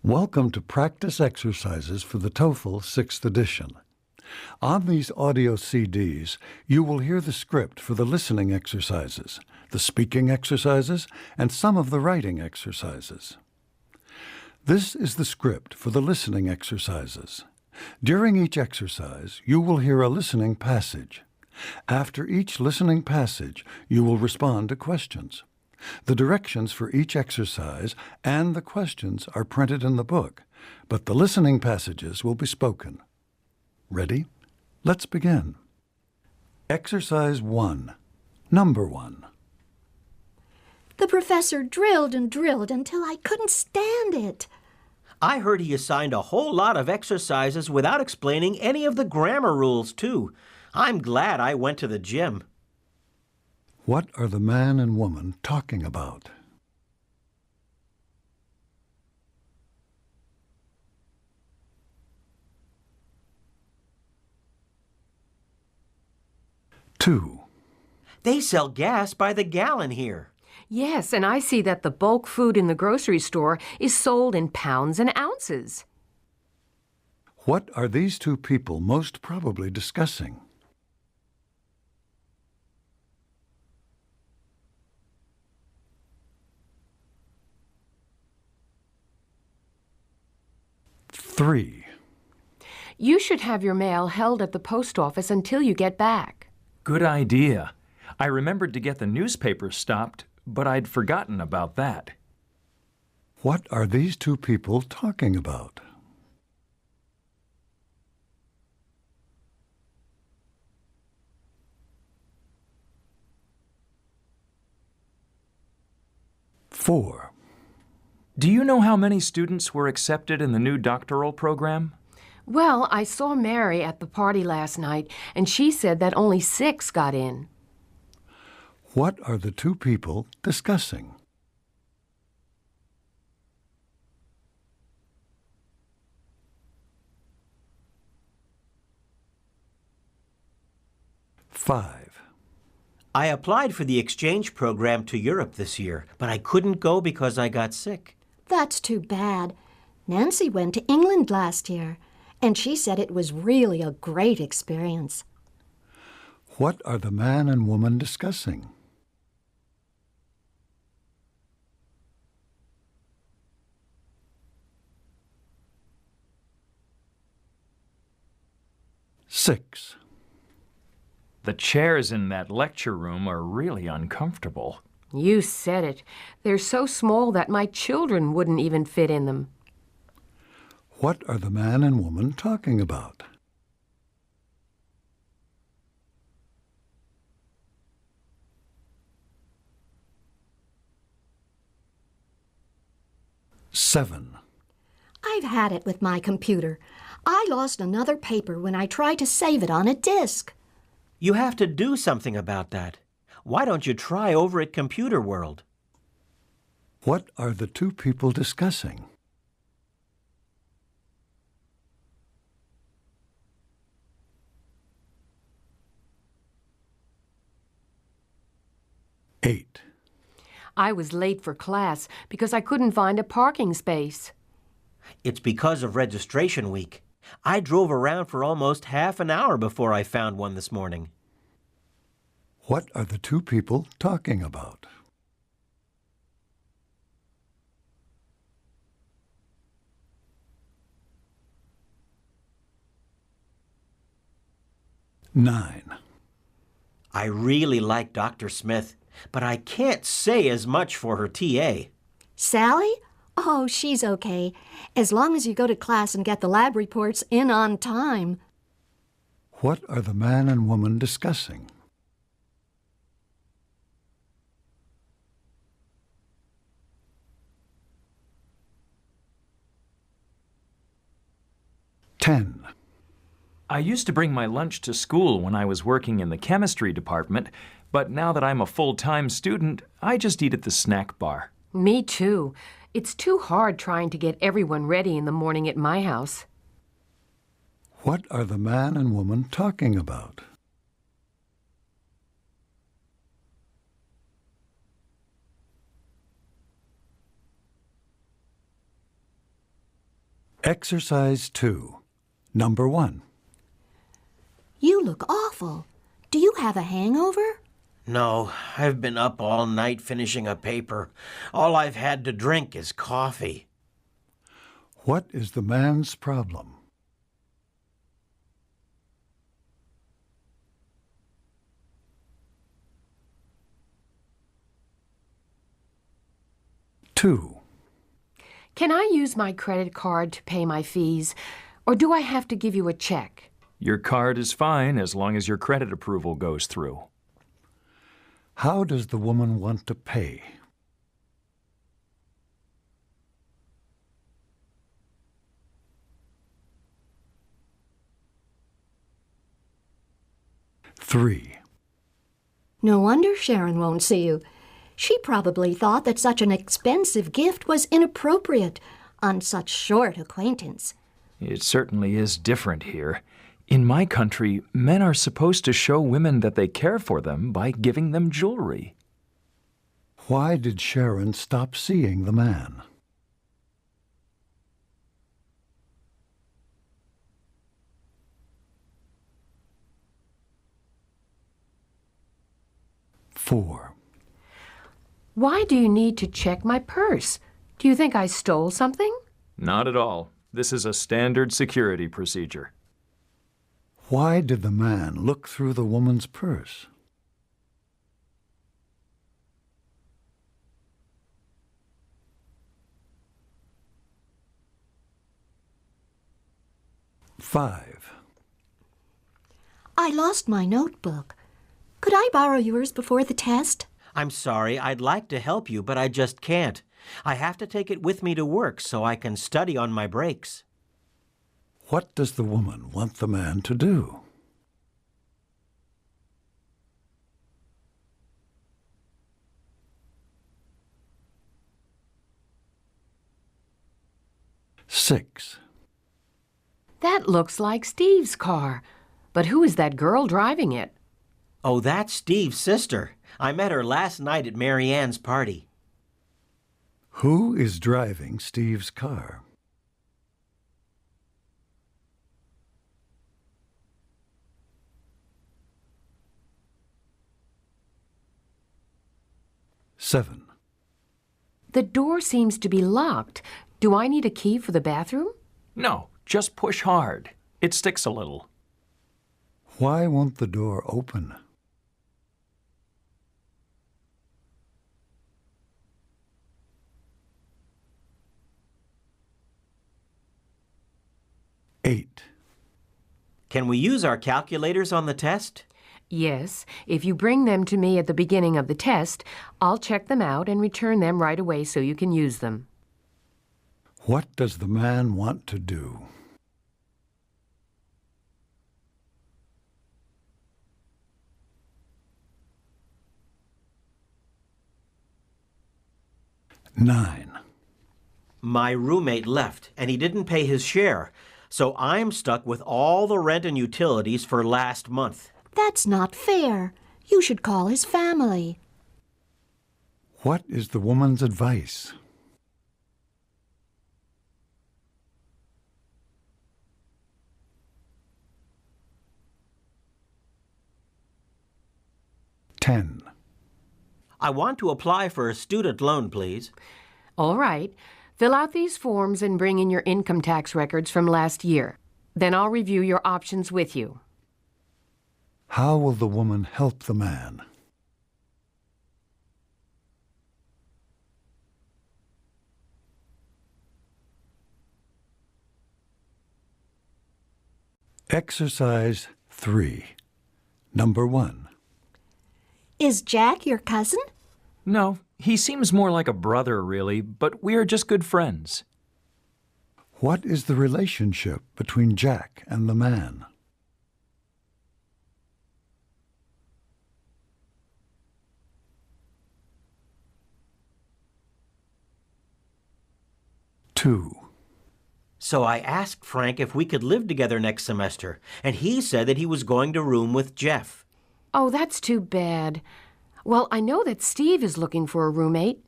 Welcome to practice exercises for the TOEFL 6th edition. On these audio CDs, you will hear the script for the listening exercises, the speaking exercises, and some of the writing exercises. This is the script for the listening exercises. During each exercise, you will hear a listening passage. After each listening passage, you will respond to questions. The directions for each exercise and the questions are printed in the book, but the listening passages will be spoken. Ready? Let's begin. Exercise 1. Number 1. The professor drilled and drilled until I couldn't stand it. I heard he assigned a whole lot of exercises without explaining any of the grammar rules, too. I'm glad I went to the gym. What are the man and woman talking about? Two. They sell gas by the gallon here. Yes, and I see that the bulk food in the grocery store is sold in pounds and ounces. What are these two people most probably discussing? Three. You should have your mail held at the post office until you get back. Good idea. I remembered to get the newspaper stopped, but I'd forgotten about that. What are these two people talking about? Four. Do you know how many students were accepted in the new doctoral program? Well, I saw Mary at the party last night, and she said that only 6 got in. What are the two people discussing? Five. I applied for the exchange program to Europe this year, but I couldn't go because I got sick. That's too bad. Nancy went to England last year, and she said it was really a great experience. What are the man and woman discussing? Six. The chairs in that lecture room are really uncomfortable. You said it. They're so small that my children wouldn't even fit in them. What are the man and woman talking about? Seven. I've had it with my computer. I lost another paper when I tried to save it on a disk. You have to do something about that. Why don't you try over at Computer World? What are the two people discussing? Eight. I was late for class because I couldn't find a parking space. It's because of registration week. I drove around for almost half an hour before I found one this morning. What are the two people talking about? Nine. I really like Dr. Smith, but I can't say as much for her TA. Sally? Oh, she's okay, as long as you go to class and get the lab reports in on time. What are the man and woman discussing? Ten. I used to bring my lunch to school when I was working in the chemistry department, but now that I'm a full-time student, I just eat at the snack bar. Me too. It's too hard trying to get everyone ready in the morning at my house. What are the man and woman talking about? Exercise 2. Number 1. You look awful. Do you have a hangover? No, I've been up all night finishing a paper. All I've had to drink is coffee. What is the man's problem? Two. Can I use my credit card to pay my fees, or do I have to give you a check? Your card is fine as long as your credit approval goes through. How does the woman want to pay? Three. No wonder Sharon won't see you. She probably thought that such an expensive gift was inappropriate on such short acquaintance. It certainly is different here. In my country, men are supposed to show women that they care for them by giving them jewelry. Why did Sharon stop seeing the man? Four. Why do you need to check my purse? Do you think I stole something? Not at all. This is a standard security procedure. Why did the man look through the woman's purse? Five. I lost my notebook. Could I borrow yours before the test? I'm sorry, I'd like to help you, but I just can't. I have to take it with me to work so I can study on my breaks. What does the woman want the man to do? Six. That looks like Steve's car. But who is that girl driving it? Oh, that's Steve's sister. I met her last night at Mary Ann's party. Who is driving Steve's car? Seven. The door seems to be locked. Do I need a key for the bathroom? No, just push hard. It sticks a little. Why won't the door open? Eight. Can we use our calculators on the test? Yes. If you bring them to me at the beginning of the test, I'll check them out and return them right away so you can use them. What does the man want to do? Nine. My roommate left, and he didn't pay his share, so I'm stuck with all the rent and utilities for last month. That's not fair. You should call his family. What is the woman's advice? Ten. I want to apply for a student loan, please. All right. Fill out these forms and bring in your income tax records from last year. Then I'll review your options with you. How will the woman help the man? Exercise 3. Number 1. Is Jack your cousin? No, he seems more like a brother, really, but we are just good friends. What is the relationship between Jack and the man? Two. So I asked Frank if we could live together next semester, and he said that he was going to room with Jeff. Oh, that's too bad. Well, I know that Steve is looking for a roommate.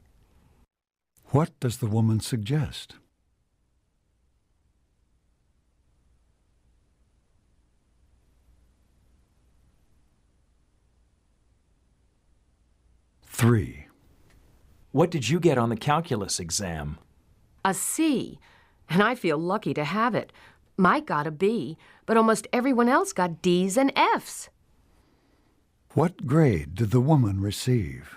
What does the woman suggest? 3. What did you get on the calculus exam? A C, and I feel lucky to have it. Mike got a B, but almost everyone else got D's and F's. What grade did the woman receive?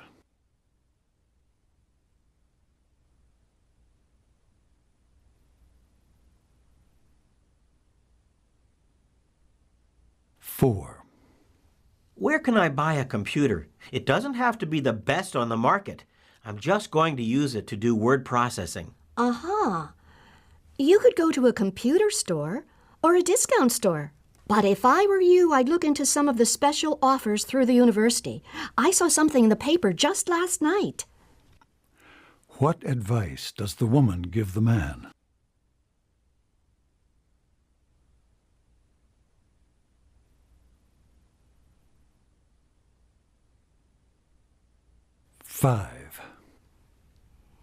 4. Where can I buy a computer? It doesn't have to be the best on the market. I'm just going to use it to do word processing. Aha. You could go to a computer store or a discount store. But if I were you, I'd look into some of the special offers through the university. I saw something in the paper just last night. What advice does the woman give the man? 5.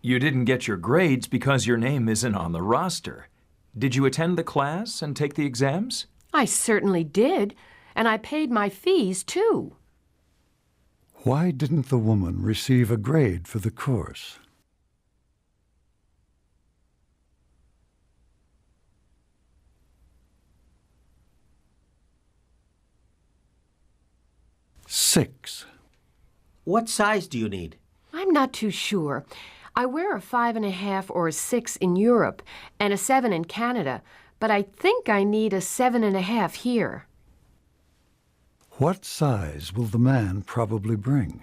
You didn't get your grades because your name isn't on the roster. Did you attend the class and take the exams? I certainly did, and I paid my fees, too. Why didn't the woman receive a grade for the course? 6. What size do you need? I'm not too sure. I wear a 5.5 or a 6 in Europe and a 7 in Canada, but I think I need a 7.5 here. What size will the man probably bring?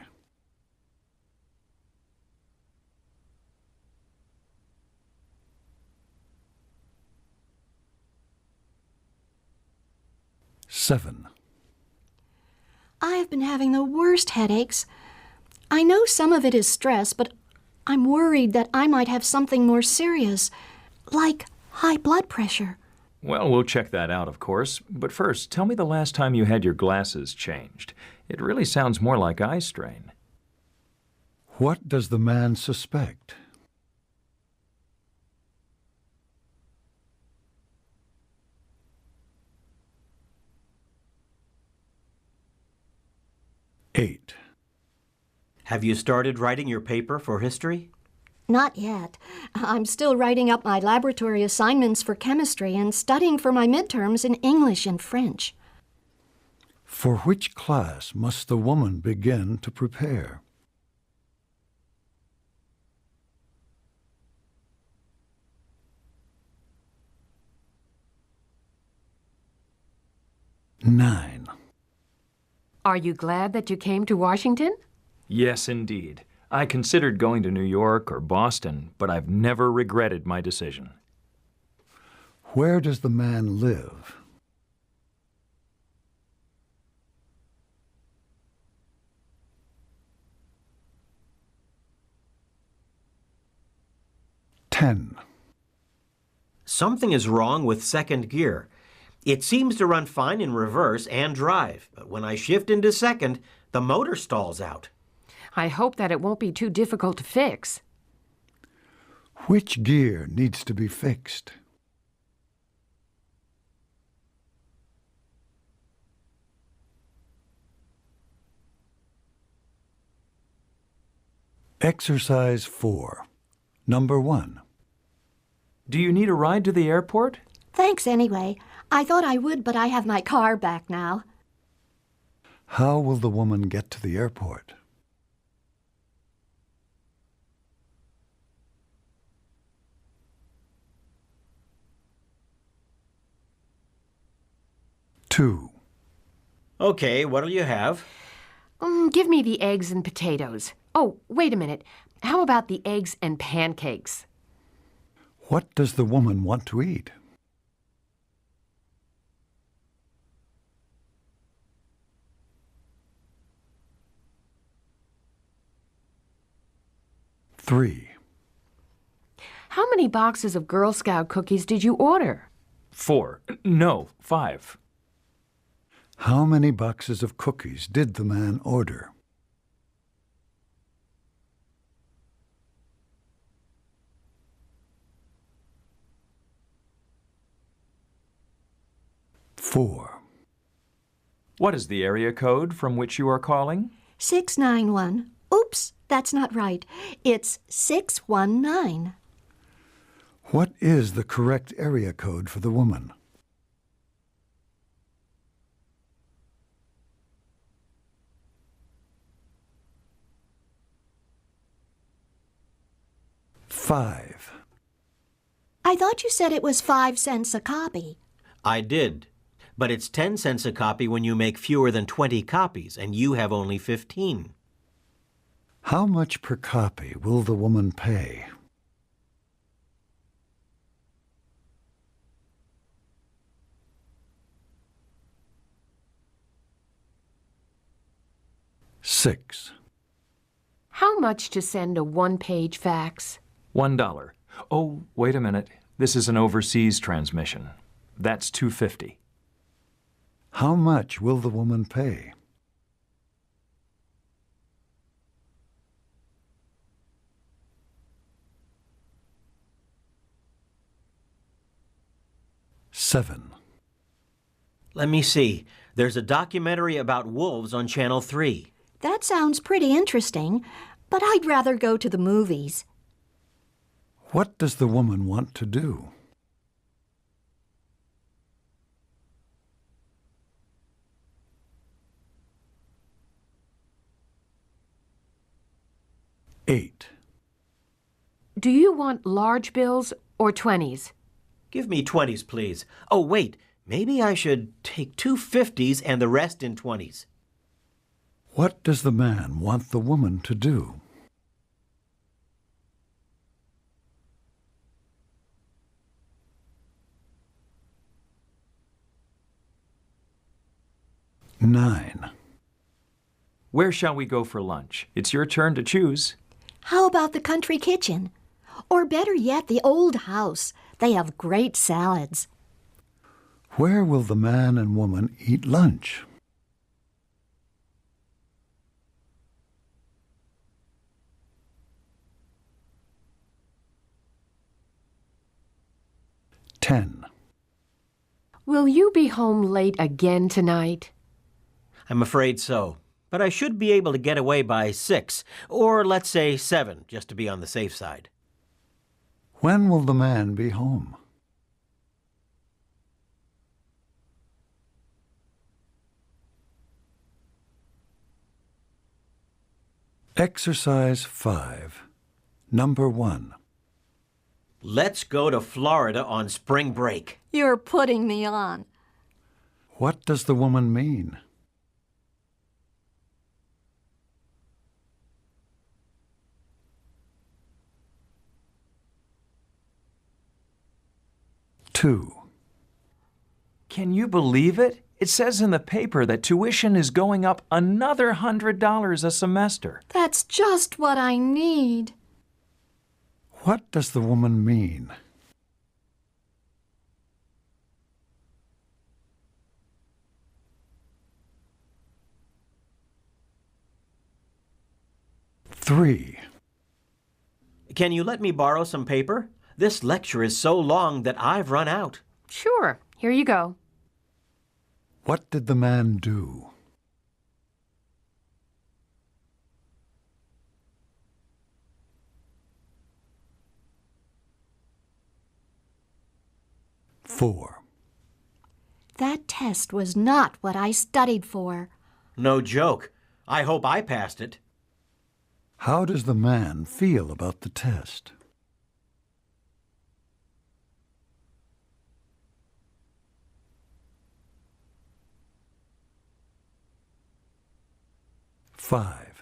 7. I have been having the worst headaches. I know some of it is stress, but I'm worried that I might have something more serious, like high blood pressure. Well, we'll check that out, of course. But first, tell me the last time you had your glasses changed. It really sounds more like eye strain. What does the man suspect? 8. Have you started writing your paper for history? Not yet. I'm still writing up my laboratory assignments for chemistry and studying for my midterms in English and French. For which class must the woman begin to prepare? 9. Are you glad that you came to Washington? Yes, indeed. I considered going to New York or Boston, but I've never regretted my decision. Where does the man live? 10. Something is wrong with second gear. It seems to run fine in reverse and drive, but when I shift into second, the motor stalls out. I hope that it won't be too difficult to fix. Which gear needs to be fixed? 4. Number 1. Do you need a ride to the airport? Thanks anyway. I thought I would, but I have my car back now. How will the woman get to the airport? 2. Okay, what'll you have? Give me the eggs and potatoes. Oh, wait a minute. How about the eggs and pancakes? What does the woman want to eat? 3. How many boxes of Girl Scout cookies did you order? 4. No, 5. How many boxes of cookies did the man order? 4. What is the area code from which you are calling? 691. Oops, that's not right. It's 619. What is the correct area code for the woman? Five. I thought you said it was 5 cents a copy. I did. But it's 10 cents a copy when you make fewer than 20 copies, and you have only 15. How much per copy will the woman pay? Six. How much to send a one-page fax? $1. Oh, wait a minute. This is an overseas transmission. That's $2.50. How much will the woman pay? Seven. Let me see. There's a documentary about wolves on Channel 3. That sounds pretty interesting, but I'd rather go to the movies. What does the woman want to do? Eight. Do you want large bills or 20s? Give me 20s, please. Oh, wait. Maybe I should take 2 50s and the rest in 20s. What does the man want the woman to do? Nine. Where shall we go for lunch? It's your turn to choose. How about the country kitchen? Or better yet, the old house. They have great salads. Where will the man and woman eat lunch? Ten. Will you be home late again tonight? I'm afraid so. But I should be able to get away by 6, or let's say 7, just to be on the safe side. When will the man be home? Exercise 5. Number 1. Let's go to Florida on spring break. You're putting me on. What does the woman mean? Two. Can you believe it? It says in the paper that tuition is going up another $100 a semester. That's just what I need. What does the woman mean? Three. Can you let me borrow some paper? This lecture is so long that I've run out. Sure. Here you go. What did the man do? Four. That test was not what I studied for. No joke. I hope I passed it. How does the man feel about the test? Five.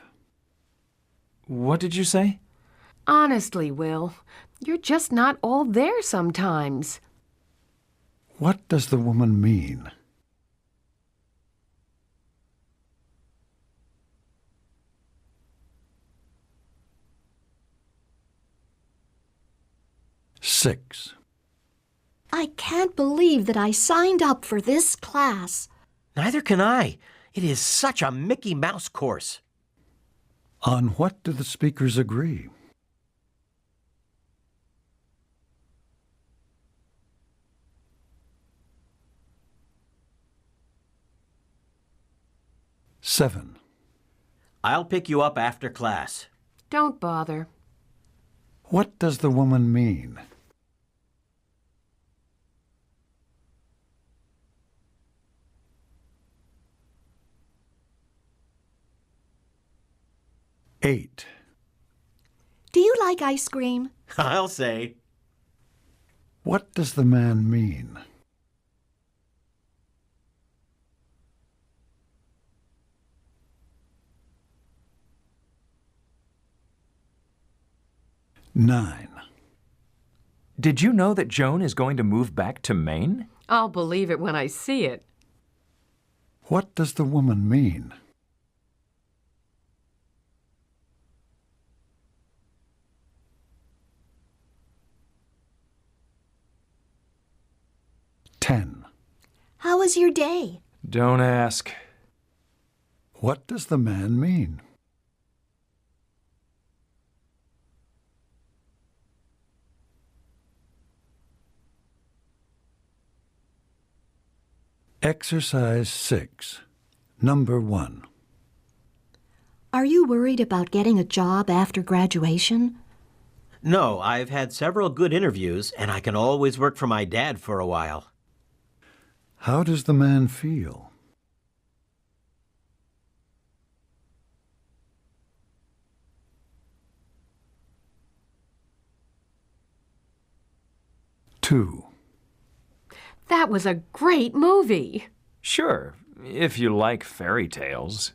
What did you say? Honestly, Will, you're just not all there sometimes. What does the woman mean? Six. I can't believe that I signed up for this class. Neither can I. It is such a Mickey Mouse course. On what do the speakers agree? Seven. I'll pick you up after class. Don't bother. What does the woman mean? Eight. Do you like ice cream? I'll say. What does the man mean? Nine. Did you know that Joan is going to move back to Maine? I'll believe it when I see it. What does the woman mean? Ten. How was your day? Don't ask. What does the man mean? Exercise 6, number 1. Are you worried about getting a job after graduation? No, I've had several good interviews, and I can always work for my dad for a while. How does the man feel? Two. That was a great movie. Sure, if you like fairy tales.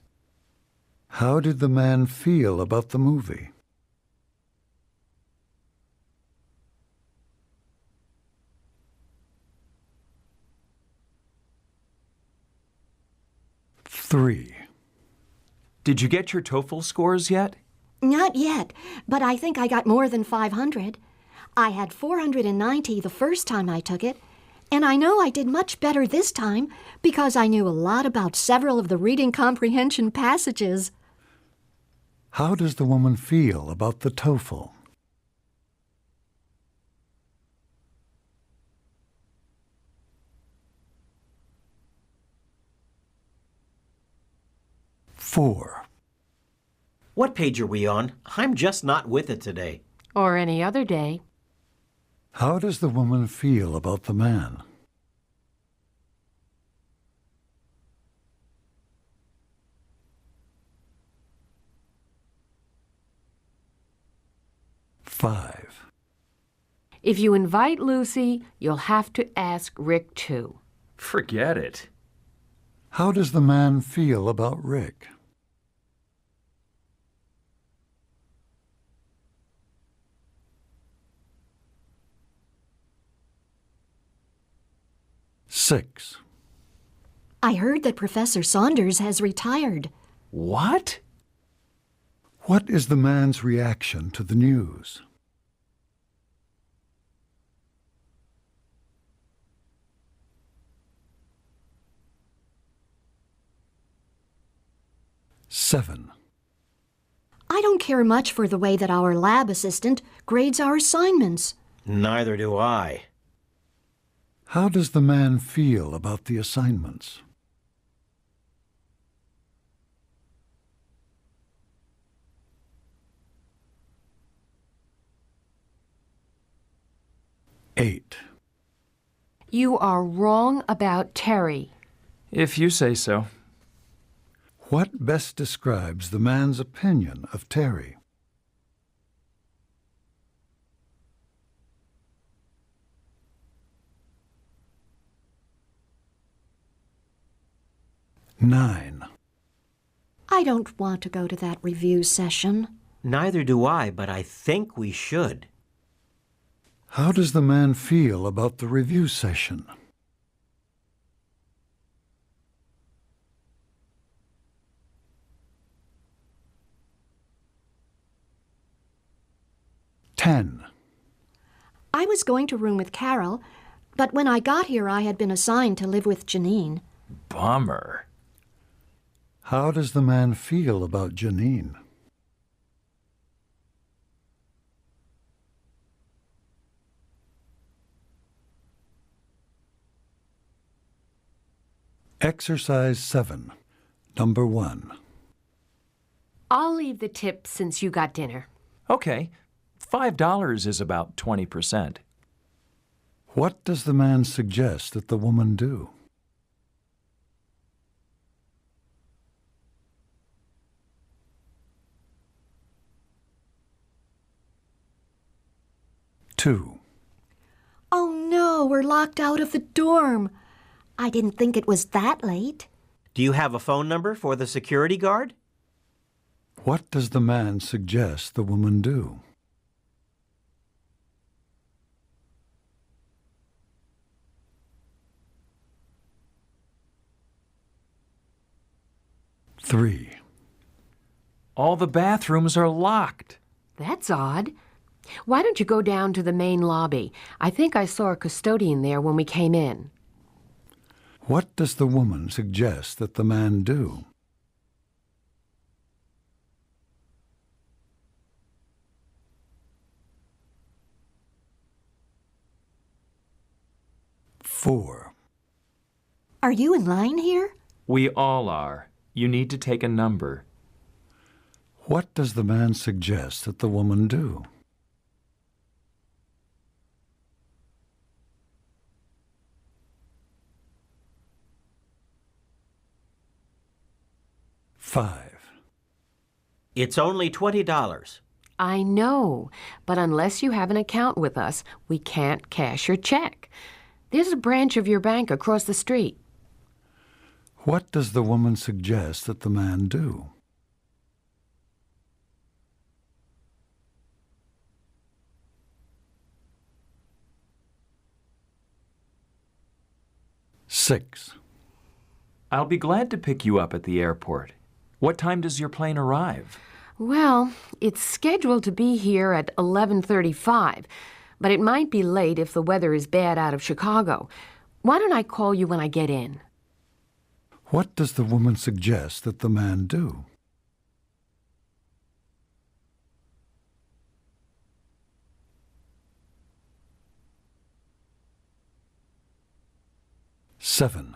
How did the man feel about the movie? Three. Did you get your TOEFL scores yet? Not yet, but I think I got more than 500. I had 490 the first time I took it, and I know I did much better this time because I knew a lot about several of the reading comprehension passages. How does the woman feel about the TOEFL? Four. What page are we on? I'm just not with it today. Or any other day. How does the woman feel about the man? Five. If you invite Lucy, you'll have to ask Rick too. Forget it. How does the man feel about Rick? Six. I heard that Professor Saunders has retired. What? What is the man's reaction to the news? Seven. I don't care much for the way that our lab assistant grades our assignments. Neither do I. How does the man feel about the assignments? Eight. You are wrong about Terry. If you say so. What best describes the man's opinion of Terry? Nine. I don't want to go to that review session. Neither do I, but I think we should. How does the man feel about the review session? Ten. I was going to room with Carol, but when I got here I had been assigned to live with Janine. Bummer. How does the man feel about Janine? Exercise 7, number 1. I'll leave the tip since you got dinner. Okay, $5 is about 20%. What does the man suggest that the woman do? Two. Oh no, we're locked out of the dorm. I didn't think it was that late. Do you have a phone number for the security guard? What does the man suggest the woman do? Three. All the bathrooms are locked. That's odd. Why don't you go down to the main lobby? I think I saw a custodian there when we came in. What does the woman suggest that the man do? Four. Are you in line here? We all are. You need to take a number. What does the man suggest that the woman do? Five. It's only $20. I know, but unless you have an account with us, we can't cash your check. There's a branch of your bank across the street. What does the woman suggest that the man do? Six. I'll be glad to pick you up at the airport. What time does your plane arrive? Well, it's scheduled to be here at 11:35, but it might be late if the weather is bad out of Chicago. Why don't I call you when I get in? What does the woman suggest that the man do? Seven.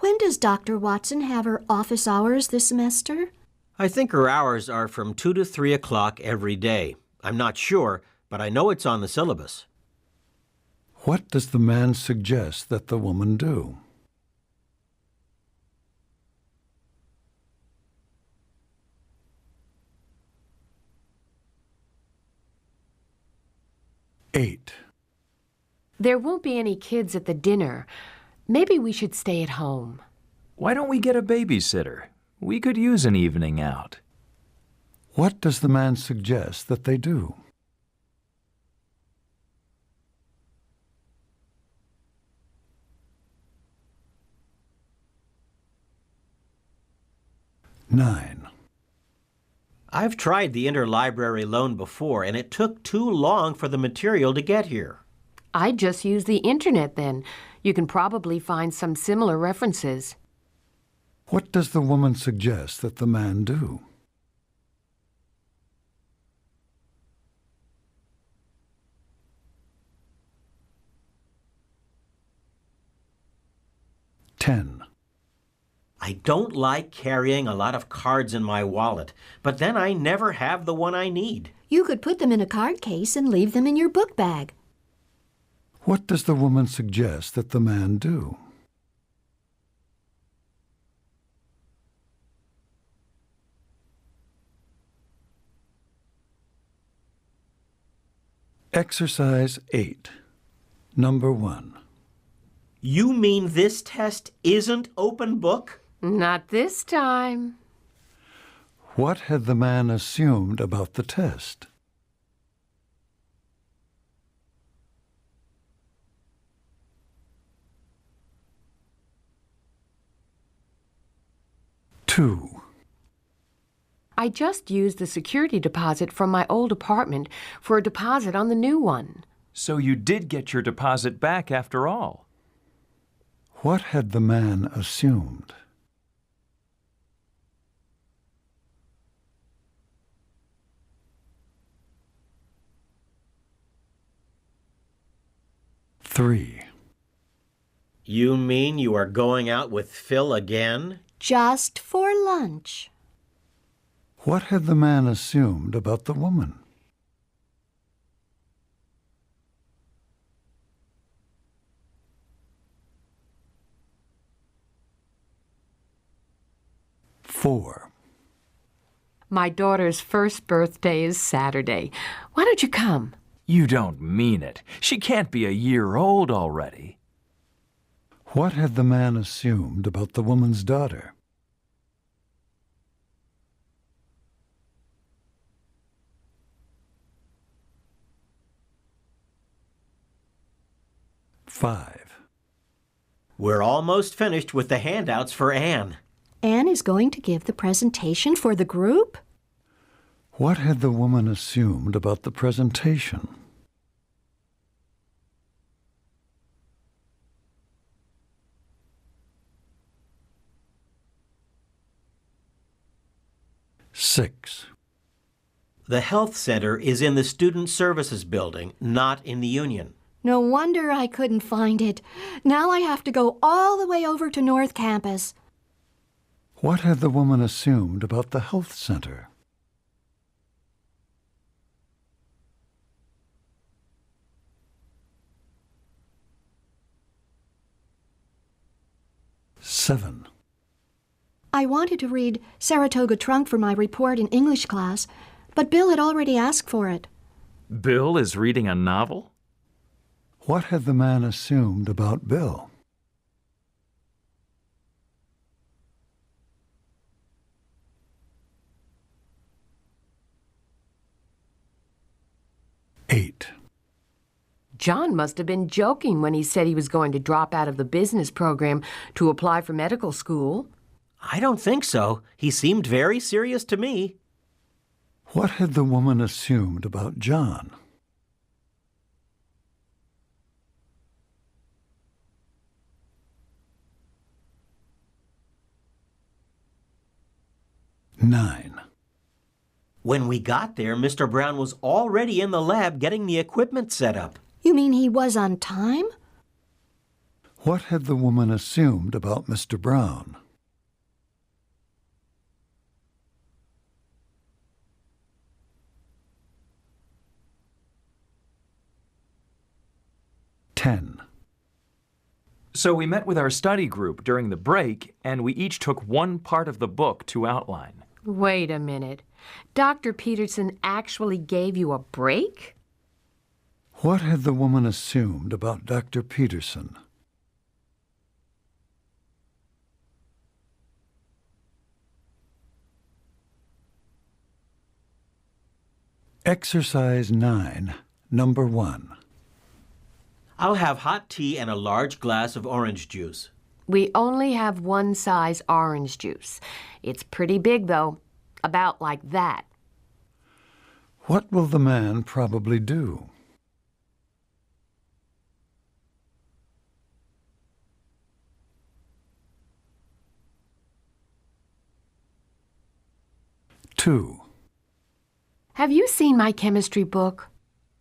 When does Dr. Watson have her office hours this semester? I think her hours are from 2 to 3 o'clock every day. I'm not sure, but I know it's on the syllabus. What does the man suggest that the woman do? Eight. There won't be any kids at the dinner. Maybe we should stay at home. Why don't we get a babysitter? We could use an evening out. What does the man suggest that they do? Nine. I've tried the interlibrary loan before, and it took too long for the material to get here. I'd just use the internet then. You can probably find some similar references. What does the woman suggest that the man do? Ten. I don't like carrying a lot of cards in my wallet, but then I never have the one I need. You could put them in a card case and leave them in your book bag. What does the woman suggest that the man do? Exercise 8. Number 1. You mean this test isn't open book? Not this time. What had the man assumed about the test? Two. I just used the security deposit from my old apartment for a deposit on the new one. So you did get your deposit back after all. What had the man assumed? Three. You mean you are going out with Phil again? Just for lunch. What had the man assumed about the woman? Four. My daughter's first birthday is Saturday. Why don't you come? You don't mean it. She can't be a year old already. What had the man assumed about the woman's daughter? Five. We're almost finished with the handouts for Anne. Anne is going to give the presentation for the group? What had the woman assumed about the presentation? Six. The health center is in the Student Services Building, not in the Union. No wonder I couldn't find it. Now I have to go all the way over to North Campus. What had the woman assumed about the health center? Seven. I wanted to read Saratoga Trunk for my report in English class, but Bill had already asked for it. Bill is reading a novel? What had the man assumed about Bill? Eight. John must have been joking when he said he was going to drop out of the business program to apply for medical school. I don't think so. He seemed very serious to me. What had the woman assumed about John? Nine. When we got there, Mr. Brown was already in the lab getting the equipment set up. You mean he was on time? What had the woman assumed about Mr. Brown? Ten. So we met with our study group during the break, and we each took one part of the book to outline. Wait a minute. Dr. Peterson actually gave you a break? What had the woman assumed about Dr. Peterson? Exercise 9, number 1. I'll have hot tea and a large glass of orange juice. We only have one size orange juice. It's pretty big, though. About like that. What will the man probably do? Two. Have you seen my chemistry book?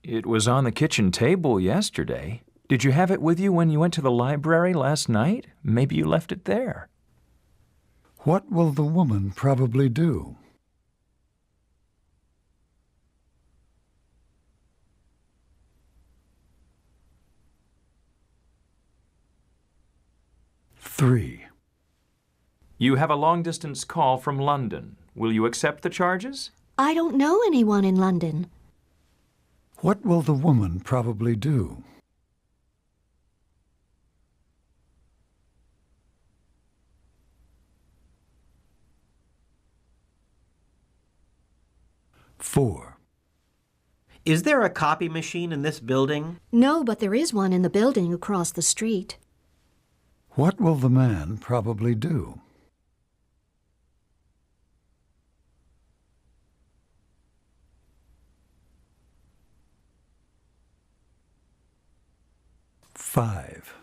It was on the kitchen table yesterday. Did you have it with you when you went to the library last night? Maybe you left it there. What will the woman probably do? Three. You have a long-distance call from London. Will you accept the charges? I don't know anyone in London. What will the woman probably do? Four. Is there a copy machine in this building? No, but there is one in the building across the street. What will the man probably do? Five.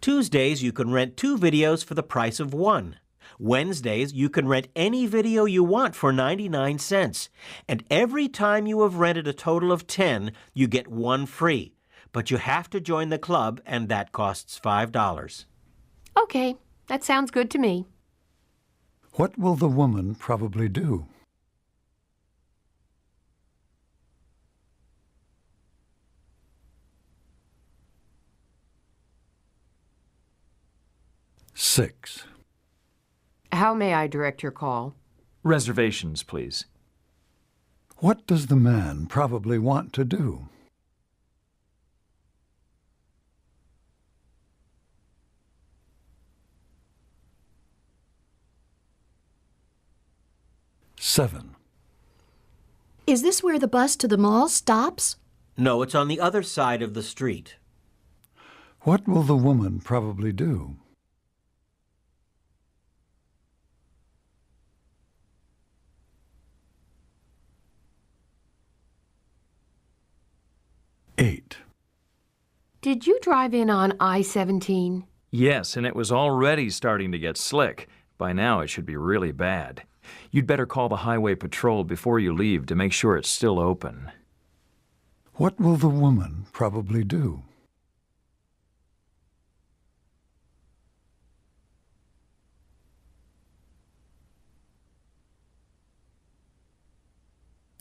Tuesdays, you can rent 2 videos for the price of 1. Wednesdays, you can rent any video you want for 99 cents. And every time you have rented a total of 10, you get 1 free. But you have to join the club, and that costs $5. Okay, that sounds good to me. What will the woman probably do? Six. How may I direct your call? Reservations, please. What does the man probably want to do? Seven. Is this where the bus to the mall stops? No, it's on the other side of the street. What will the woman probably do? Eight. Did you drive in on I-17? Yes, and it was already starting to get slick. By now, it should be really bad. You'd better call the highway patrol before you leave to make sure it's still open. What will the woman probably do?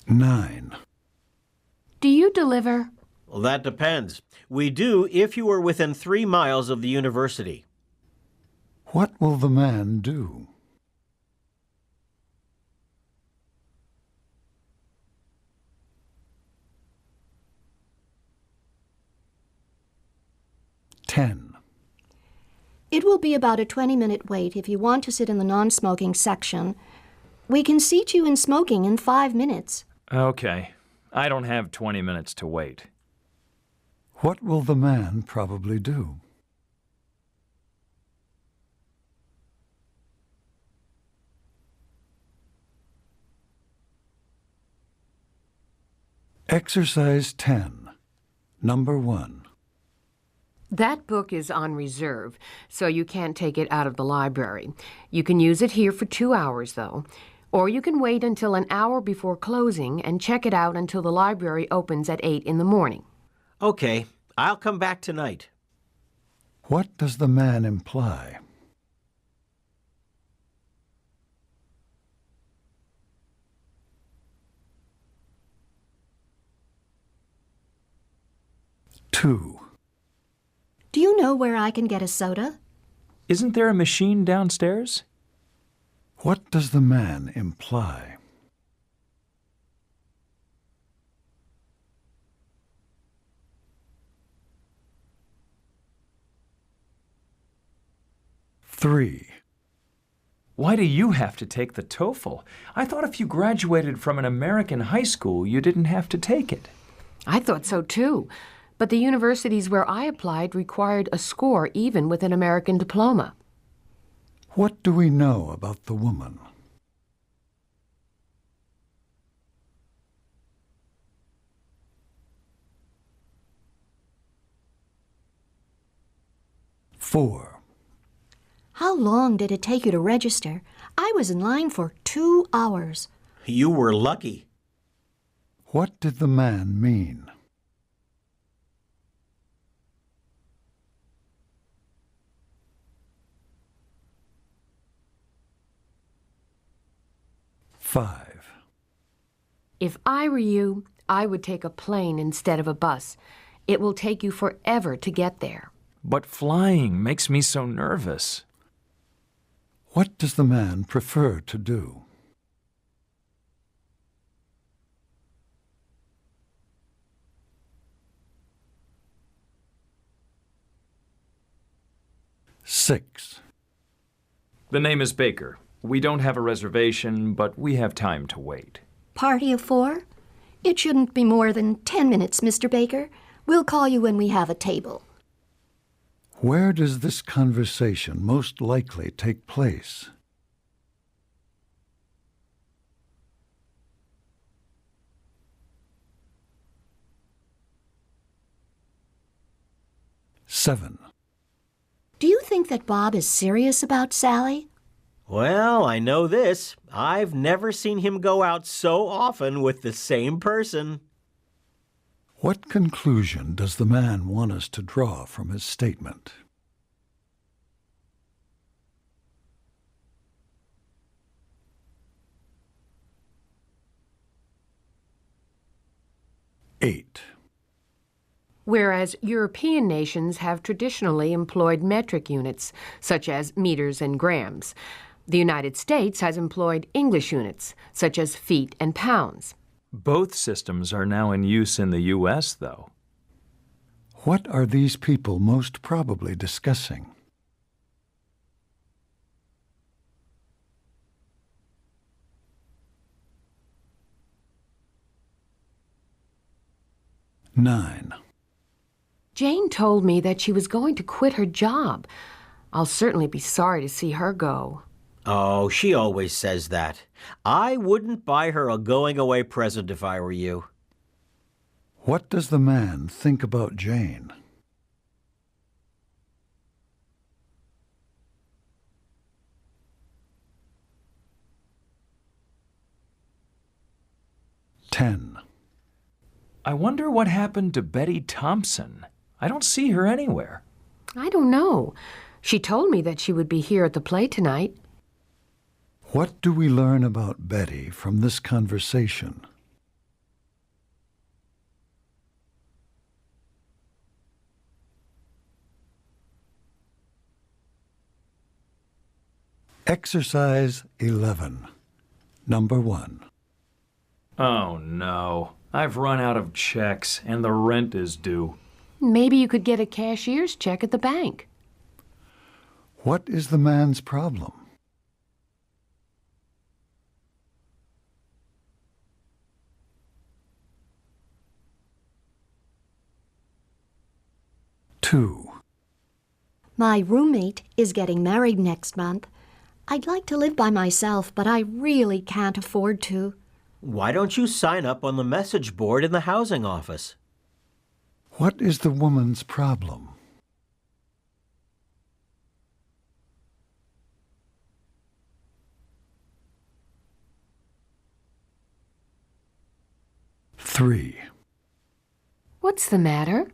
Nine. Do you deliver? Well, that depends. We do if you are within 3 miles of the university. What will the man do? Ten. It will be about a 20-minute wait if you want to sit in the non-smoking section. We can seat you in smoking in 5 minutes. Okay. I don't have 20 minutes to wait. What will the man probably do? Exercise 10, number 1. That book is on reserve, so you can't take it out of the library. You can use it here for 2 hours, though. Or you can wait until an hour before closing and check it out until the library opens at 8 in the morning. Okay, I'll come back tonight. What does the man imply? Two. Do you know where I can get a soda? Isn't there a machine downstairs? What does the man imply? Three. Why do you have to take the TOEFL? I thought if you graduated from an American high school, you didn't have to take it. I thought so, too. But the universities where I applied required a score even with an American diploma. What do we know about the woman? Four. How long did it take you to register? I was in line for 2 hours. You were lucky. What did the man mean? Five. If I were you, I would take a plane instead of a bus. It will take you forever to get there. But flying makes me so nervous. What does the man prefer to do? Six. The name is Baker. We don't have a reservation, but we have time to wait. Party of 4? It shouldn't be more than 10 minutes, Mr. Baker. We'll call you when we have a table. Where does this conversation most likely take place? Seven. Do you think that Bob is serious about Sally? Well, I know this. I've never seen him go out so often with the same person. What conclusion does the man want us to draw from his statement? 8. Whereas European nations have traditionally employed metric units, such as meters and grams. The United States has employed English units, such as feet and pounds. Both systems are now in use in the U.S., though. What are these people most probably discussing? Nine. Jane told me that she was going to quit her job. I'll certainly be sorry to see her go. Oh, she always says that. I wouldn't buy her a going-away present if I were you. What does the man think about Jane? Ten. I wonder what happened to Betty Thompson. I don't see her anywhere. I don't know. She told me that she would be here at the play tonight. What do we learn about Betty from this conversation? Exercise 11. Number 1. Oh, no. I've run out of checks, and the rent is due. Maybe you could get a cashier's check at the bank. What is the man's problem? Two. My roommate is getting married next month. I'd like to live by myself, but I really can't afford to. Why don't you sign up on the message board in the housing office? What is the woman's problem? Three. What's the matter?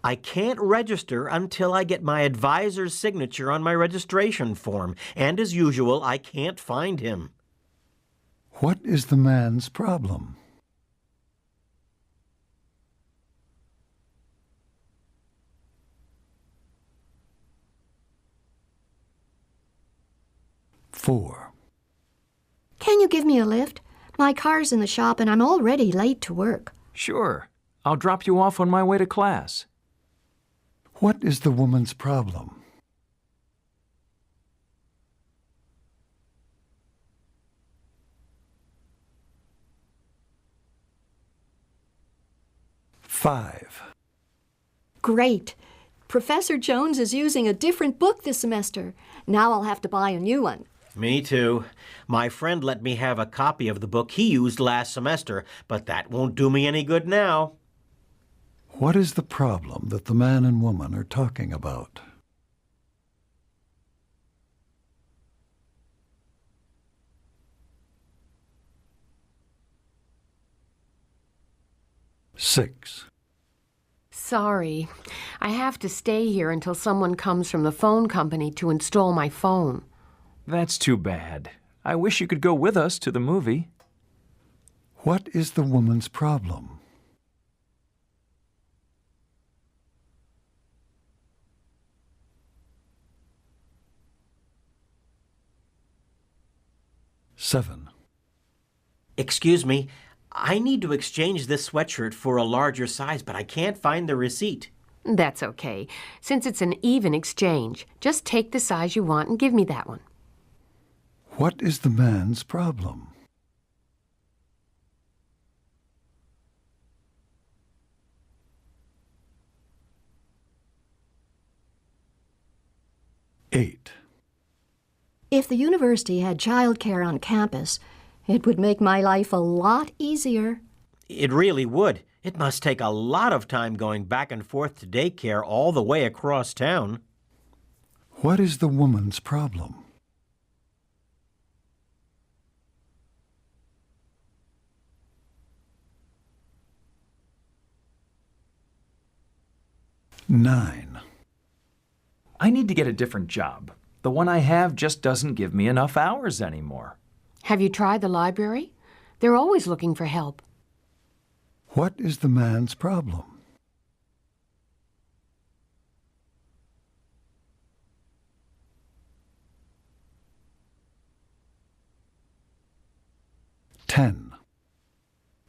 I can't register until I get my advisor's signature on my registration form, and as usual, I can't find him. What is the man's problem? Four. Can you give me a lift? My car's in the shop and I'm already late to work. Sure. I'll drop you off on my way to class. What is the woman's problem? Five. Great. Professor Jones is using a different book this semester. Now I'll have to buy a new one. Me too. My friend let me have a copy of the book he used last semester, but that won't do me any good now. What is the problem that the man and woman are talking about? Six. Sorry. I have to stay here until someone comes from the phone company to install my phone. That's too bad. I wish you could go with us to the movie. What is the woman's problem? Seven. Excuse me, I need to exchange this sweatshirt for a larger size, but I can't find the receipt. That's okay. Since it's an even exchange, just take the size you want and give me that one. What is the man's problem? Eight. If the university had childcare on campus, it would make my life a lot easier. It really would. It must take a lot of time going back and forth to daycare all the way across town. What is the woman's problem? Nine. I need to get a different job. The one I have just doesn't give me enough hours anymore. Have you tried the library? They're always looking for help. What is the man's problem? Ten.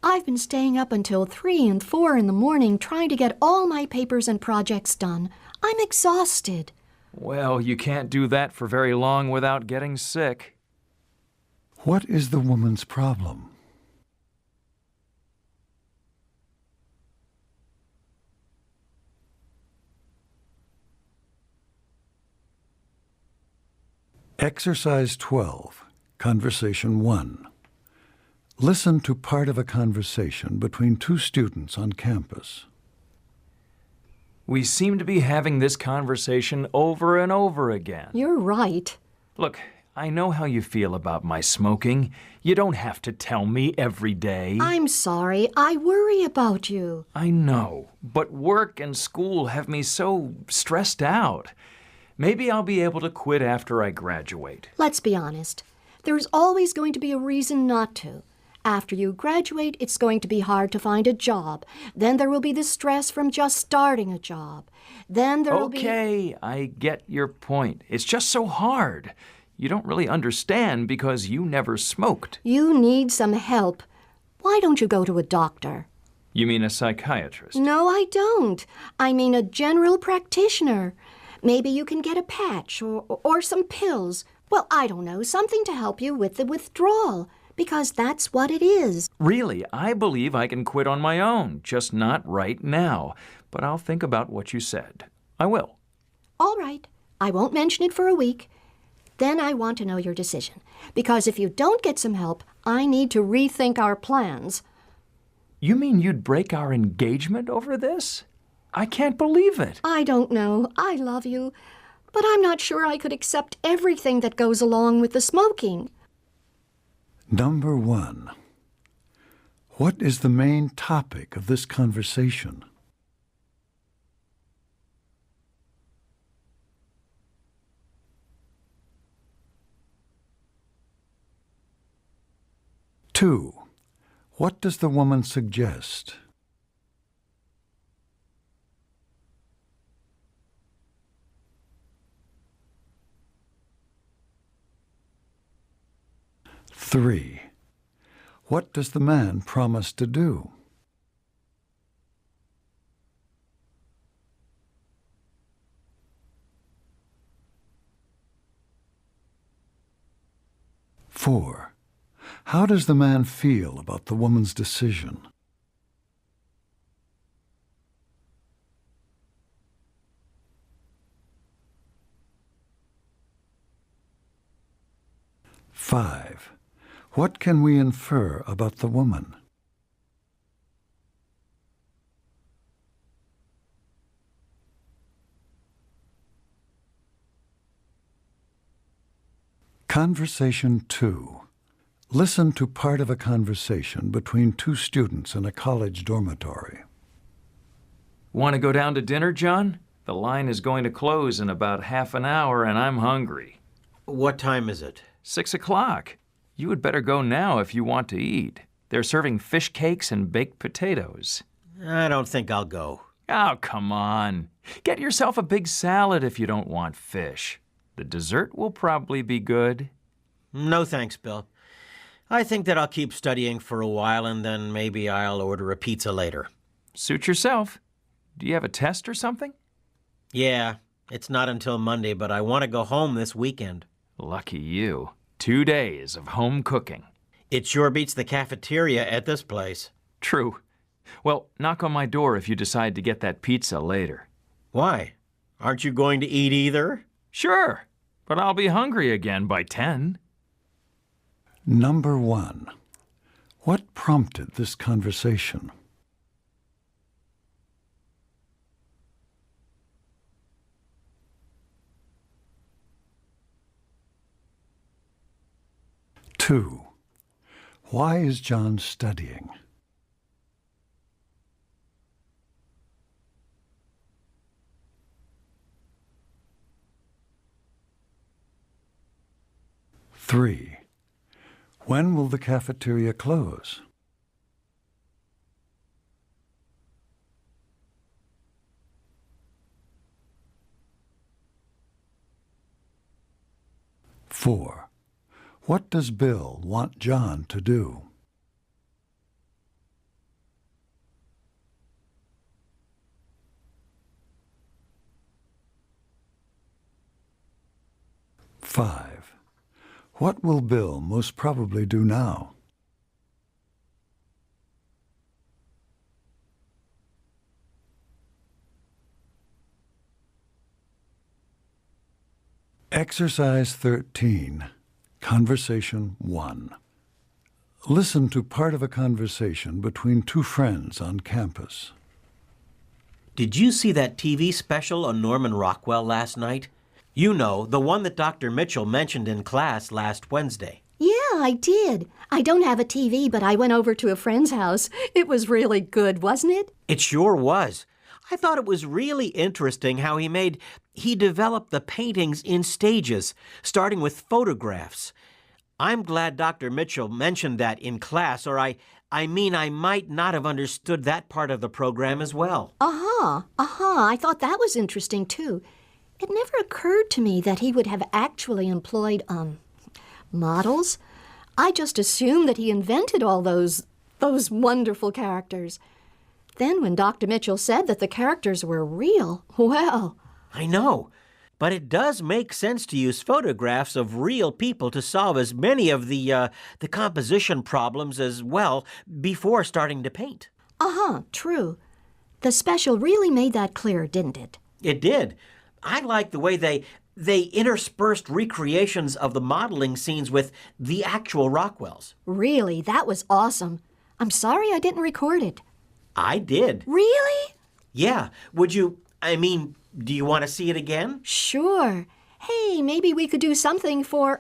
I've been staying up until 3 and 4 in the morning trying to get all my papers and projects done. I'm exhausted. Well, you can't do that for very long without getting sick. What is the woman's problem? Exercise 12, Conversation 1. Listen to part of a conversation between two students on campus. We seem to be having this conversation over and over again. You're right. Look, I know how you feel about my smoking. You don't have to tell me every day. I'm sorry. I worry about you. I know, but work and school have me so stressed out. Maybe I'll be able to quit after I graduate. Let's be honest. There's always going to be a reason not to. After you graduate, it's going to be hard to find a job. Then there will be the stress from just starting a job. Then there will be... Okay, I get your point. It's just so hard. You don't really understand because you never smoked. You need some help. Why don't you go to a doctor? You mean a psychiatrist? No, I don't. I mean a general practitioner. Maybe you can get a patch or some pills. Well, I don't know, something to help you with the withdrawal. Because that's what it is. Really, I believe I can quit on my own, just not right now. But I'll think about what you said. I will. All right. I won't mention it for a week. Then I want to know your decision. Because if you don't get some help, I need to rethink our plans. You mean you'd break our engagement over this? I can't believe it. I don't know. I love you. But I'm not sure I could accept everything that goes along with the smoking. Number 1. What is the main topic of this conversation? Two. What does the woman suggest? Three. What does the man promise to do? Four. How does the man feel about the woman's decision? Five. What can we infer about the woman? Conversation 2. Listen to part of a conversation between two students in a college dormitory. Want to go down to dinner, John? The line is going to close in about half an hour and I'm hungry. What time is it? 6 o'clock. You would better go now if you want to eat. They're serving fish cakes and baked potatoes. I don't think I'll go. Oh, come on. Get yourself a big salad if you don't want fish. The dessert will probably be good. No thanks, Bill. I think that I'll keep studying for a while and then maybe I'll order a pizza later. Suit yourself. Do you have a test or something? Yeah, it's not until Monday, but I want to go home this weekend. Lucky you. 2 days of home cooking. It sure beats the cafeteria at this place. True. Well, knock on my door if you decide to get that pizza later. Why? Aren't you going to eat either? Sure, but I'll be hungry again by 10. Number 1. What prompted this conversation? Two. Why is John studying? Three. When will the cafeteria close? 4. What does Bill want John to do? 5. What will Bill most probably do now? 13. Conversation 1. Listen to part of a conversation between two friends on campus. Did you see that TV special on Norman Rockwell last night? You know, the one that Dr. Mitchell mentioned in class last Wednesday. Yeah, I did. I don't have a TV, but I went over to a friend's house. It was really good, wasn't it? It sure was. I thought it was really interesting how he developed the paintings in stages, starting with photographs. I'm glad Dr. Mitchell mentioned that in class, or I might not have understood that part of the program as well. I thought that was interesting, too. It never occurred to me that he would have actually employed, models. I just assumed that he invented all those wonderful characters. Then when Dr. Mitchell said that the characters were real, well... I know, but it does make sense to use photographs of real people to solve as many of the composition problems as well before starting to paint. True. The special really made that clear, didn't it? It did. I like the way they interspersed recreations of the modeling scenes with the actual Rockwells. Really, that was awesome. I'm sorry I didn't record it. I did. Really? Yeah. Do you want to see it again? Sure. Hey, maybe we could do something for,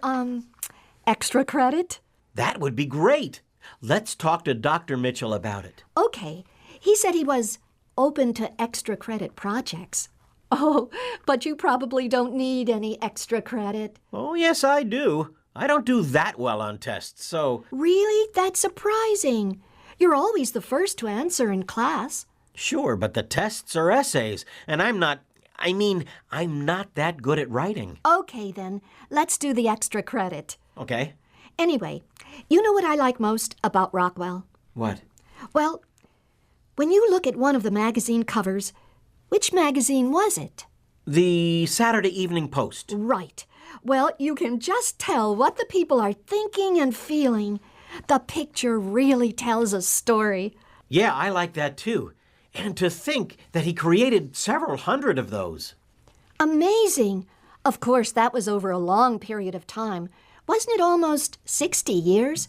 extra credit? That would be great. Let's talk to Dr. Mitchell about it. Okay. He said he was open to extra credit projects. Oh, but you probably don't need any extra credit. Oh, yes, I do. I don't do that well on tests, so... Really? That's surprising. You're always the first to answer in class. Sure, but the tests are essays, and I'm not that good at writing. Okay, then. Let's do the extra credit. Okay. Anyway, you know what I like most about Rockwell? What? Well, when you look at one of the magazine covers, which magazine was it? The Saturday Evening Post. Right. Well, you can just tell what the people are thinking and feeling. The picture really tells a story. Yeah, I like that too. And to think that he created several hundred of those. Amazing. Of course, that was over a long period of time. Wasn't it almost 60 years?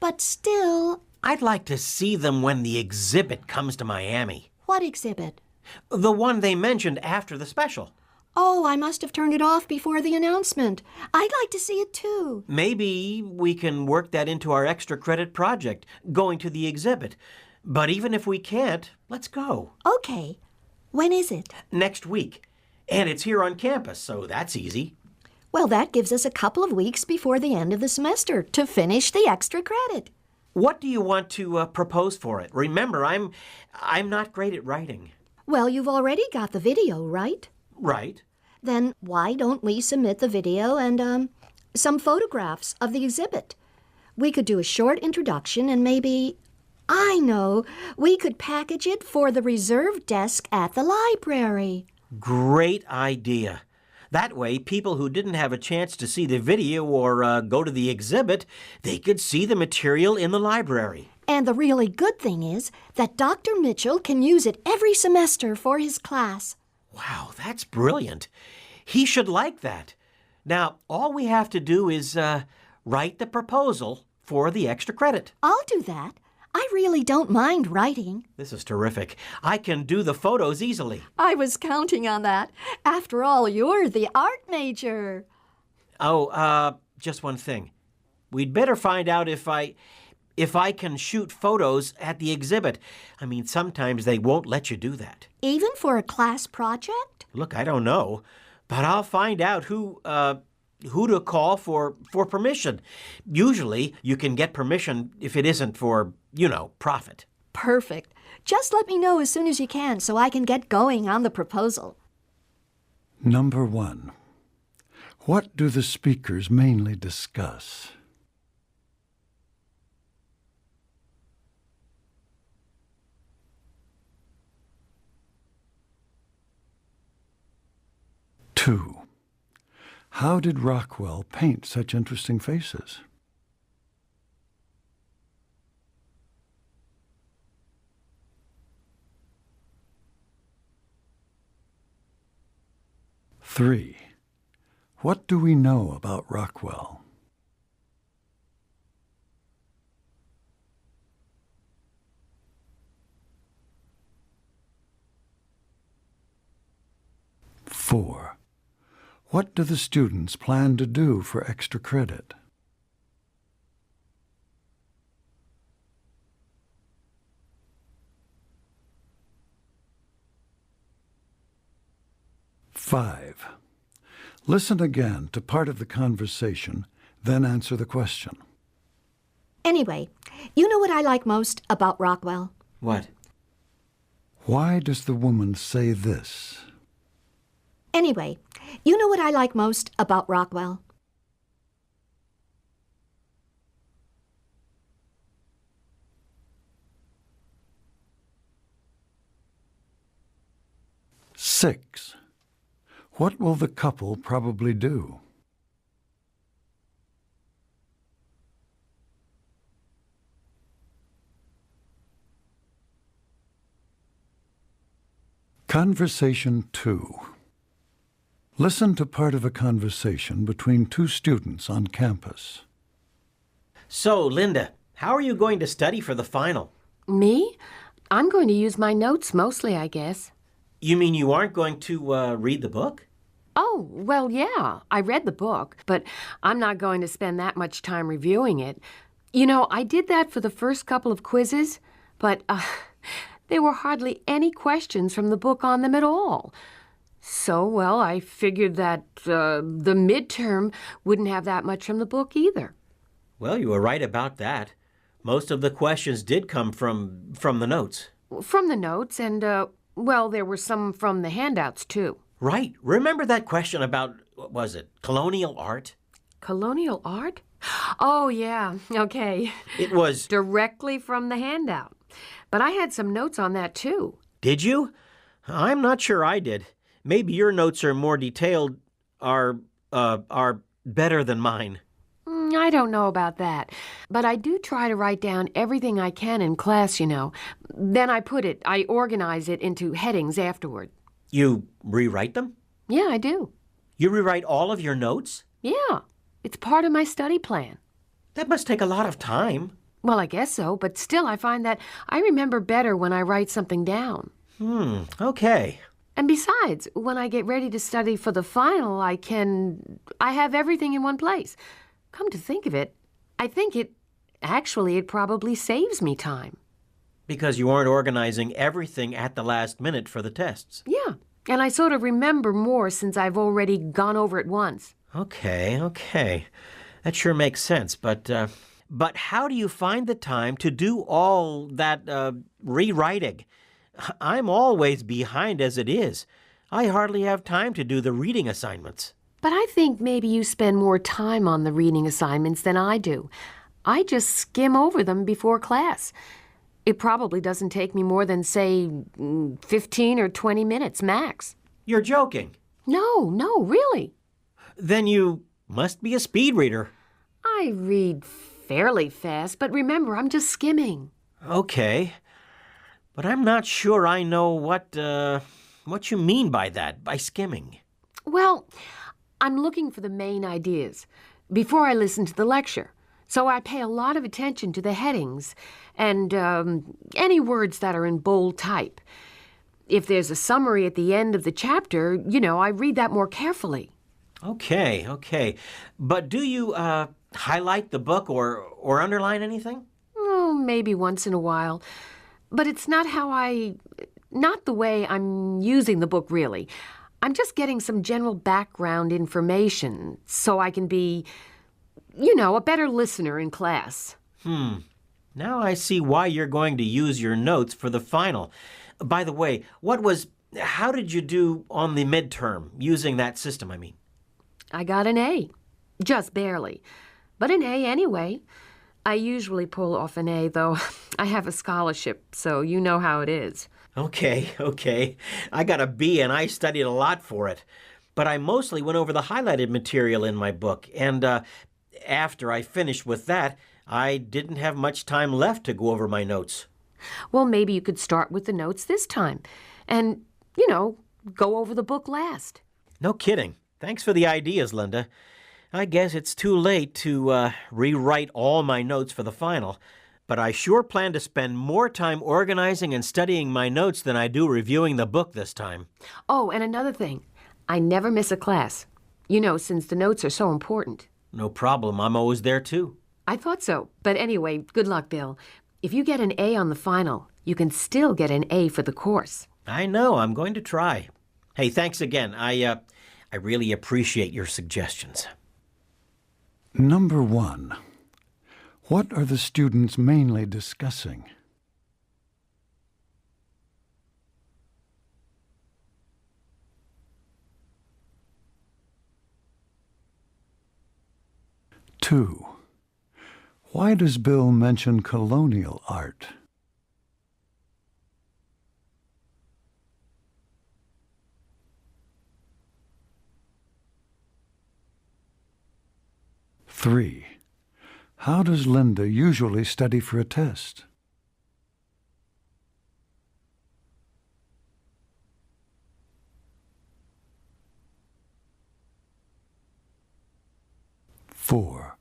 But still... I'd like to see them when the exhibit comes to Miami. What exhibit? The one they mentioned after the special. Oh, I must have turned it off before the announcement. I'd like to see it too. Maybe we can work that into our extra credit project, going to the exhibit. But even if we can't, let's go. Okay. When is it? Next week. And it's here on campus, so that's easy. Well, that gives us a couple of weeks before the end of the semester to finish the extra credit. What do you want to propose for it? Remember, I'm not great at writing. Well, you've already got the video, right? Right. Then why don't we submit the video and, some photographs of the exhibit? We could do a short introduction and maybe, I know, we could package it for the reserved desk at the library. Great idea. That way, people who didn't have a chance to see the video or go to the exhibit, they could see the material in the library. And the really good thing is that Dr. Mitchell can use it every semester for his class. Wow, that's brilliant. He should like that. Now, all we have to do is write the proposal for the extra credit. I'll do that. I really don't mind writing. This is terrific. I can do the photos easily. I was counting on that. After all, you're the art major. Oh, just one thing. We'd better find out if I can shoot photos at the exhibit. I mean, sometimes they won't let you do that. Even for a class project? Look, I don't know, but I'll find out who to call for permission. Usually, you can get permission if it isn't for, profit. Perfect. Just let me know as soon as you can so I can get going on the proposal. Number 1. What do the speakers mainly discuss? Two. How did Rockwell paint such interesting faces? Three. What do we know about Rockwell? Four. What do the students plan to do for extra credit? Five. Listen again to part of the conversation, then answer the question. Anyway, you know what I like most about Rockwell? What? Why does the woman say this? Anyway, you know what I like most about Rockwell? Six. What will the couple probably do? Conversation 2. Listen to part of a conversation between two students on campus. So, Linda, how are you going to study for the final? Me? I'm going to use my notes mostly, I guess. You mean you aren't going to read the book? Oh, well, yeah, I read the book, but I'm not going to spend that much time reviewing it. You know, I did that for the first couple of quizzes, but there were hardly any questions from the book on them at all. So, well, I figured that the midterm wouldn't have that much from the book either. Well, you were right about that. Most of the questions did come from the notes. From the notes, and, well, there were some from the handouts, too. Right. Remember that question about, what was it, colonial art? Colonial art? Oh, yeah, okay. It was... Directly from the handout. But I had some notes on that, too. Did you? I'm not sure I did. Maybe your notes are more detailed, are better than mine. I don't know about that. But I do try to write down everything I can in class, you know. Then I organize it into headings afterward. You rewrite them? Yeah, I do. You rewrite all of your notes? Yeah, it's part of my study plan. That must take a lot of time. Well, I guess so, but still I find that I remember better when I write something down. Okay. And besides, when I get ready to study for the final, I have everything in one place. Come to think of it, I think it probably saves me time. Because you aren't organizing everything at the last minute for the tests. Yeah, and I sort of remember more since I've already gone over it once. Okay. That sure makes sense, but how do you find the time to do all that rewriting? I'm always behind as it is. I hardly have time to do the reading assignments. But I think maybe you spend more time on the reading assignments than I do. I just skim over them before class. It probably doesn't take me more than, say, 15 or 20 minutes max. You're joking. No, really. Then you must be a speed reader. I read fairly fast, but remember, I'm just skimming. Okay. But I'm not sure I know what you mean by that, by skimming. Well, I'm looking for the main ideas before I listen to the lecture. So I pay a lot of attention to the headings and any words that are in bold type. If there's a summary at the end of the chapter, I read that more carefully. Okay. But do you highlight the book or underline anything? Oh, maybe once in a while. But it's not the way I'm using the book, really. I'm just getting some general background information so I can be, a better listener in class. Now I see why you're going to use your notes for the final. By the way, how did you do on the midterm, using that system, I mean? I got an A. Just barely. But an A anyway. I usually pull off an A, though. I have a scholarship, so you know how it is. Okay. I got a B and I studied a lot for it. But I mostly went over the highlighted material in my book, and after I finished with that, I didn't have much time left to go over my notes. Well, maybe you could start with the notes this time and, go over the book last. No kidding. Thanks for the ideas, Linda. I guess it's too late to rewrite all my notes for the final, but I sure plan to spend more time organizing and studying my notes than I do reviewing the book this time. Oh, and another thing. I never miss a class. Since the notes are so important. No problem. I'm always there, too. I thought so. But anyway, good luck, Bill. If you get an A on the final, you can still get an A for the course. I know. I'm going to try. Hey, thanks again. I really appreciate your suggestions. Number 1. What are the students mainly discussing? Two. Why does Bill mention colonial art? 3. How does Linda usually study for a test? 4.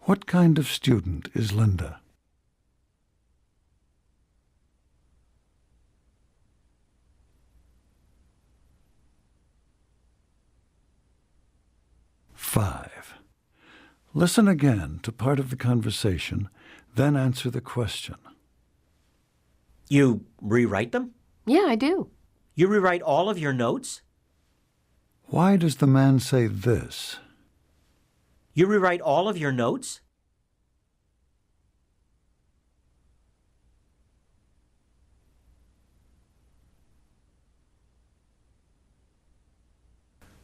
What kind of student is Linda? 5. Listen again to part of the conversation, then answer the question. You rewrite them? Yeah, I do. You rewrite all of your notes? Why does the man say this? You rewrite all of your notes?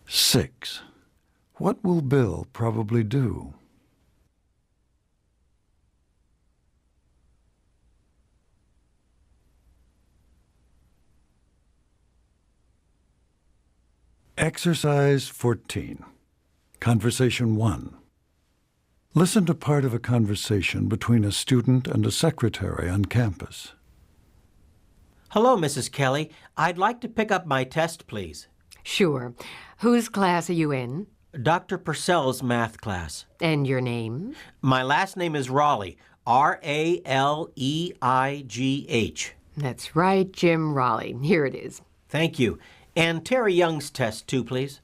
Six. What will Bill probably do? 14. Conversation 1. Listen to part of a conversation between a student and a secretary on campus. Hello, Mrs. Kelly. I'd like to pick up my test, please. Sure. Whose class are you in? Dr. Purcell's math class. And your name? My last name is Raleigh. R-A-L-E-I-G-H. That's right, Jim Raleigh. Here it is. Thank you. And Terry Young's test, too, please.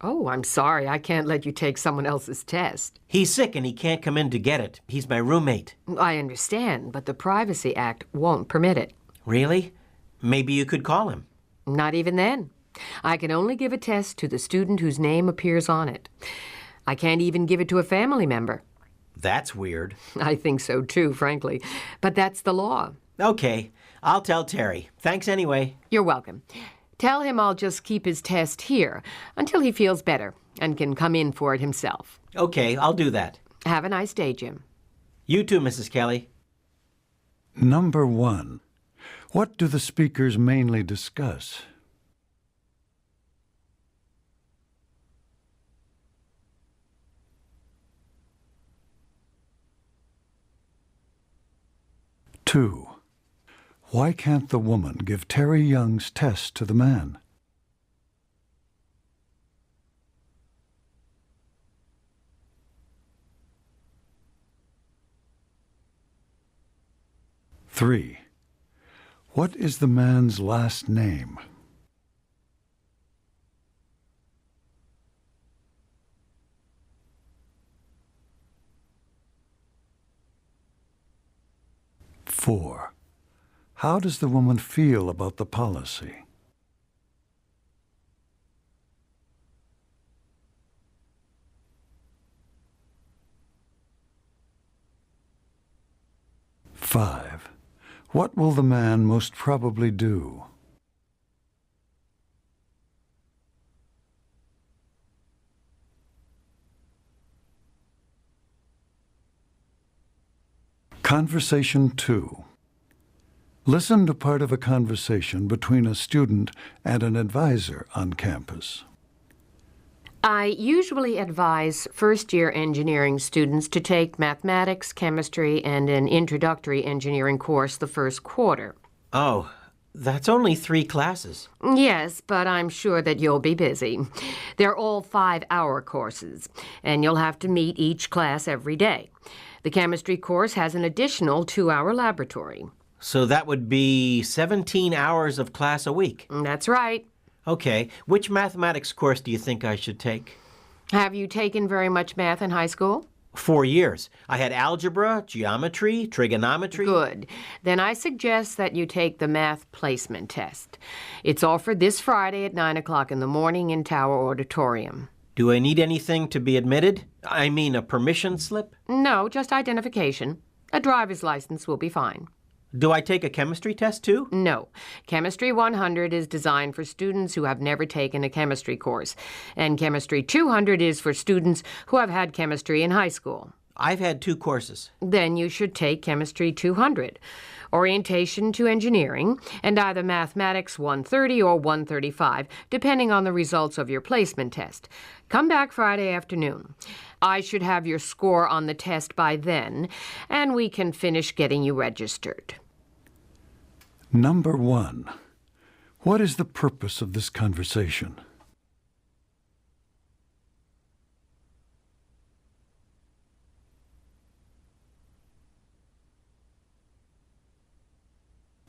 Oh, I'm sorry. I can't let you take someone else's test. He's sick and he can't come in to get it. He's my roommate. I understand, but the Privacy Act won't permit it. Really? Maybe you could call him. Not even then. I can only give a test to the student whose name appears on it. I can't even give it to a family member. That's weird. I think so, too, frankly. But that's the law. Okay. I'll tell Terry. Thanks anyway. You're welcome. Tell him I'll just keep his test here until he feels better and can come in for it himself. Okay, I'll do that. Have a nice day, Jim. You too, Mrs. Kelly. Number 1. What do the speakers mainly discuss? 2. Why can't the woman give Terry Young's test to the man? 3. What is the man's last name? 4. How does the woman feel about the policy? 5. What will the man most probably do? Conversation 2. Listen to part of a conversation between a student and an advisor on campus. I usually advise first-year engineering students to take mathematics, chemistry, and an introductory engineering course the first quarter. Oh, that's only 3 classes. Yes, but I'm sure that you'll be busy. They're all 5-hour courses, and you'll have to meet each class every day. The chemistry course has an additional 2-hour laboratory. So that would be 17 hours of class a week. That's right. Okay, which mathematics course do you think I should take? Have you taken very much math in high school? 4 years. I had algebra, geometry, trigonometry. Good. Then I suggest that you take the math placement test. It's offered this Friday at 9 o'clock in the morning in Tower Auditorium. Do I need anything to be admitted? I mean, a permission slip? No, just identification. A driver's license will be fine. Do I take a chemistry test too? No. Chemistry 100 is designed for students who have never taken a chemistry course, and Chemistry 200 is for students who have had chemistry in high school. I've had 2 courses. Then you should take Chemistry 200, Orientation to Engineering, and either Mathematics 130 or 135, depending on the results of your placement test. Come back Friday afternoon. I should have your score on the test by then, and we can finish getting you registered. Number 1. What is the purpose of this conversation?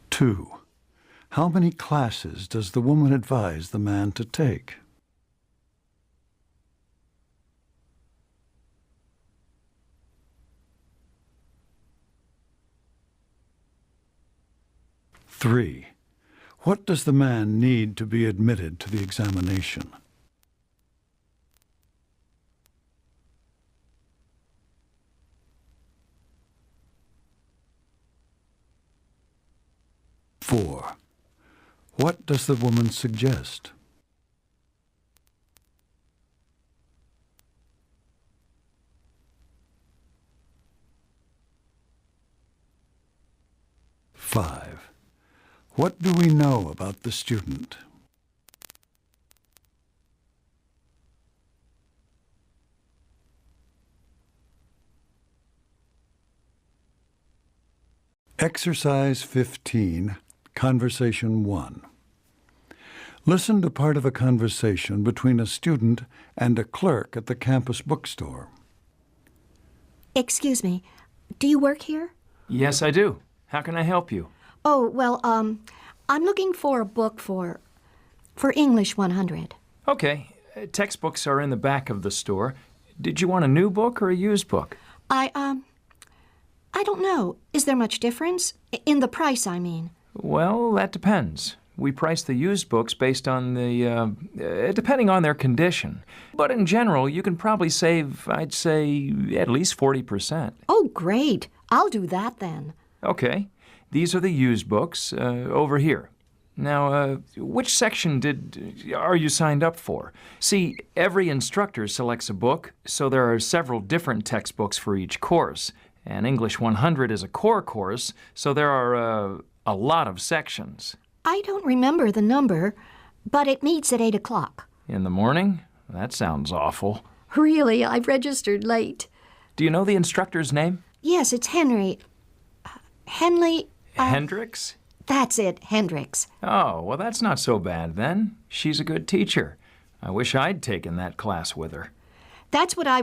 Two. How many classes does the woman advise the man to take? Three. What does the man need to be admitted to the examination? Four. What does the woman suggest? Five. What do we know about the student? Exercise 15, Conversation 1. Listen to part of a conversation between a student and a clerk at the campus bookstore. Excuse me, do you work here? Yes, I do. How can I help you? Oh, well, I'm looking for a book for English 100. Okay. Textbooks are in the back of the store. Did you want a new book or a used book? I don't know. Is there much difference? In the price, I mean. Well, that depends. We price the used books based on depending on their condition. But in general, you can probably save, I'd say, at least 40%. Oh, great. I'll do that then. Okay. These are the used books over here. Now, which section are you signed up for? See, every instructor selects a book, so there are several different textbooks for each course. And English 100 is a core course, so there are a lot of sections. I don't remember the number, but it meets at 8 o'clock. In the morning? That sounds awful. Really, I've registered late. Do you know the instructor's name? Yes, it's Henry. Henley... Hendricks? That's it, Hendricks. Oh, well, that's not so bad then. She's a good teacher. I wish I'd taken that class with her. That's what I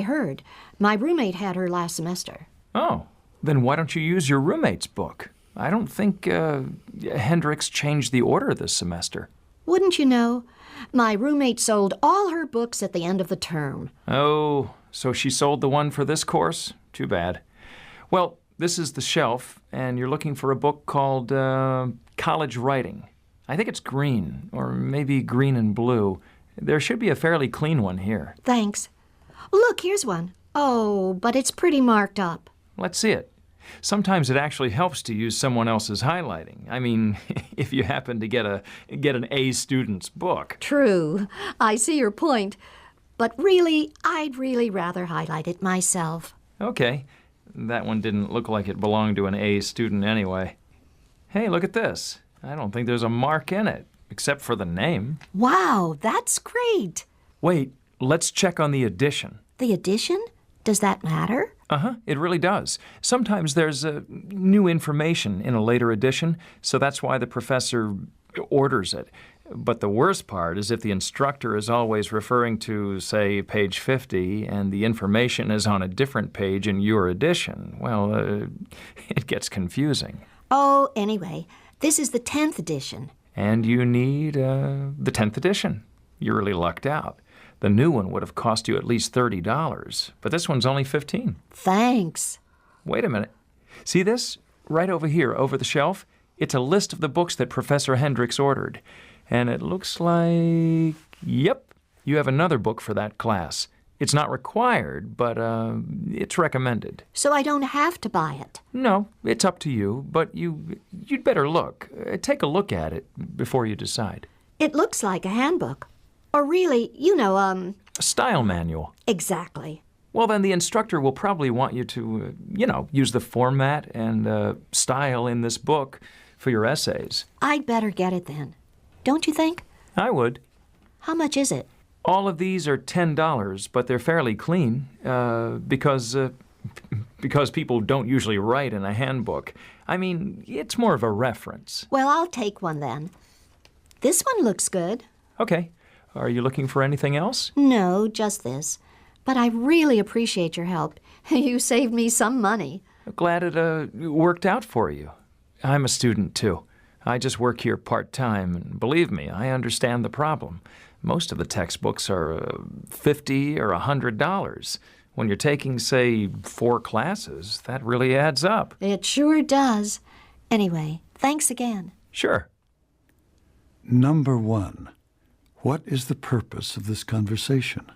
heard. My roommate had her last semester. Oh, then why don't you use your roommate's book? I don't think Hendricks changed the order this semester. Wouldn't you know? My roommate sold all her books at the end of the term. Oh, so she sold the one for this course? Too bad. Well, this is the shelf, and you're looking for a book called College Writing. I think it's green, or maybe green and blue. There should be a fairly clean one here. Thanks. Look, here's one. Oh, but it's pretty marked up. Let's see it. Sometimes it actually helps to use someone else's highlighting. I mean, if you happen to get an A student's book. True. I see your point. But really, I'd rather highlight it myself. Okay. That one didn't look like it belonged to an A student anyway. Hey, look at this. I don't think there's a mark in it, except for the name. Wow, that's great. Wait, let's check on the edition. The edition? Does that matter? Uh-huh, it really does. Sometimes there's new information in a later edition, so that's why the professor orders it. But the worst part is if the instructor is always referring to, say, page 50, and the information is on a different page in your edition. Well, it gets confusing. Oh, anyway, this is the 10th edition. And you need the 10th edition. You're really lucked out. The new one would have cost you at least $30, but this one's only $15. Thanks. Wait a minute. See this? Right over here, over the shelf? It's a list of the books that Professor Hendricks ordered. And it looks like, yep, you have another book for that class. It's not required, but it's recommended. So I don't have to buy it? No, it's up to you, but you'd better look. Take a look at it before you decide. It looks like a handbook. Or really, A style manual. Exactly. Well, then the instructor will probably want you to, use the format and style in this book for your essays. I'd better get it then. Don't you think? I would. How much is it? All of these are $10, but they're fairly clean because people don't usually write in a handbook. I mean, it's more of a reference. Well, I'll take one then. This one looks good. Okay. Are you looking for anything else? No, just this. But I really appreciate your help. You saved me some money. Glad it worked out for you. I'm a student, too. I just work here part-time, and believe me, I understand the problem. Most of the textbooks are $50 or $100. When you're taking, say, 4 classes, that really adds up. It sure does. Anyway, thanks again. Sure. Number 1. What is the purpose of this conversation?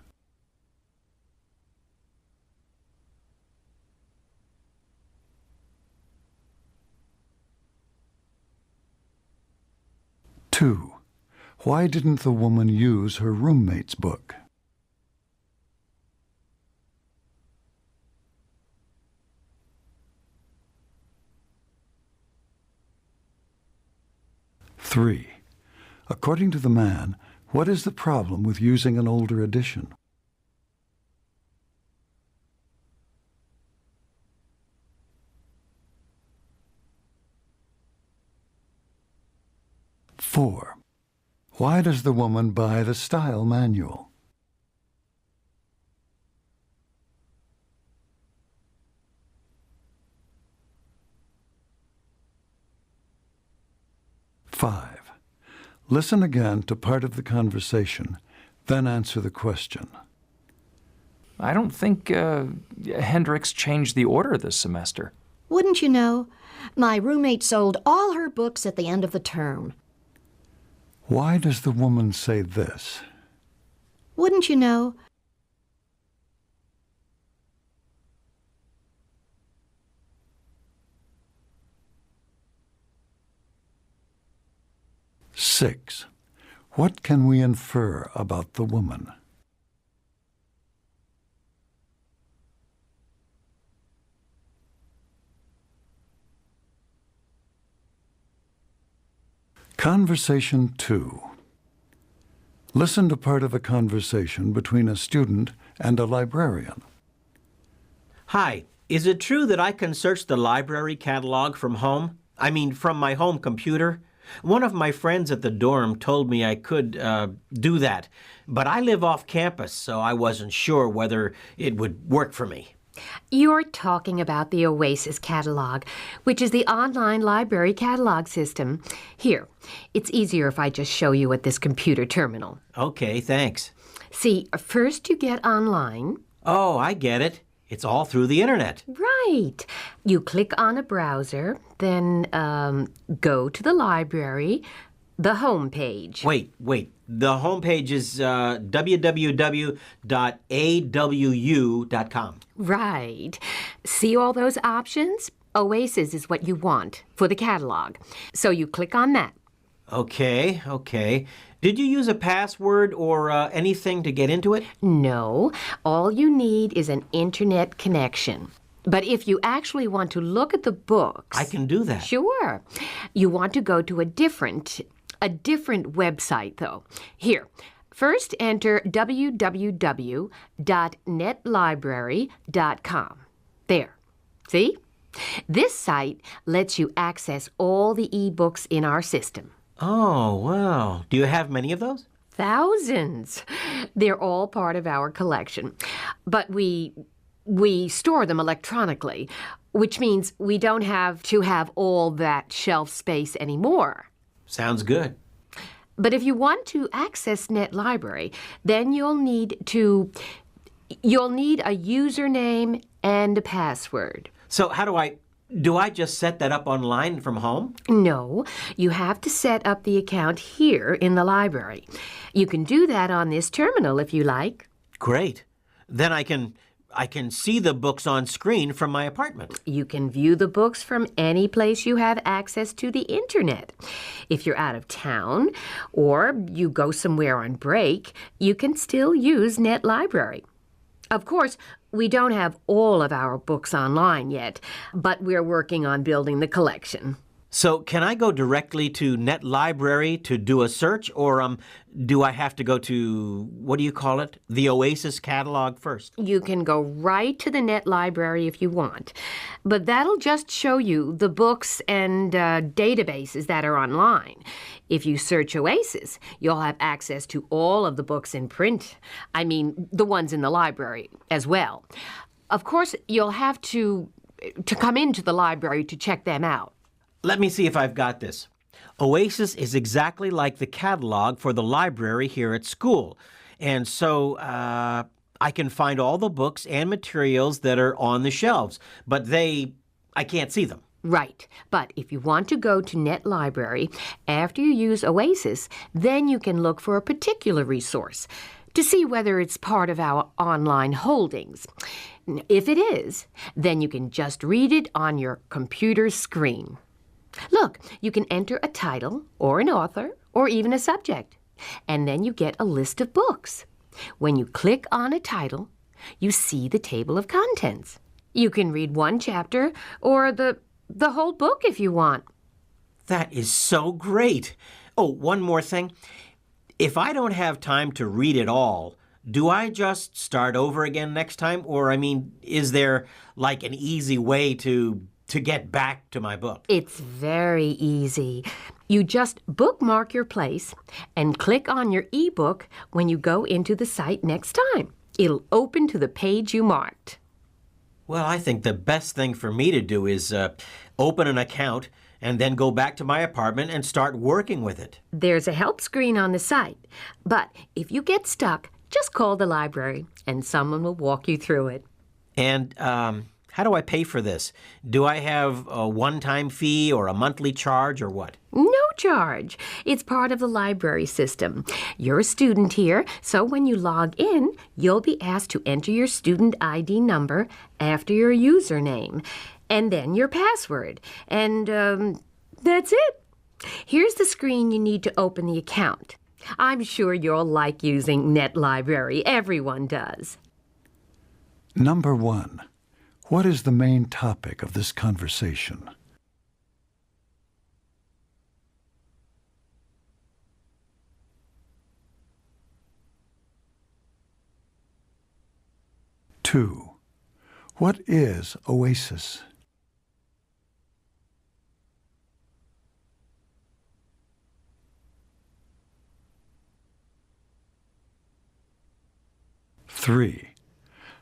Two. Why didn't the woman use her roommate's book? Three. According to the man, what is the problem with using an older edition? Four. Why does the woman buy the style manual? Five. Listen again to part of the conversation, then answer the question. I don't think Hendricks changed the order this semester. Wouldn't you know? My roommate sold all her books at the end of the term. Why does the woman say this? Wouldn't you know? Six. What can we infer about the woman? Conversation 2. Listen to part of a conversation between a student and a librarian. Hi, is it true that I can search the library catalog from home? I mean, from my home computer? One of my friends at the dorm told me I could do that, but I live off campus, so I wasn't sure whether it would work for me. You're talking about the Oasis catalog, which is the online library catalog system. Here, it's easier if I just show you at this computer terminal. Okay, thanks. See, first you get online. Oh, I get it. It's all through the internet. Right. You click on a browser, then go to the library, the home page. Wait. The home page is www.awu.com. Right. See all those options? Oasis is what you want for the catalog. So you click on that. Okay. Did you use a password or anything to get into it? No. All you need is an internet connection. But if you actually want to look at the books... I can do that. Sure. You want to go to a different website, though. Here, first enter www.netlibrary.com. There. See? This site lets you access all the e-books in our system. Oh, wow. Do you have many of those? Thousands. They're all part of our collection. But we store them electronically, which means we don't have to have all that shelf space anymore. Sounds good. But if you want to access NetLibrary, then you'll need a username and a password. So how do I just set that up online from home? No, you have to set up the account here in the library. You can do that on this terminal if you like. Great. Then I can see the books on screen from my apartment. You can view the books from any place you have access to the internet. If you're out of town or you go somewhere on break, you can still use NetLibrary. Of course, we don't have all of our books online yet, but we're working on building the collection. So can I go directly to NetLibrary to do a search, or do I have to go to, what do you call it, the Oasis catalog first? You can go right to the NetLibrary if you want, but that'll just show you the books and databases that are online. If you search Oasis, you'll have access to all of the books in print. I mean, the ones in the library as well. Of course, you'll have to come into the library to check them out. Let me see if I've got this. Oasis is exactly like the catalog for the library here at school. And so I can find all the books and materials that are on the shelves, but I can't see them. Right. But if you want to go to NetLibrary after you use Oasis, then you can look for a particular resource to see whether it's part of our online holdings. If it is, then you can just read it on your computer screen. Look, you can enter a title or an author or even a subject, and then you get a list of books. When you click on a title, you see the table of contents. You can read one chapter or the whole book if you want. That is so great. Oh, one more thing. If I don't have time to read it all, do I just start over again next time? Or, is there like an easy way to get back to my book? It's very easy. You just bookmark your place and click on your ebook when you go into the site next time. It'll open to the page you marked. Well, I think the best thing for me to do is open an account and then go back to my apartment and start working with it. There's a help screen on the site, but if you get stuck, just call the library and someone will walk you through it. And how do I pay for this? Do I have a one-time fee or a monthly charge or what? No charge. It's part of the library system. You're a student here, so when you log in, you'll be asked to enter your student ID number after your username, and then your password. And that's it. Here's the screen you need to open the account. I'm sure you'll like using NetLibrary. Everyone does. Number 1. What is the main topic of this conversation? Two. What is Oasis? Three.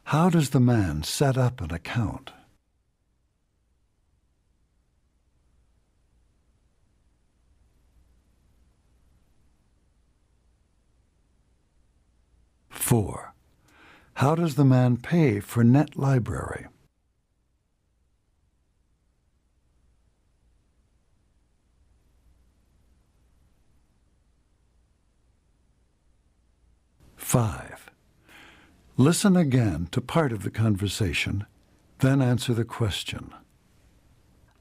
How does the man set up an account? Four. How does the man pay for NetLibrary? Five. Listen again to part of the conversation, then answer the question.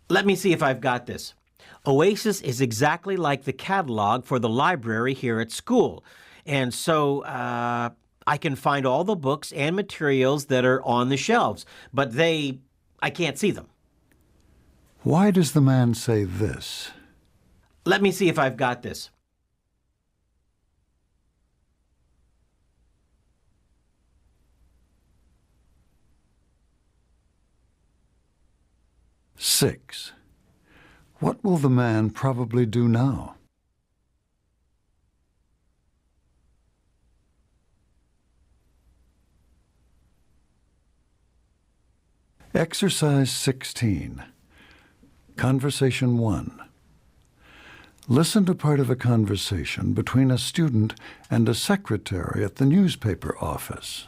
Let me see if I've got this. Oasis is exactly like the catalog for the library here at school. And so I can find all the books and materials that are on the shelves, but I I can't see them. Why does the man say this? Let me see if I've got this. Six. What will the man probably do now? Exercise 16. Conversation 1. Listen to part of a conversation between a student and a secretary at the newspaper office.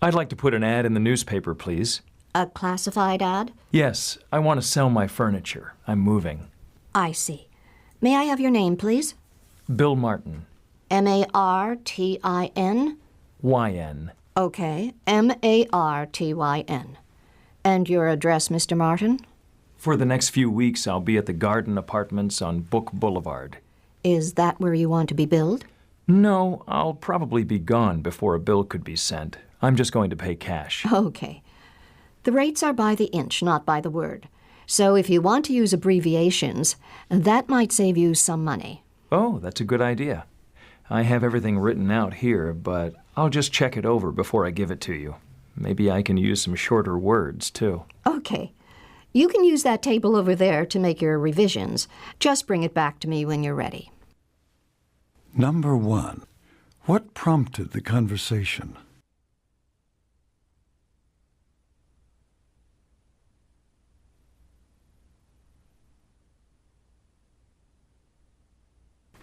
I'd like to put an ad in the newspaper, please. A classified ad? Yes, I want to sell my furniture. I'm moving. I see. May I have your name, please? Bill Martin. Martin? YN. Okay, Martyn. And your address, Mr. Martin? For the next few weeks, I'll be at the Garden Apartments on Book Boulevard. Is that where you want to be billed? No, I'll probably be gone before a bill could be sent. I'm just going to pay cash. Okay. The rates are by the inch, not by the word. So if you want to use abbreviations, that might save you some money. Oh, that's a good idea. I have everything written out here, but I'll just check it over before I give it to you. Maybe I can use some shorter words, too. Okay. You can use that table over there to make your revisions. Just bring it back to me when you're ready. Number 1. What prompted the conversation?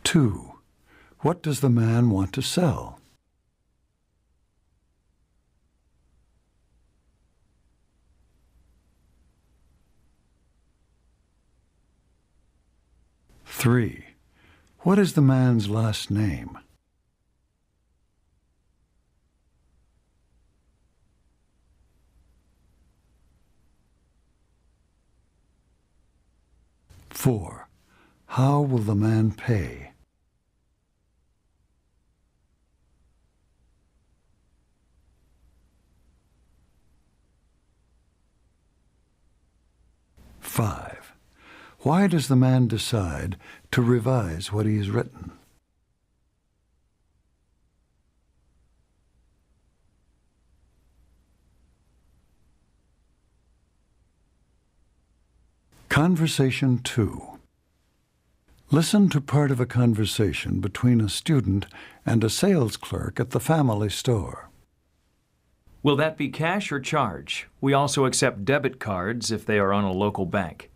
Two. What does the man want to sell? Three. What is the man's last name? Four. How will the man pay? Five. Why does the man decide to revise what he has written? Conversation 2. Listen to part of a conversation between a student and a sales clerk at the family store. Will that be cash or charge? We also accept debit cards if they are on a local bank.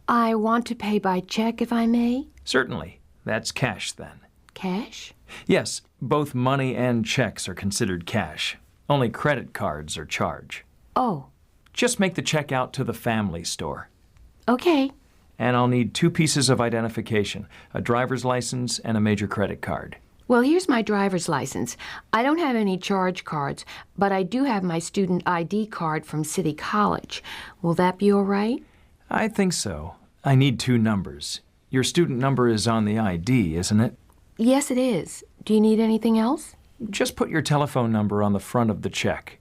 I want to pay by check, if I may. Certainly. That's cash, then. Cash? Yes, both money and checks are considered cash. Only credit cards are charge. Oh, Just make the check out to the family store. okay. And I'll need 2 pieces of identification, a driver's license and a major credit card. Well, here's my driver's license. I don't have any charge cards, but I do have my student ID card from City College. Will that be all right? I think so. I need 2 numbers. Your student number is on the ID, isn't it? Yes, it is. Do you need anything else? Just put your telephone number on the front of the check.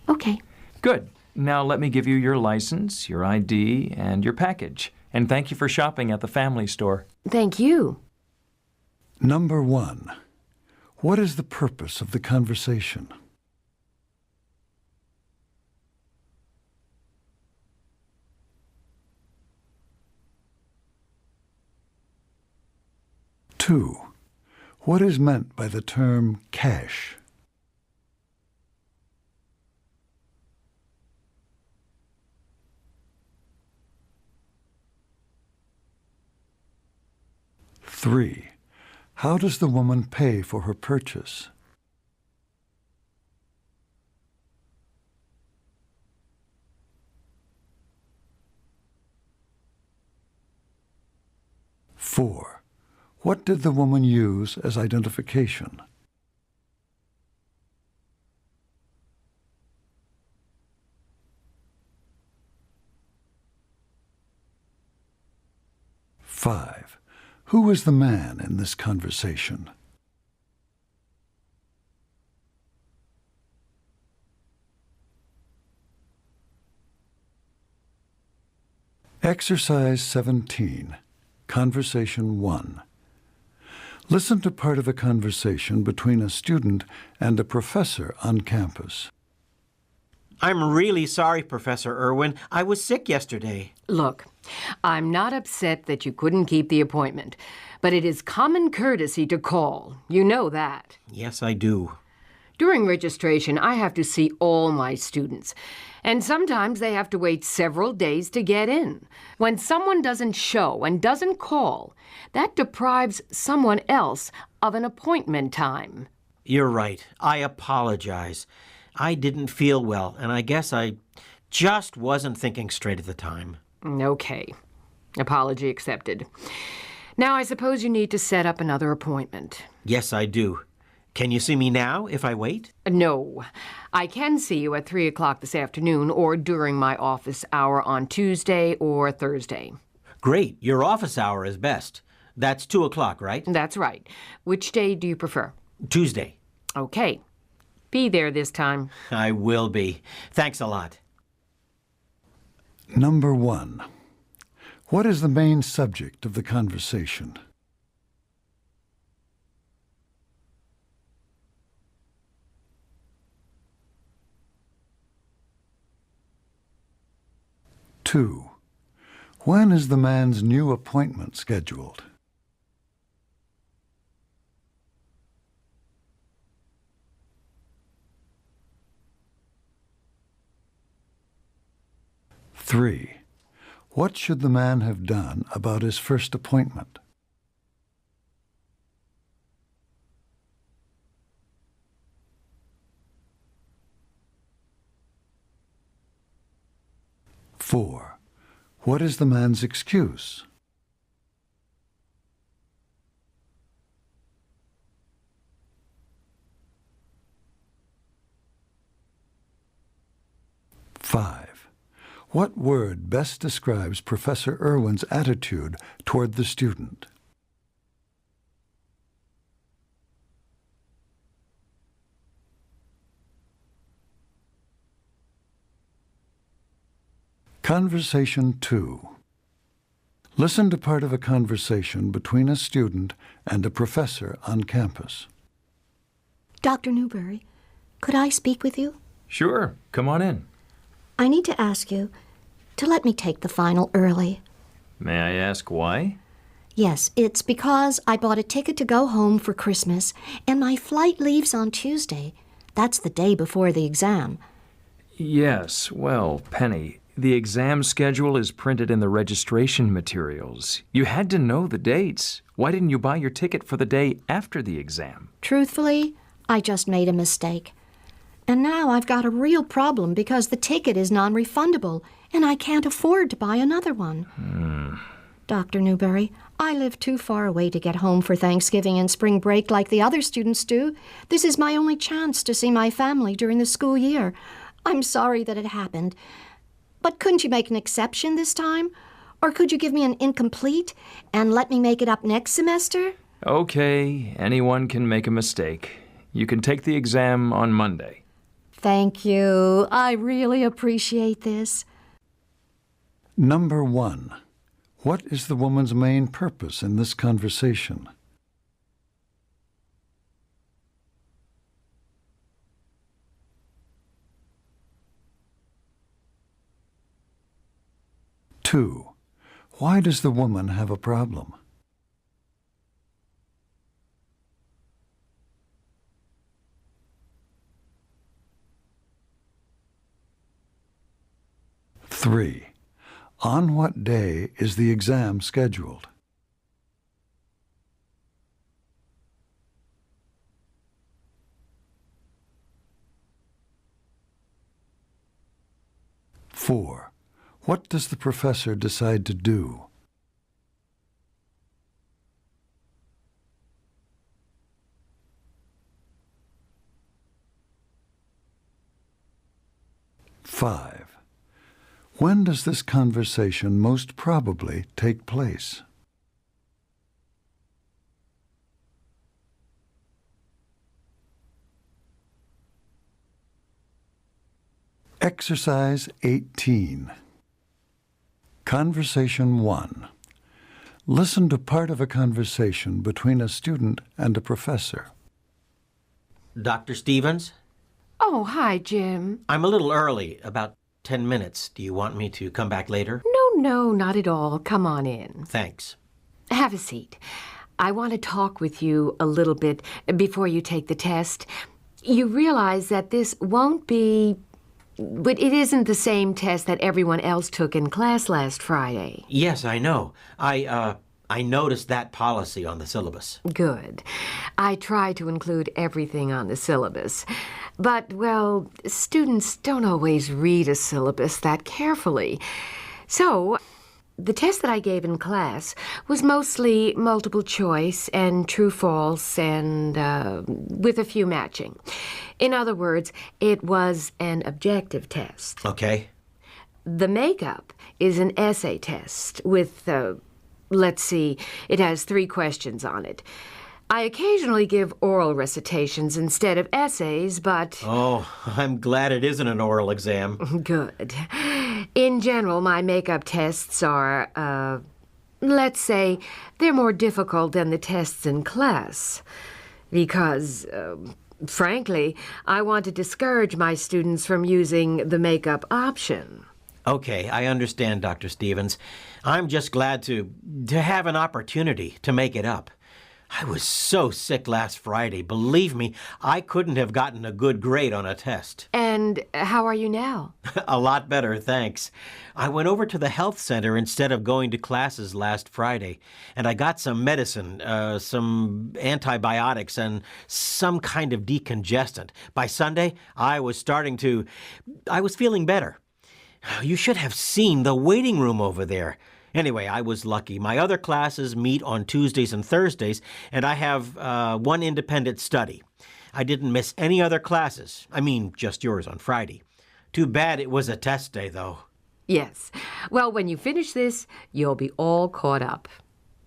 Okay. Good. Now let me give you your license, your ID, and your package. And thank you for shopping at the family store. Thank you. Number 1. What is the purpose of the conversation? Two. What is meant by the term cash? Three. How does the woman pay for her purchase? Four. What did the woman use as identification? Five. Who is the man in this conversation? Exercise 17, Conversation 1. Listen to part of a conversation between a student and a professor on campus. I'm really sorry, Professor Irwin. I was sick yesterday. Look, I'm not upset that you couldn't keep the appointment, but it is common courtesy to call. You know that. Yes, I do. During registration, I have to see all my students, and sometimes they have to wait several days to get in. When someone doesn't show and doesn't call, that deprives someone else of an appointment time. You're right. I apologize. I didn't feel well, and I guess I just wasn't thinking straight at the time. Okay. Apology accepted. Now I suppose you need to set up another appointment. Yes, I do. Can you see me now if I wait? No. I can see you at 3 o'clock this afternoon or during my office hour on Tuesday or Thursday. Great. Your office hour is best. That's 2 o'clock, right? That's right. Which day do you prefer? Tuesday. Okay. Be there this time. I will be. Thanks a lot. Number 1. What is the main subject of the conversation? Two. When is the man's new appointment scheduled? 3. What should the man have done about his first appointment? 4. What is the man's excuse? 5. What word best describes Professor Irwin's attitude toward the student? 'Conversation 2. Listen to part of a conversation between a student and a professor on campus. Dr. Newberry, could I speak with you? Sure, come on in. I need to ask you to let me take the final early. May I ask why? Yes, it's because I bought a ticket to go home for Christmas, and my flight leaves on Tuesday. That's the day before the exam. Yes, well, Penny, the exam schedule is printed in the registration materials. You had to know the dates. Why didn't you buy your ticket for the day after the exam? Truthfully, I just made a mistake. And now I've got a real problem because the ticket is non-refundable, and I can't afford to buy another one. Dr. Newberry, I live too far away to get home for Thanksgiving and spring break like the other students do. This is my only chance to see my family during the school year. I'm sorry that it happened. But couldn't you make an exception this time? Or could you give me an incomplete and let me make it up next semester? Okay, anyone can make a mistake. You can take the exam on Monday. Thank you. I really appreciate this. Number 1. What is the woman's main purpose in this conversation? 2. Why does the woman have a problem? 3. On what day is the exam scheduled? 4. What does the professor decide to do? 5. When does this conversation most probably take place? 'Exercise 18. Conversation 1. Listen to part of a conversation between a student and a professor. Dr. Stevens? Oh, hi, Jim. I'm a little early, about 10 minutes. Do you want me to come back later? No, not at all. Come on in. Thanks. Have a seat. I want to talk with you a little bit before you take the test. You realize that this won't be... But it isn't the same test that everyone else took in class last Friday. Yes, I know. I noticed that policy on the syllabus. Good. I try to include everything on the syllabus. But, well, students don't always read a syllabus that carefully. So, the test that I gave in class was mostly multiple choice and true-false and with a few matching. In other words, it was an objective test. Okay. The makeup is an essay test with, let's see, it has 3 questions on it. I occasionally give oral recitations instead of essays, but... Oh, I'm glad it isn't an oral exam. Good. In general, my makeup tests are, let's say, they're more difficult than the tests in class. Because, frankly, I want to discourage my students from using the makeup option. Okay, I understand, Dr. Stevens. I'm just glad to have an opportunity to make it up. I was so sick last Friday. Believe me, I couldn't have gotten a good grade on a test. And how are you now? A lot better, thanks. I went over to the health center instead of going to classes last Friday, and I got some medicine, some antibiotics, and some kind of decongestant. By Sunday, I was feeling better. You should have seen the waiting room over there. Anyway, I was lucky. My other classes meet on Tuesdays and Thursdays, and I have one independent study. I didn't miss any other classes. I mean, just yours on Friday. Too bad it was a test day, though. Yes. Well, when you finish this, you'll be all caught up.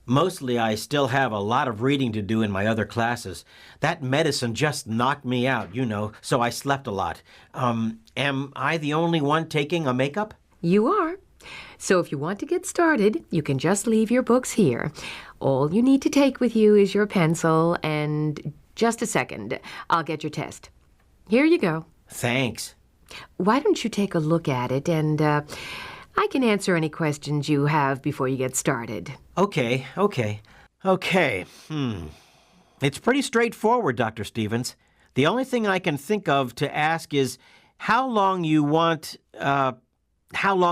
Mostly, I still have a lot of reading to do in my other classes. That medicine just knocked me out, so I slept a lot. Am I the only one taking a makeup? You are. So if you want to get started, you can just leave your books here. All you need to take with you is your pencil and... Just a second. I'll get your test. Here you go. Thanks. Why don't you take a look at it and I can answer any questions you have before you get started. Okay. It's pretty straightforward, Dr. Stevens. The only thing I can think of to ask is how long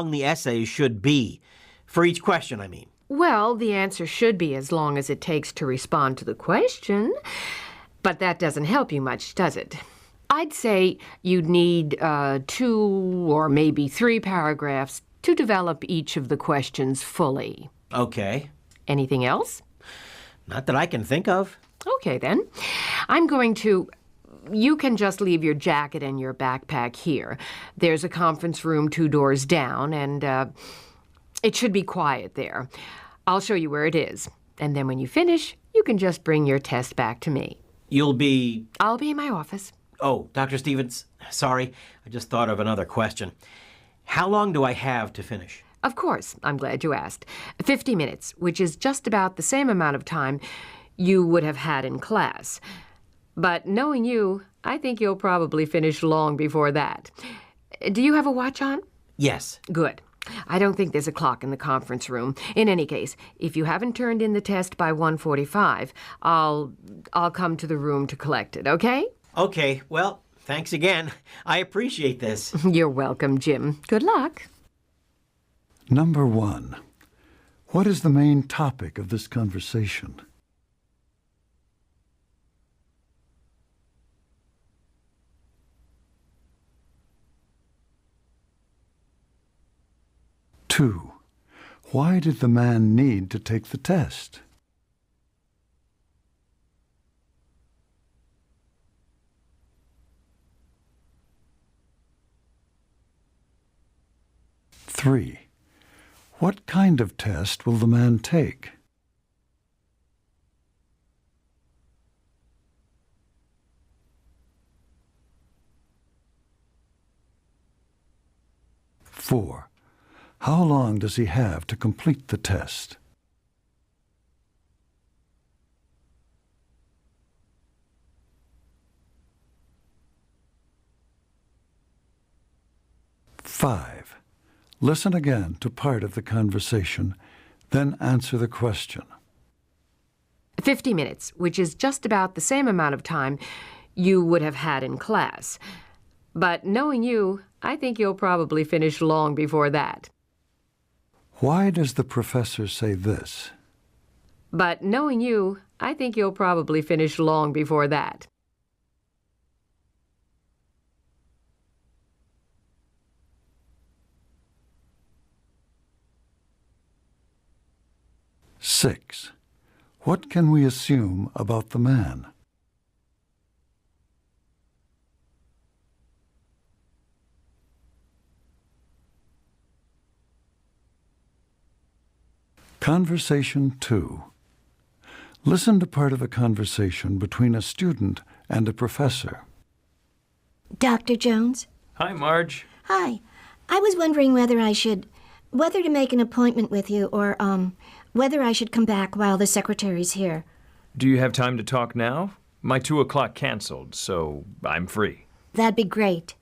the essay should be. For each question, I mean. Well, the answer should be as long as it takes to respond to the question. But that doesn't help you much, does it? I'd say you'd need 2 or maybe 3 paragraphs to develop each of the questions fully. Okay. Anything else? Not that I can think of. Okay, then. You can just leave your jacket and your backpack here. There's a conference room 2 doors down, and it should be quiet there. I'll show you where it is. And then when you finish, you can just bring your test back to me. You'll be... I'll be in my office. Oh, Dr. Stevens, sorry. I just thought of another question. How long do I have to finish? Of course. I'm glad you asked. 50 minutes, which is just about the same amount of time you would have had in class. But knowing you, I think you'll probably finish long before that. Do you have a watch on? Yes. Good. I don't think there's a clock in the conference room. In any case, if you haven't turned in the test by 1:45, I'll come to the room to collect it, okay? Okay, well, thanks again. I appreciate this. You're welcome, Jim. Good luck. Number 1. What is the main topic of this conversation? Two. Why did the man need to take the test? 3. What kind of test will the man take? 4. How long does he have to complete the test? Five. Listen again to part of the conversation, then answer the question. 50 minutes, which is just about the same amount of time you would have had in class. But knowing you, I think you'll probably finish long before that. Why does the professor say this? But knowing you, I think you'll probably finish long before that. Six. What can we assume about the man? Conversation 2. Listen to part of a conversation between a student and a professor. Dr. Jones? Hi, Marge. Hi. I was wondering whether to make an appointment with you or, whether I should come back while the secretary's here. Do you have time to talk now? My 2 o'clock canceled, so I'm free. That'd be great.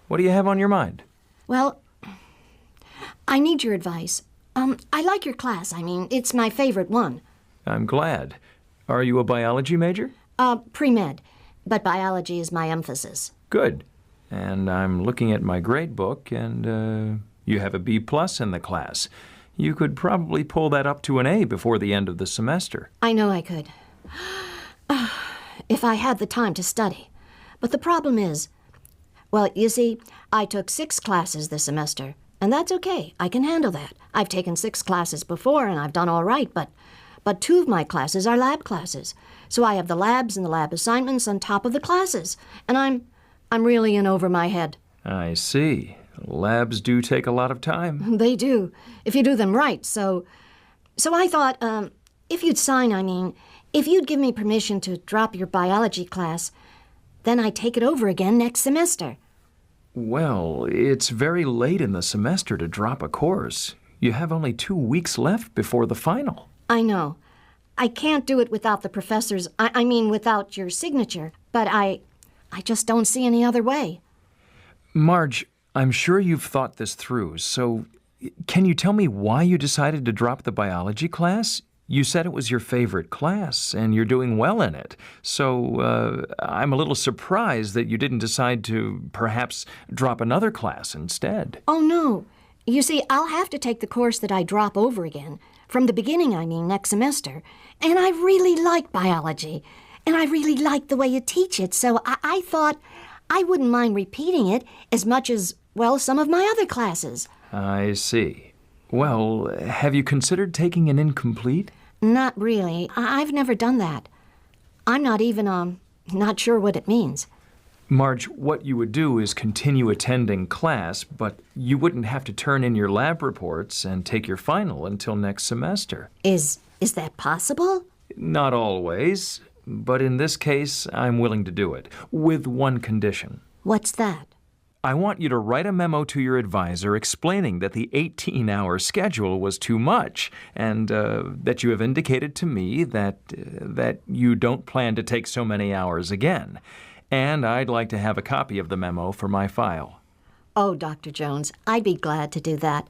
What do you have on your mind? Well, I need your advice. I like your class. I mean, it's my favorite one. I'm glad. Are you a biology major? Pre-med, but biology is my emphasis. Good. And I'm looking at my grade book, and you have a B+ in the class. You could probably pull that up to an A before the end of the semester. I know I could. If I had the time to study. But the problem is, well, you see, I took 6 classes this semester, and that's okay. I can handle that. I've taken 6 classes before, and I've done all right, but 2 of my classes are lab classes. So I have the labs and the lab assignments on top of the classes, and I'm really in over my head. I see. Labs do take a lot of time. They do, if you do them right. So I thought, if you'd give me permission to drop your biology class, then I'd take it over again next semester. Well, it's very late in the semester to drop a course. You have only 2 weeks left before the final. I know. I can't do it without the professor's, without your signature, but I just don't see any other way. Marge, I'm sure you've thought this through, so can you tell me why you decided to drop the biology class? You said it was your favorite class, and you're doing well in it. So I'm a little surprised that you didn't decide to perhaps drop another class instead. Oh, no. You see, I'll have to take the course that I drop over again, from the beginning, next semester. And I really like biology, and I really like the way you teach it, so I thought I wouldn't mind repeating it as much as, well, some of my other classes. I see. Well, have you considered taking an incomplete? Not really. I've never done that. I'm not even, not sure what it means. Marge, what you would do is continue attending class, but you wouldn't have to turn in your lab reports and take your final until next semester. Is that possible? Not always, but in this case, I'm willing to do it, with one condition. What's that? I want you to write a memo to your advisor explaining that the 18-hour schedule was too much and that you have indicated to me that you don't plan to take so many hours again. And I'd like to have a copy of the memo for my file. Oh, Dr. Jones, I'd be glad to do that.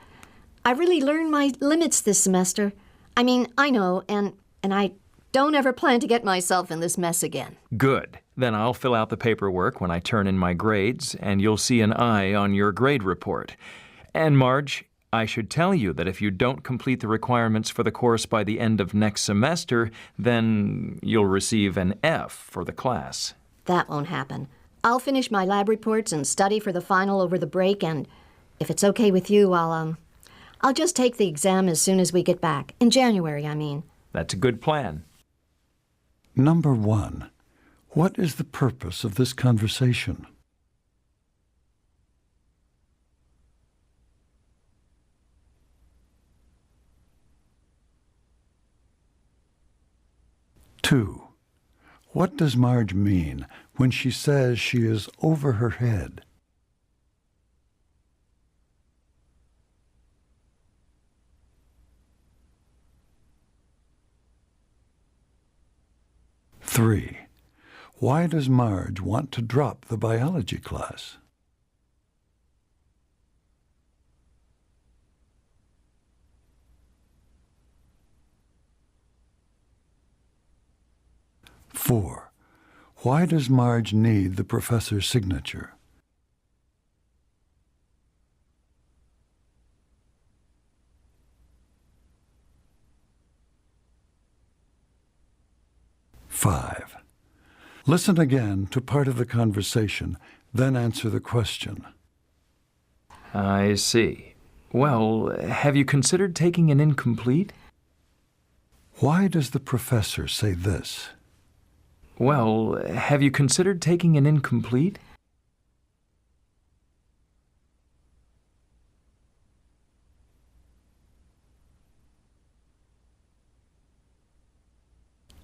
I really learned my limits this semester. I know, and I don't ever plan to get myself in this mess again. Good. Then I'll fill out the paperwork when I turn in my grades, and you'll see an I on your grade report. And Marge, I should tell you that if you don't complete the requirements for the course by the end of next semester, then you'll receive an F for the class. That won't happen. I'll finish my lab reports and study for the final over the break, and if it's okay with you, I'll just take the exam as soon as we get back. In January, That's a good plan. Number 1. What is the purpose of this conversation? Two. What does Marge mean when she says she is over her head? 3. Why does Marge want to drop the biology class? 4. Why does Marge need the professor's signature? 5. Listen again to part of the conversation, then answer the question. I see. Well, have you considered taking an incomplete? Why does the professor say this? Well, have you considered taking an incomplete?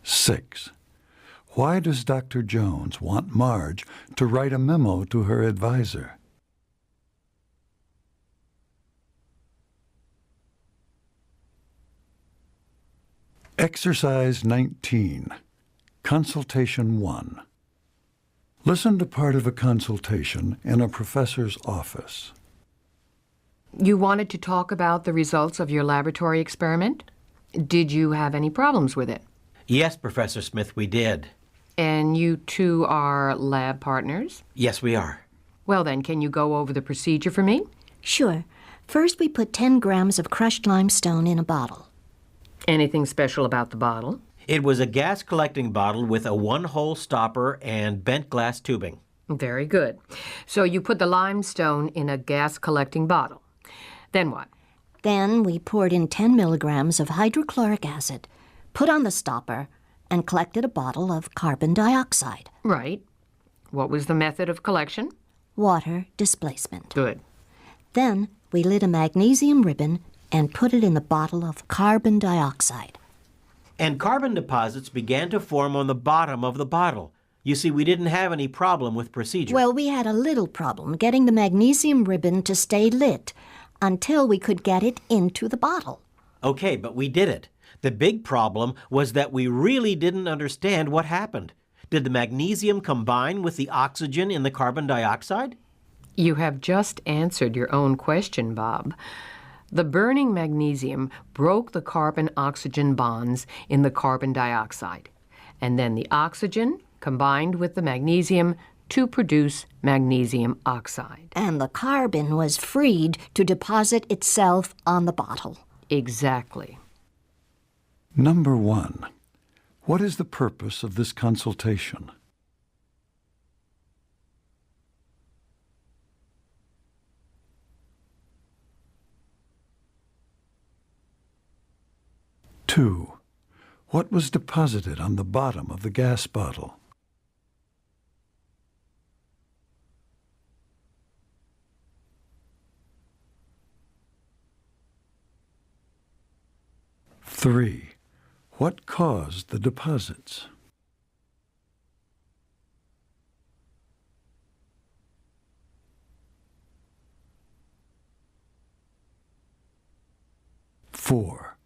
6. Why does Dr. Jones want Marge to write a memo to her advisor? Exercise 19. Consultation 1. Listen to part of a consultation in a professor's office. You wanted to talk about the results of your laboratory experiment? Did you have any problems with it? Yes, Professor Smith, we did. And you two are lab partners? Yes, we are. Well then, can you go over the procedure for me? Sure. First, we put 10 grams of crushed limestone in a bottle. Anything special about the bottle? It was a gas collecting bottle with a one-hole stopper and bent glass tubing. Very good. So you put the limestone in a gas collecting bottle. Then what? Then we poured in 10 milligrams of hydrochloric acid, put on the stopper, and collected a bottle of carbon dioxide. Right. What was the method of collection? Water displacement. Good. Then we lit a magnesium ribbon and put it in the bottle of carbon dioxide. And carbon deposits began to form on the bottom of the bottle. You see, we didn't have any problem with procedure. Well, we had a little problem getting the magnesium ribbon to stay lit until we could get it into the bottle. Okay, but we did it. The big problem was that we really didn't understand what happened. Did the magnesium combine with the oxygen in the carbon dioxide? You have just answered your own question, Bob. The burning magnesium broke the carbon-oxygen bonds in the carbon dioxide, and then the oxygen combined with the magnesium to produce magnesium oxide. And the carbon was freed to deposit itself on the bottle. Exactly. Number 1. What is the purpose of this consultation? Two. What was deposited on the bottom of the gas bottle? Three. What caused the deposits? Four.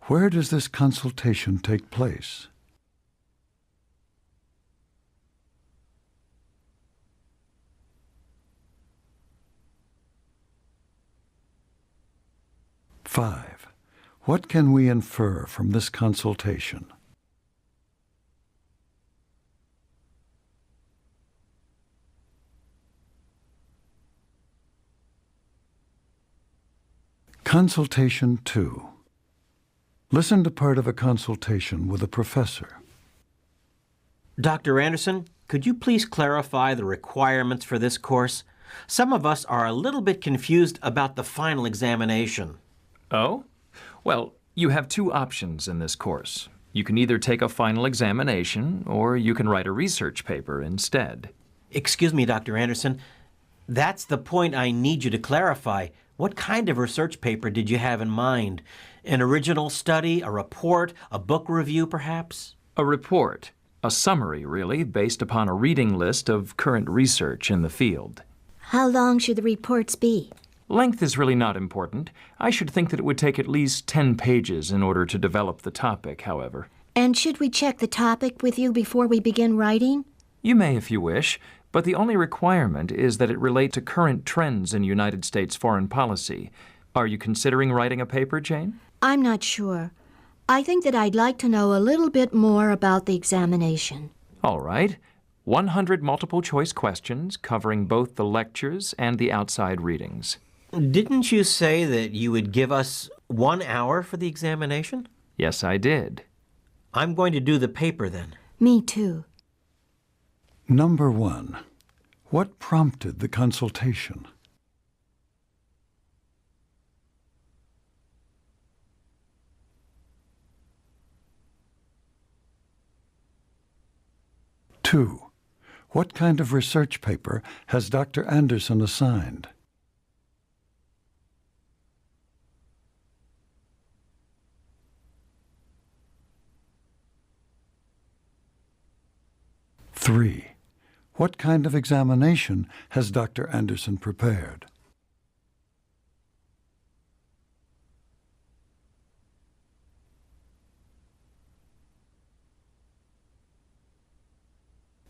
Where does this consultation take place? Five. What can we infer from this consultation? Consultation 2. Listen to part of a consultation with a professor. Dr. Anderson, could you please clarify the requirements for this course? Some of us are a little bit confused about the final examination. Oh? Well, you have two options in this course. You can either take a final examination, or you can write a research paper instead. Excuse me, Dr. Anderson. That's the point I need you to clarify. What kind of research paper did you have in mind? An original study, a report, a book review, perhaps? A report. A summary, really, based upon a reading list of current research in the field. How long should the reports be? Length is really not important. I should think that it would take at least 10 pages in order to develop the topic, however. And should we check the topic with you before we begin writing? You may if you wish, but the only requirement is that it relate to current trends in United States foreign policy. Are you considering writing a paper, Jane? I'm not sure. I think that I'd like to know a little bit more about the examination. All right. 100 multiple-choice questions covering both the lectures and the outside readings. Didn't you say that you would give us 1 hour for the examination? Yes, I did. I'm going to do the paper then. Me too. Number 1. What prompted the consultation? Two. What kind of research paper has Dr. Anderson assigned? Three. What kind of examination has Dr. Anderson prepared?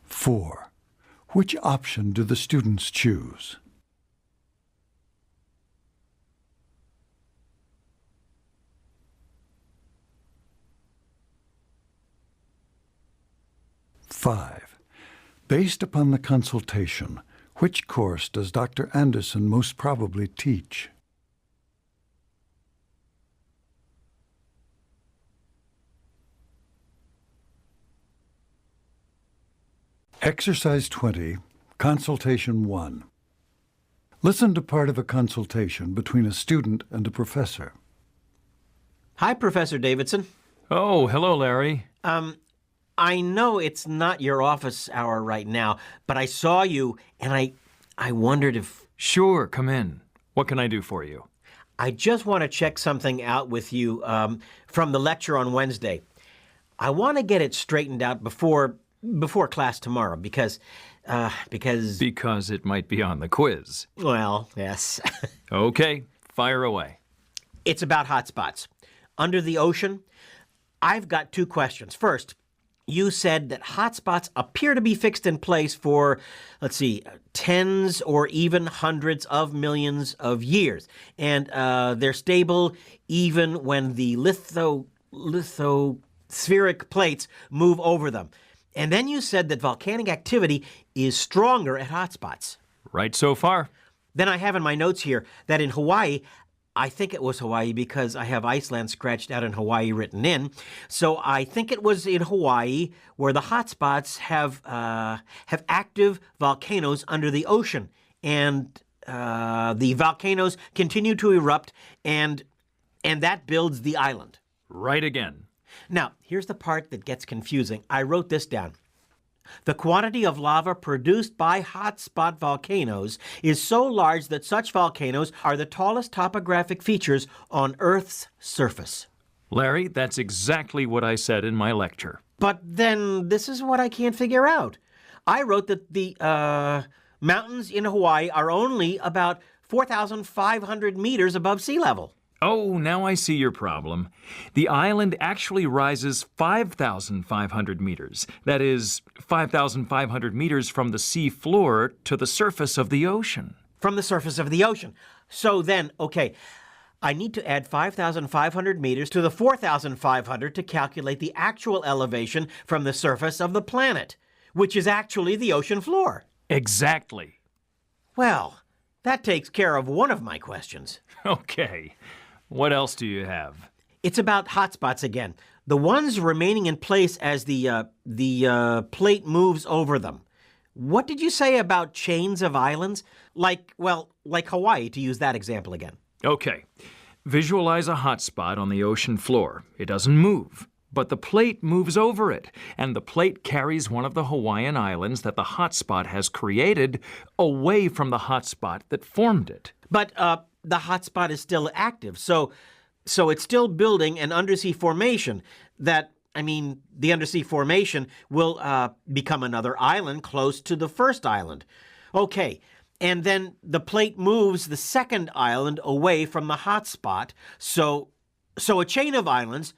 Four. Which option do the students choose? Five. Based upon the consultation, which course does Dr. Anderson most probably teach? Exercise 20, Consultation 1. Listen to part of a consultation between a student and a professor. Hi, Professor Davidson. Oh, hello, Larry. I know it's not your office hour right now, but I saw you and I wondered if... Sure, come in. What can I do for you? I just want to check something out with you from the lecture on Wednesday. I want to get it straightened out before class tomorrow because... Because it might be on the quiz. Well, yes. Okay, fire away. It's about hotspots. Under the ocean, I've got 2 questions. First, you said that hotspots appear to be fixed in place for, let's see, tens or even hundreds of millions of years. And they're stable even when the lithospheric plates move over them. And then you said that volcanic activity is stronger at hotspots. Right so far. Then I have in my notes here that in Hawaii, I think it was Hawaii because I have Iceland scratched out and Hawaii written in. So I think it was in Hawaii where the hotspots have active volcanoes under the ocean. And the volcanoes continue to erupt and that builds the island. Right again. Now, here's the part that gets confusing. I wrote this down. The quantity of lava produced by hotspot volcanoes is so large that such volcanoes are the tallest topographic features on Earth's surface. Larry, that's exactly what I said in my lecture. But then this is what I can't figure out. I wrote that the mountains in Hawaii are only about 4,500 meters above sea level. Oh, now I see your problem. The island actually rises 5,500 meters. That is, 5,500 meters from the sea floor to the surface of the ocean. From the surface of the ocean. So then, okay, I need to add 5,500 meters to the 4,500 to calculate the actual elevation from the surface of the planet, which is actually the ocean floor. Exactly. Well, that takes care of one of my questions. Okay. What else do you have? It's about hotspots again. The ones remaining in place as the plate moves over them. What did you say about chains of islands? Like Hawaii, to use that example again. Okay. Visualize a hotspot on the ocean floor. It doesn't move, but the plate moves over it, and the plate carries one of the Hawaiian islands that the hotspot has created away from the hotspot that formed it. But the hotspot is still active, so it's still building an undersea formation the undersea formation will become another island close to the first island. Okay, and then the plate moves the second island away from the hotspot, so a chain of islands,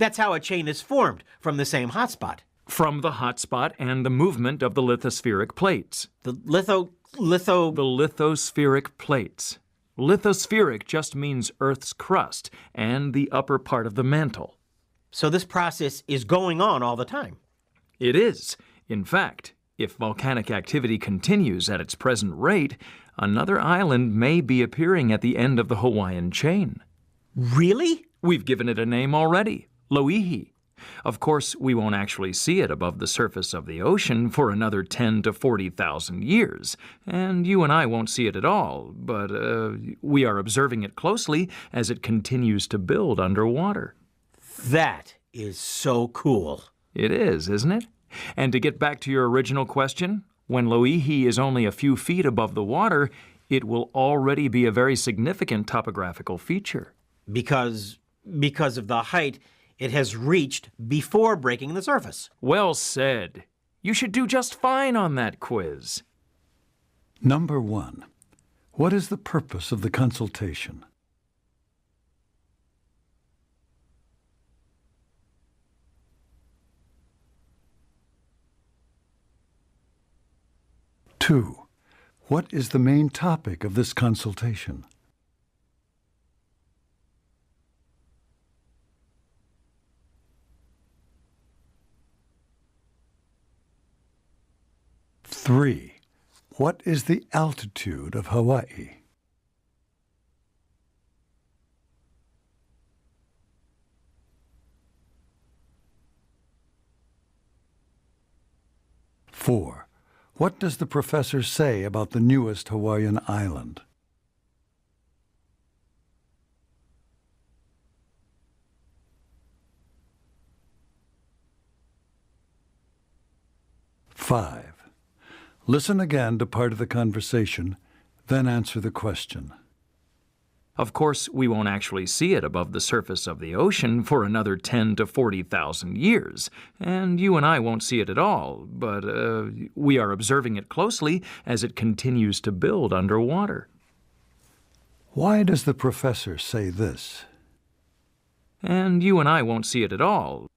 That's how a chain is formed from the same hotspot. From the hotspot and the movement of the lithospheric plates. The The lithospheric plates. Lithospheric just means Earth's crust and the upper part of the mantle. So this process is going on all the time. It is. In fact, if volcanic activity continues at its present rate, another island may be appearing at the end of the Hawaiian chain. Really? We've given it a name already, Loihi. Of course, we won't actually see it above the surface of the ocean for another 10 to 40,000 years, and you and I won't see it at all, but we are observing it closely as it continues to build underwater. That is so cool. It is, isn't it? And to get back to your original question, when Loihi is only a few feet above the water, it will already be a very significant topographical feature. Because of the height it has reached before breaking the surface. Well said. You should do just fine on that quiz. Number 1. What is the purpose of the consultation? Two. What is the main topic of this consultation? Three. What is the altitude of Hawaii? Four. What does the professor say about the newest Hawaiian island? Five. Listen again to part of the conversation, then answer the question. Of course, we won't actually see it above the surface of the ocean for another 10 to 40,000 years, and you and I won't see it at all, but we are observing it closely as it continues to build underwater. Why does the professor say this? And you and I won't see it at all.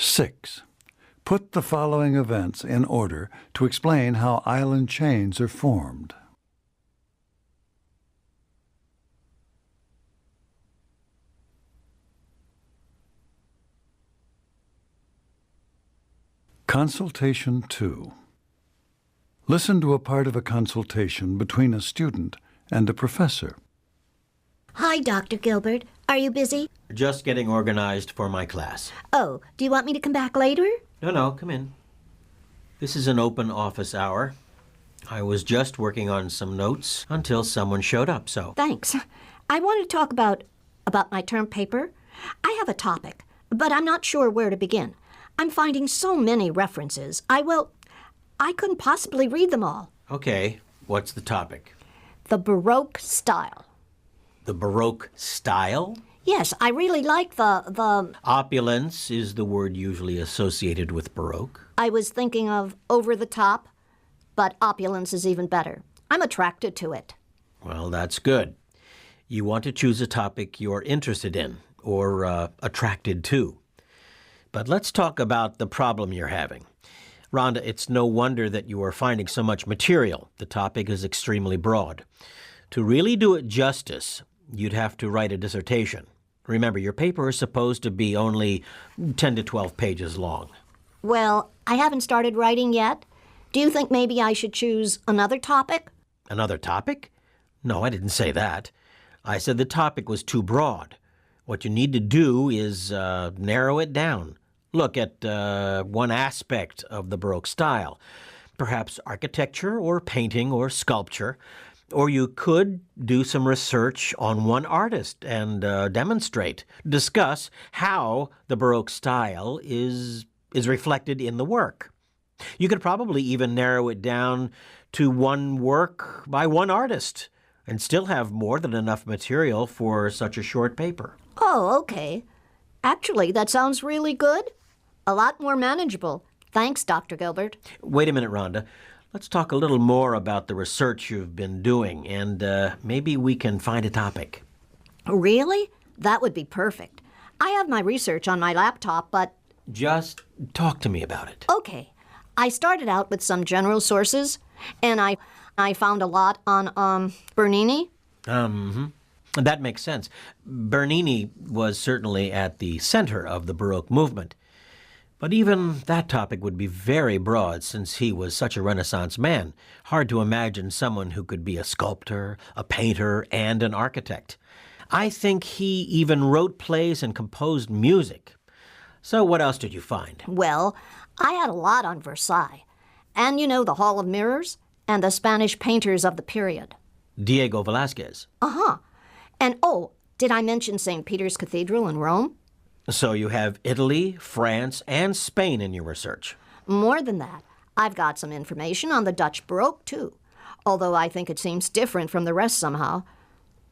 Six. Put the following events in order to explain how island chains are formed. Consultation 2. Listen to a part of a consultation between a student and a professor. Hi, Dr. Gilbert. Are you busy? Just getting organized for my class. Oh, do you want me to come back later? No, come in. This is an open office hour. I was just working on some notes until someone showed up, so... Thanks. I want to talk about my term paper. I have a topic, but I'm not sure where to begin. I'm finding so many references. I couldn't possibly read them all. Okay, what's the topic? The Baroque style. The Baroque style? Yes, I really like the... Opulence is the word usually associated with Baroque. I was thinking of over the top, but opulence is even better. I'm attracted to it. Well, that's good. You want to choose a topic you're interested in or attracted to. But let's talk about the problem you're having. Rhonda, it's no wonder that you are finding so much material. The topic is extremely broad. To really do it justice, you'd have to write a dissertation. Remember, your paper is supposed to be only 10 to 12 pages long. Well, I haven't started writing yet. Do you think maybe I should choose another topic? Another topic? No, I didn't say that. I said the topic was too broad. What you need to do is narrow it down. Look at one aspect of the Baroque style, perhaps architecture or painting or sculpture. Or you could do some research on one artist and discuss how the Baroque style is reflected in the work. You could probably even narrow it down to one work by one artist and still have more than enough material for such a short paper. Oh, okay. Actually, that sounds really good. A lot more manageable. Thanks, Dr. Gilbert. Wait a minute, Rhonda. let's talk a little more about the research you've been doing, and maybe we can find a topic. Really? That would be perfect. I have my research on my laptop, but... Just talk to me about it. Okay. I started out with some general sources, and I found a lot on, Bernini. That makes sense. Bernini was certainly at the center of the Baroque movement. But even that topic would be very broad since he was such a Renaissance man. Hard to imagine someone who could be a sculptor, a painter, and an architect. I think he even wrote plays and composed music. So what else did you find? Well, I had a lot on Versailles. And the Hall of Mirrors and the Spanish painters of the period. Diego Velázquez. Uh-huh. And did I mention St. Peter's Cathedral in Rome? So you have Italy, France, and Spain in your research. More than that, I've got some information on the Dutch Baroque, too. Although I think it seems different from the rest somehow.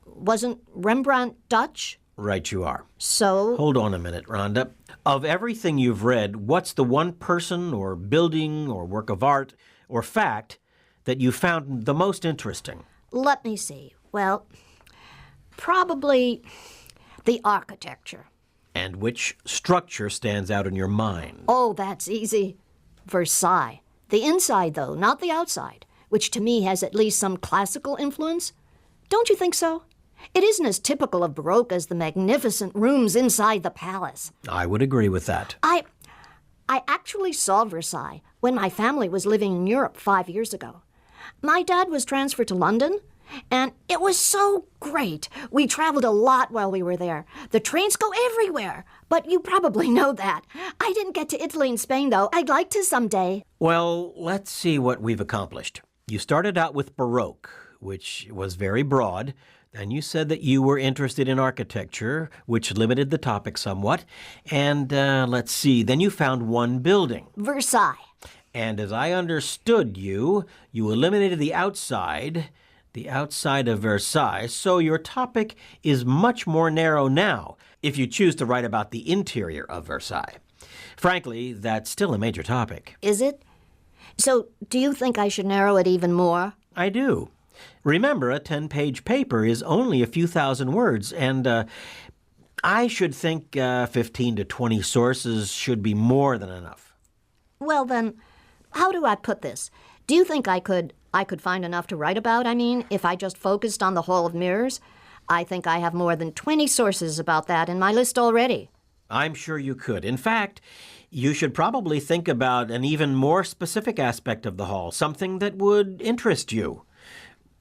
Wasn't Rembrandt Dutch? Right you are. So? Hold on a minute, Rhonda. Of everything you've read, what's the one person or building or work of art or fact that you found the most interesting? Let me see. Well, probably the architecture. And which structure stands out in your mind? Oh, that's easy. Versailles. The inside, though, not the outside, which to me has at least some classical influence. Don't you think so? It isn't as typical of Baroque as the magnificent rooms inside the palace. I would agree with that. I actually saw Versailles when my family was living in Europe 5 years ago. My dad was transferred to London, and it was so great. We traveled a lot while we were there. The trains go everywhere, but you probably know that. I didn't get to Italy and Spain, though. I'd like to someday. Well, let's see what we've accomplished. You started out with Baroque, which was very broad, and you said that you were interested in architecture, which limited the topic somewhat. And let's see, then you found one building. Versailles. And as I understood you eliminated the outside of Versailles, so your topic is much more narrow now if you choose to write about the interior of Versailles. Frankly, that's still a major topic. Is it? So, do you think I should narrow it even more? I do. Remember, a 10-page paper is only a few thousand words, and I should think 15 to 20 sources should be more than enough. Well, then, how do I put this? Do you think I could find enough to write about, if I just focused on the Hall of Mirrors? I think I have more than 20 sources about that in my list already. I'm sure you could. In fact, you should probably think about an even more specific aspect of the hall, something that would interest you.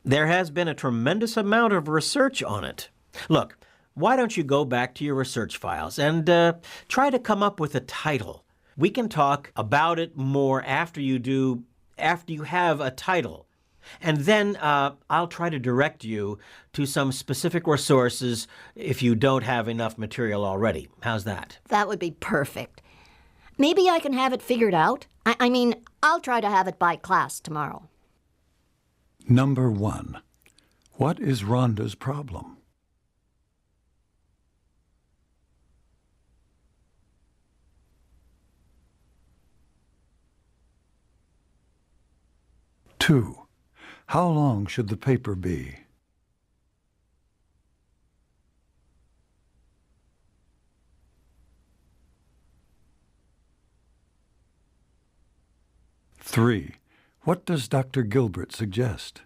There has been a tremendous amount of research on it. Look, why don't you go back to your research files and try to come up with a title? We can talk about it more after you have a title. And then I'll try to direct you to some specific resources if you don't have enough material already. How's that? That would be perfect. Maybe I can have it figured out. I'll try to have it by class tomorrow. Number 1. What is Rhonda's problem? Two. How long should the paper be? 3. What does Dr. Gilbert suggest?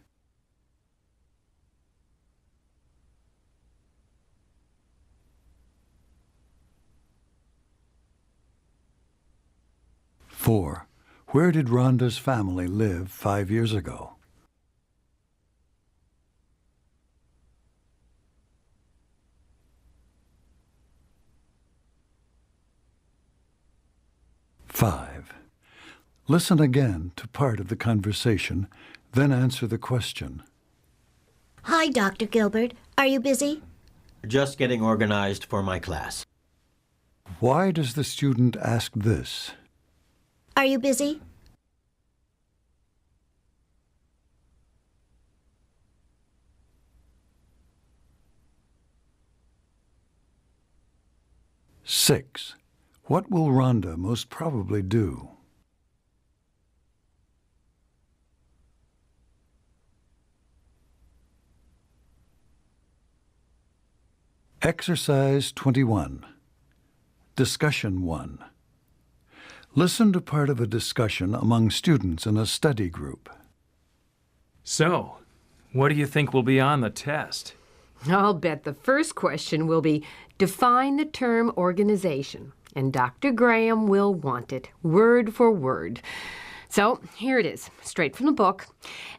4. Where did Rhonda's family live 5 years ago? 5. Listen again to part of the conversation, then answer the question. Hi, Dr. Gilbert. Are you busy? Just getting organized for my class. Why does the student ask this? Are you busy? Six. What will Rhonda most probably do? Exercise 21. Discussion 1. Listen to part of a discussion among students in a study group. So, what do you think will be on the test? I'll bet the first question will be, define the term organization. And Dr. Graham will want it, word for word. So, here it is, straight from the book.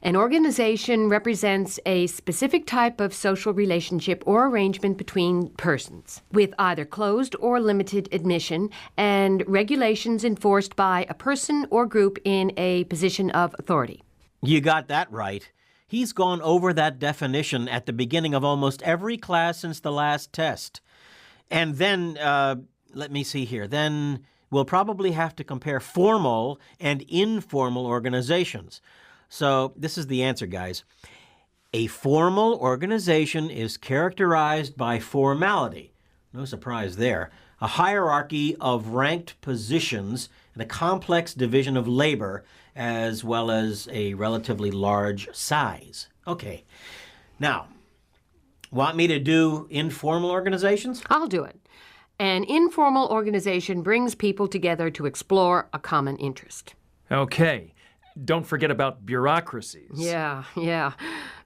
An organization represents a specific type of social relationship or arrangement between persons, with either closed or limited admission, and regulations enforced by a person or group in a position of authority. You got that right. He's gone over that definition at the beginning of almost every class since the last test. And then, let me see here, then we'll probably have to compare formal and informal organizations. So this is the answer, guys. A formal organization is characterized by formality. No surprise there. A hierarchy of ranked positions and a complex division of labor, as well as a relatively large size. Okay. Now, want me to do informal organizations? I'll do it. An informal organization brings people together to explore a common interest. Okay. Don't forget about bureaucracies. Yeah.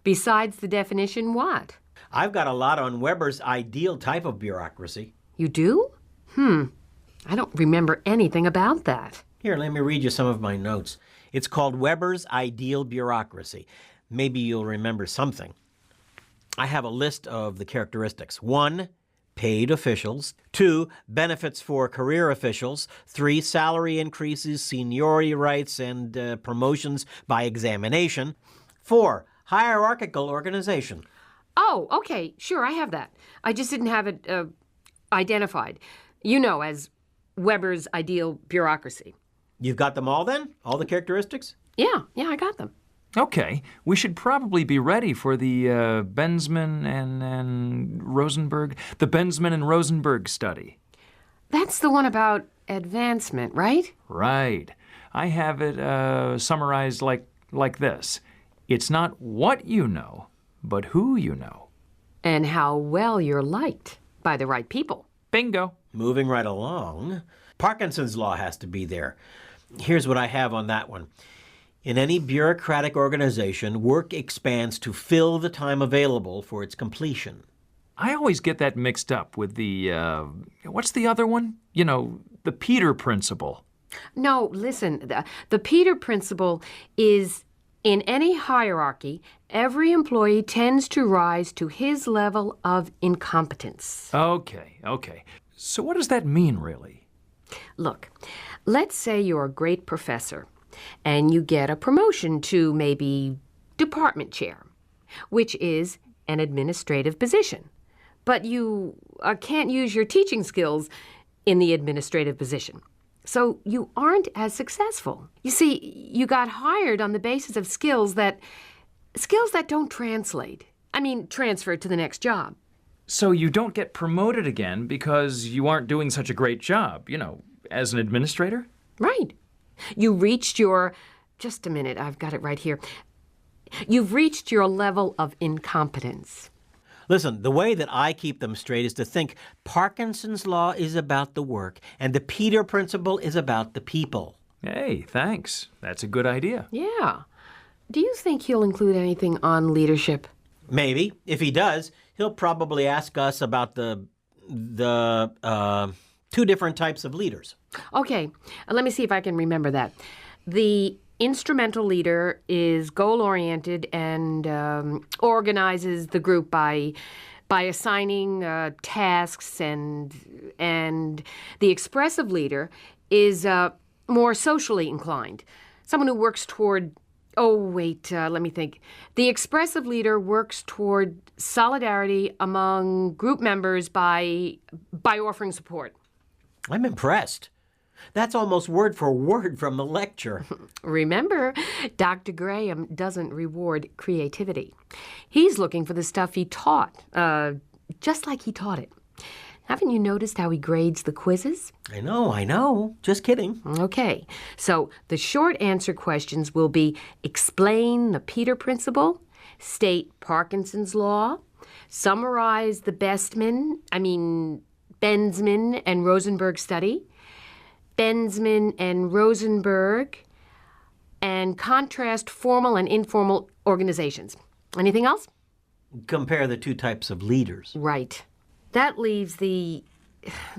Besides the definition, what? I've got a lot on Weber's ideal type of bureaucracy. You do? I don't remember anything about that. Here, let me read you some of my notes. It's called Weber's ideal bureaucracy. Maybe you'll remember something. I have a list of the characteristics. 1, paid officials. 2, benefits for career officials. 3, salary increases, seniority rights, and promotions by examination. 4, hierarchical organization. Oh, okay, sure, I have that. I just didn't have it identified. As Weber's ideal bureaucracy. You've got them all then? All the characteristics? Yeah, I got them. Okay, we should probably be ready for the Bensman and Rosenberg, the Bensman and Rosenberg study. That's the one about advancement, right? Right. I have it summarized like this. It's not what you know, but who you know. And how well you're liked by the right people. Bingo. Moving right along. Parkinson's law has to be there. Here's what I have on that one. In any bureaucratic organization, work expands to fill the time available for its completion. I always get that mixed up with the, what's the other one? The Peter Principle. No, listen, the Peter Principle is, in any hierarchy, every employee tends to rise to his level of incompetence. Okay. So what does that mean, really? Look, let's say you're a great professor, and you get a promotion to maybe department chair, which is an administrative position. But you can't use your teaching skills in the administrative position. So you aren't as successful. You see, you got hired on the basis of skills that don't translate. Transfer to the next job. So you don't get promoted again because you aren't doing such a great job, as an administrator? Right. You reached your, just a minute, I've got it right here. You've reached your level of incompetence. Listen, the way that I keep them straight is to think Parkinson's law is about the work and the Peter Principle is about the people. Hey, thanks. That's a good idea. Yeah. Do you think he'll include anything on leadership? Maybe. If he does, he'll probably ask us about the 2 different types of leaders. Okay, let me see if I can remember that. The instrumental leader is goal-oriented and organizes the group by assigning tasks, and the expressive leader is more socially inclined, someone who works toward. Let me think. The expressive leader works toward solidarity among group members by offering support. I'm impressed. That's almost word for word from the lecture. Remember, Dr. Graham doesn't reward creativity. He's looking for the stuff he taught, just like he taught it. Haven't you noticed how he grades the quizzes? I know. Just kidding. Okay, so the short answer questions will be explain the Peter Principle, state Parkinson's law, summarize the Bensman and Rosenberg study, Bensman and Rosenberg, and contrast formal and informal organizations. Anything else? Compare the two types of leaders. Right. That leaves the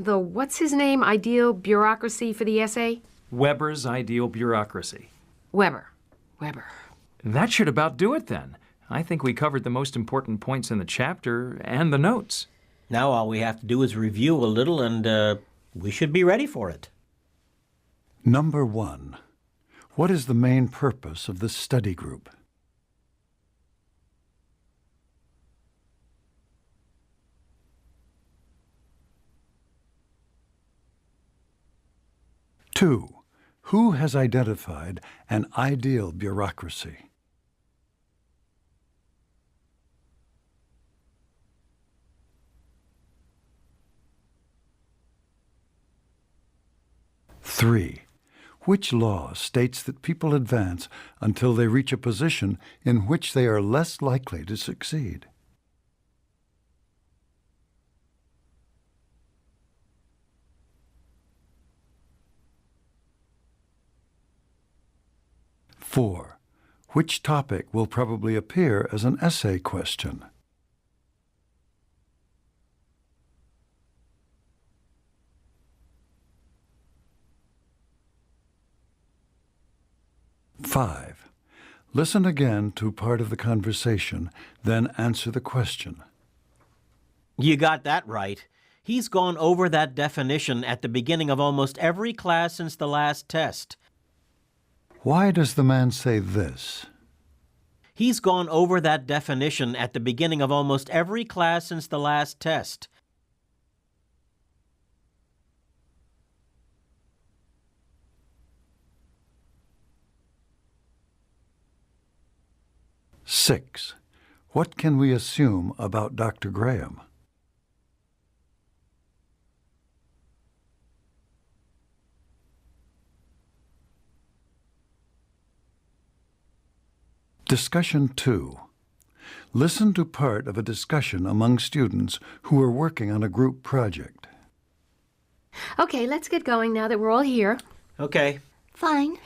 what's his name, ideal bureaucracy for the essay? Weber's ideal bureaucracy. Weber. That should about do it then. I think we covered the most important points in the chapter and the notes. Now all we have to do is review a little and we should be ready for it. Number 1. What is the main purpose of this study group? Two, who has identified an ideal bureaucracy? Three, which law states that people advance until they reach a position in which they are less likely to succeed? Four, which topic will probably appear as an essay question? Five, listen again to part of the conversation, then answer the question. You got that right. He's gone over that definition at the beginning of almost every class since the last test. Why does the man say this? He's gone over that definition at the beginning of almost every class since the last test. Six, what can we assume about Dr. Graham? Discussion 2. Listen to part of a discussion among students who are working on a group project. Okay, let's get going now that we're all here. Okay. Fine.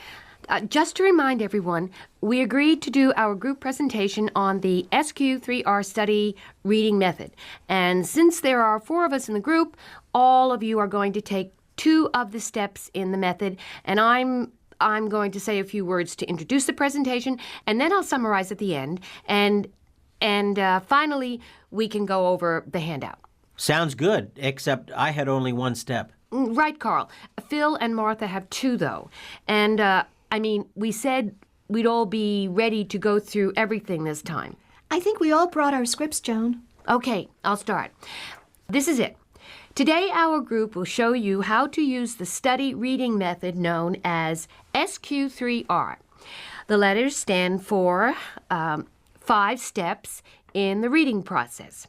Just to remind everyone, we agreed to do our group presentation on the SQ3R study reading method. And since there are 4 of us in the group, all of you are going to take 2 of the steps in the method, and I'm going to say a few words to introduce the presentation, and then I'll summarize at the end, and finally, we can go over the handout. Sounds good, except I had only 1 step. Right, Carl. Phil and Martha have 2, though. And, we said we'd all be ready to go through everything this time. I think we all brought our scripts, Joan. Okay, I'll start. This is it. Today, our group will show you how to use the study reading method known as SQ3R. The letters stand for 5 steps in the reading process: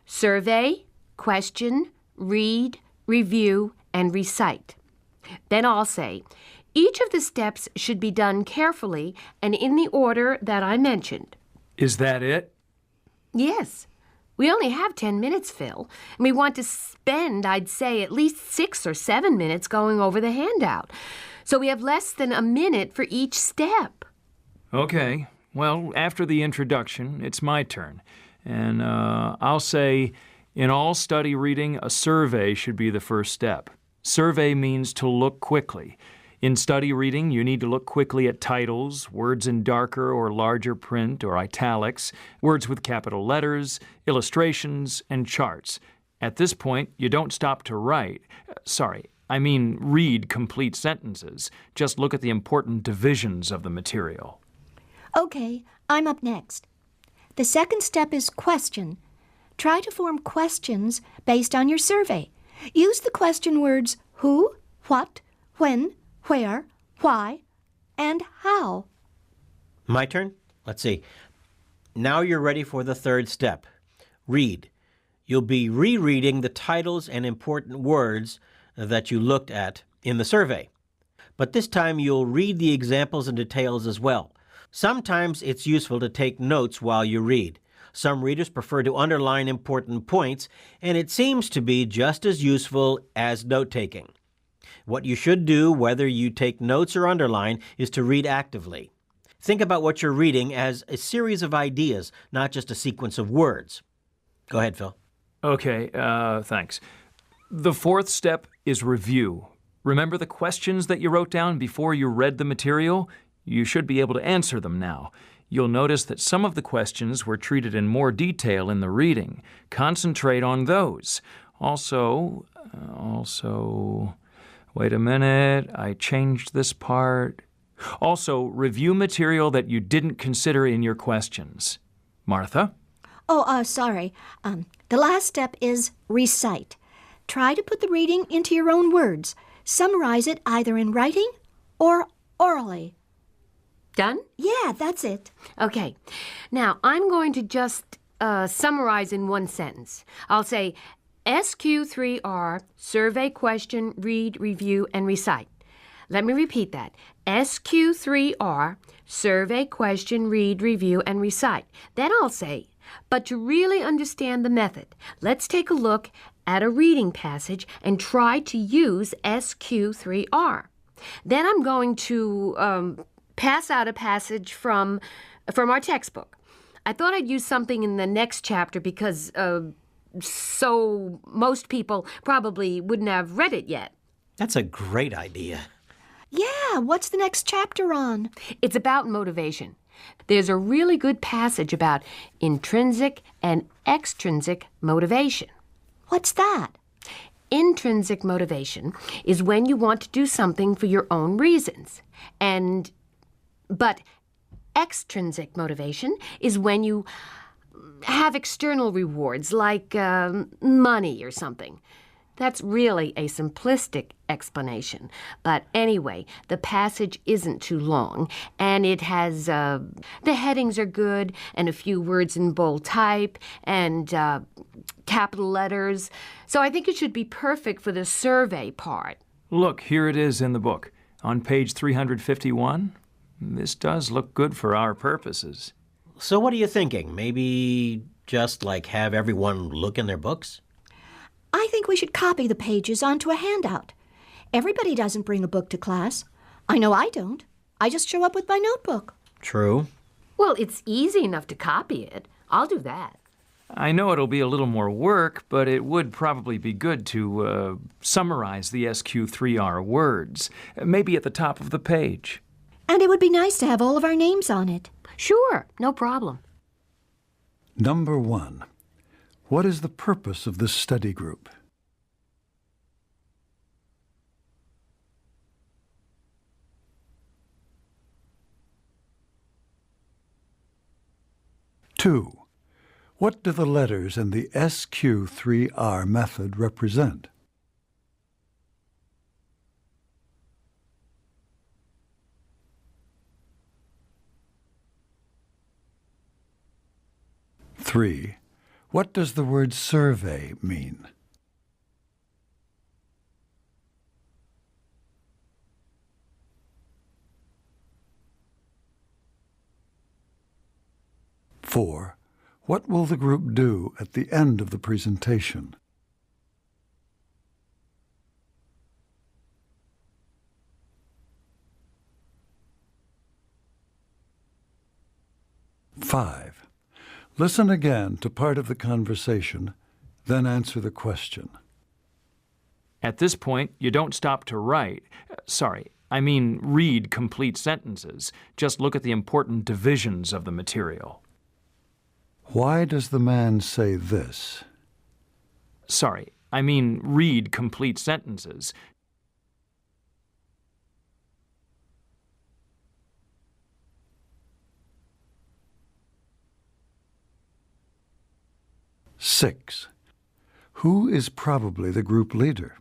survey, question, read, review, and recite. Then I'll say, each of the steps should be done carefully and in the order that I mentioned. Is that it? Yes. We only have 10 minutes, Phil, and we want to spend, I'd say, at least 6 or 7 minutes going over the handout. So we have less than a minute for each step. Okay. Well, after the introduction, it's my turn. And I'll say, in all study reading, a survey should be the first step. Survey means to look quickly. In study reading, you need to look quickly at titles, words in darker or larger print or italics, words with capital letters, illustrations, and charts. At this point, you don't stop to write. Read complete sentences. Just look at the important divisions of the material. Okay, I'm up next. The second step is question. Try to form questions based on your survey. Use the question words who, what, when, where, why, and how. My turn? Let's see. Now you're ready for the third step. Read. You'll be rereading the titles and important words that you looked at in the survey. But this time you'll read the examples and details as well. Sometimes it's useful to take notes while you read. Some readers prefer to underline important points, and it seems to be just as useful as note-taking. What you should do, whether you take notes or underline, is to read actively. Think about what you're reading as a series of ideas, not just a sequence of words. Go ahead, Phil. Okay, thanks. The fourth step is review. Remember the questions that you wrote down before you read the material? You should be able to answer them now. You'll notice that some of the questions were treated in more detail in the reading. Concentrate on those. Also, wait a minute, I changed this part. Also, review material that you didn't consider in your questions. Martha? Sorry. The last step is recite. Try to put the reading into your own words. Summarize it either in writing or orally. Done? Yeah, that's it. Okay. Now, I'm going to just summarize in one sentence. I'll say SQ3R, survey question, read, review, and recite. Let me repeat that. SQ3R, survey question, read, review, and recite. Then I'll say, but to really understand the method, let's take a look at a reading passage and try to use SQ3R. Then I'm going to pass out a passage from our textbook. I thought I'd use something in the next chapter because so most people probably wouldn't have read it yet. That's a great idea. Yeah, what's the next chapter on? It's about motivation. There's a really good passage about intrinsic and extrinsic motivation. What's that? Intrinsic motivation is when you want to do something for your own reasons. But extrinsic motivation is when you have external rewards like money or something. That's really a simplistic explanation. But anyway, the passage isn't too long, and it has, the headings are good, and a few words in bold type, and capital letters. So I think it should be perfect for the survey part. Look, here it is in the book. On page 351. This does look good for our purposes. So what are you thinking? Maybe just have everyone look in their books? I think we should copy the pages onto a handout. Everybody doesn't bring a book to class. I know I don't. I just show up with my notebook. True. Well, it's easy enough to copy it. I'll do that. I know it'll be a little more work, but it would probably be good to summarize the SQ3R words, maybe at the top of the page. And it would be nice to have all of our names on it. Sure, no problem. Number 1. What is the purpose of this study group? Two. What do the letters in the SQ3R method represent? Three. What does the word survey mean? Four. What will the group do at the end of the presentation? Five. Listen again to part of the conversation, then answer the question. At this point, you don't stop to write. Read complete sentences. Just look at the important divisions of the material. Why does the man say this? Read complete sentences. Six. Who is probably the group leader?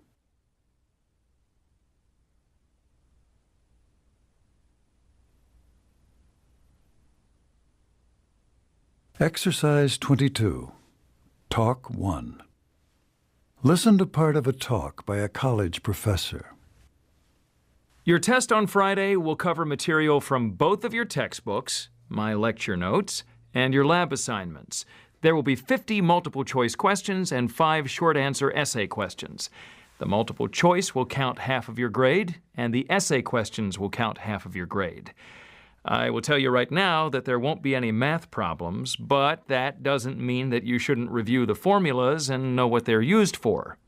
Exercise 22. Talk 1. Listen to part of a talk by a college professor. Your test on Friday will cover material from both of your textbooks, my lecture notes, And your lab assignments. There will be 50 multiple choice questions and 5 short answer essay questions. The multiple choice will count half of your grade, and the essay questions will count half of your grade. I will tell you right now that there won't be any math problems, but that doesn't mean that you shouldn't review the formulas and know what they're used for.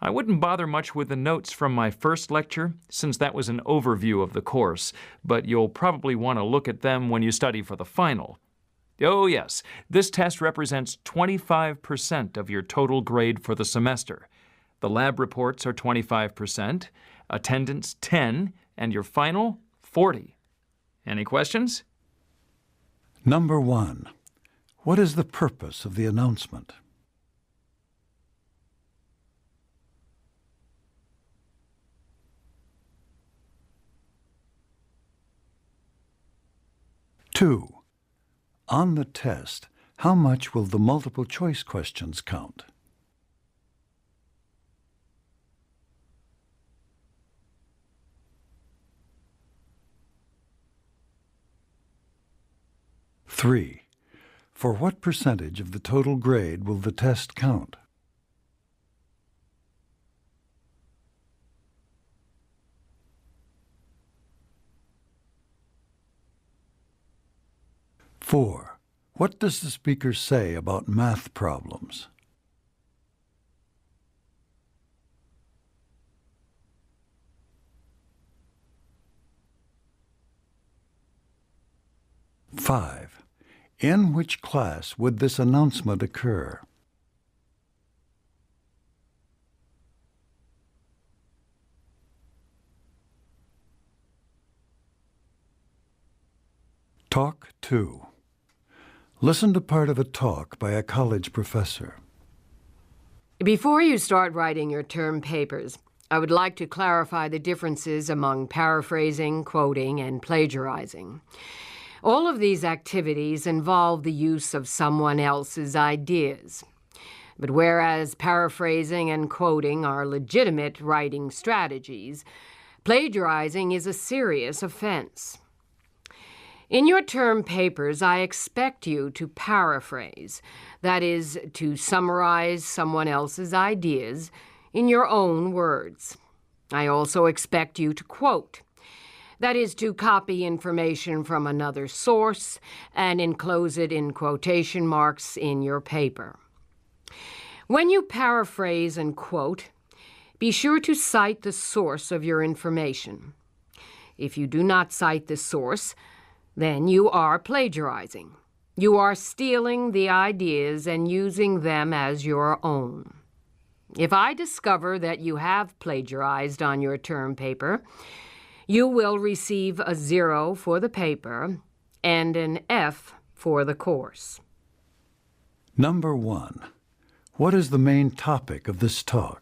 I wouldn't bother much with the notes from my first lecture, since that was an overview of the course, but you'll probably want to look at them when you study for the final. Oh yes, this test represents 25% of your total grade for the semester. The lab reports are 25%, attendance 10, and your final 40. Any questions? Number 1. What is the purpose of the announcement? Two. On the test, how much will the multiple choice questions count? Three. For what percentage of the total grade will the test count? Four. What does the speaker say about math problems? Five. In which class would this announcement occur? Talk 2. Listen to part of a talk by a college professor. Before you start writing your term papers, I would like to clarify the differences among paraphrasing, quoting, and plagiarizing. All of these activities involve the use of someone else's ideas. But whereas paraphrasing and quoting are legitimate writing strategies, plagiarizing is a serious offense. In your term papers, I expect you to paraphrase, that is, to summarize someone else's ideas in your own words. I also expect you to quote, that is, to copy information from another source and enclose it in quotation marks in your paper. When you paraphrase and quote, be sure to cite the source of your information. If you do not cite the source, then you are plagiarizing. You are stealing the ideas and using them as your own. If I discover that you have plagiarized on your term paper, you will receive a 0 for the paper and an F for the course. Number 1. What is the main topic of this talk?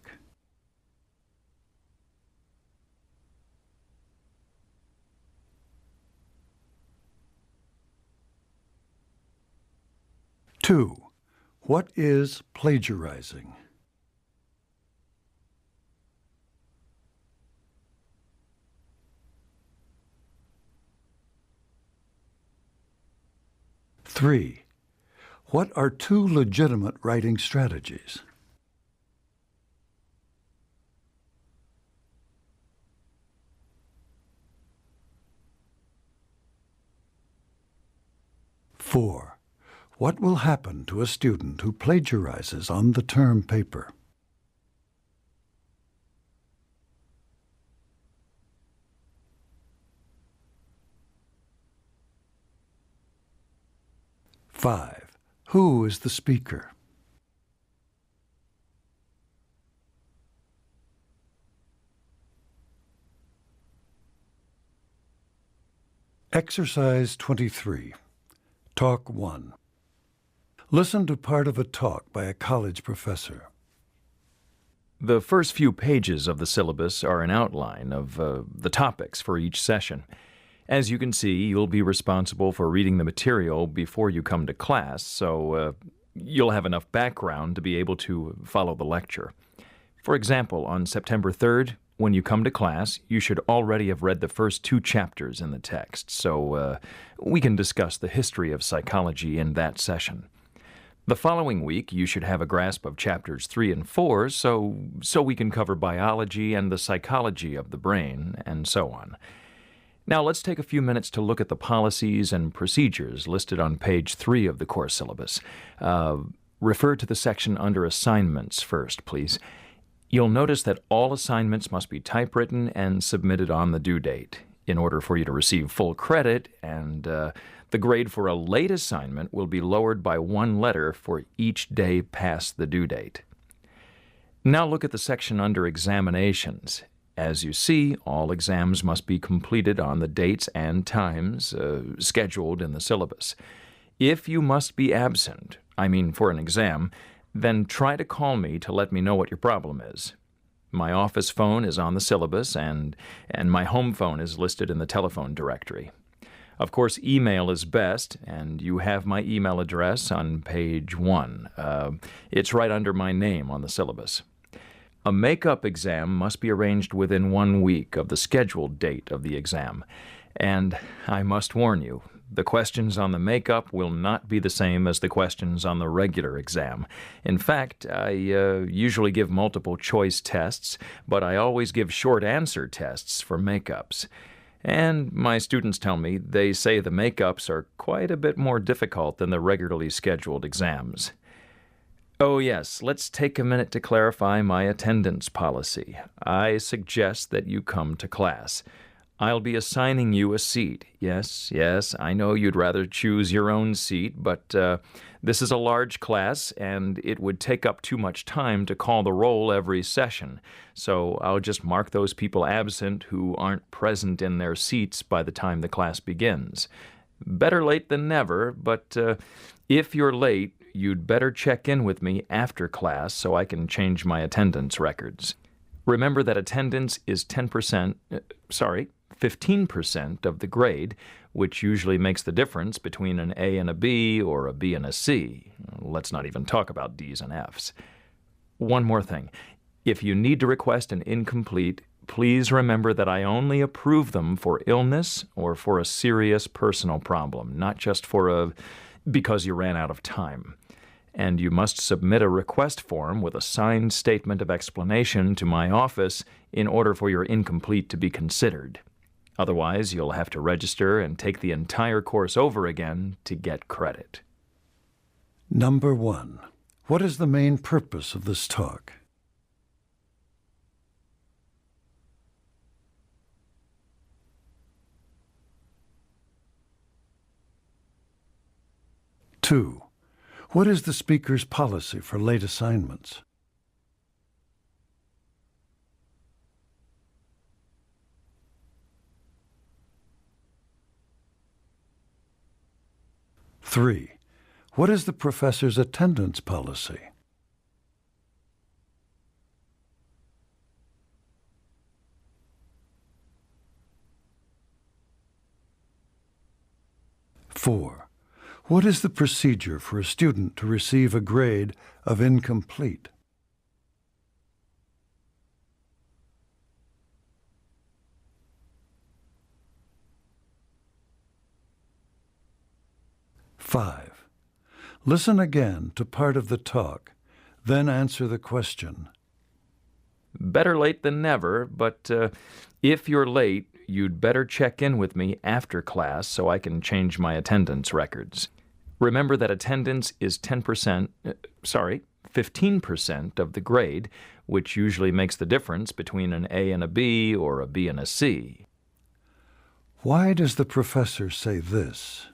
Two. What is plagiarizing? Three. What are 2 legitimate writing strategies? Four. What will happen to a student who plagiarizes on the term paper? Five. Who is the speaker? Exercise 23. Talk 1. Listen to part of a talk by a college professor. The first few pages of the syllabus are an outline of the topics for each session. As you can see, you'll be responsible for reading the material before you come to class, so you'll have enough background to be able to follow the lecture. For example, on September 3rd, When you come to class, you should already have read the first 2 chapters in the text, so we can discuss the history of psychology in that session. The following week, you should have a grasp of chapters 3 and 4, so we can cover biology and the psychology of the brain, and so on. Now, let's take a few minutes to look at the policies and procedures listed on page 3 of the course syllabus. Refer to the section under Assignments first, please. You'll notice that all assignments must be typewritten and submitted on the due date in order for you to receive full credit, and the grade for a late assignment will be lowered by 1 letter for each day past the due date. Now look at the section under Examinations. As you see, all exams must be completed on the dates and times scheduled in the syllabus. If you must be absent, for an exam, then try to call me to let me know what your problem is. My office phone is on the syllabus, and my home phone is listed in the telephone directory. Of course, email is best, and you have my email address on page 1. It's right under my name on the syllabus. A make-up exam must be arranged within 1 week of the scheduled date of the exam. And I must warn you, the questions on the make-up will not be the same as the questions on the regular exam. In fact, I usually give multiple choice tests, but I always give short answer tests for make-ups. And my students tell me they say the make-ups are quite a bit more difficult than the regularly scheduled exams. Oh yes, let's take a minute to clarify my attendance policy. I suggest that you come to class. I'll be assigning you a seat. Yes, I know you'd rather choose your own seat, but this is a large class, and it would take up too much time to call the roll every session. So I'll just mark those people absent who aren't present in their seats by the time the class begins. Better late than never, but if you're late, you'd better check in with me after class so I can change my attendance records. Remember that attendance is 15% of the grade, which usually makes the difference between an A and a B or a B and a C. Let's not even talk about D's and F's. One more thing. If you need to request an incomplete, please remember that I only approve them for illness or for a serious personal problem, not just because you ran out of time. And you must submit a request form with a signed statement of explanation to my office in order for your incomplete to be considered. Otherwise, you'll have to register and take the entire course over again to get credit. Number 1. What is the main purpose of this talk? Two. What is the speaker's policy for late assignments? 3. What is the professor's attendance policy? 4. What is the procedure for a student to receive a grade of incomplete? 5. Listen again to part of the talk, then answer the question. Better late than never, but if you're late, you'd better check in with me after class so I can change my attendance records. Remember that attendance is 15% of the grade, which usually makes the difference between an A and a B or a B and a C. Why does the professor say this?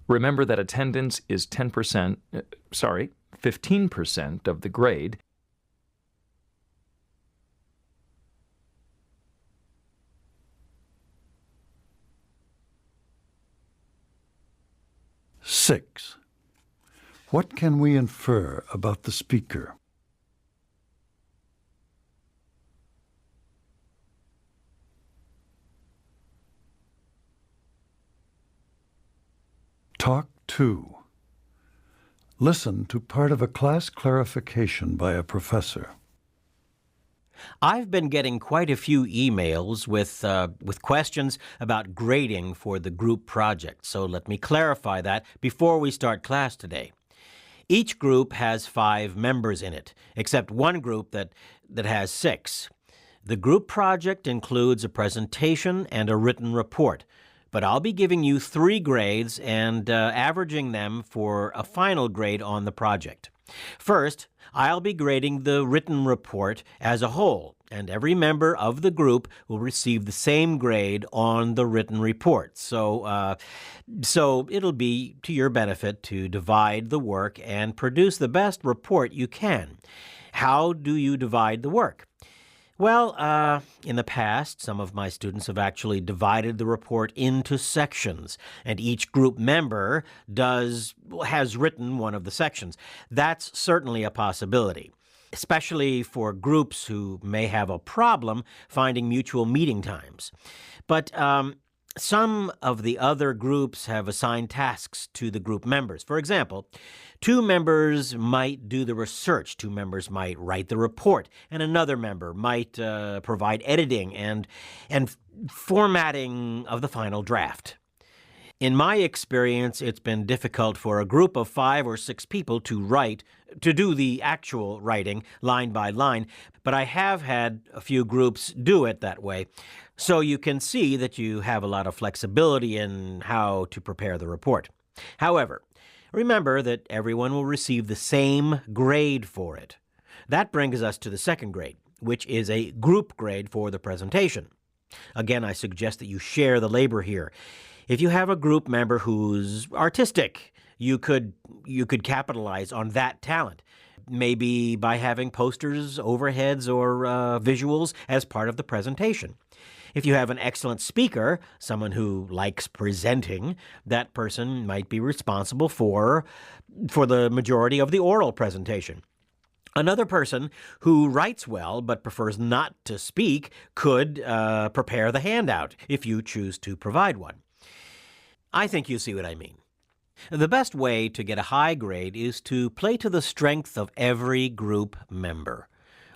Remember that attendance is 15% of the grade. Six. What can we infer about the speaker? Talk 2. Listen to part of a class clarification by a professor. I've been getting quite a few emails with questions about grading for the group project, so let me clarify that before we start class today. Each group has 5 members in it, except one group that has 6. The group project includes a presentation and a written report, but I'll be giving you 3 grades and averaging them for a final grade on the project. First, I'll be grading the written report as a whole, and every member of the group will receive the same grade on the written report. So it'll be to your benefit to divide the work and produce the best report you can. How do you divide the work? Well, in the past, some of my students have actually divided the report into sections, and each group member has written one of the sections. That's certainly a possibility, especially for groups who may have a problem finding mutual meeting times. But some of the other groups have assigned tasks to the group members. For example, 2 members might do the research, 2 members might write the report, and another member might provide editing and formatting of the final draft. In my experience, it's been difficult for a group of 5 or 6 people to do the actual writing line by line, but I have had a few groups do it that way. So you can see that you have a lot of flexibility in how to prepare the report. However, remember that everyone will receive the same grade for it. That brings us to the second grade, which is a group grade for the presentation. Again, I suggest that you share the labor here. If you have a group member who's artistic, you could capitalize on that talent, maybe by having posters, overheads, or visuals as part of the presentation. If you have an excellent speaker, someone who likes presenting, that person might be responsible for the majority of the oral presentation. Another person who writes well but prefers not to speak could prepare the handout if you choose to provide one. I think you see what I mean. The best way to get a high grade is to play to the strength of every group member.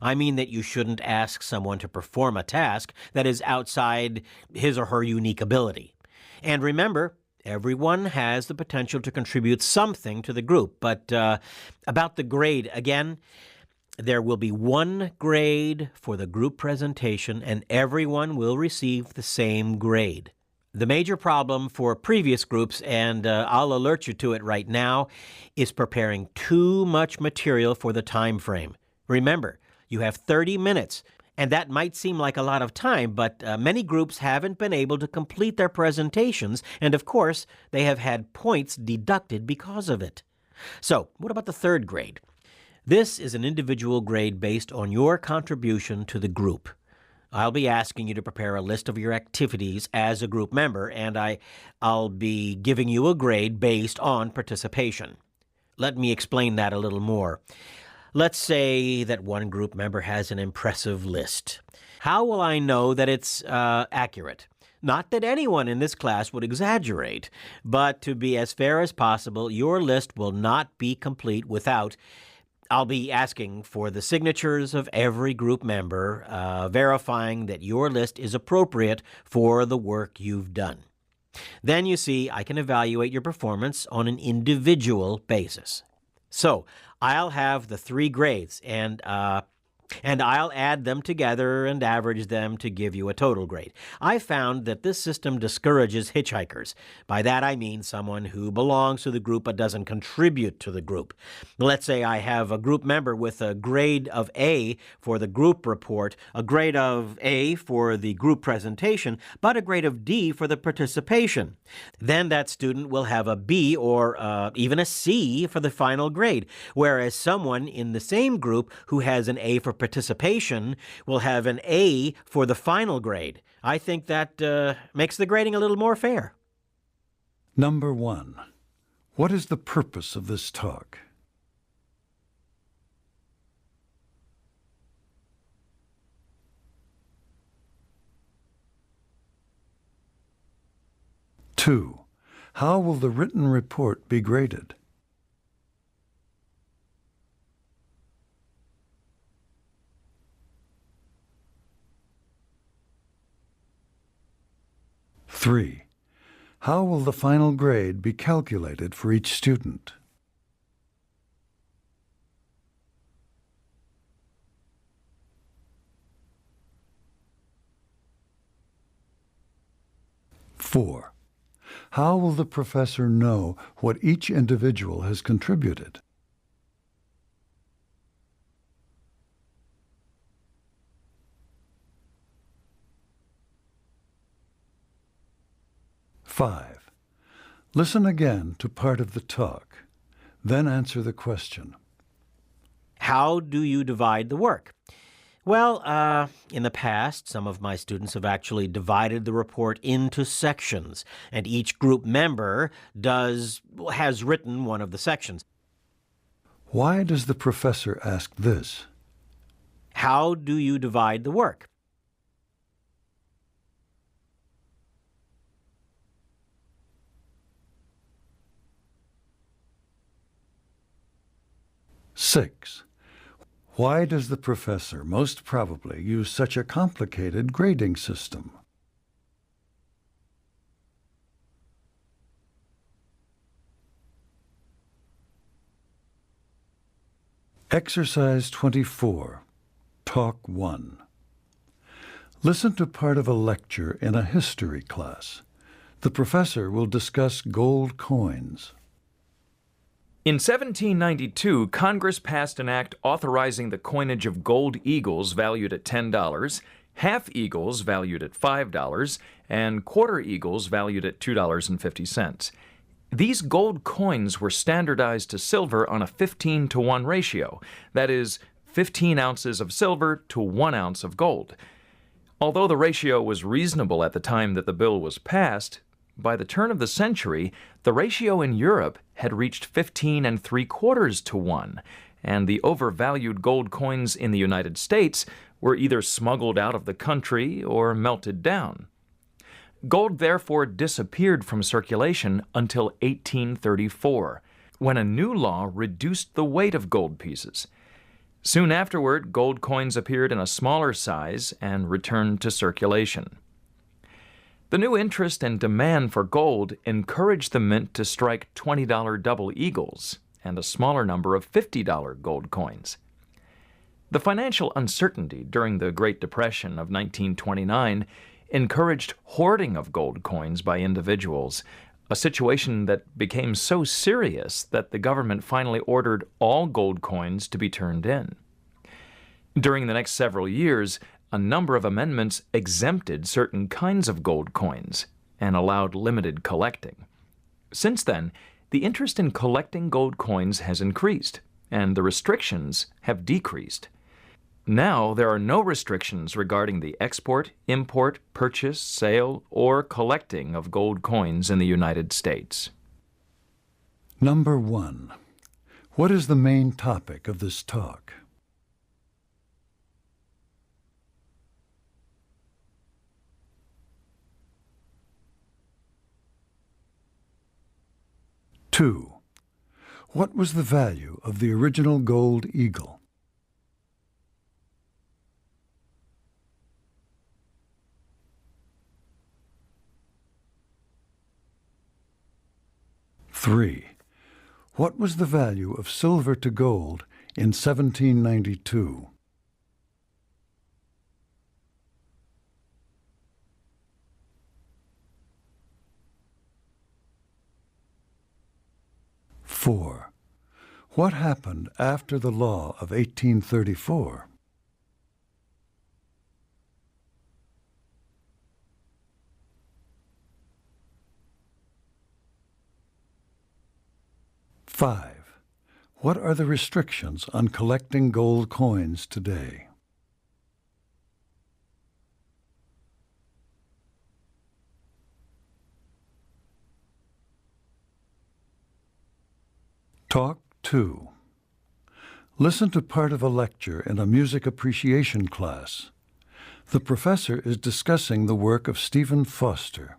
I mean that you shouldn't ask someone to perform a task that is outside his or her unique ability. And remember, everyone has the potential to contribute something to the group. But about the grade, again, there will be 1 grade for the group presentation, and everyone will receive the same grade. The major problem for previous groups, and I'll alert you to it right now, is preparing too much material for the time frame. Remember, you have 30 minutes, and that might seem like a lot of time, but many groups haven't been able to complete their presentations, and of course, they have had points deducted because of it. So, what about the third grade? This is an individual grade based on your contribution to the group. I'll be asking you to prepare a list of your activities as a group member, and I'll be giving you a grade based on participation. Let me explain that a little more. Let's say that one group member has an impressive list. How will I know that it's accurate? Not that anyone in this class would exaggerate, but to be as fair as possible, your list will not be complete without I'll be asking for the signatures of every group member, verifying that your list is appropriate for the work you've done. Then, you see, I can evaluate your performance on an individual basis. So, I'll have the 3 grades, and I'll add them together and average them to give you a total grade. I found that this system discourages hitchhikers. By that I mean someone who belongs to the group but doesn't contribute to the group. Let's say I have a group member with a grade of A for the group report, a grade of A for the group presentation, but a grade of D for the participation. Then that student will have a B or even a C for the final grade, whereas someone in the same group who has an A for participation will have an A for the final grade. I think that makes the grading a little more fair. Number 1. What is the purpose of this talk? Two. How will the written report be graded? 3. How will the final grade be calculated for each student? 4. How will the professor know what each individual has contributed? 5. Listen again to part of the talk, then answer the question. How do you divide the work? Well, in the past, some of my students have actually divided the report into sections, and each group member has written one of the sections. Why does the professor ask this? How do you divide the work? Six. Why does the professor most probably use such a complicated grading system? Exercise 24, Talk 1. Listen to part of a lecture in a history class. The professor will discuss gold coins. In 1792, Congress passed an act authorizing the coinage of gold eagles valued at $10, half eagles valued at $5, and quarter eagles valued at $2.50. These gold coins were standardized to silver on a 15-to-1 ratio, that is, 15 ounces of silver to 1 ounce of gold. Although the ratio was reasonable at the time that the bill was passed, by the turn of the century, the ratio in Europe had reached 15 3/4 to 1, and the overvalued gold coins in the United States were either smuggled out of the country or melted down. Gold therefore disappeared from circulation until 1834, when a new law reduced the weight of gold pieces. Soon afterward, gold coins appeared in a smaller size and returned to circulation. The new interest and demand for gold encouraged the mint to strike $20 double eagles and a smaller number of $50 gold coins. The financial uncertainty during the Great Depression of 1929 encouraged hoarding of gold coins by individuals, a situation that became so serious that the government finally ordered all gold coins to be turned in. During the next several years, a number of amendments exempted certain kinds of gold coins and allowed limited collecting. Since then, the interest in collecting gold coins has increased, and the restrictions have decreased. Now there are no restrictions regarding the export, import, purchase, sale, or collecting of gold coins in the United States. Number 1. What is the main topic of this talk? Two. What was the value of the original gold eagle? Three. What was the value of silver to gold in 1792? 4. What happened after the law of 1834? 5. What are the restrictions on collecting gold coins today? 2. Listen to part of a lecture in a music appreciation class. The professor is discussing the work of Stephen Foster.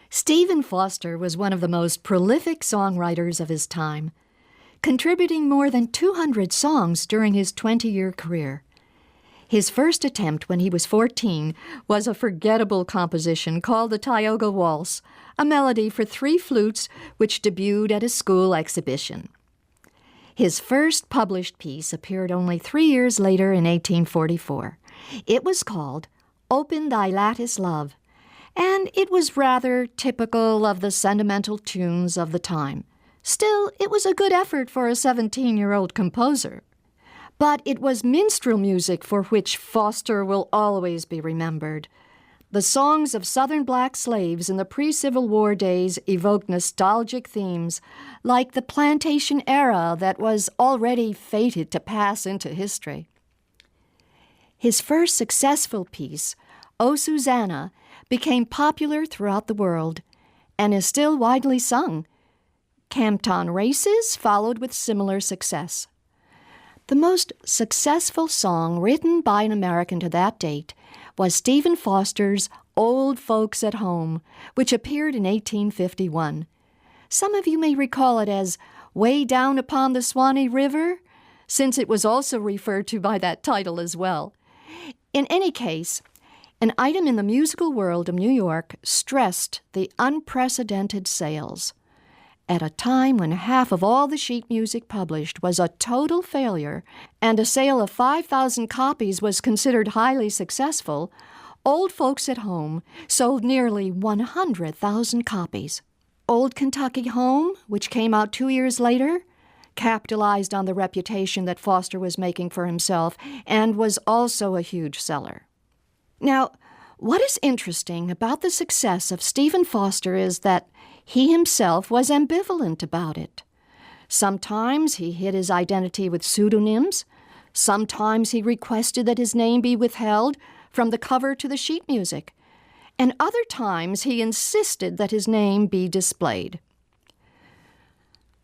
Stephen Foster was one of the most prolific songwriters of his time, contributing more than 200 songs during his 20-year career. His first attempt when he was 14 was a forgettable composition called the Tioga Waltz, a melody for 3 flutes which debuted at a school exhibition. His first published piece appeared only 3 years later in 1844. It was called Open Thy Lattice, Love, and it was rather typical of the sentimental tunes of the time. Still, it was a good effort for a 17-year-old composer. But it was minstrel music for which Foster will always be remembered. The songs of Southern black slaves in the pre-Civil War days evoked nostalgic themes, like the plantation era that was already fated to pass into history. His first successful piece, O Susanna, became popular throughout the world and is still widely sung. Campton Races followed with similar success. The most successful song written by an American to that date was Stephen Foster's Old Folks at Home, which appeared in 1851. Some of you may recall it as Way Down Upon the Swanee River, since it was also referred to by that title as well. In any case, an item in the musical world of New York stressed the unprecedented sales. At a time when half of all the sheet music published was a total failure and a sale of 5,000 copies was considered highly successful, Old Folks at Home sold nearly 100,000 copies. Old Kentucky Home, which came out 2 years later, capitalized on the reputation that Foster was making for himself and was also a huge seller. Now, what is interesting about the success of Stephen Foster is that he himself was ambivalent about it. Sometimes he hid his identity with pseudonyms. Sometimes he requested that his name be withheld from the cover to the sheet music. And other times he insisted that his name be displayed.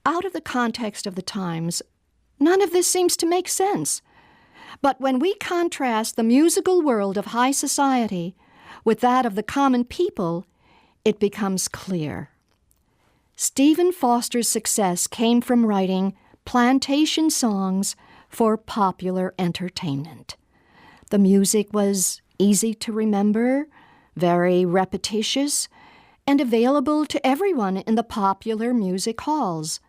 Out of the context of the times, none of this seems to make sense. But when we contrast the musical world of high society with that of the common people, it becomes clear. Stephen Foster's success came from writing plantation songs for popular entertainment. The music was easy to remember, very repetitious, and available to everyone in the popular music halls.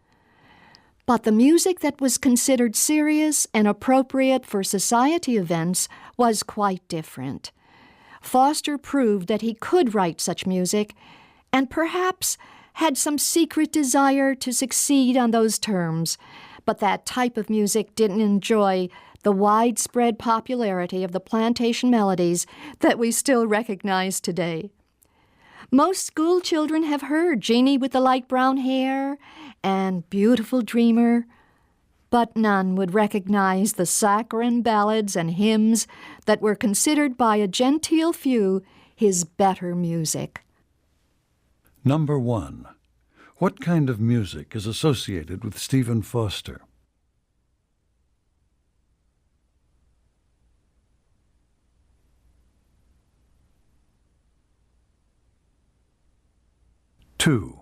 But the music that was considered serious and appropriate for society events was quite different. Foster proved that he could write such music, and perhaps had some secret desire to succeed on those terms, but that type of music didn't enjoy the widespread popularity of the plantation melodies that we still recognize today. Most school children have heard Jeannie with the Light Brown Hair and Beautiful Dreamer, but none would recognize the saccharine ballads and hymns that were considered by a genteel few his better music. Number 1. What kind of music is associated with Stephen Foster? Two.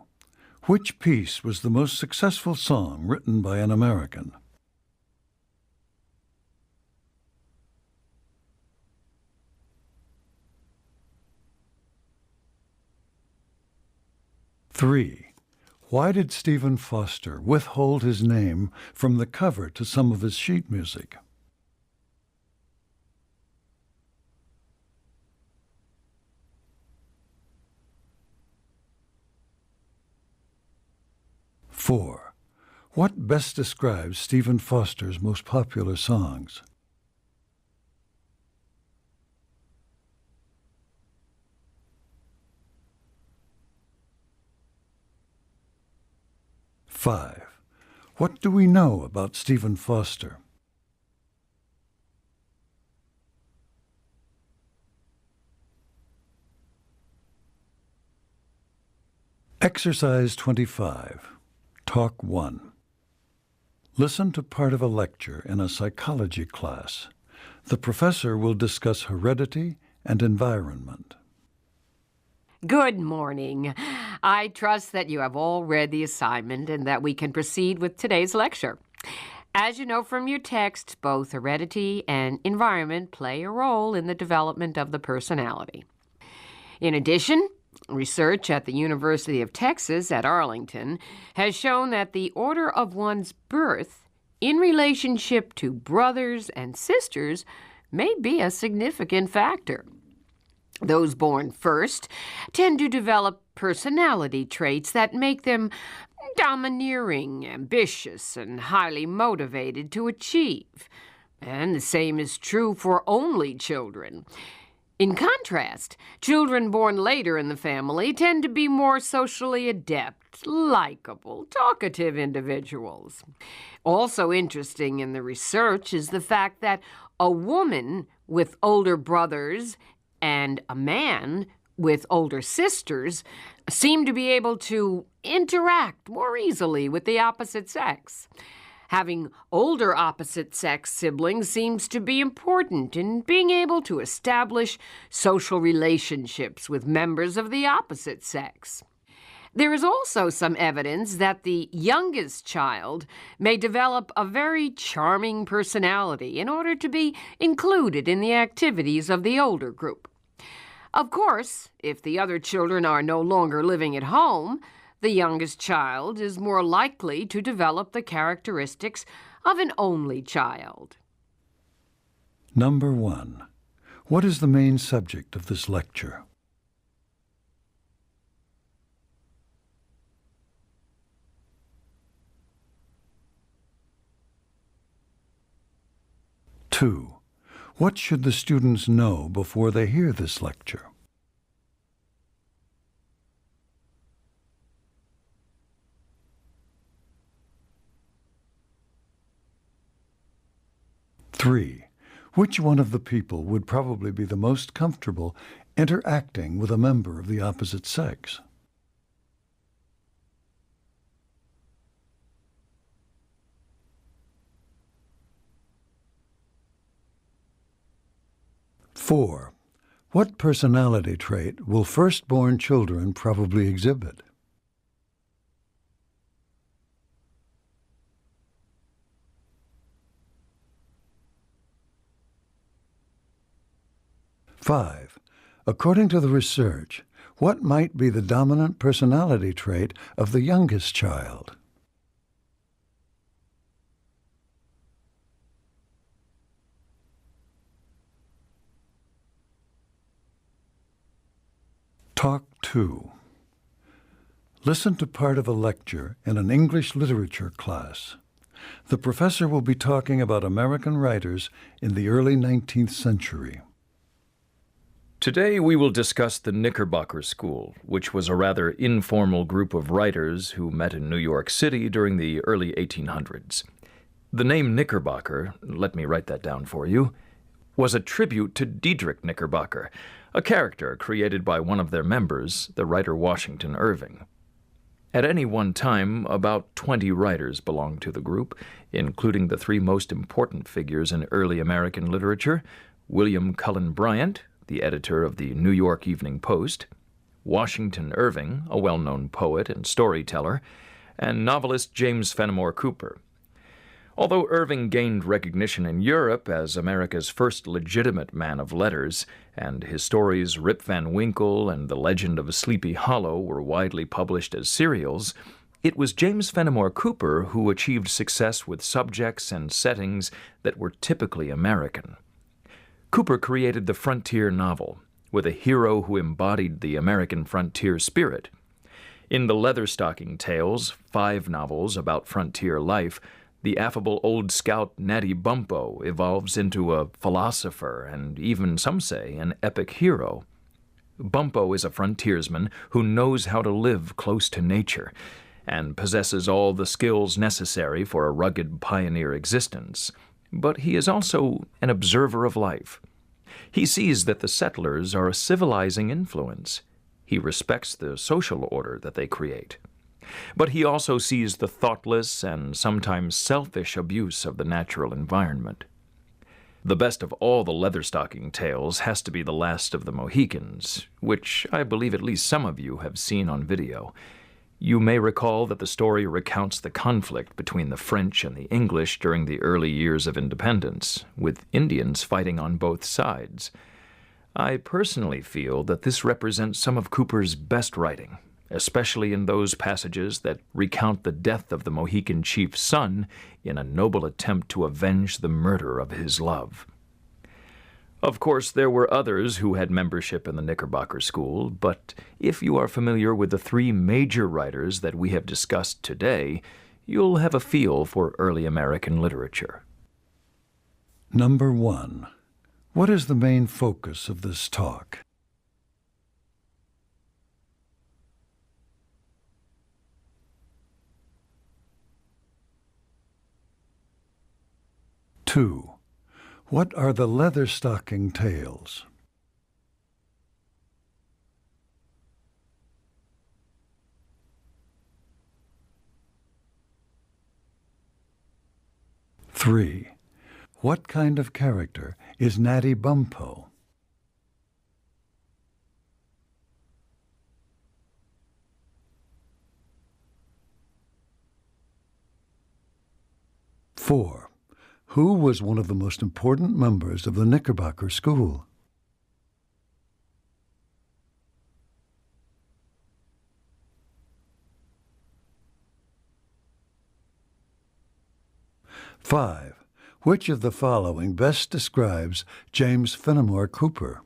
Which piece was the most successful song written by an American? Three. Why did Stephen Foster withhold his name from the cover to some of his sheet music? Four. What best describes Stephen Foster's most popular songs? Five. What do we know about Stephen Foster? Exercise 25. Talk 1. Listen to part of a lecture in a psychology class. The professor will discuss heredity and environment. Good morning. I trust that you have all read the assignment and that we can proceed with today's lecture. As you know from your text, both heredity and environment play a role in the development of the personality. In addition, research at the University of Texas at Arlington has shown that the order of one's birth in relationship to brothers and sisters may be a significant factor. Those born first tend to develop personality traits that make them domineering, ambitious, and highly motivated to achieve. And the same is true for only children. In contrast, children born later in the family tend to be more socially adept, likable, talkative individuals. Also interesting in the research is the fact that a woman with older brothers and a man with older sisters seem to be able to interact more easily with the opposite sex. Having older opposite-sex siblings seems to be important in being able to establish social relationships with members of the opposite sex. There is also some evidence that the youngest child may develop a very charming personality in order to be included in the activities of the older group. Of course, if the other children are no longer living at home, the youngest child is more likely to develop the characteristics of an only child. Number 1. What is the main subject of this lecture? Two. What should the students know before they hear this lecture? Three. Which one of the people would probably be the most comfortable interacting with a member of the opposite sex? Four. What personality trait will firstborn children probably exhibit? Five. According to the research, what might be the dominant personality trait of the youngest child? Talk 2. Listen to part of a lecture in an English literature class. The professor will be talking about American writers in the early 19th century. Today we will discuss the Knickerbocker School, which was a rather informal group of writers who met in New York City during the early 1800s. The name Knickerbocker, let me write that down for you, was a tribute to Diedrich Knickerbocker, a character created by one of their members, the writer Washington Irving. At any one time, about 20 writers belonged to the group, including the three most important figures in early American literature, William Cullen Bryant, the editor of the New York Evening Post, Washington Irving, a well-known poet and storyteller, and novelist James Fenimore Cooper. Although Irving gained recognition in Europe as America's first legitimate man of letters, and his stories Rip Van Winkle and The Legend of Sleepy Hollow were widely published as serials, it was James Fenimore Cooper who achieved success with subjects and settings that were typically American. Cooper created the frontier novel, with a hero who embodied the American frontier spirit. In the Leatherstocking Tales, 5 novels about frontier life, the affable old scout Natty Bumppo evolves into a philosopher and even, some say, an epic hero. Bumppo is a frontiersman who knows how to live close to nature and possesses all the skills necessary for a rugged pioneer existence. But he is also an observer of life. He sees that the settlers are a civilizing influence. He respects the social order that they create. But he also sees the thoughtless and sometimes selfish abuse of the natural environment. The best of all the Leatherstocking Tales has to be The Last of the Mohicans, which I believe at least some of you have seen on video. You may recall that the story recounts the conflict between the French and the English during the early years of independence, with Indians fighting on both sides. I personally feel that this represents some of Cooper's best writing, especially in those passages that recount the death of the Mohican chief's son in a noble attempt to avenge the murder of his love. Of course, there were others who had membership in the Knickerbocker School, but if you are familiar with the three major writers that we have discussed today, you'll have a feel for early American literature. Number 1. What is the main focus of this talk? Two. What are the leather-stocking tales? 3. What kind of character is Natty Bumppo? 4. Who was one of the most important members of the Knickerbocker School? 5. Which of the following best describes James Fenimore Cooper?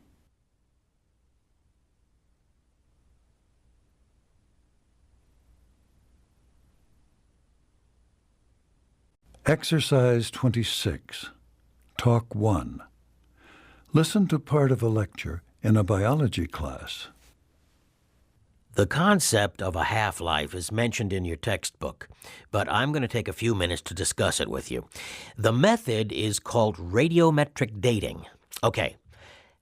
Exercise 26. Talk 1. Listen to part of a lecture in a biology class. The concept of a half-life is mentioned in your textbook, but I'm going to take a few minutes to discuss it with you. The method is called radiometric dating. Okay,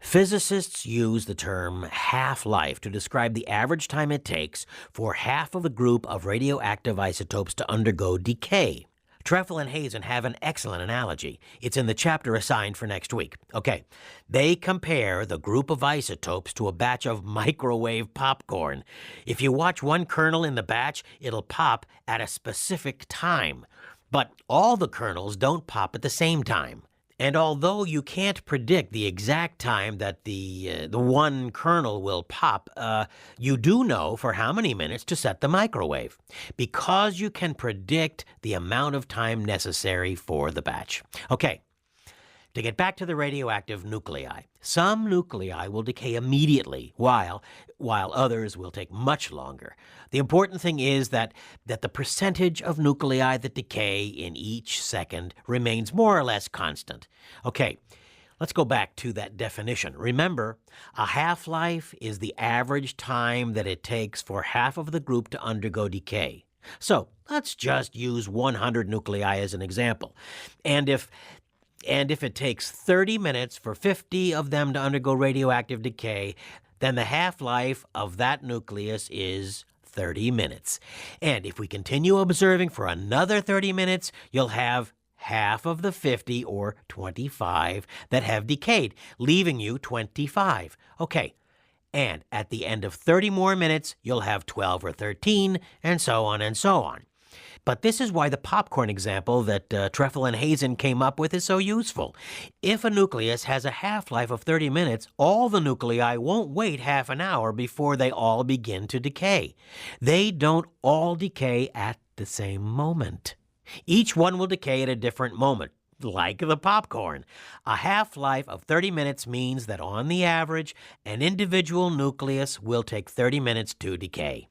physicists use the term half-life to describe the average time it takes for half of a group of radioactive isotopes to undergo decay. TOEFL and Hazen have an excellent analogy. It's in the chapter assigned for next week. Okay, they compare the group of isotopes to a batch of microwave popcorn. If you watch one kernel in the batch, it'll pop at a specific time. But all the kernels don't pop at the same time. And although you can't predict the exact time that the one kernel will pop, you do know for how many minutes to set the microwave, because you can predict the amount of time necessary for the batch. Okay, to get back to the radioactive nuclei, some nuclei will decay immediately, while others will take much longer. The important thing is that the percentage of nuclei that decay in each second remains more or less constant. Okay, let's go back to that definition. Remember, a half-life is the average time that it takes for half of the group to undergo decay. So let's just use 100 nuclei as an example. And if it takes 30 minutes for 50 of them to undergo radioactive decay, then the half-life of that nucleus is 30 minutes. And if we continue observing for another 30 minutes, you'll have half of the 50, or 25, that have decayed, leaving you 25. Okay, and at the end of 30 more minutes, you'll have 12 or 13, and so on and so on. But this is why the popcorn example that TOEFL and Hazen came up with is so useful. If a nucleus has a half-life of 30 minutes, all the nuclei won't wait half an hour before they all begin to decay. They don't all decay at the same moment. Each one will decay at a different moment, like the popcorn. A half-life of 30 minutes means that on the average, an individual nucleus will take 30 minutes to decay.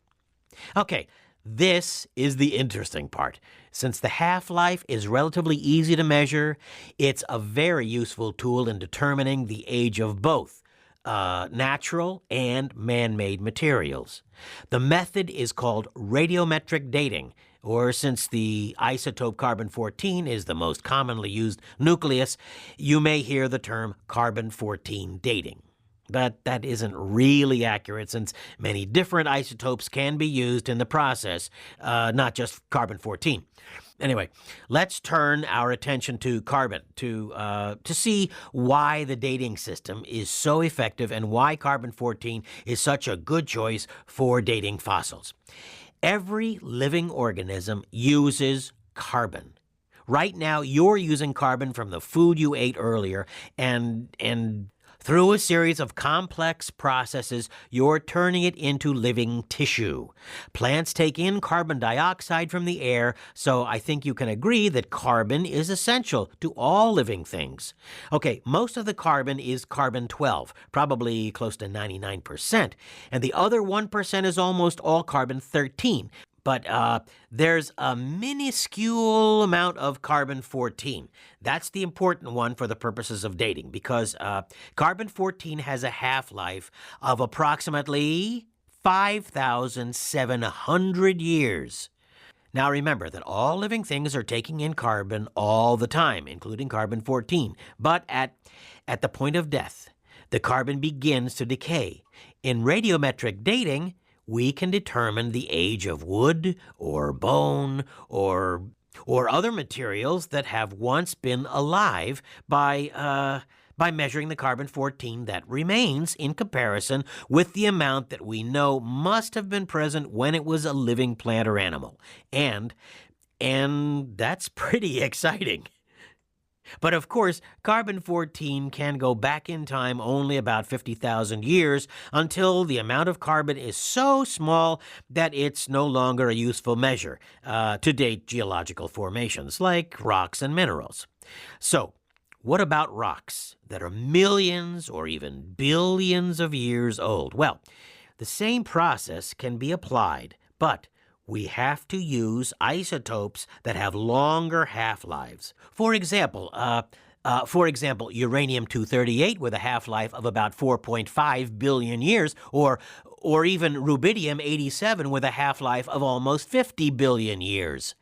Okay. This is the interesting part. Since the half-life is relatively easy to measure, it's a very useful tool in determining the age of both natural and man-made materials. The method is called radiometric dating, or since the isotope carbon-14 is the most commonly used nucleus, you may hear the term carbon-14 dating. But that isn't really accurate, since many different isotopes can be used in the process, not just carbon-14. Anyway, let's turn our attention to carbon to see why the dating system is so effective and why carbon-14 is such a good choice for dating fossils. Every living organism uses carbon. Right now, you're using carbon from the food you ate earlier, and through a series of complex processes, you're turning it into living tissue. Plants take in carbon dioxide from the air, so I think you can agree that carbon is essential to all living things. Okay, most of the carbon is carbon-12, probably close to 99%, and the other 1% is almost all carbon-13. But there's a minuscule amount of carbon-14. That's the important one for the purposes of dating, because carbon-14 has a half-life of approximately 5,700 years. Now remember that all living things are taking in carbon all the time, including carbon-14. But at the point of death, the carbon begins to decay. In radiometric dating, we can determine the age of wood or bone or other materials that have once been alive by measuring the carbon-14 that remains in comparison with the amount that we know must have been present when it was a living plant or animal. And that's pretty exciting. But of course, carbon-14 can go back in time only about 50,000 years until the amount of carbon is so small that it's no longer a useful measure to date geological formations like rocks and minerals. So, what about rocks that are millions or even billions of years old? Well, the same process can be applied, but we have to use isotopes that have longer half-lives. For example, uranium-238 with a half-life of about 4.5 billion years, or even rubidium-87 with a half-life of almost 50 billion years.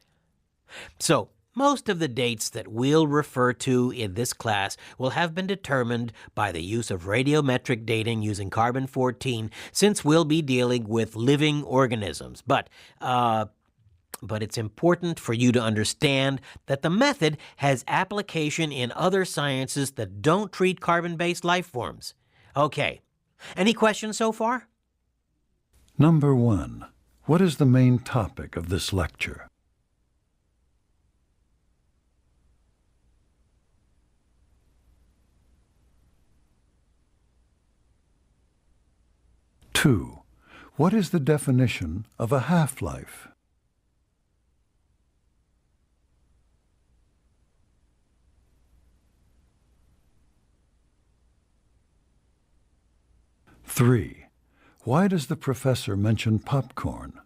So, most of the dates that we'll refer to in this class will have been determined by the use of radiometric dating using carbon-14, since we'll be dealing with living organisms. But it's important for you to understand that the method has application in other sciences that don't treat carbon-based life forms. Okay, any questions so far? Number 1. What is the main topic of this lecture? Two. What is the definition of a half-life? Three. Why does the professor mention popcorn?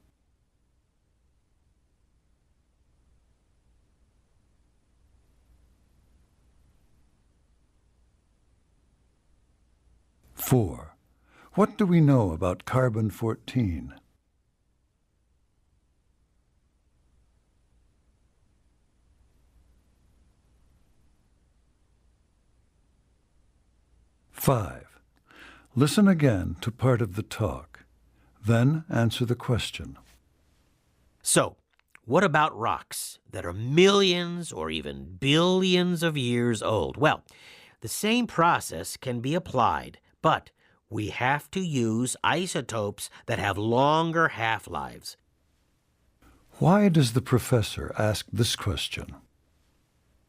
Four. What do we know about carbon-14? Five. Listen again to part of the talk. Then answer the question. So, what about rocks that are millions or even billions of years old? Well, the same process can be applied, but we have to use isotopes that have longer half-lives. Why does the professor ask this question?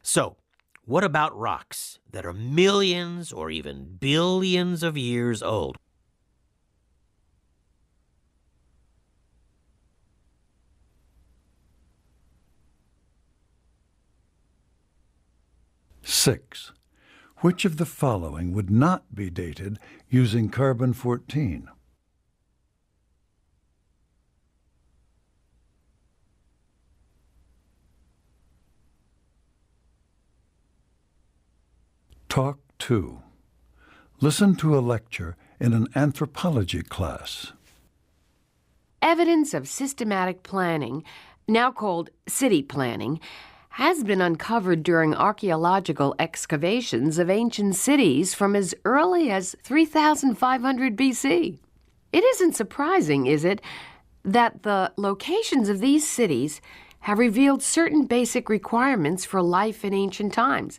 So, what about rocks that are millions or even billions of years old? Six. Which of the following would not be dated using carbon-14? Talk 2. Listen to a lecture in an anthropology class. Evidence of systematic planning, now called city planning, has been uncovered during archaeological excavations of ancient cities from as early as 3,500 BC. It isn't surprising, is it, that the locations of these cities have revealed certain basic requirements for life in ancient times,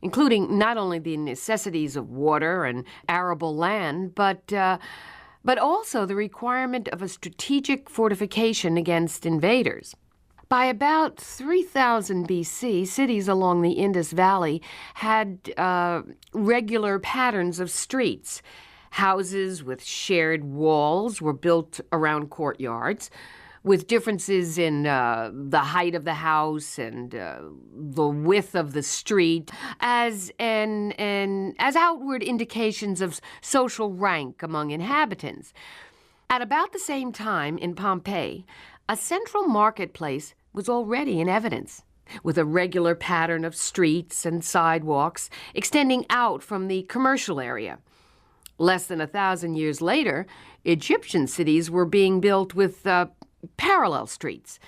including not only the necessities of water and arable land, but but also the requirement of a strategic fortification against invaders. By about 3000 BC, cities along the Indus Valley had regular patterns of streets. Houses with shared walls were built around courtyards, with differences in the height of the house and the width of the street as outward indications of social rank among inhabitants. At about the same time in Pompeii, a central marketplace was already in evidence, with a regular pattern of streets and sidewalks extending out from the commercial area. Less than 1,000 years later, Egyptian cities were being built with parallel streets.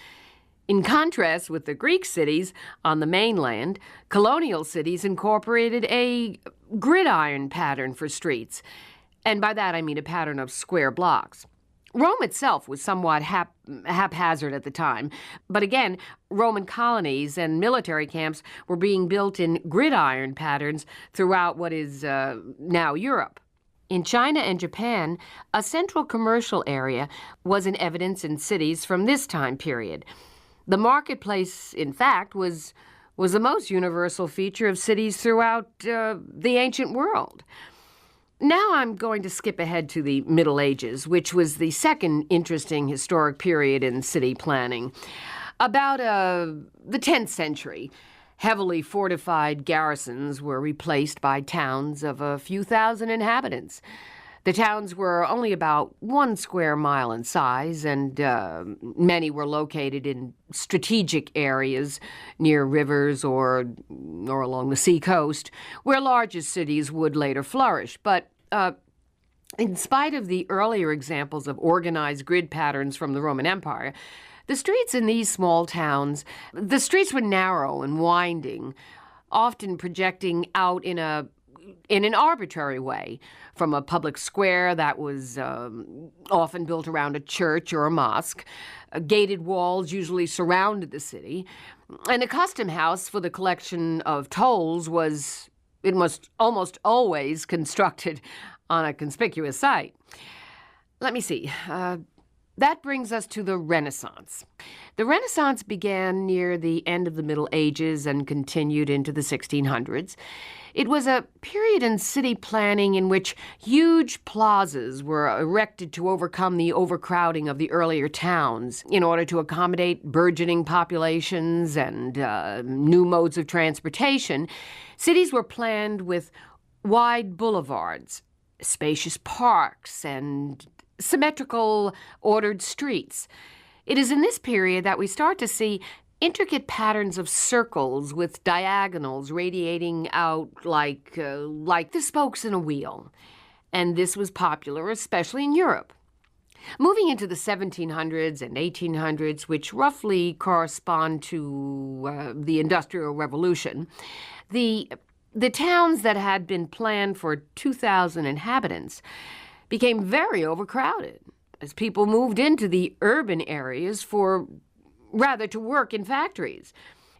In contrast with the Greek cities on the mainland, colonial cities incorporated a gridiron pattern for streets, and by that I mean a pattern of square blocks. Rome itself was somewhat haphazard at the time, but again, Roman colonies and military camps were being built in gridiron patterns throughout what is now Europe. In China and Japan, a central commercial area was in evidence in cities from this time period. The marketplace, in fact, was the most universal feature of cities throughout the ancient world. Now I'm going to skip ahead to the Middle Ages, which was the second interesting historic period in city planning. About the 10th century, heavily fortified garrisons were replaced by towns of a few thousand inhabitants. The towns were only about 1 square mile in size, and many were located in strategic areas near rivers or along the sea coast, where larger cities would later flourish. But in spite of the earlier examples of organized grid patterns from the Roman Empire, the streets in these small towns, the streets were narrow and winding, often projecting out in an arbitrary way from a public square that was often built around a church or a mosque. Gated walls usually surrounded the city, and a custom house for the collection of tolls was almost always constructed on a conspicuous site. Let me see. That brings us to the Renaissance. The Renaissance began near the end of the Middle Ages and continued into the 1600s. It was a period in city planning in which huge plazas were erected to overcome the overcrowding of the earlier towns in order to accommodate burgeoning populations and new modes of transportation. Cities were planned with wide boulevards, spacious parks, and symmetrical, ordered streets. It is in this period that we start to see intricate patterns of circles with diagonals radiating out like the spokes in a wheel. And this was popular, especially in Europe. Moving into the 1700s and 1800s, which roughly correspond to the Industrial Revolution, the towns that had been planned for 2,000 inhabitants became very overcrowded as people moved into the urban areas to work in factories.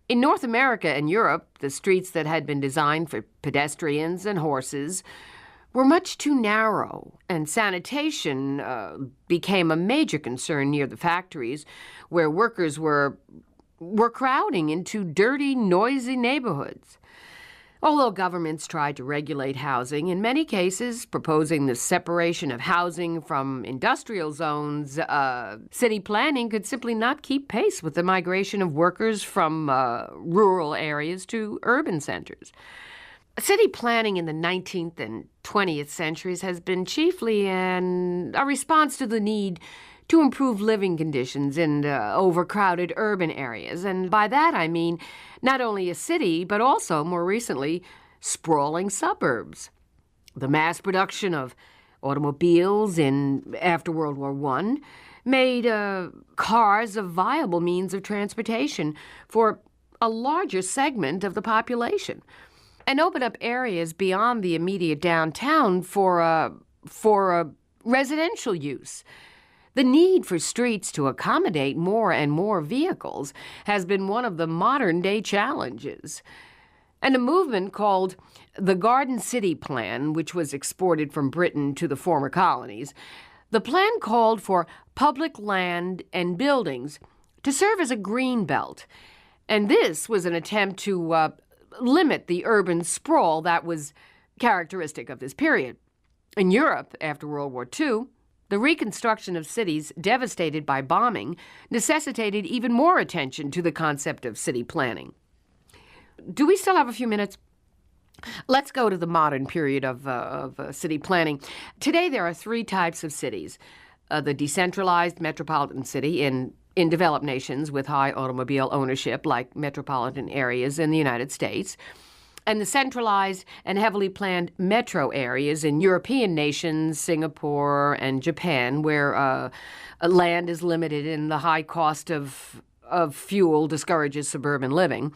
In North America and Europe, the streets that had been designed for pedestrians and horses were much too narrow, and sanitation became a major concern near the factories, where workers were crowding into dirty, noisy neighborhoods. Although governments tried to regulate housing, in many cases proposing the separation of housing from industrial zones, city planning could simply not keep pace with the migration of workers from rural areas to urban centers. City planning in the 19th and 20th centuries has been chiefly a response to the need to improve living conditions in overcrowded urban areas. And by that I mean not only a city, but also, more recently, sprawling suburbs. The mass production of automobiles after World War I made cars a viable means of transportation for a larger segment of the population, and opened up areas beyond the immediate downtown for residential use. The need for streets to accommodate more and more vehicles has been one of the modern-day challenges. And a movement called the Garden City Plan, which was exported from Britain to the former colonies, The plan called for public land and buildings to serve as a green belt, and this was an attempt to limit the urban sprawl that was characteristic of this period. In Europe, after World War II, the reconstruction of cities devastated by bombing necessitated even more attention to the concept of city planning. Do we still have a few minutes? Let's go to the modern period of city planning. Today there are three types of cities. The decentralized metropolitan city in developed nations with high automobile ownership, like metropolitan areas in the United States, and the centralized and heavily planned metro areas in European nations, Singapore and Japan, where land is limited and the high cost of fuel discourages suburban living,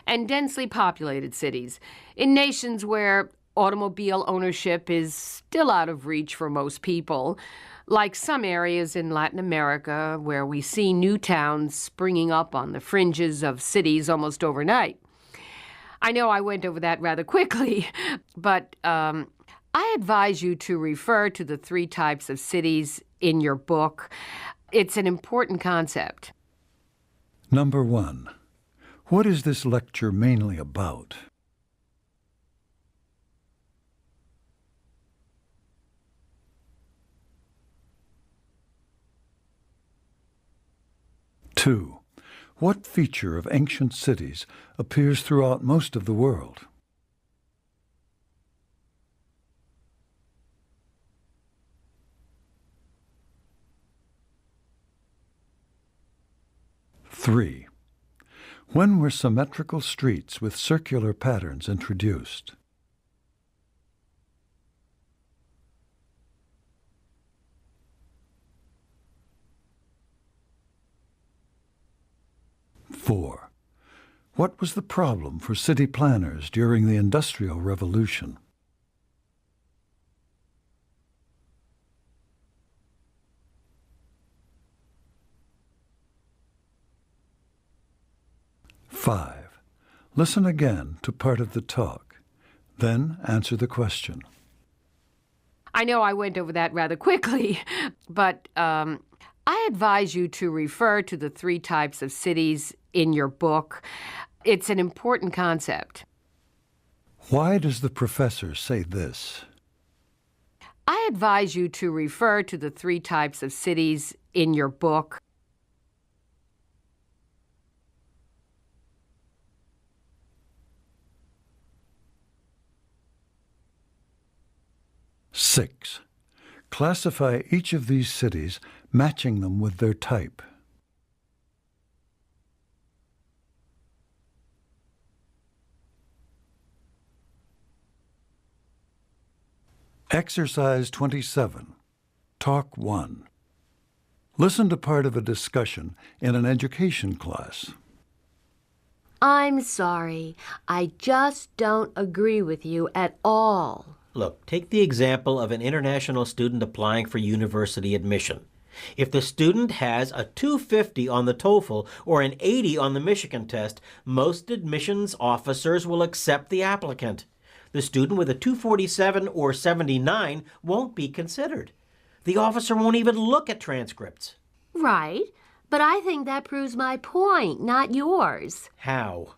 and densely populated cities in nations where automobile ownership is still out of reach for most people, like some areas in Latin America where we see new towns springing up on the fringes of cities almost overnight. I know I went over that rather quickly, but I advise you to refer to the three types of cities in your book. It's an important concept. Number 1. What is this lecture mainly about? Two. What feature of ancient cities appears throughout most of the world? Three. When were symmetrical streets with circular patterns introduced? Four. What was the problem for city planners during the Industrial Revolution? Five. Listen again to part of the talk. Then answer the question. I know I went over that rather quickly, but I advise you to refer to the three types of cities in your book. It's an important concept. Why does the professor say this? I advise you to refer to the three types of cities in your book. Six. Classify each of these cities, matching them with their type. Exercise 27. Talk 1. Listen to part of a discussion in an education class. I'm sorry. I just don't agree with you at all. Look, take the example of an international student applying for university admission. If the student has a 250 on the TOEFL or an 80 on the Michigan test, most admissions officers will accept the applicant. The student with a 247 or 79 won't be considered. The officer won't even look at transcripts. Right, but I think that proves my point, not yours. How?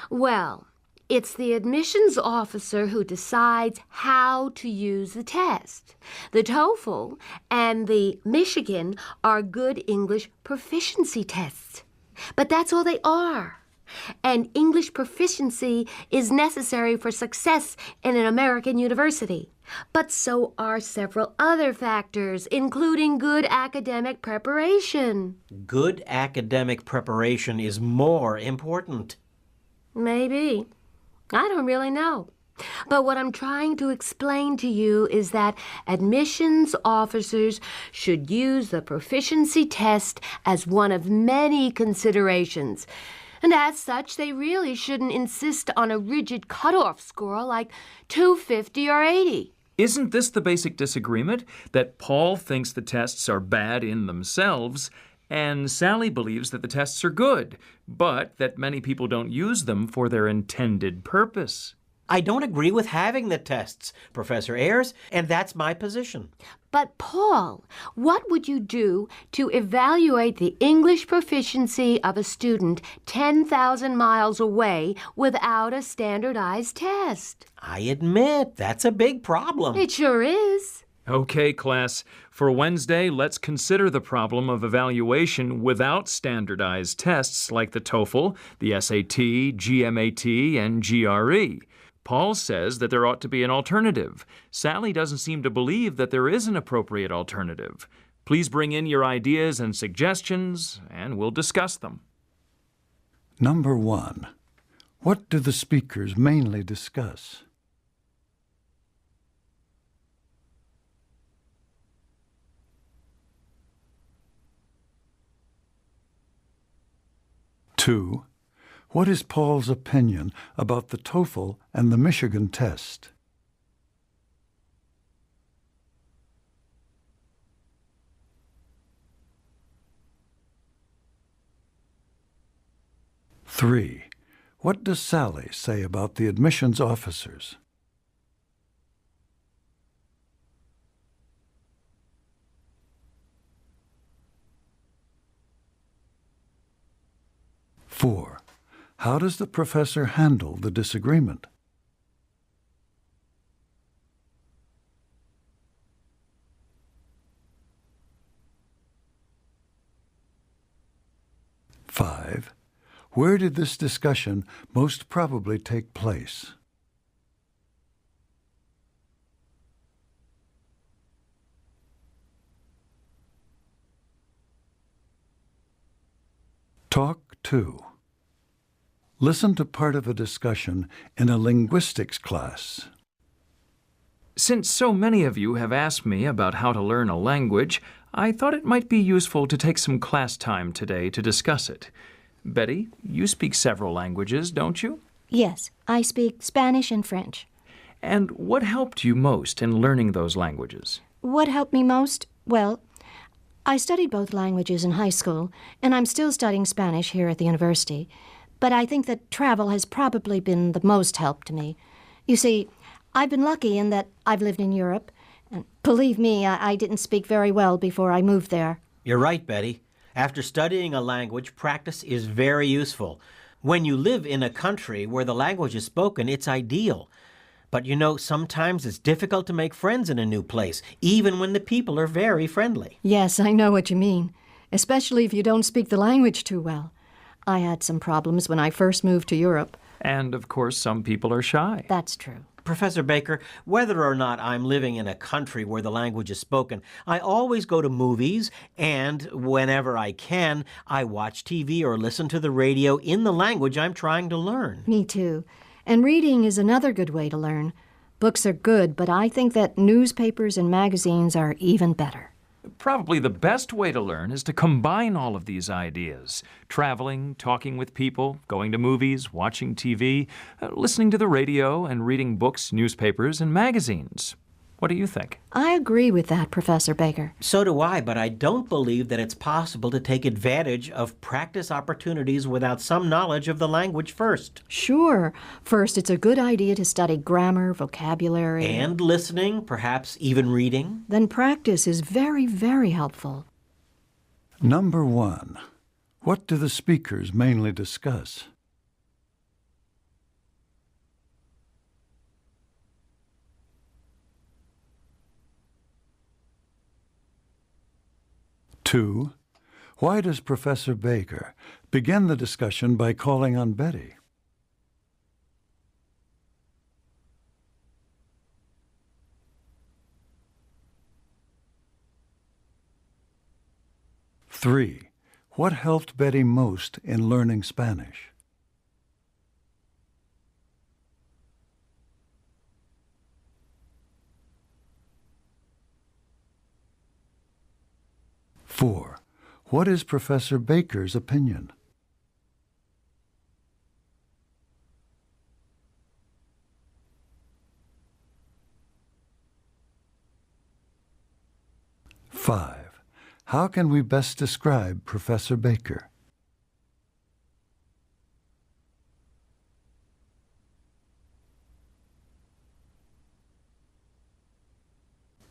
Well, it's the admissions officer who decides how to use the test. The TOEFL and the Michigan are good English proficiency tests. But that's all they are. And English proficiency is necessary for success in an American university. But so are several other factors, including good academic preparation. Good academic preparation is more important. Maybe. I don't really know. But what I'm trying to explain to you is that admissions officers should use the proficiency test as one of many considerations. And as such, they really shouldn't insist on a rigid cutoff score like 250 or 80. Isn't this the basic disagreement? That Paul thinks the tests are bad in themselves, and Sally believes that the tests are good, but that many people don't use them for their intended purpose. I don't agree with having the tests, Professor Ayers, and that's my position. But Paul, what would you do to evaluate the English proficiency of a student 10,000 miles away without a standardized test? I admit, that's a big problem. It sure is. Okay, class. For Wednesday, let's consider the problem of evaluation without standardized tests like the TOEFL, the SAT, GMAT, and GRE. Paul says that there ought to be an alternative. Sally doesn't seem to believe that there is an appropriate alternative. Please bring in your ideas and suggestions, and we'll discuss them. Number 1. What do the speakers mainly discuss? Two, what is Paul's opinion about the TOEFL and the Michigan test? Three, what does Sally say about the admissions officers? Four, how does the professor handle the disagreement? Five, where did this discussion most probably take place? Talk 2. Listen to part of a discussion in a linguistics class. Since so many of you have asked me about how to learn a language, I thought it might be useful to take some class time today to discuss it. Betty, you speak several languages, don't you? Yes, I speak Spanish and French. And what helped you most in learning those languages? What helped me most? Well, I studied both languages in high school, and I'm still studying Spanish here at the university. But I think that travel has probably been the most help to me. You see, I've been lucky in that I've lived in Europe, and believe me, I didn't speak very well before I moved there. You're right, Betty. After studying a language, practice is very useful. When you live in a country where the language is spoken, it's ideal. But you know, sometimes it's difficult to make friends in a new place, even when the people are very friendly. Yes, I know what you mean, especially if you don't speak the language too well. I had some problems when I first moved to Europe. And, of course, some people are shy. That's true. Professor Baker, whether or not I'm living in a country where the language is spoken, I always go to movies, and whenever I can, I watch TV or listen to the radio in the language I'm trying to learn. Me too. And reading is another good way to learn. Books are good, but I think that newspapers and magazines are even better. Probably the best way to learn is to combine all of these ideas. Traveling, talking with people, going to movies, watching TV, listening to the radio, and reading books, newspapers, and magazines. What do you think? I agree with that, Professor Baker. So do I, but I don't believe that it's possible to take advantage of practice opportunities without some knowledge of the language first. Sure. First, it's a good idea to study grammar, vocabulary. And listening, perhaps even reading. Then practice is very, very helpful. Number 1. What do the speakers mainly discuss? Two, why does Professor Baker begin the discussion by calling on Betty? Three, what helped Betty most in learning Spanish? Four, what is Professor Baker's opinion? Five, how can we best describe Professor Baker?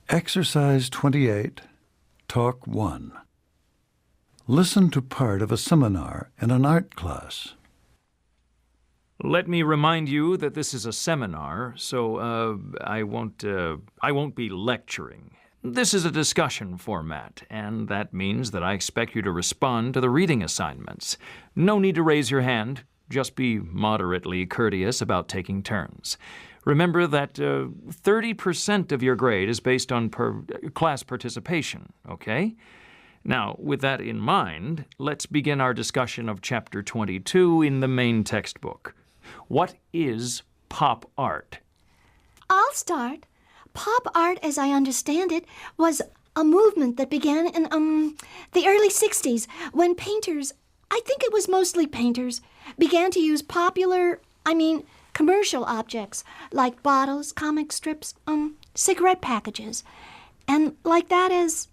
Exercise 28, Talk 1. Listen to part of a seminar in an art class. Let me remind you that this is a seminar, so I won't be lecturing. This is a discussion format, and that means that I expect you to respond to the reading assignments. No need to raise your hand. Just be moderately courteous about taking turns. Remember that 30% of your grade is based on class participation, okay? Now, with that in mind, let's begin our discussion of Chapter 22 in the main textbook. What is pop art? I'll start. Pop art, as I understand it, was a movement that began in the early 60s when painters, I think it was mostly painters, began to use commercial objects like bottles, comic strips, cigarette packages, and like that as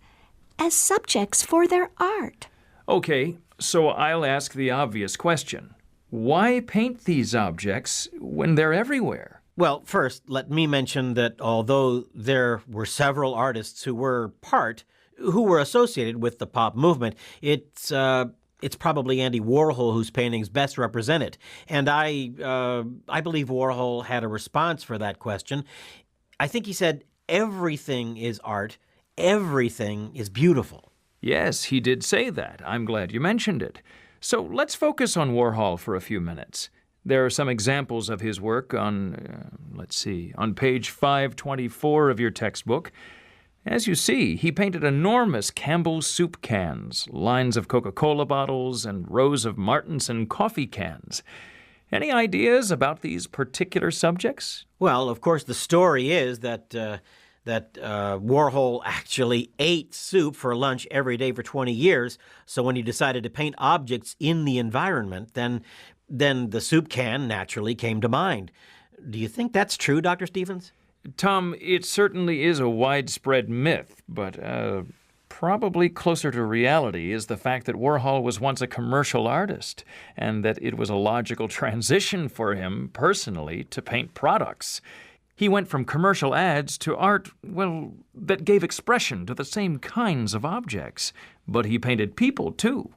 subjects for their art. Okay, so I'll ask the obvious question. Why paint these objects when they're everywhere? Well, first, let me mention that although there were several artists who were associated with the pop movement, it's probably Andy Warhol whose paintings best represent it. And I believe Warhol had a response for that question. I think he said, everything is art, everything is beautiful. Yes, he did say that. I'm glad you mentioned it. So let's focus on Warhol for a few minutes. There are some examples of his work on page 524 of your textbook. As you see, he painted enormous Campbell's soup cans, lines of Coca-Cola bottles, and rows of Martinson coffee cans. Any ideas about these particular subjects? Well, of course, the story is that Warhol actually ate soup for lunch every day for 20 years. So when he decided to paint objects in the environment, then the soup can naturally came to mind. Do you think that's true, Dr. Stevens? Tom, it certainly is a widespread myth, but probably closer to reality is the fact that Warhol was once a commercial artist and that it was a logical transition for him personally to paint products. He went from commercial ads to art, that gave expression to the same kinds of objects. But he painted people, too.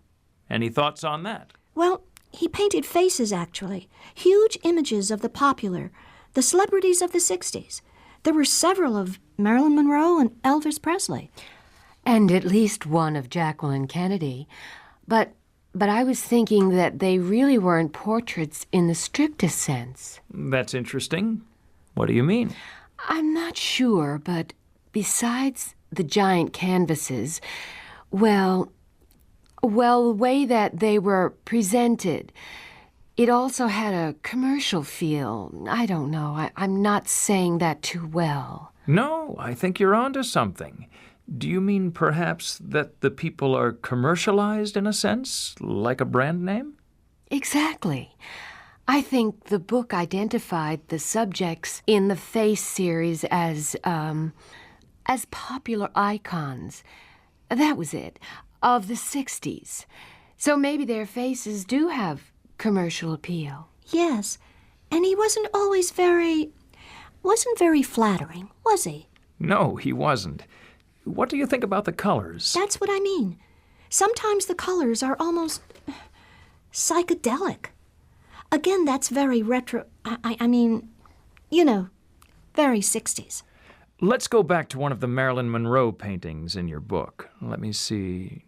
Any thoughts on that? Well, he painted faces, actually. Huge images of the celebrities of the 60s. There were several of Marilyn Monroe and Elvis Presley. And at least one of Jacqueline Kennedy. But I was thinking that they really weren't portraits in the strictest sense. That's interesting. What do you mean? I'm not sure, but besides the giant canvases, the way that they were presented, it also had a commercial feel. I don't know. I'm not saying that too well. No, I think you're onto something. Do you mean perhaps that the people are commercialized in a sense, like a brand name? Exactly. I think the book identified the subjects in the Face series as popular icons. That was it, of the 60s. So maybe their faces do have commercial appeal. Yes, and he wasn't very flattering, was he? No, he wasn't. What do you think about the colors? That's what I mean. Sometimes the colors are almost psychedelic. Again, that's very retro, very 60s. Let's go back to one of the Marilyn Monroe paintings in your book. Let me see.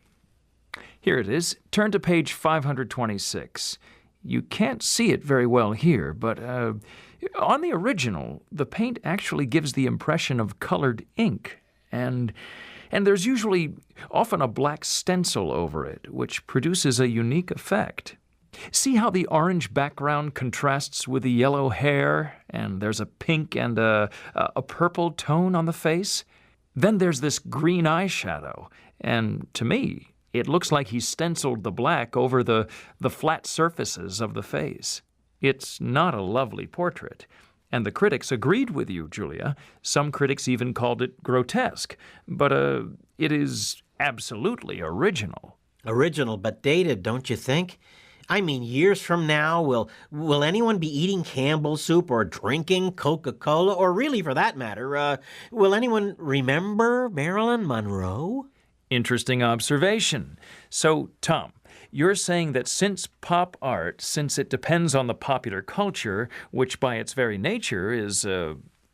Here it is. Turn to page 526. You can't see it very well here, but on the original, the paint actually gives the impression of colored ink, and there's often a black stencil over it, which produces a unique effect. See how the orange background contrasts with the yellow hair, and there's a pink and a purple tone on the face? Then there's this green eyeshadow, and to me, it looks like he stenciled the black over the flat surfaces of the face. It's not a lovely portrait, and the critics agreed with you, Julia. Some critics even called it grotesque, but it is absolutely original. Original, but dated, don't you think? I mean, years from now, will anyone be eating Campbell's soup or drinking Coca-Cola, or really, for that matter, will anyone remember Marilyn Monroe? Interesting observation. So, Tom, you're saying that since pop art, since it depends on the popular culture, which by its very nature is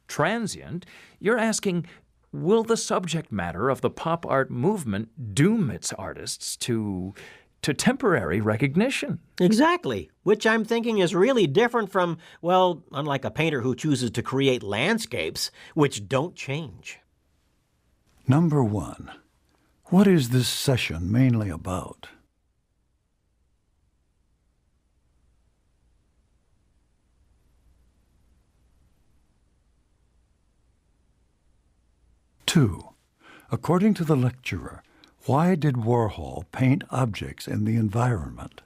transient, you're asking, will the subject matter of the pop art movement doom its artists to temporary recognition? Exactly, which I'm thinking is really different from, well, unlike a painter who chooses to create landscapes, which don't change. Number 1. What is this session mainly about? Two, according to the lecturer, why did Warhol paint objects in the environment?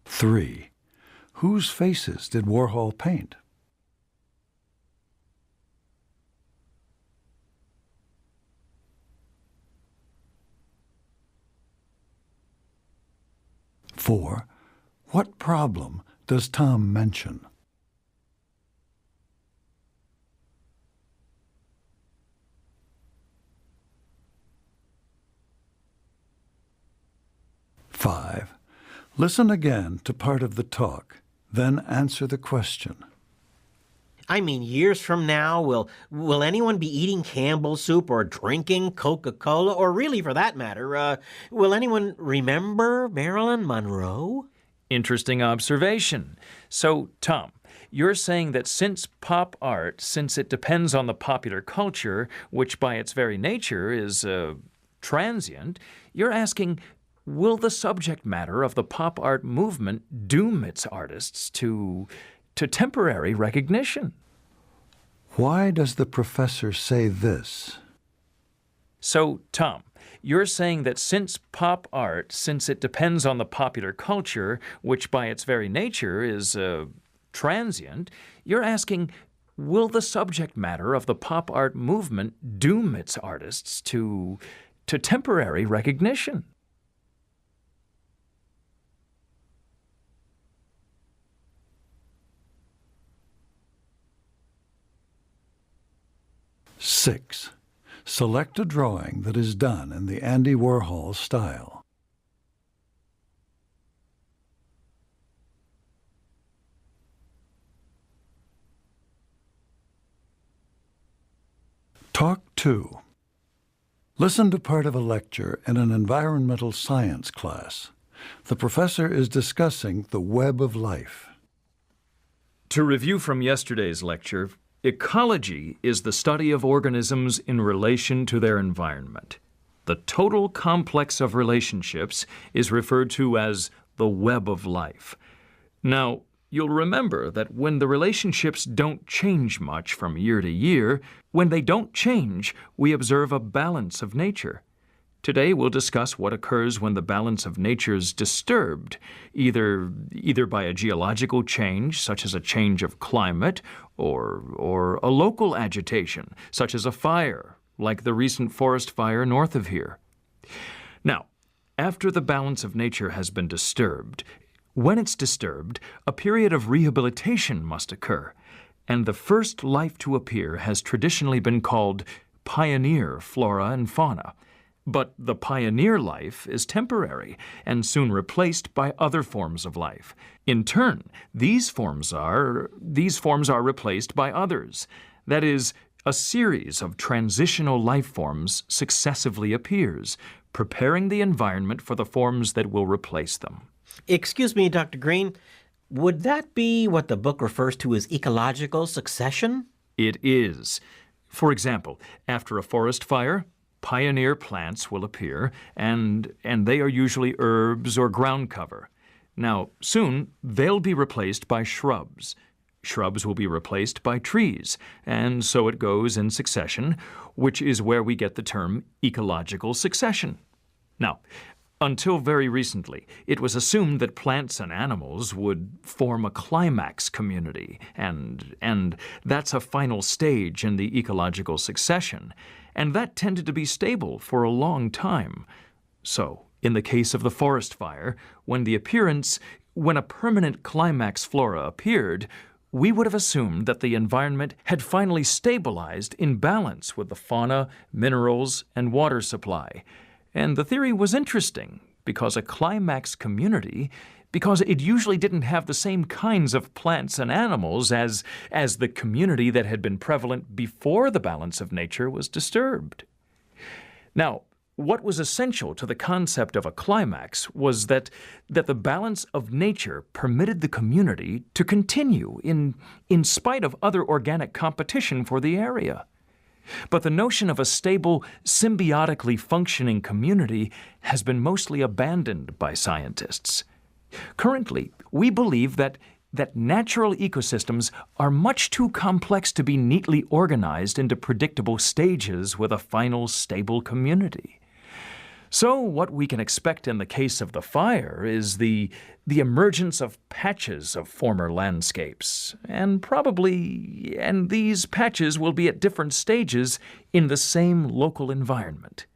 Three, whose faces did Warhol paint? Four, what problem does Tom mention? Five, listen again to part of the talk, then answer the question. I mean, years from now, will anyone be eating Campbell's soup or drinking Coca-Cola, or really, for that matter, will anyone remember Marilyn Monroe? Interesting observation. So, Tom, you're saying that since pop art, since it depends on the popular culture, which by its very nature is transient, you're asking, will the subject matter of the pop art movement doom its artists to temporary recognition? Why does the professor say this? So, Tom, you're saying that since pop art, since it depends on the popular culture, which by its very nature is transient, you're asking, will the subject matter of the pop art movement doom its artists to temporary recognition? Six, select a drawing that is done in the Andy Warhol style. Talk 2. Listen to part of a lecture in an environmental science class. The professor is discussing the web of life. To review from yesterday's lecture, ecology is the study of organisms in relation to their environment. The total complex of relationships is referred to as the web of life. Now, you'll remember that when the relationships don't change much from year to year, when they don't change, we observe a balance of nature. Today we'll discuss what occurs when the balance of nature is disturbed, either by a geological change, such as a change of climate, or a local agitation, such as a fire, like the recent forest fire north of here. Now, after the balance of nature has been disturbed, when it's disturbed, a period of rehabilitation must occur, and the first life to appear has traditionally been called pioneer flora and fauna. But the pioneer life is temporary and soon replaced by other forms of life. In turn, these forms are replaced by others. That is, a series of transitional life forms successively appears, preparing the environment for the forms that will replace them. Excuse me, Dr. Green, would that be what the book refers to as ecological succession? It is. For example, after a forest fire, pioneer plants will appear, and they are usually herbs or ground cover. Now, soon, they'll be replaced by shrubs. Shrubs will be replaced by trees, and so it goes in succession, which is where we get the term ecological succession. Now, Until very recently, it was assumed that plants and animals would form a climax community, and that's a final stage in the ecological succession, and that tended to be stable for a long time. So, in the case of the forest fire, when a permanent climax flora appeared, we would have assumed that the environment had finally stabilized in balance with the fauna, minerals, and water supply. And the theory was interesting because a climax community, because it usually didn't have the same kinds of plants and animals as the community that had been prevalent before the balance of nature was disturbed. Now, what was essential to the concept of a climax was that the balance of nature permitted the community to continue in spite of other organic competition for the area. But the notion of a stable, symbiotically functioning community has been mostly abandoned by scientists. Currently, we believe that natural ecosystems are much too complex to be neatly organized into predictable stages with a final stable community. So what we can expect in the case of the fire is the emergence of patches of former landscapes, and these patches will be at different stages in the same local environment.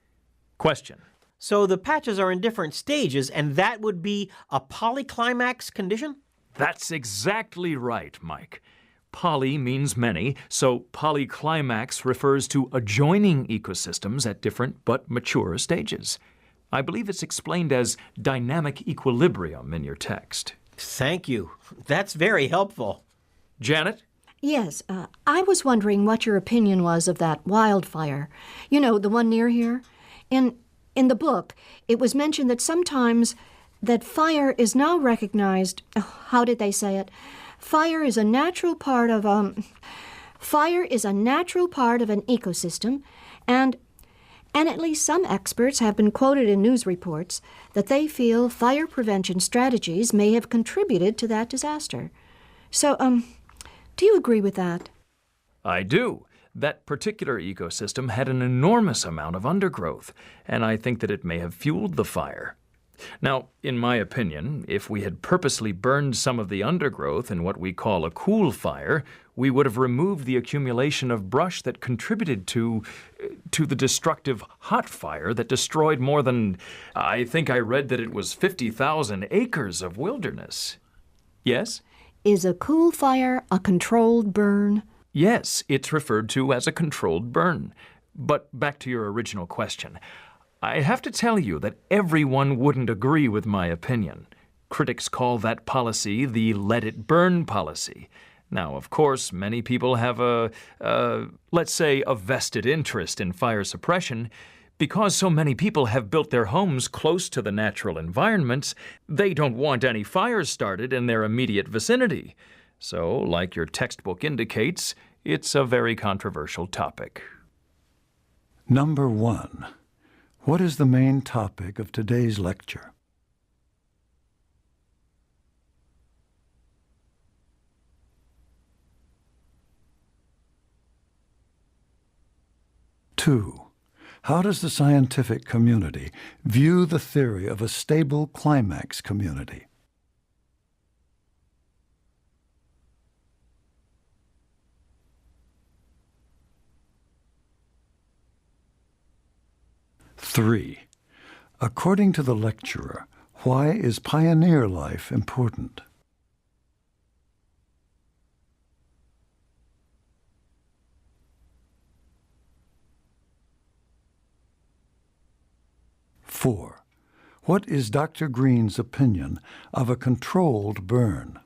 Question. So the patches are in different stages, and that would be a polyclimax condition? That's exactly right, Mike. Poly means many, so polyclimax refers to adjoining ecosystems at different but mature stages. I believe it's explained as dynamic equilibrium in your text. Thank you. That's very helpful. Janet? Yes, I was wondering what your opinion was of that wildfire. You know, the one near here. In the book, it was mentioned that sometimes that fire is now recognized. How did they say it? Fire is a natural part of an ecosystem, and at least some experts have been quoted in news reports that they feel fire prevention strategies may have contributed to that disaster. So, do you agree with that? I do. That particular ecosystem had an enormous amount of undergrowth, and I think that it may have fueled the fire. Now, in my opinion, if we had purposely burned some of the undergrowth in what we call a cool fire, we would have removed the accumulation of brush that contributed to the destructive hot fire that destroyed more than, I think I read that it was 50,000 acres of wilderness. Yes? Is a cool fire a controlled burn? Yes, it's referred to as a controlled burn. But back to your original question. I have to tell you that everyone wouldn't agree with my opinion. Critics call that policy the let it burn policy. Now, of course, many people have let's say, a vested interest in fire suppression. Because so many people have built their homes close to the natural environments, they don't want any fires started in their immediate vicinity. So, like your textbook indicates, it's a very controversial topic. Number 1. What is the main topic of today's lecture? Two. How does the scientific community view the theory of a stable climax community? Three. According to the lecturer, why is pioneer life important? Four. What is Dr. Green's opinion of a controlled burn?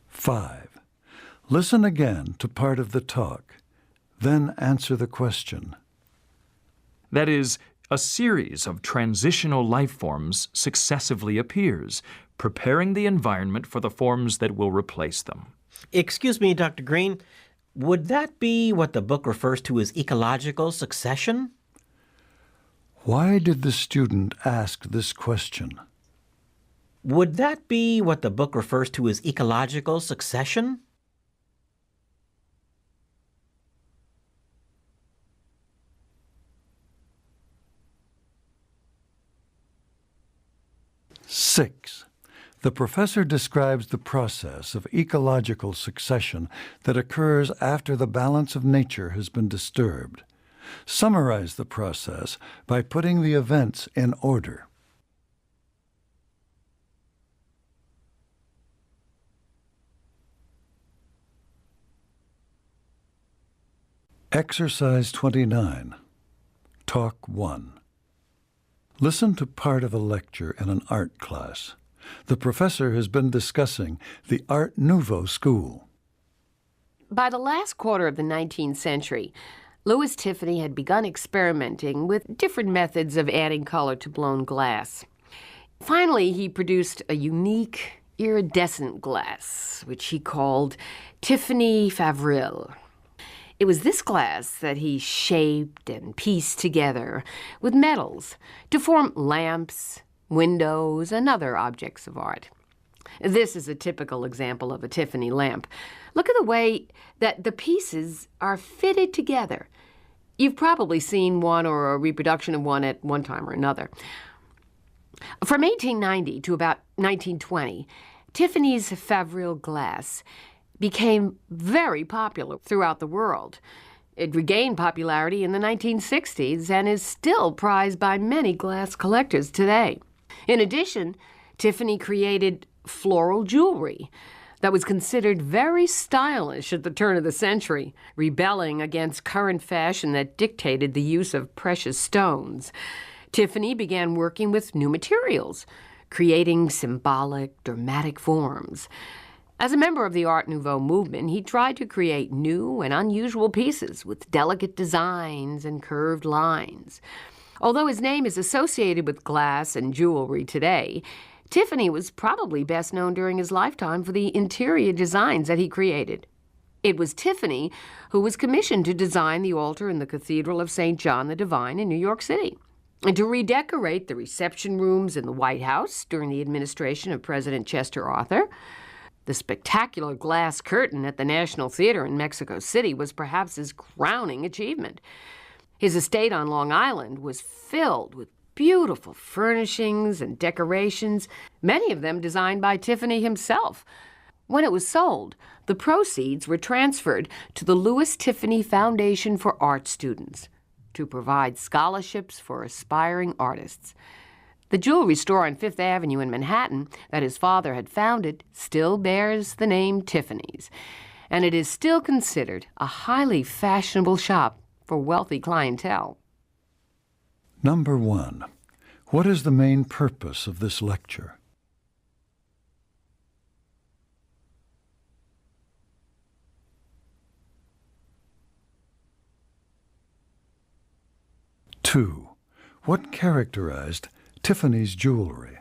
Five. Listen again to part of the talk, then answer the question. That is, a series of transitional life forms successively appears, preparing the environment for the forms that will replace them. Excuse me, Dr. Green. Would that be what the book refers to as ecological succession? Why did the student ask this question? Would that be what the book refers to as ecological succession? Six. The professor describes the process of ecological succession that occurs after the balance of nature has been disturbed. Summarize the process by putting the events in order. Exercise 29. Talk 1. Listen to part of a lecture in an art class. The professor has been discussing the Art Nouveau school. By the last quarter of the 19th century, Louis Tiffany had begun experimenting with different methods of adding color to blown glass. Finally, he produced a unique iridescent glass, which he called Tiffany Favril. It was this glass that he shaped and pieced together with metals to form lamps, windows, and other objects of art. This is a typical example of a Tiffany lamp. Look at the way that the pieces are fitted together. You've probably seen one or a reproduction of one at one time or another. From 1890 to about 1920, Tiffany's Favril glass became very popular throughout the world. It regained popularity in the 1960s and is still prized by many glass collectors today. In addition, Tiffany created floral jewelry that was considered very stylish at the turn of the century, rebelling against current fashion that dictated the use of precious stones. Tiffany began working with new materials, creating symbolic, dramatic forms. As a member of the Art Nouveau movement, he tried to create new and unusual pieces with delicate designs and curved lines. Although his name is associated with glass and jewelry today, Tiffany was probably best known during his lifetime for the interior designs that he created. It was Tiffany who was commissioned to design the altar in the Cathedral of St. John the Divine in New York City, and to redecorate the reception rooms in the White House during the administration of President Chester Arthur. The spectacular glass curtain at the National Theater in Mexico City was perhaps his crowning achievement. His estate on Long Island was filled with beautiful furnishings and decorations, many of them designed by Tiffany himself. When it was sold, the proceeds were transferred to the Louis Tiffany Foundation for Art Students to provide scholarships for aspiring artists. The jewelry store on Fifth Avenue in Manhattan that his father had founded still bears the name Tiffany's, and it is still considered a highly fashionable shop for wealthy clientele. Number 1. What is the main purpose of this lecture? Two. What characterized Tiffany's jewelry?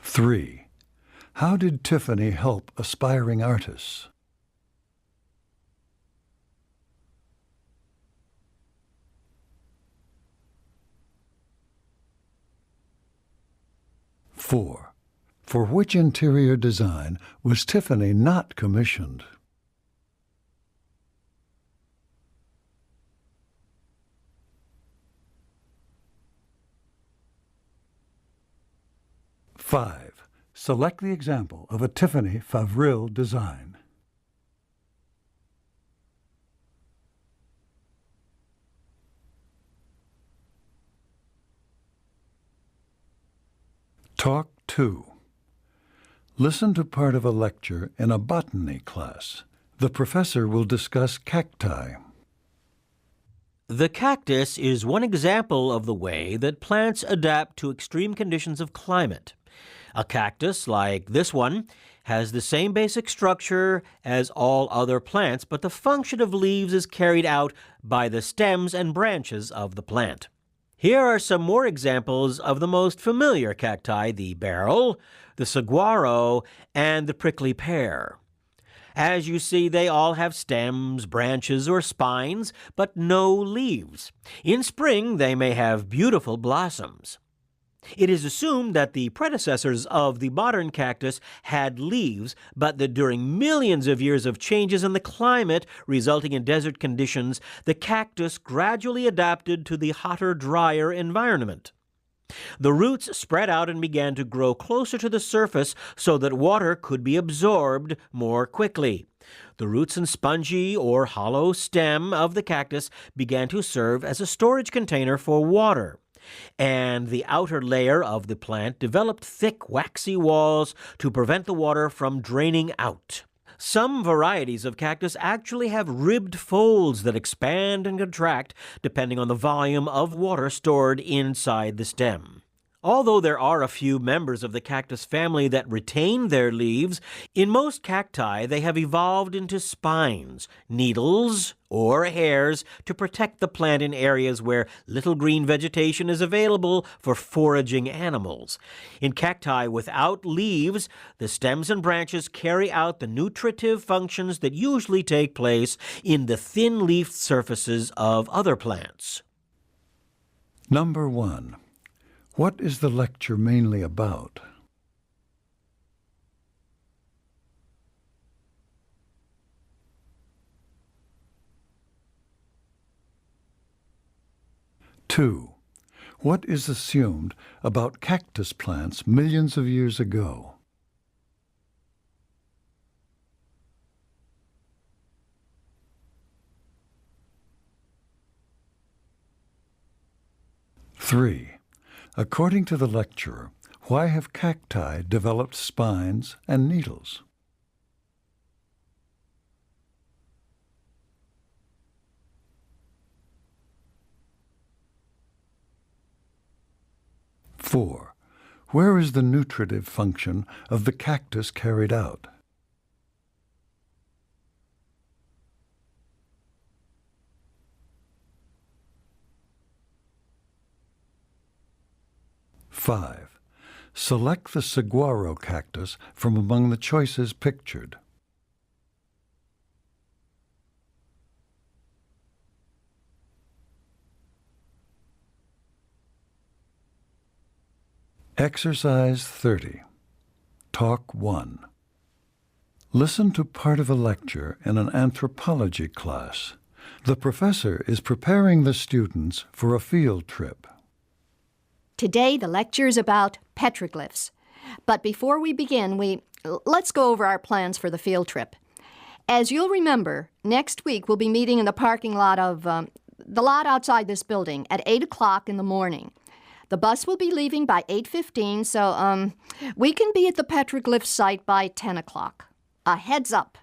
Three. How did Tiffany help aspiring artists? Four. For which interior design was Tiffany not commissioned? Five. Select the example of a Tiffany Favril design. Talk 2. Listen to part of a lecture in a botany class. The professor will discuss cacti. The cactus is one example of the way that plants adapt to extreme conditions of climate. A cactus, like this one, has the same basic structure as all other plants, but the function of leaves is carried out by the stems and branches of the plant. Here are some more examples of the most familiar cacti, the beryl, the saguaro, and the prickly pear. As you see, they all have stems, branches, or spines, but no leaves. In spring, they may have beautiful blossoms. It is assumed that the predecessors of the modern cactus had leaves, but that during millions of years of changes in the climate resulting in desert conditions, the cactus gradually adapted to the hotter, drier environment. The roots spread out and began to grow closer to the surface so that water could be absorbed more quickly. The roots and spongy or hollow stem of the cactus began to serve as a storage container for water. And the outer layer of the plant developed thick, waxy walls to prevent the water from draining out. Some varieties of cactus actually have ribbed folds that expand and contract depending on the volume of water stored inside the stem. Although there are a few members of the cactus family that retain their leaves, in most cacti they have evolved into spines, needles, or hairs to protect the plant in areas where little green vegetation is available for foraging animals. In cacti without leaves, the stems and branches carry out the nutritive functions that usually take place in the thin-leafed surfaces of other plants. Number 1. What is the lecture mainly about? Two. What is assumed about cactus plants millions of years ago? Three. According to the lecturer, why have cacti developed spines and needles? Four. Where is the nutritive function of the cactus carried out? Five. Select the saguaro cactus from among the choices pictured. Exercise 30. Talk 1. Listen to part of a lecture in an anthropology class. The professor is preparing the students for a field trip. Today, the lecture is about petroglyphs. But before we begin, let's go over our plans for the field trip. As you'll remember, next week we'll be meeting in the parking lot of the lot outside this building at 8 o'clock in the morning. The bus will be leaving by 8:15, so we can be at the petroglyph site by 10 o'clock. A heads up.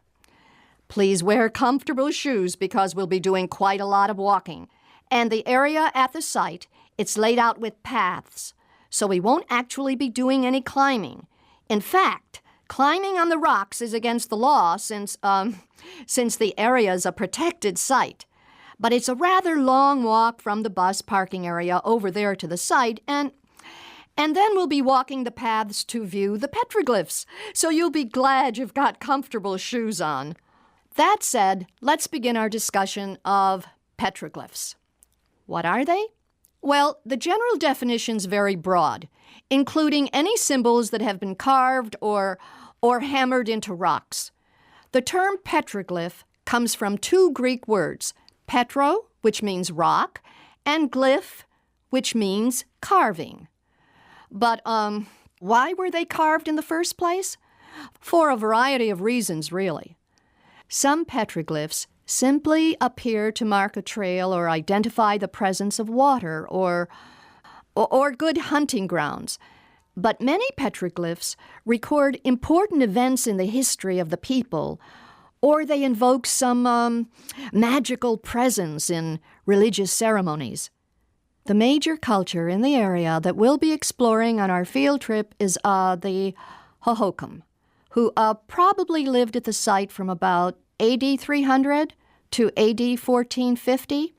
Please wear comfortable shoes because we'll be doing quite a lot of walking. And the area at the site, it's laid out with paths, so we won't actually be doing any climbing. In fact, climbing on the rocks is against the law since the area is a protected site. But it's a rather long walk from the bus parking area over there to the site, and then we'll be walking the paths to view the petroglyphs, so you'll be glad you've got comfortable shoes on. That said, let's begin our discussion of petroglyphs. What are they? Well, the general definition's very broad, including any symbols that have been carved or hammered into rocks. The term petroglyph comes from two Greek words, petro, which means rock, and glyph, which means carving. But why were they carved in the first place? For a variety of reasons, really. Some petroglyphs simply appear to mark a trail or identify the presence of water or good hunting grounds. But many petroglyphs record important events in the history of the people, or they invoke some magical presence in religious ceremonies. The major culture in the area that we'll be exploring on our field trip is the Hohokam, who probably lived at the site from about AD 300 to AD 1450.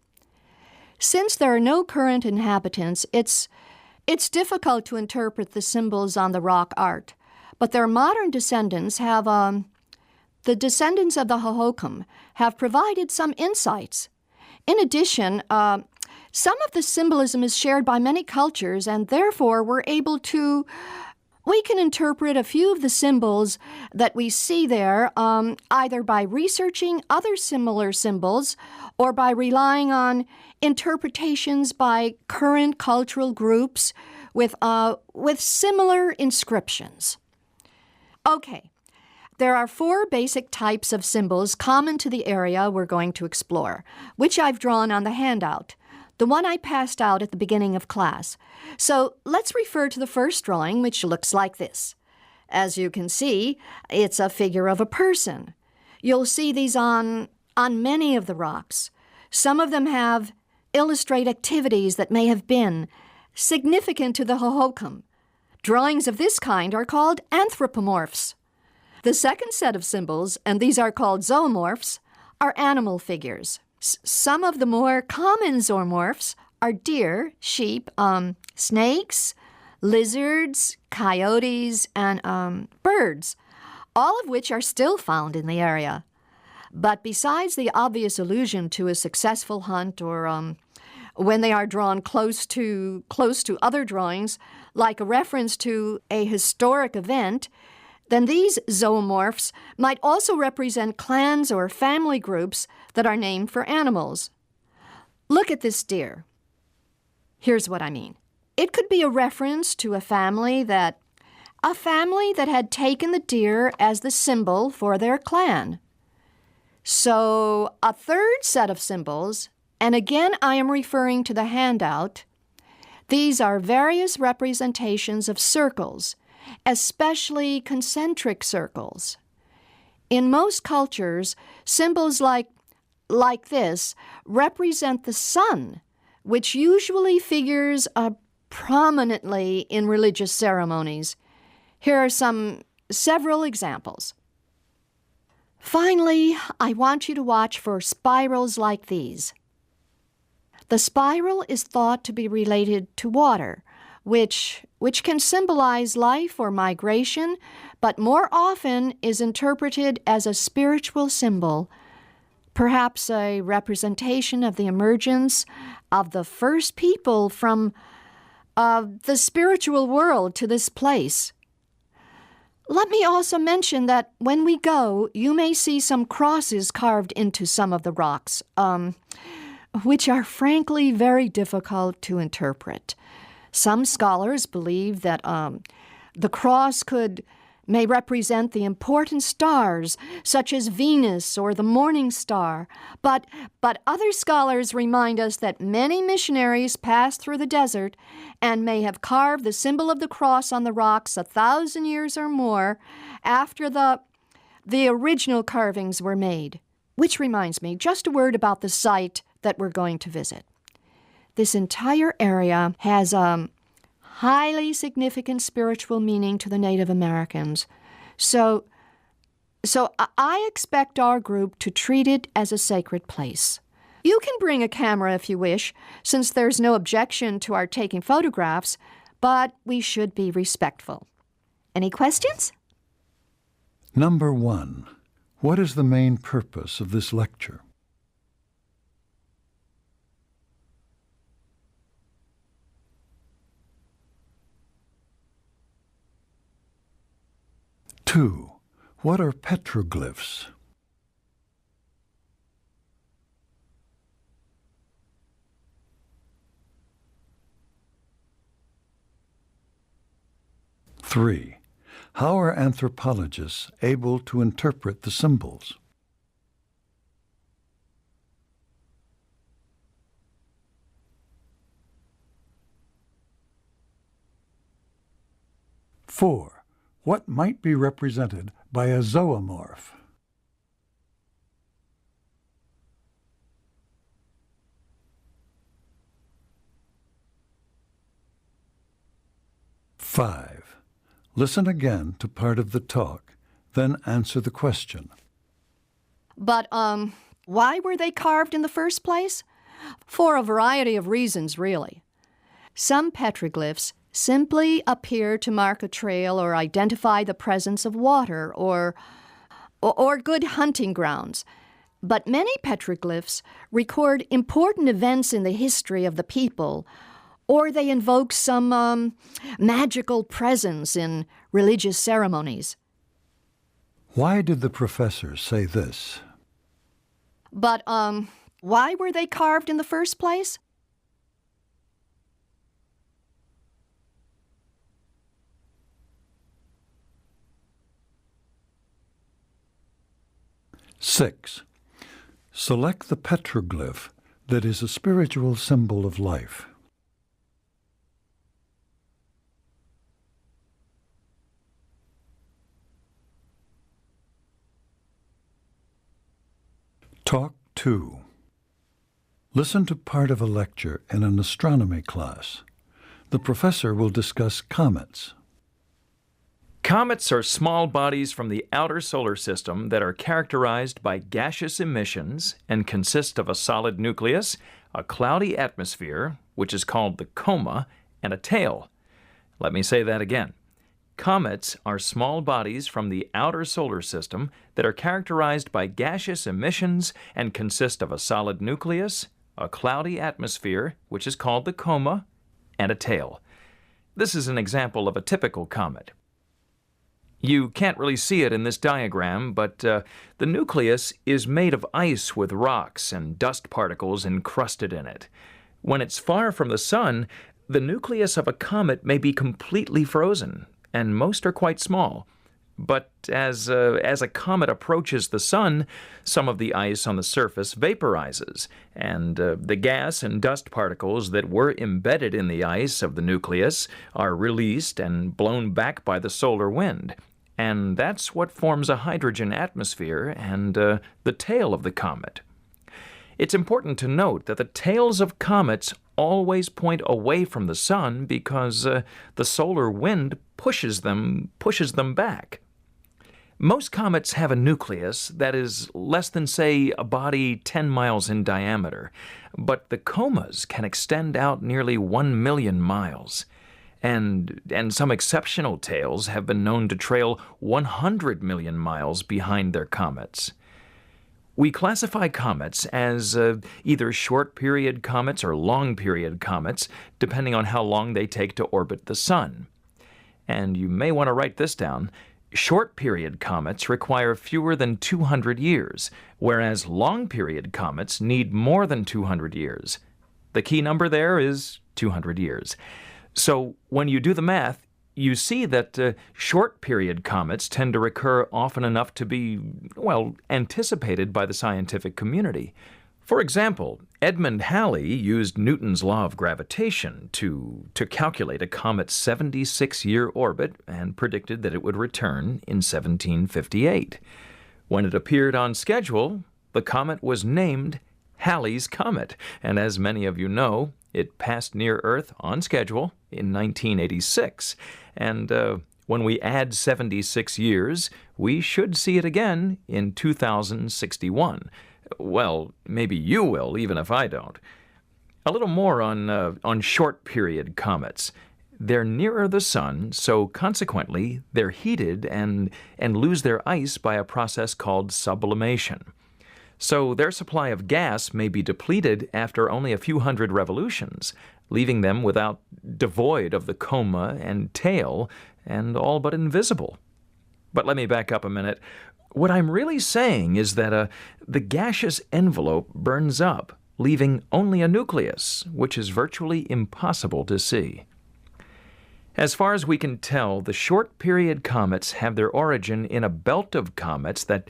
Since there are no current inhabitants, it's difficult to interpret the symbols on the rock art, but their modern descendants have the descendants of the Hohokam have provided some insights. In addition, some of the symbolism is shared by many cultures, and therefore we can interpret a few of the symbols that we see there either by researching other similar symbols or by relying on interpretations by current cultural groups with similar inscriptions. Okay, there are 4 basic types of symbols common to the area we're going to explore, which I've drawn on the handout, the one I passed out at the beginning of class. So let's refer to the first drawing, which looks like this. As you can see, it's a figure of a person. You'll see these on many of the rocks. Some of them illustrate activities that may have been significant to the Hohokam. Drawings of this kind are called anthropomorphs. The second set of symbols, and these are called zoomorphs, are animal figures. Some of the more common zoomorphs are deer, sheep, snakes, lizards, coyotes, and birds, all of which are still found in the area. But besides the obvious allusion to a successful hunt or when they are drawn close to other drawings, like a reference to a historic event, then these zoomorphs might also represent clans or family groups that are named for animals. Look at this deer. Here's what I mean. It could be a reference to a family that had taken the deer as the symbol for their clan. So a third set of symbols, and again I am referring to the handout, these are various representations of circles, especially concentric circles. In most cultures, symbols like this represent the sun, which usually figures prominently in religious ceremonies. Here are several examples. Finally, I want you to watch for spirals like these. The spiral is thought to be related to water, which can symbolize life or migration, but more often is interpreted as a spiritual symbol, perhaps a representation of the emergence of the first people from the spiritual world to this place. Let me also mention that when we go, you may see some crosses carved into some of the rocks, which are frankly very difficult to interpret. Some scholars believe that the cross may represent the important stars, such as Venus or the morning star. But other scholars remind us that many missionaries passed through the desert and may have carved the symbol of the cross on the rocks 1,000 years or more after the original carvings were made. Which reminds me, just a word about the site that we're going to visit. This entire area has highly significant spiritual meaning to the Native Americans. So I expect our group to treat it as a sacred place. You can bring a camera if you wish, since there's no objection to our taking photographs, but we should be respectful. Any questions? Number 1. What is the main purpose of this lecture? Two, what are petroglyphs? Three, how are anthropologists able to interpret the symbols? Four, what might be represented by a zoomorph? Five, listen again to part of the talk, then answer the question. But, why were they carved in the first place? For a variety of reasons, really. Some petroglyphs simply appear to mark a trail or identify the presence of water, or or good hunting grounds. But many petroglyphs record important events in the history of the people, or they invoke some magical presence in religious ceremonies. Why did the professor say this? But, why were they carved in the first place? Six, select the petroglyph that is a spiritual symbol of life. Talk 2. Listen to part of a lecture in an astronomy class. The professor will discuss comets. Comets are small bodies from the outer solar system that are characterized by gaseous emissions and consist of a solid nucleus, a cloudy atmosphere, which is called the coma, and a tail. Let me say that again. Comets are small bodies from the outer solar system that are characterized by gaseous emissions and consist of a solid nucleus, a cloudy atmosphere, which is called the coma, and a tail. This is an example of a typical comet. You can't really see it in this diagram, but the nucleus is made of ice with rocks and dust particles encrusted in it. When it's far from the sun, the nucleus of a comet may be completely frozen, and most are quite small. But as a comet approaches the sun, some of the ice on the surface vaporizes, and the gas and dust particles that were embedded in the ice of the nucleus are released and blown back by the solar wind. And that's what forms a hydrogen atmosphere and the tail of the comet. It's important to note that the tails of comets always point away from the sun because the solar wind pushes them back. Most comets have a nucleus that is less than, say, a body 10 miles in diameter, but the comas can extend out nearly 1 million miles. And some exceptional tails have been known to trail 100 million miles behind their comets. We classify comets as either short-period comets or long-period comets, depending on how long they take to orbit the sun. And you may want to write this down. Short-period comets require fewer than 200 years, whereas long-period comets need more than 200 years. The key number there is 200 years. So when you do the math, you see that short-period comets tend to recur often enough to be, well, anticipated by the scientific community. For example, Edmund Halley used Newton's law of gravitation to calculate a comet's 76-year orbit and predicted that it would return in 1758. When it appeared on schedule, the comet was named Halley's Comet, and as many of you know, it passed near Earth on schedule in 1986. And when we add 76 years, we should see it again in 2061. Well, maybe you will, even if I don't. A little more on short-period comets. They're nearer the sun, so consequently, they're heated and lose their ice by a process called sublimation. So their supply of gas may be depleted after only a few hundred revolutions, leaving them devoid of the coma and tail and all but invisible. But let me back up a minute. What I'm really saying is that the gaseous envelope burns up, leaving only a nucleus, which is virtually impossible to see. As far as we can tell, the short-period comets have their origin in a belt of comets that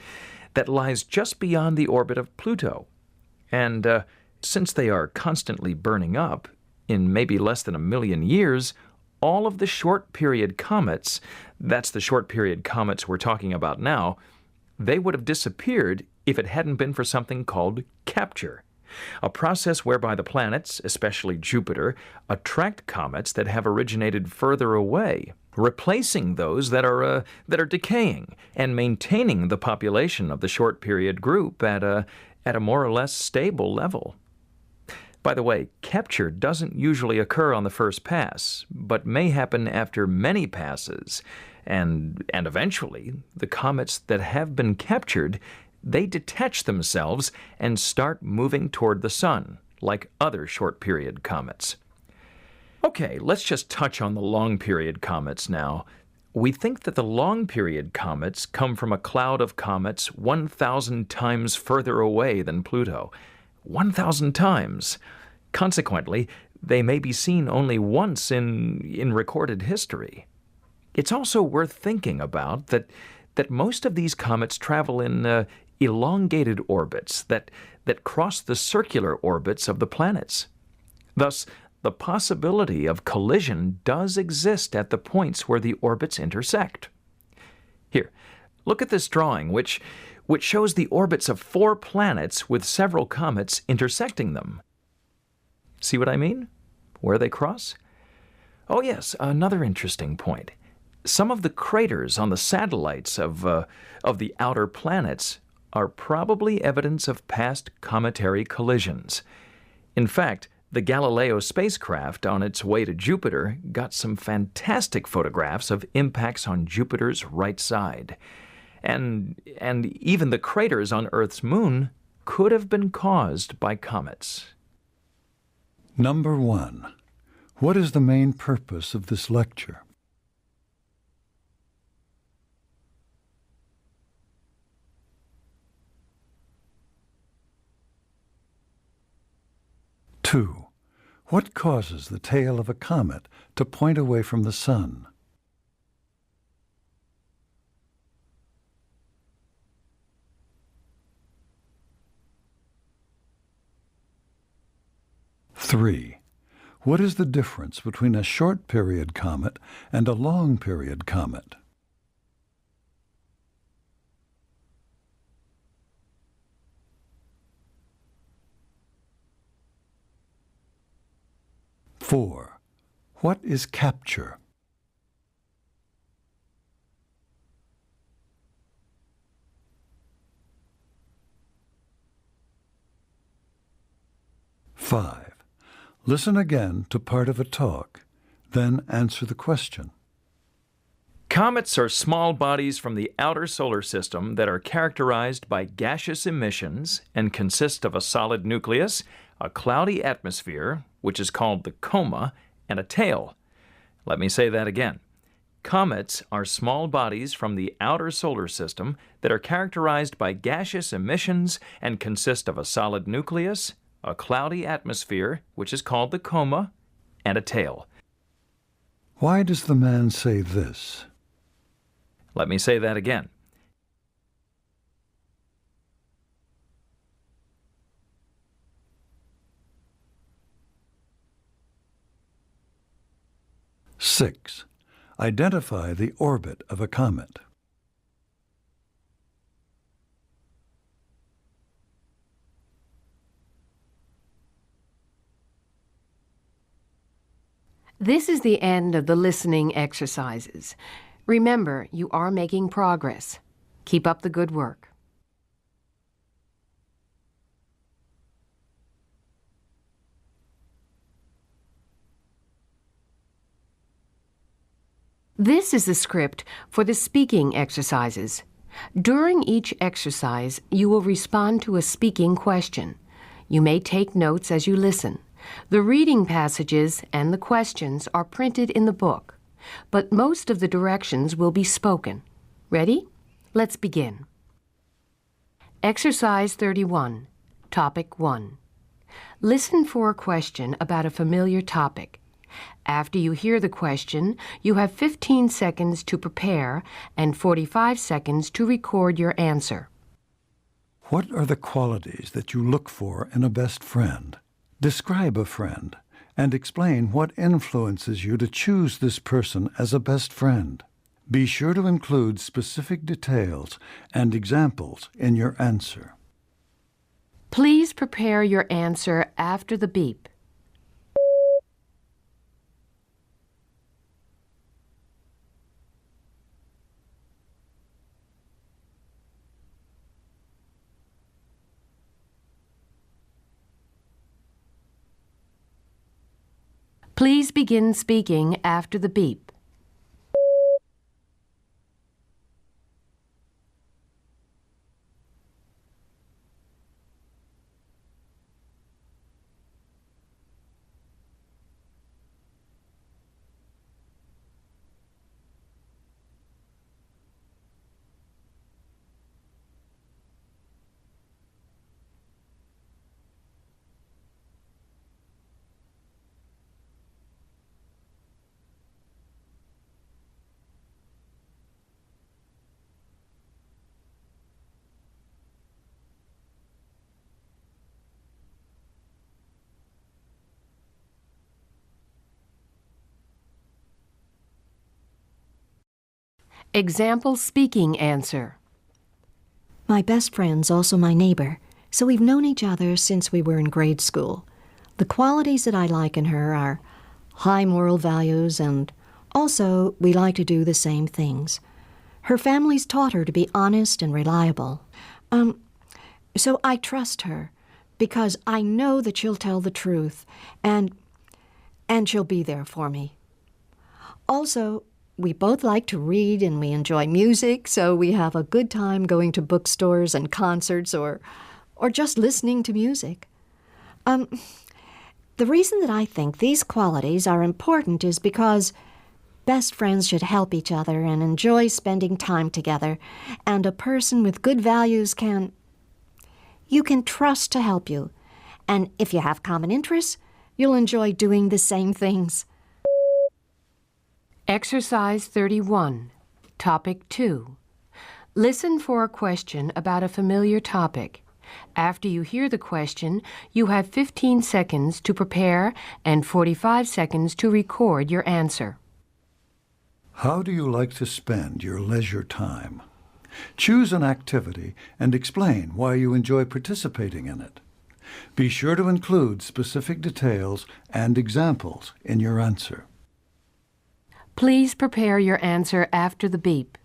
lies just beyond the orbit of Pluto. And since they are constantly burning up, in maybe less than 1 million years, all of the short-period comets, that's the short-period comets we're talking about now, they would have disappeared if it hadn't been for something called capture, a process whereby the planets, especially Jupiter, attract comets that have originated further away, replacing those that are decaying and maintaining the population of the short-period group at a more or less stable level. By the way, capture doesn't usually occur on the first pass, but may happen after many passes. And eventually, the comets that have been captured, they detach themselves and start moving toward the sun, like other short-period comets. Okay, let's just touch on the long-period comets now. We think that the long-period comets come from a cloud of comets 1,000 times further away than Pluto. 1,000 times. Consequently, they may be seen only once in recorded history. It's also worth thinking about that most of these comets travel in elongated orbits that cross the circular orbits of the planets. Thus, the possibility of collision does exist at the points where the orbits intersect. Here, look at this drawing, which shows the orbits of 4 planets with several comets intersecting them. See what I mean? Where they cross? Oh yes, another interesting point. Some of the craters on the satellites of the outer planets are probably evidence of past cometary collisions. In fact, the Galileo spacecraft on its way to Jupiter got some fantastic photographs of impacts on Jupiter's right side. And even the craters on Earth's moon could have been caused by comets. Number 1. What is the main purpose of this lecture? Two. What causes the tail of a comet to point away from the sun? Three. What is the difference between a short-period comet and a long-period comet? Four. What is capture? Five. Listen again to part of a talk, then answer the question. Comets are small bodies from the outer solar system that are characterized by gaseous emissions and consist of a solid nucleus, a cloudy atmosphere, which is called the coma, and a tail. Let me say that again. Comets are small bodies from the outer solar system that are characterized by gaseous emissions and consist of a solid nucleus, a cloudy atmosphere, which is called the coma, and a tail. Why does the man say this? Let me say that again. Six. Identify the orbit of a comet. This is the end of the listening exercises. Remember, you are making progress. Keep up the good work. This is the script for the speaking exercises. During each exercise, you will respond to a speaking question. You may take notes as you listen. The reading passages and the questions are printed in the book, but most of the directions will be spoken. Ready? Let's begin. Exercise 31, Topic 1. Listen for a question about a familiar topic. After you hear the question, you have 15 seconds to prepare and 45 seconds to record your answer. What are the qualities that you look for in a best friend? Describe a friend and explain what influences you to choose this person as a best friend. Be sure to include specific details and examples in your answer. Please prepare your answer after the beep. Please begin speaking after the beep. Example speaking answer. My best friend's also my neighbor, so we've known each other since we were in grade school. The qualities that I like in her are high moral values, and also we like to do the same things. Her family's taught her to be honest and reliable. So I trust her because I know that she'll tell the truth and she'll be there for me. Also, we both like to read and we enjoy music, so we have a good time going to bookstores and concerts or just listening to music. The reason that I think these qualities are important is because best friends should help each other and enjoy spending time together, and a person with good values you can trust to help you. And if you have common interests, you'll enjoy doing the same things. Exercise 31, Topic 2. Listen for a question about a familiar topic. After you hear the question, you have 15 seconds to prepare and 45 seconds to record your answer. How do you like to spend your leisure time? Choose an activity and explain why you enjoy participating in it. Be sure to include specific details and examples in your answer. Please prepare your answer after the beep.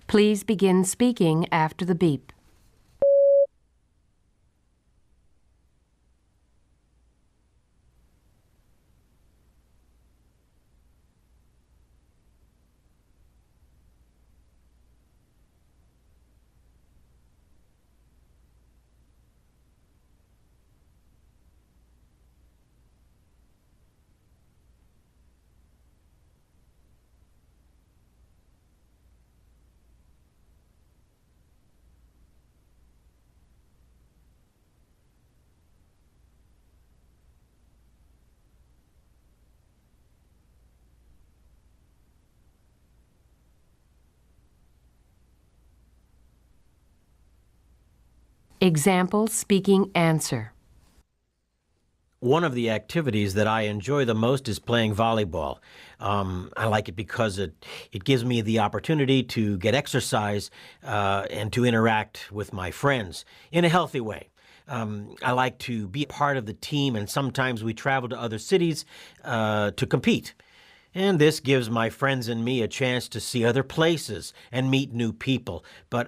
Please begin speaking after the beep. Example speaking answer. One of the activities that I enjoy the most is playing volleyball. I like it because it gives me the opportunity to get exercise and to interact with my friends in a healthy way. I like to be a part of the team, and sometimes we travel to other cities to compete. And this gives my friends and me a chance to see other places and meet new people. But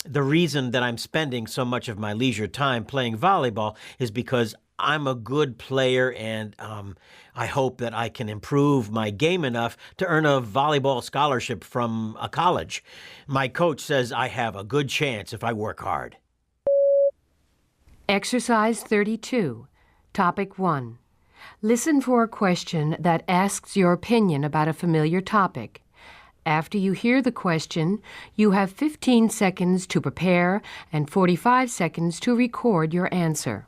the reason that I'm spending so much of my leisure time playing volleyball is because I'm a good player, and I hope that I can improve my game enough to earn a volleyball scholarship from a college. My coach says I have a good chance if I work hard. Exercise 32, Topic 1. Listen for a question that asks your opinion about a familiar topic. After you hear the question, you have 15 seconds to prepare and 45 seconds to record your answer.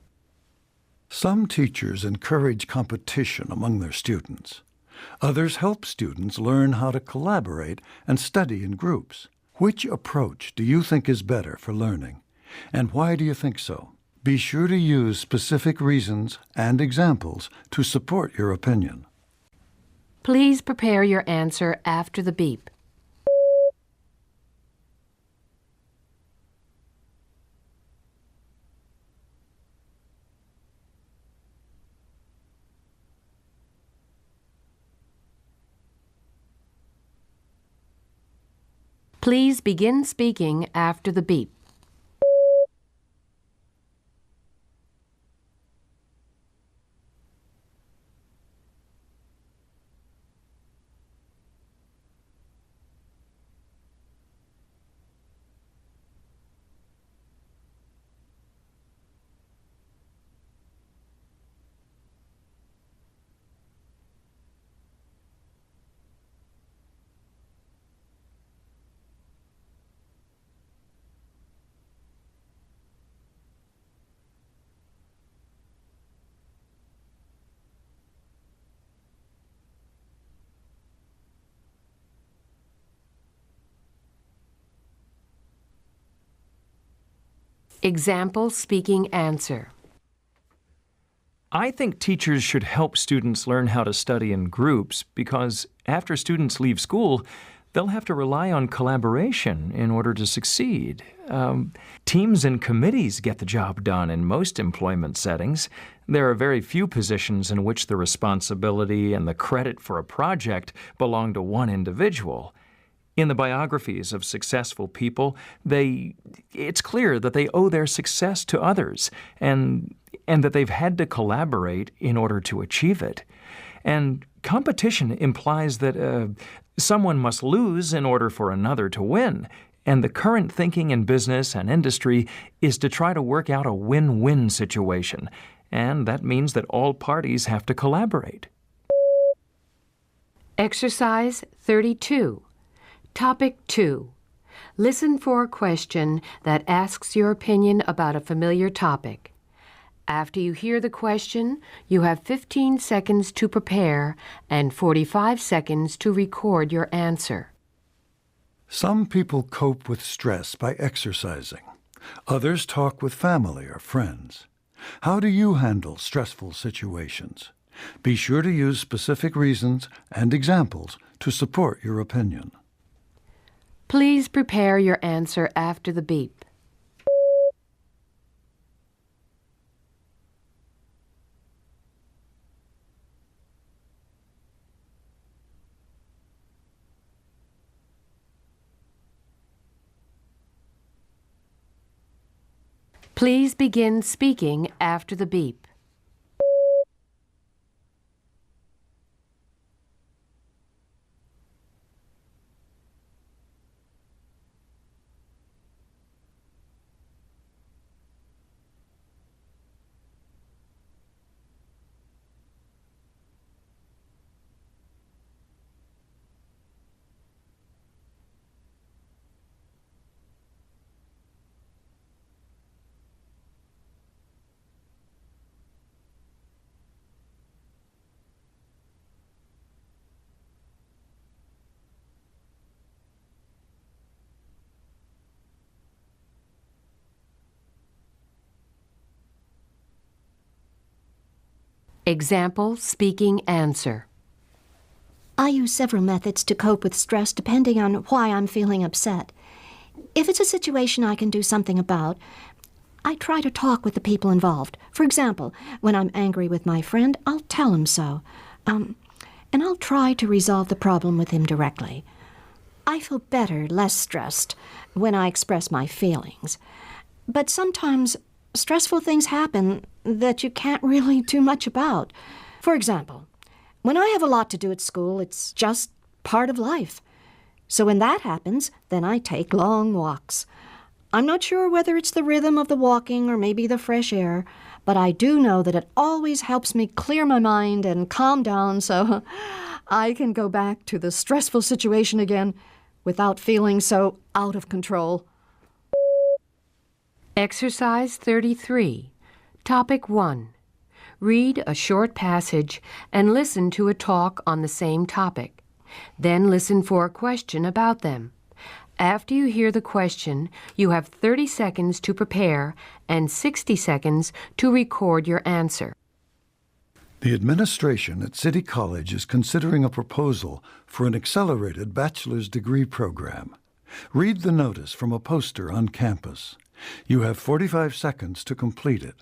Some teachers encourage competition among their students. Others help students learn how to collaborate and study in groups. Which approach do you think is better for learning? And why do you think so? Be sure to use specific reasons and examples to support your opinion. Please prepare your answer after the beep. Please begin speaking after the beep. Example speaking answer. I think teachers should help students learn how to study in groups because after students leave school, they'll have to rely on collaboration in order to succeed. Teams and committees get the job done in most employment settings. There are very few positions in which the responsibility and the credit for a project belong to one individual. In the biographies of successful people, it's clear that they owe their success to others and that they've had to collaborate in order to achieve it. And competition implies that someone must lose in order for another to win. And the current thinking in business and industry is to try to work out a win-win situation. And that means that all parties have to collaborate. Exercise 32. Topic 2. Listen for a question that asks your opinion about a familiar topic. After you hear the question, you have 15 seconds to prepare and 45 seconds to record your answer. Some people cope with stress by exercising. Others talk with family or friends. How do you handle stressful situations? Be sure to use specific reasons and examples to support your opinion. Please prepare your answer after the beep. Please begin speaking after the beep. Example speaking answer. I use several methods to cope with stress depending on why I'm feeling upset. If it's a situation I can do something about, I try to talk with the people involved. For example, when I'm angry with my friend, I'll tell him so. And I'll try to resolve the problem with him directly. I feel better, less stressed, when I express my feelings. But sometimes stressful things happen that you can't really do much about. For example, when I have a lot to do at school, it's just part of life. So when that happens, then I take long walks. I'm not sure whether it's the rhythm of the walking or maybe the fresh air, but I do know that it always helps me clear my mind and calm down so I can go back to the stressful situation again without feeling so out of control. Exercise 33. Topic 1. Read a short passage and listen to a talk on the same topic. Then listen for a question about them. After you hear the question, you have 30 seconds to prepare and 60 seconds to record your answer. The administration at City College is considering a proposal for an accelerated bachelor's degree program. Read the notice from a poster on campus. You have 45 seconds to complete it.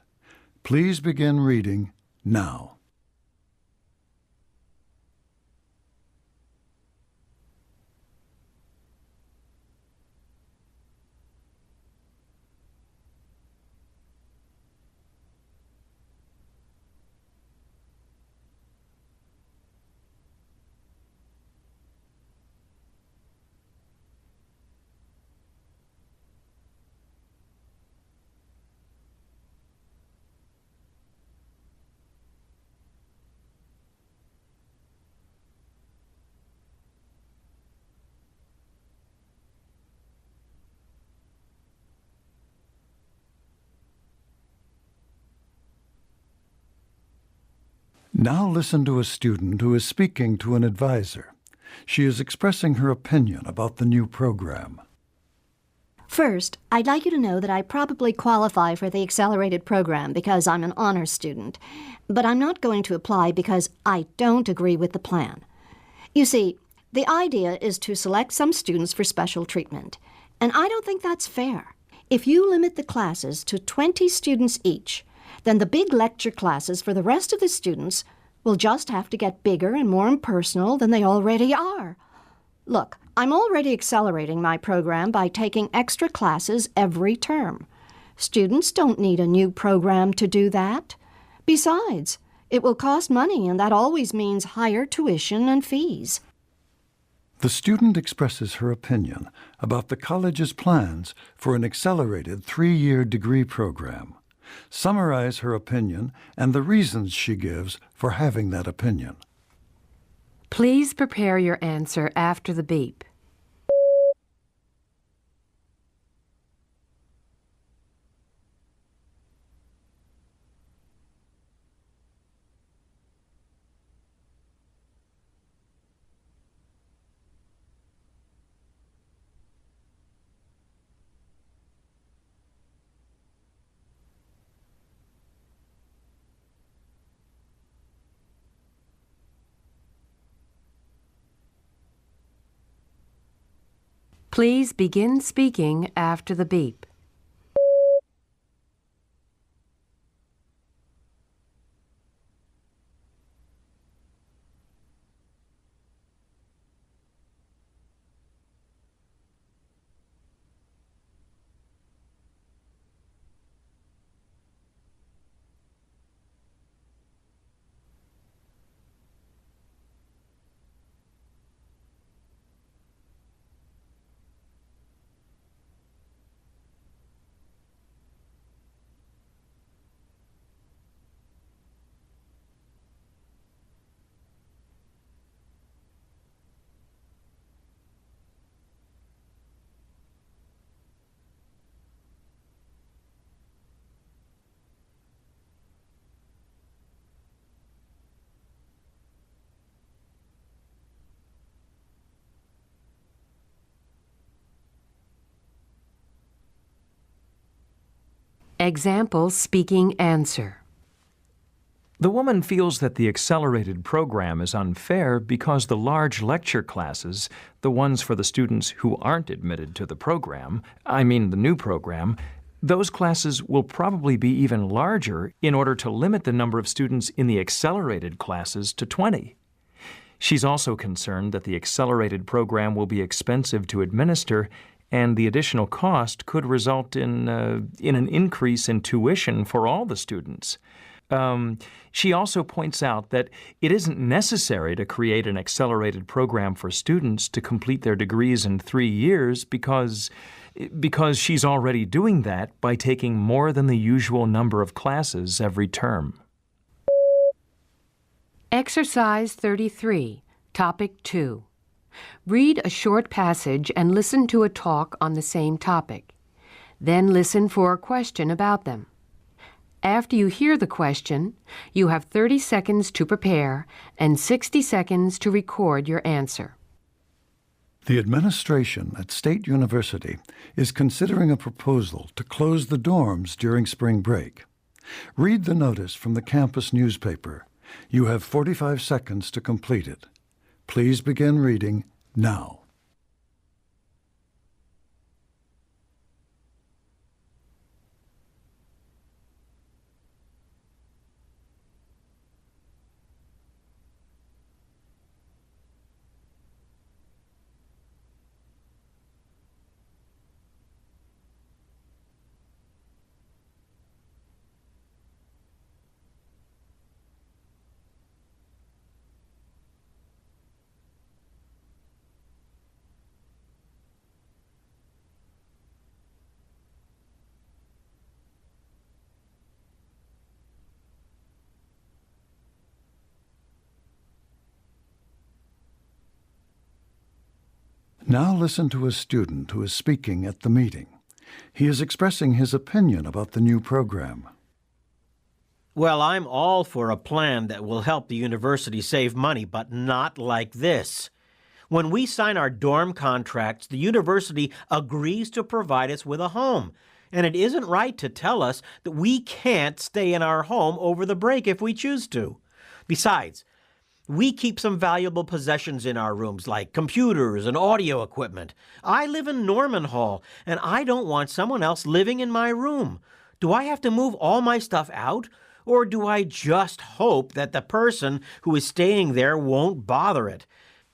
Please begin reading now. Now listen to a student who is speaking to an advisor. She is expressing her opinion about the new program. First, I'd like you to know that I probably qualify for the accelerated program because I'm an honors student, but I'm not going to apply because I don't agree with the plan. You see, the idea is to select some students for special treatment, and I don't think that's fair. If you limit the classes to 20 students each, then the big lecture classes for the rest of the students will just have to get bigger and more impersonal than they already are. Look, I'm already accelerating my program by taking extra classes every term. Students don't need a new program to do that. Besides, it will cost money, and that always means higher tuition and fees. The student expresses her opinion about the college's plans for an accelerated 3-year degree program. Summarize her opinion and the reasons she gives for having that opinion. Please prepare your answer after the beep. Please begin speaking after the beep. Example speaking answer. The woman feels that the accelerated program is unfair because the large lecture classes, the ones for the students who aren't admitted to the program, I mean the new program, those classes will probably be even larger in order to limit the number of students in the accelerated classes to 20. She's also concerned that the accelerated program will be expensive to administer, and the additional cost could result in an increase in tuition for all the students. She also points out that it isn't necessary to create an accelerated program for students to complete their degrees in 3 years because she's already doing that by taking more than the usual number of classes every term. Exercise 33, Topic 2. Read a short passage and listen to a talk on the same topic. Then listen for a question about them. After you hear the question, you have 30 seconds to prepare and 60 seconds to record your answer. The administration at State University is considering a proposal to close the dorms during spring break. Read the notice from the campus newspaper. You have 45 seconds to complete it. Please begin reading now. Now listen to a student who is speaking at the meeting. He is expressing his opinion about the new program. Well, I'm all for a plan that will help the university save money, but not like this. When we sign our dorm contracts, the university agrees to provide us with a home. And it isn't right to tell us that we can't stay in our home over the break if we choose to. Besides, we keep some valuable possessions in our rooms, like computers and audio equipment. I live in Norman Hall, and I don't want someone else living in my room. Do I have to move all my stuff out? Or do I just hope that the person who is staying there won't bother it?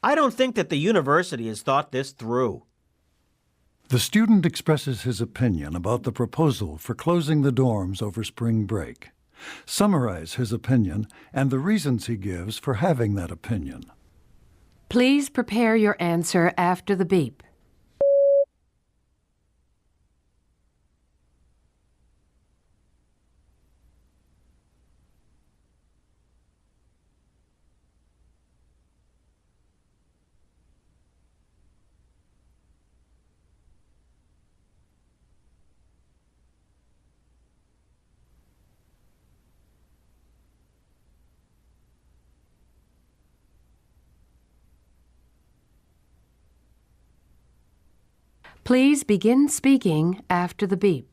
I don't think that the university has thought this through. The student expresses his opinion about the proposal for closing the dorms over spring break. Summarize his opinion and the reasons he gives for having that opinion. Please prepare your answer after the beep. Please begin speaking after the beep.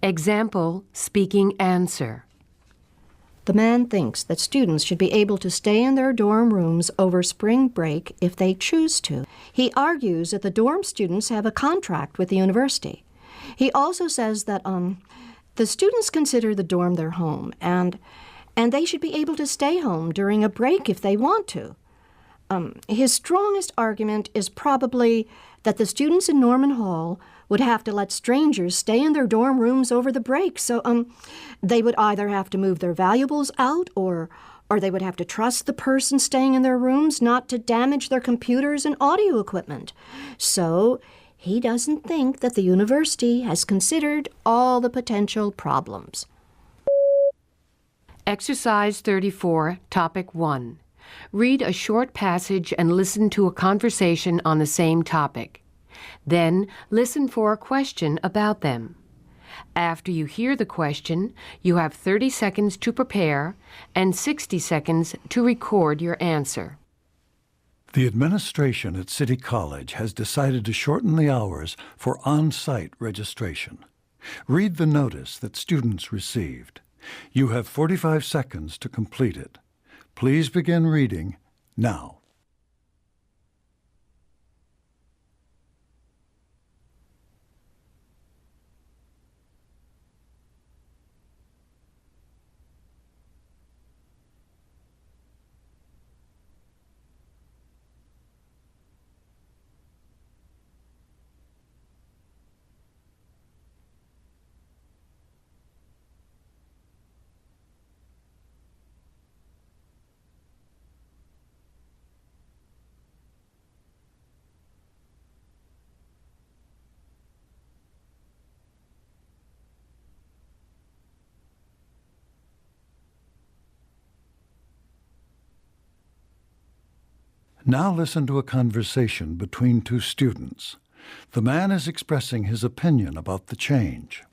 Example, speaking answer. The man thinks that students should be able to stay in their dorm rooms over spring break if they choose to. He argues that the dorm students have a contract with the university. He also says that the students consider the dorm their home, and they should be able to stay home during a break if they want to. His strongest argument is probably that the students in Norman Hall would have to let strangers stay in their dorm rooms over the break, so they would either have to move their valuables out or they would have to trust the person staying in their rooms not to damage their computers and audio equipment. So he doesn't think that the university has considered all the potential problems. Exercise 34, Topic 1. Read a short passage and listen to a conversation on the same topic. Then listen for a question about them. After you hear the question, you have 30 seconds to prepare and 60 seconds to record your answer. The administration at City College has decided to shorten the hours for on-site registration. Read the notice that students received. You have 45 seconds to complete it. Please begin reading now. Now listen to a conversation between two students. The man is expressing his opinion about the change.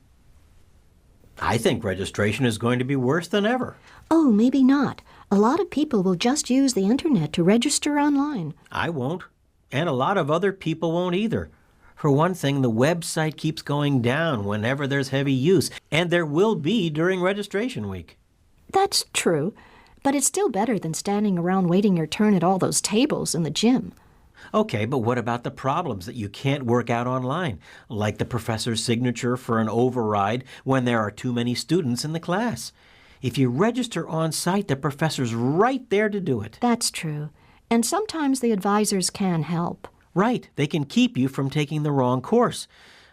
I think registration is going to be worse than ever. Oh, maybe not. A lot of people will just use the internet to register online. I won't, and a lot of other people won't either. For one thing, the website keeps going down whenever there's heavy use, and there will be during registration week. That's true, but it's still better than standing around waiting your turn at all those tables in the gym. Okay, but what about the problems that you can't work out online, like the professor's signature for an override when there are too many students in the class? If you register on site, the professor's right there to do it. That's true, and sometimes the advisors can help. Right, they can keep you from taking the wrong course.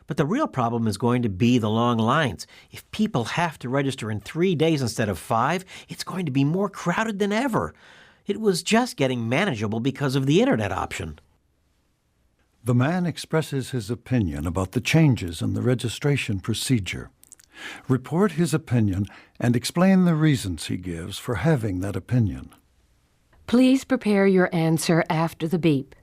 But the real problem is going to be the long lines. If people have to register in 3 days instead of 5, it's going to be more crowded than ever. It was just getting manageable because of the internet option. The man expresses his opinion about the changes in the registration procedure. Report his opinion and explain the reasons he gives for having that opinion. Please prepare your answer after the beep.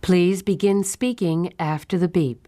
Please begin speaking after the beep.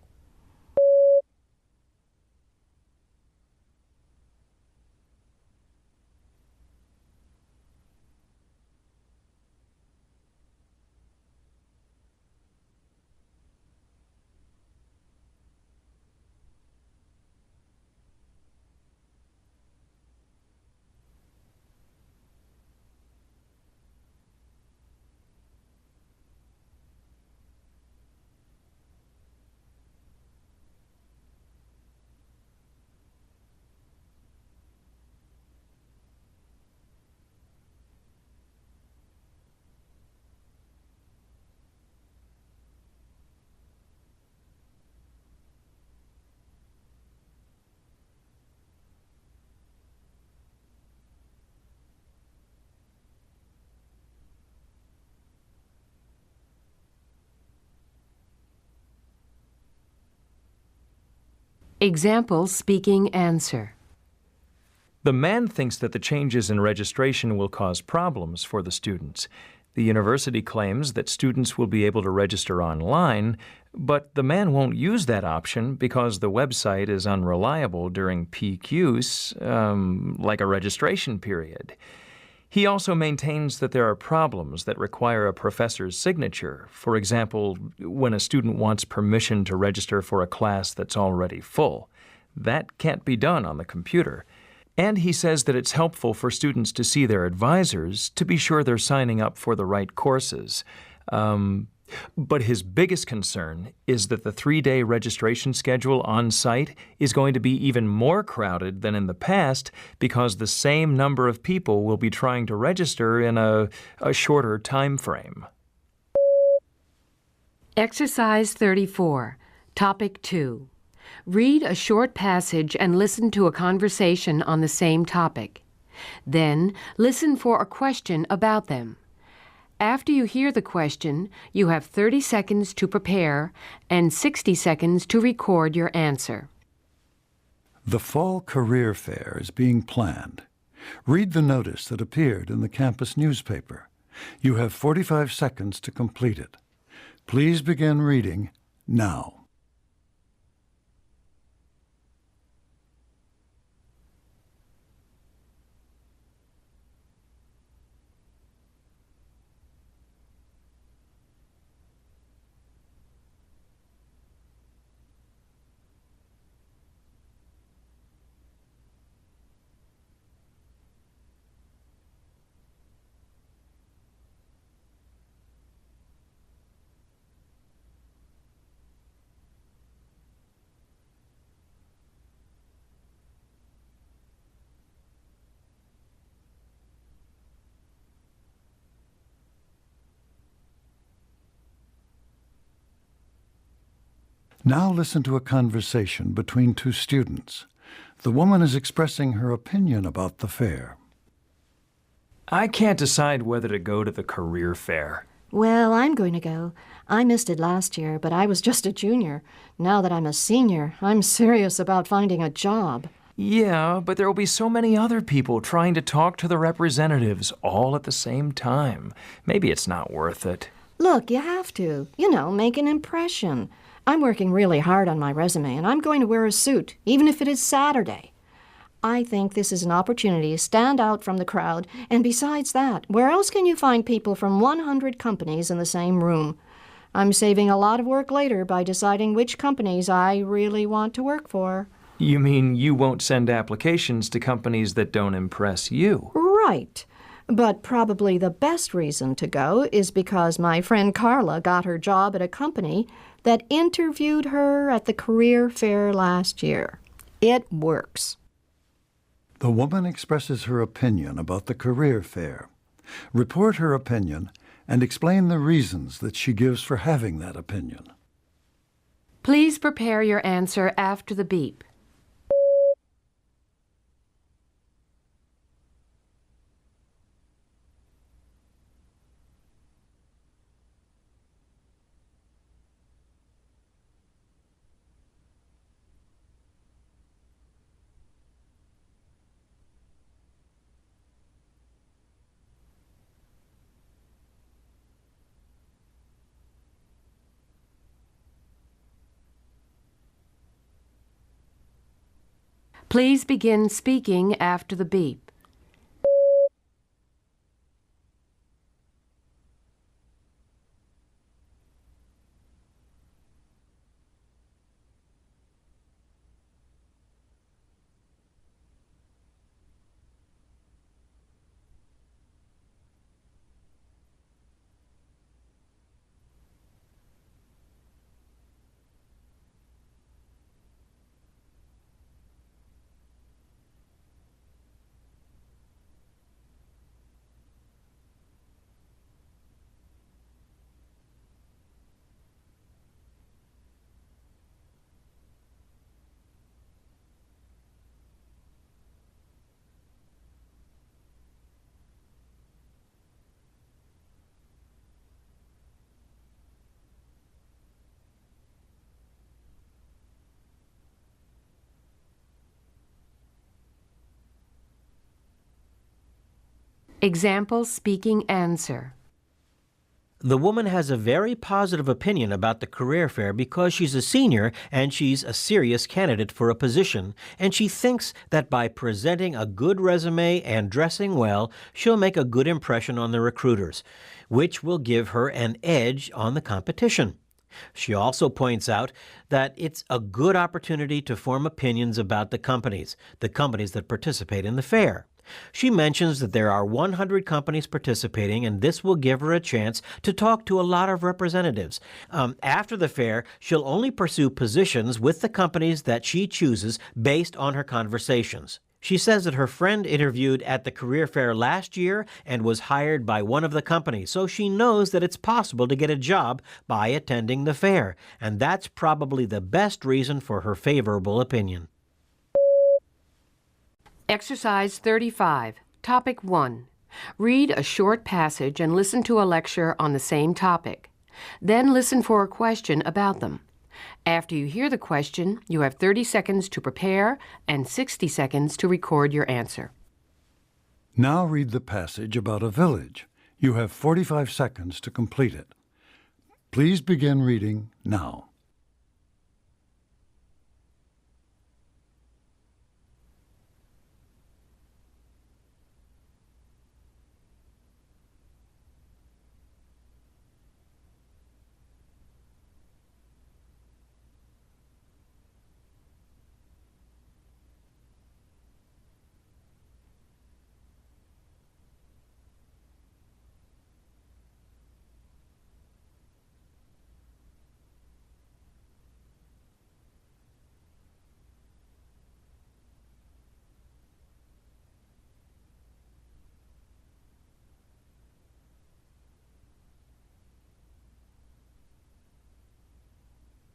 Example speaking answer. The man thinks that the changes in registration will cause problems for the students. The university claims that students will be able to register online, but the man won't use that option because the website is unreliable during peak use, like a registration period. He also maintains that there are problems that require a professor's signature. For example, when a student wants permission to register for a class that's already full. That can't be done on the computer. And he says that it's helpful for students to see their advisors to be sure they're signing up for the right courses. But his biggest concern is that the 3-day registration schedule on site is going to be even more crowded than in the past because the same number of people will be trying to register in a shorter time frame. Exercise 34, Topic 2. Read a short passage and listen to a conversation on the same topic. Then, listen for a question about them. After you hear the question, you have 30 seconds to prepare and 60 seconds to record your answer. The Fall Career Fair is being planned. Read the notice that appeared in the campus newspaper. You have 45 seconds to complete it. Please begin reading now. Now listen to a conversation between two students. The woman is expressing her opinion about the fair. I can't decide whether to go to the career fair. Well, I'm going to go. I missed it last year, but I was just a junior. Now that I'm a senior, I'm serious about finding a job. Yeah, but there will be so many other people trying to talk to the representatives all at the same time. Maybe it's not worth it. Look, you have to. Make an impression. I'm working really hard on my resume, and I'm going to wear a suit, even if it is Saturday. I think this is an opportunity to stand out from the crowd, and besides that, where else can you find people from 100 companies in the same room? I'm saving a lot of work later by deciding which companies I really want to work for. You mean you won't send applications to companies that don't impress you? Right. But probably the best reason to go is because my friend Carla got her job at a company that interviewed her at the career fair last year. It works. The woman expresses her opinion about the career fair. Report her opinion and explain the reasons that she gives for having that opinion. Please prepare your answer after the beep. Please begin speaking after the beep. Example speaking answer. The woman has a very positive opinion about the career fair because she's a senior and she's a serious candidate for a position, and she thinks that by presenting a good resume and dressing well, she'll make a good impression on the recruiters, which will give her an edge on the competition. She also points out that it's a good opportunity to form opinions about the companies that participate in the fair. She mentions that there are 100 companies participating, and this will give her a chance to talk to a lot of representatives. After the fair, she'll only pursue positions with the companies that she chooses based on her conversations. She says that her friend interviewed at the career fair last year and was hired by one of the companies, so she knows that it's possible to get a job by attending the fair, and that's probably the best reason for her favorable opinion. Exercise 35, Topic 1. Read a short passage and listen to a lecture on the same topic. Then listen for a question about them. After you hear the question, you have 30 seconds to prepare and 60 seconds to record your answer. Now read the passage about a village. You have 45 seconds to complete it. Please begin reading now.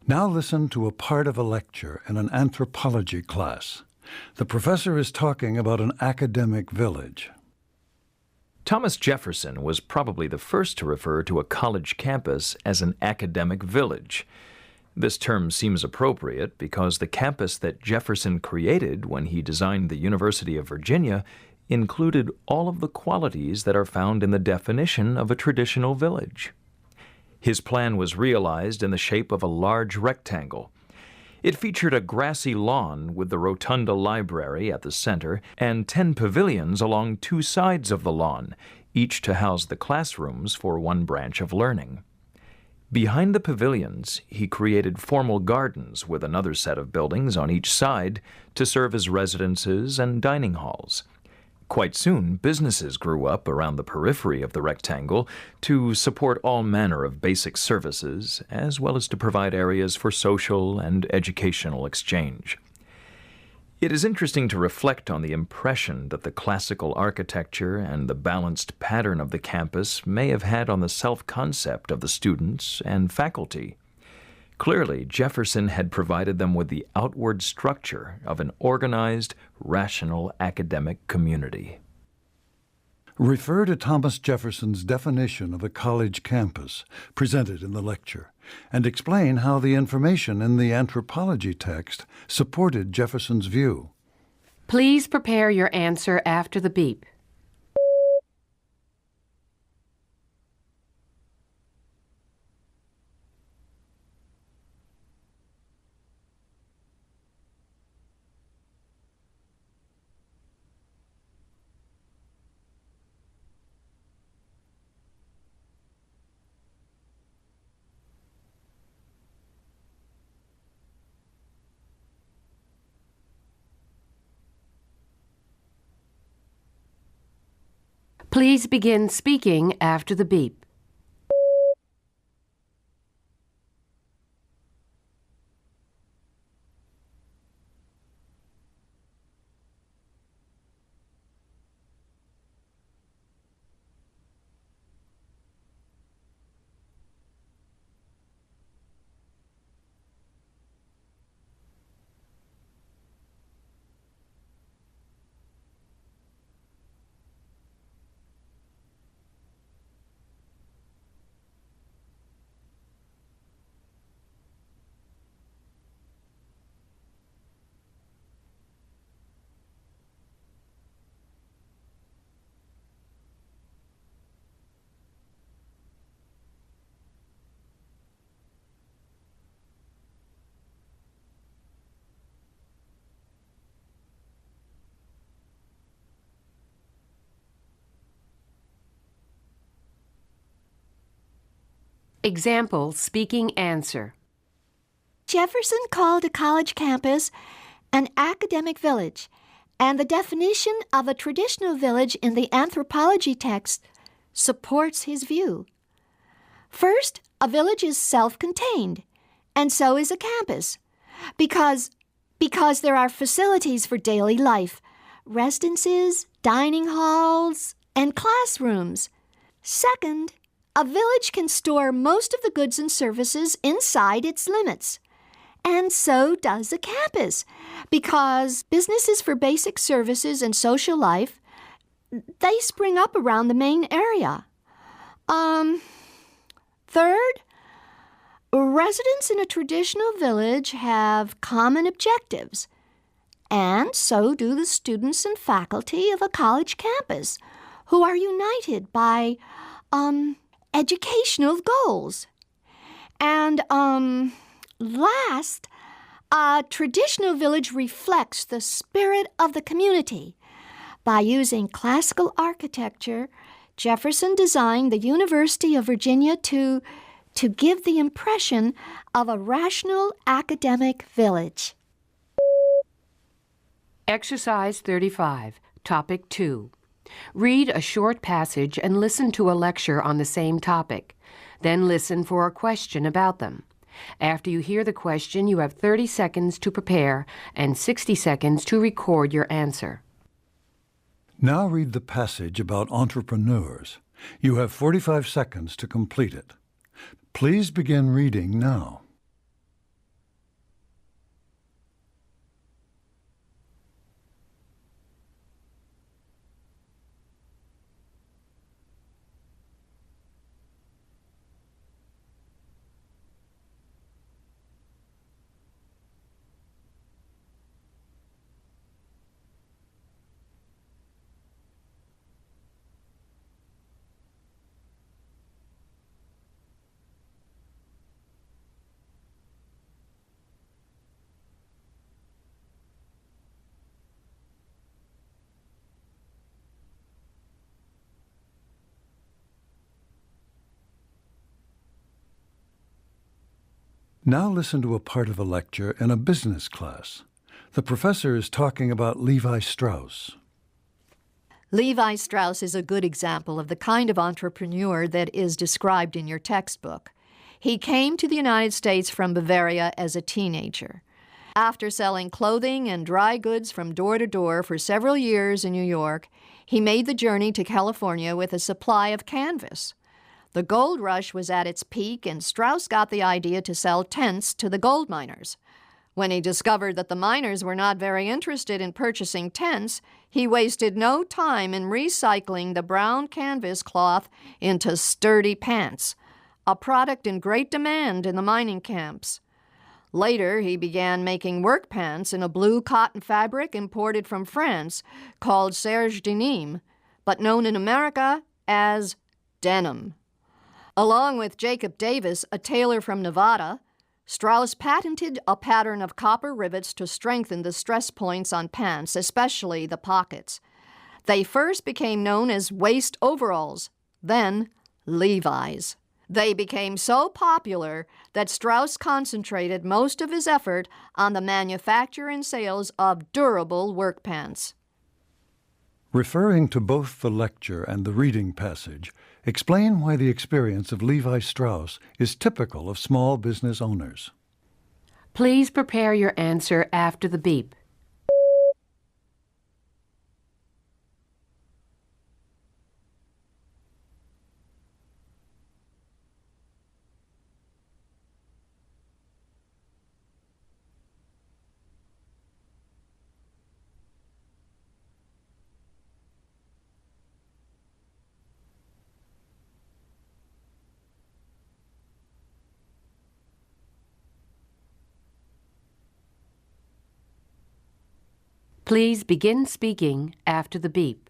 Now listen to a part of a lecture in an anthropology class. The professor is talking about an academic village. Thomas Jefferson was probably the first to refer to a college campus as an academic village. This term seems appropriate because the campus that Jefferson created when he designed the University of Virginia included all of the qualities that are found in the definition of a traditional village. His plan was realized in the shape of a large rectangle. It featured a grassy lawn with the Rotunda Library at the center and 10 pavilions along 2 sides of the lawn, each to house the classrooms for one branch of learning. Behind the pavilions, he created formal gardens with another set of buildings on each side to serve as residences and dining halls. Quite soon, businesses grew up around the periphery of the rectangle to support all manner of basic services, as well as to provide areas for social and educational exchange. It is interesting to reflect on the impression that the classical architecture and the balanced pattern of the campus may have had on the self-concept of the students and faculty. Clearly, Jefferson had provided them with the outward structure of an organized, rational academic community. Refer to Thomas Jefferson's definition of a college campus presented in the lecture and explain how the information in the anthropology text supported Jefferson's view. Please prepare your answer after the beep. Please begin speaking after the beep. Example, speaking answer. Jefferson called a college campus an academic village, and the definition of a traditional village in the anthropology text supports his view. First, a village is self-contained, and so is a campus, because there are facilities for daily life, residences, dining halls, and classrooms. Second, a village can store most of the goods and services inside its limits. And so does a campus, because businesses for basic services and social life, they spring up around the main area. Third, residents in a traditional village have common objectives, and so do the students and faculty of a college campus, who are united by, educational goals. And, last, a traditional village reflects the spirit of the community. By using classical architecture, Jefferson designed the University of Virginia to give the impression of a rational academic village. Exercise 35, Topic 2. Read a short passage and listen to a lecture on the same topic. Then listen for a question about them. After you hear the question, you have 30 seconds to prepare and 60 seconds to record your answer. Now read the passage about entrepreneurs. You have 45 seconds to complete it. Please begin reading now. Now listen to a part of a lecture in a business class. The professor is talking about Levi Strauss. Levi Strauss is a good example of the kind of entrepreneur that is described in your textbook. He came to the United States from Bavaria as a teenager. After selling clothing and dry goods from door to door for several years in New York, he made the journey to California with a supply of canvas. The gold rush was at its peak, and Strauss got the idea to sell tents to the gold miners. When he discovered that the miners were not very interested in purchasing tents, he wasted no time in recycling the brown canvas cloth into sturdy pants, a product in great demand in the mining camps. Later, he began making work pants in a blue cotton fabric imported from France called serge de Nîmes, but known in America as denim. Along with Jacob Davis, a tailor from Nevada, Strauss patented a pattern of copper rivets to strengthen the stress points on pants, especially the pockets. They first became known as waist overalls, then Levi's. They became so popular that Strauss concentrated most of his effort on the manufacture and sales of durable work pants. Referring to both the lecture and the reading passage, explain why the experience of Levi Strauss is typical of small business owners. Please prepare your answer after the beep. Please begin speaking after the beep.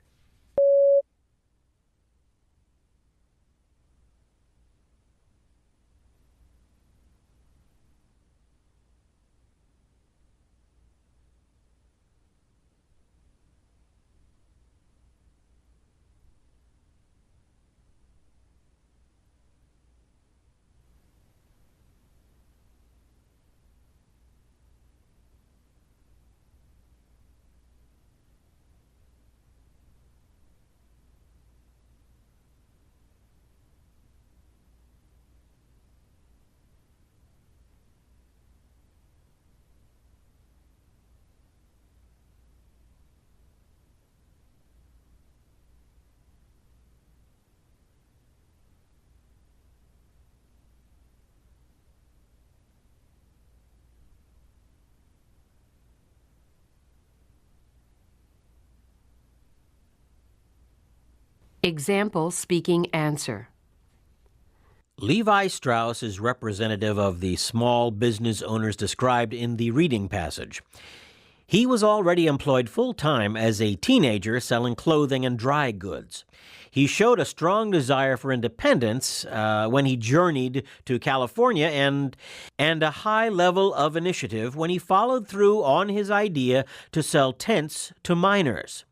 Example speaking answer. Levi Strauss is representative of the small business owners described in the reading passage. He was already employed full-time as a teenager selling clothing and dry goods. He showed a strong desire for independence when he journeyed to California and a high level of initiative when he followed through on his idea to sell tents to miners.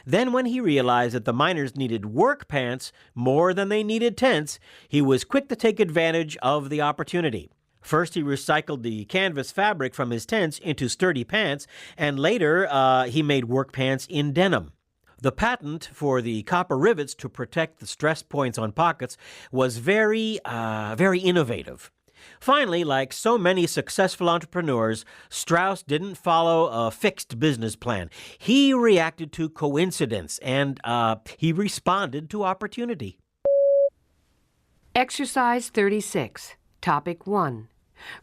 Then when he realized that the miners needed work pants more than they needed tents, he was quick to take advantage of the opportunity. First, he recycled the canvas fabric from his tents into sturdy pants, and later he made work pants in denim. The patent for the copper rivets to protect the stress points on pockets was very innovative. Finally, like so many successful entrepreneurs, Strauss didn't follow a fixed business plan. He reacted to coincidence, and he responded to opportunity. Exercise 36, Topic 1.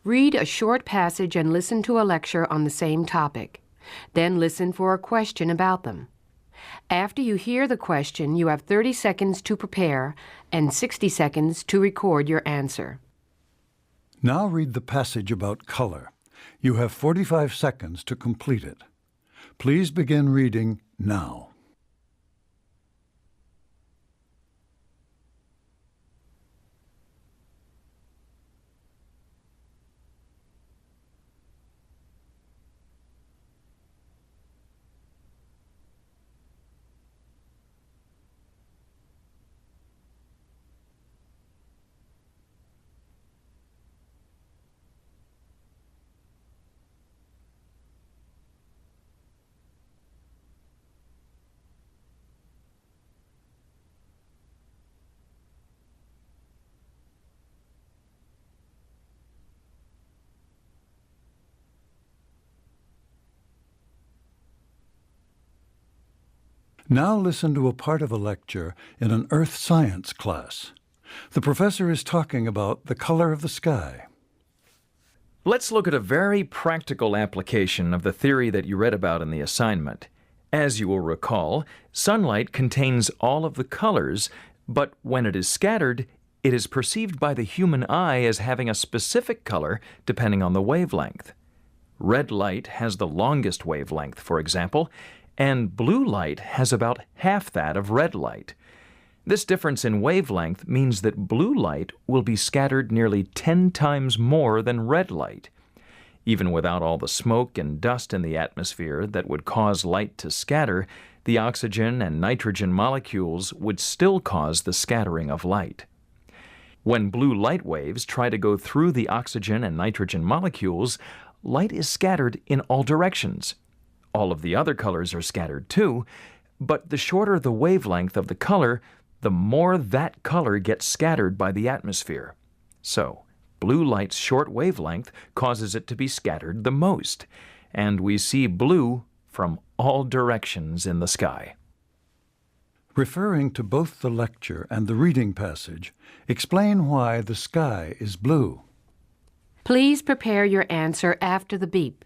Read a short passage and listen to a lecture on the same topic. Then listen for a question about them. After you hear the question, you have 30 seconds to prepare and 60 seconds to record your answer. Now read the passage about color. You have 45 seconds to complete it. Please begin reading now. Now listen to a part of a lecture in an earth science class. The professor is talking about the color of the sky. Let's look at a very practical application of the theory that you read about in the assignment. As you will recall, sunlight contains all of the colors, but when it is scattered, it is perceived by the human eye as having a specific color depending on the wavelength. Red light has the longest wavelength, for example, and blue light has about half that of red light. This difference in wavelength means that blue light will be scattered nearly 10 times more than red light. Even without all the smoke and dust in the atmosphere that would cause light to scatter, the oxygen and nitrogen molecules would still cause the scattering of light. When blue light waves try to go through the oxygen and nitrogen molecules, light is scattered in all directions. All of the other colors are scattered too, but the shorter the wavelength of the color, the more that color gets scattered by the atmosphere. So, blue light's short wavelength causes it to be scattered the most, and we see blue from all directions in the sky. Referring to both the lecture and the reading passage, explain why the sky is blue. Please prepare your answer after the beep.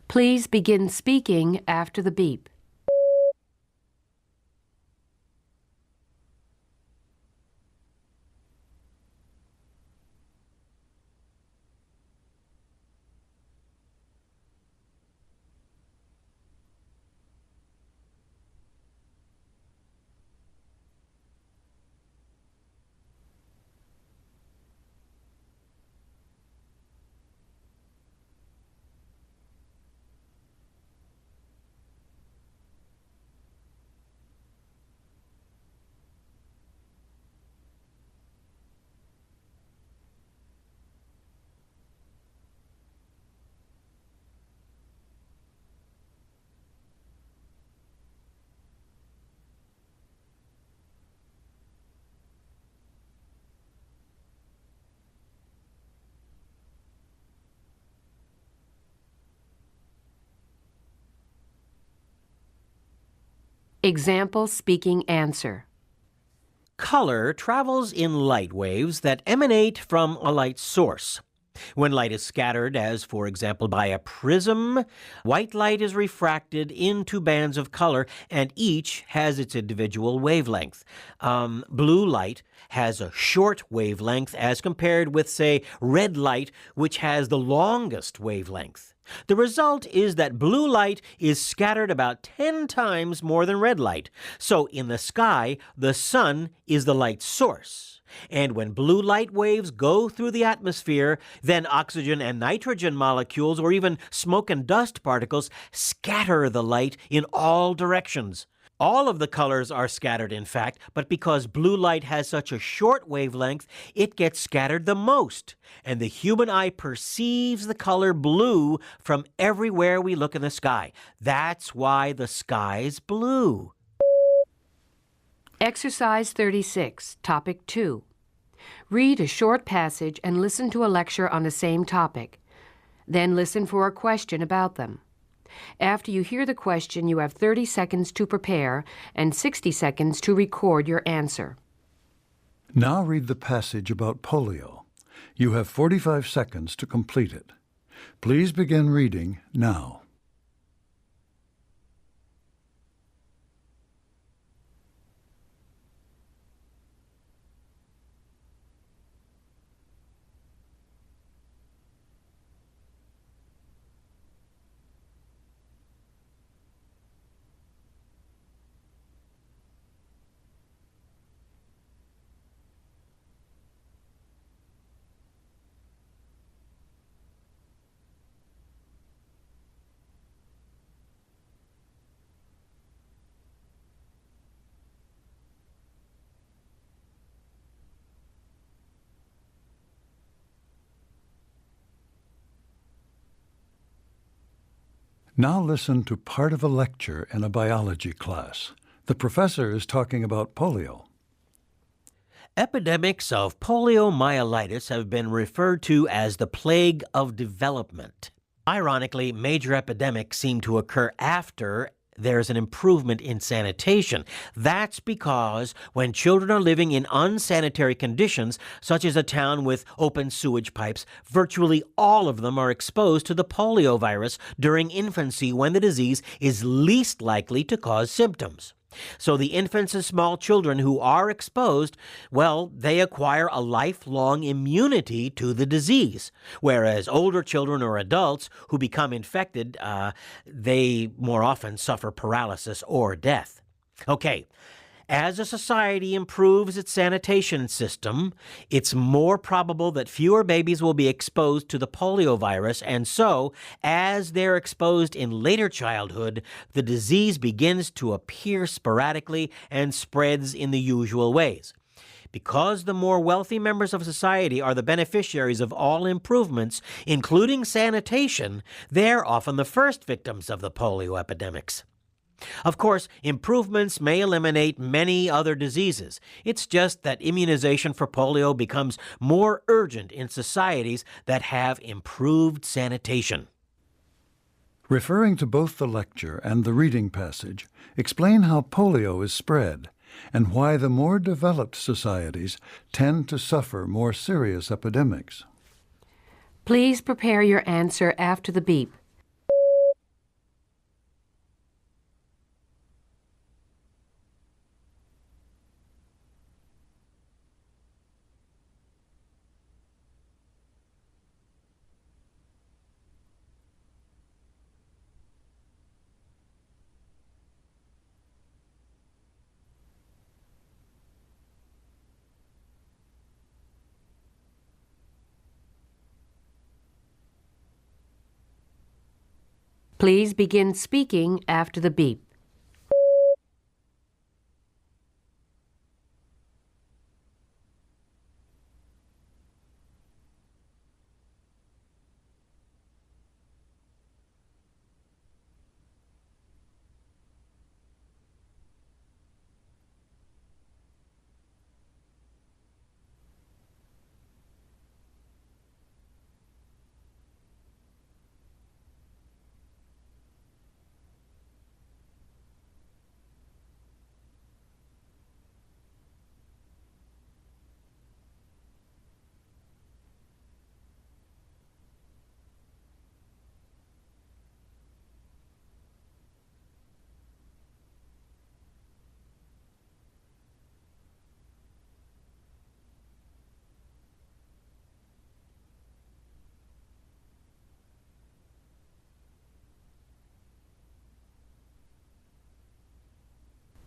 Please begin speaking after the beep. Example speaking answer. Color travels in light waves that emanate from a light source. When light is scattered, as for example by a prism, white light is refracted into bands of color, and each has its individual wavelength. Blue light has a short wavelength as compared with, say, red light, which has the longest wavelength. The result is that blue light is scattered about 10 times more than red light. So in the sky, the sun is the light source. And when blue light waves go through the atmosphere, then oxygen and nitrogen molecules, or even smoke and dust particles, scatter the light in all directions. All of the colors are scattered, in fact, but because blue light has such a short wavelength, it gets scattered the most. And the human eye perceives the color blue from everywhere we look in the sky. That's why the sky's blue. Exercise 36, Topic 2. Read a short passage and listen to a lecture on the same topic. Then listen for a question about them. After you hear the question, you have 30 seconds to prepare and 60 seconds to record your answer. Now read the passage about polio. You have 45 seconds to complete it. Please begin reading now. Now listen to part of a lecture in a biology class. The professor is talking about polio. Epidemics of poliomyelitis have been referred to as the plague of development. Ironically, major epidemics seem to occur after there's an improvement in sanitation. That's because when children are living in unsanitary conditions, such as a town with open sewage pipes, virtually all of them are exposed to the poliovirus during infancy when the disease is least likely to cause symptoms. So the infants and small children who are exposed, well, they acquire a lifelong immunity to the disease, whereas older children or adults who become infected, they more often suffer paralysis or death. Okay, as a society improves its sanitation system, it's more probable that fewer babies will be exposed to the poliovirus, and so, as they're exposed in later childhood, the disease begins to appear sporadically and spreads in the usual ways. Because the more wealthy members of society are the beneficiaries of all improvements, including sanitation, they're often the first victims of the polio epidemics. Of course, improvements may eliminate many other diseases. It's just that immunization for polio becomes more urgent in societies that have improved sanitation. Referring to both the lecture and the reading passage, explain how polio is spread and why the more developed societies tend to suffer more serious epidemics. Please prepare your answer after the beep. Please begin speaking after the beep.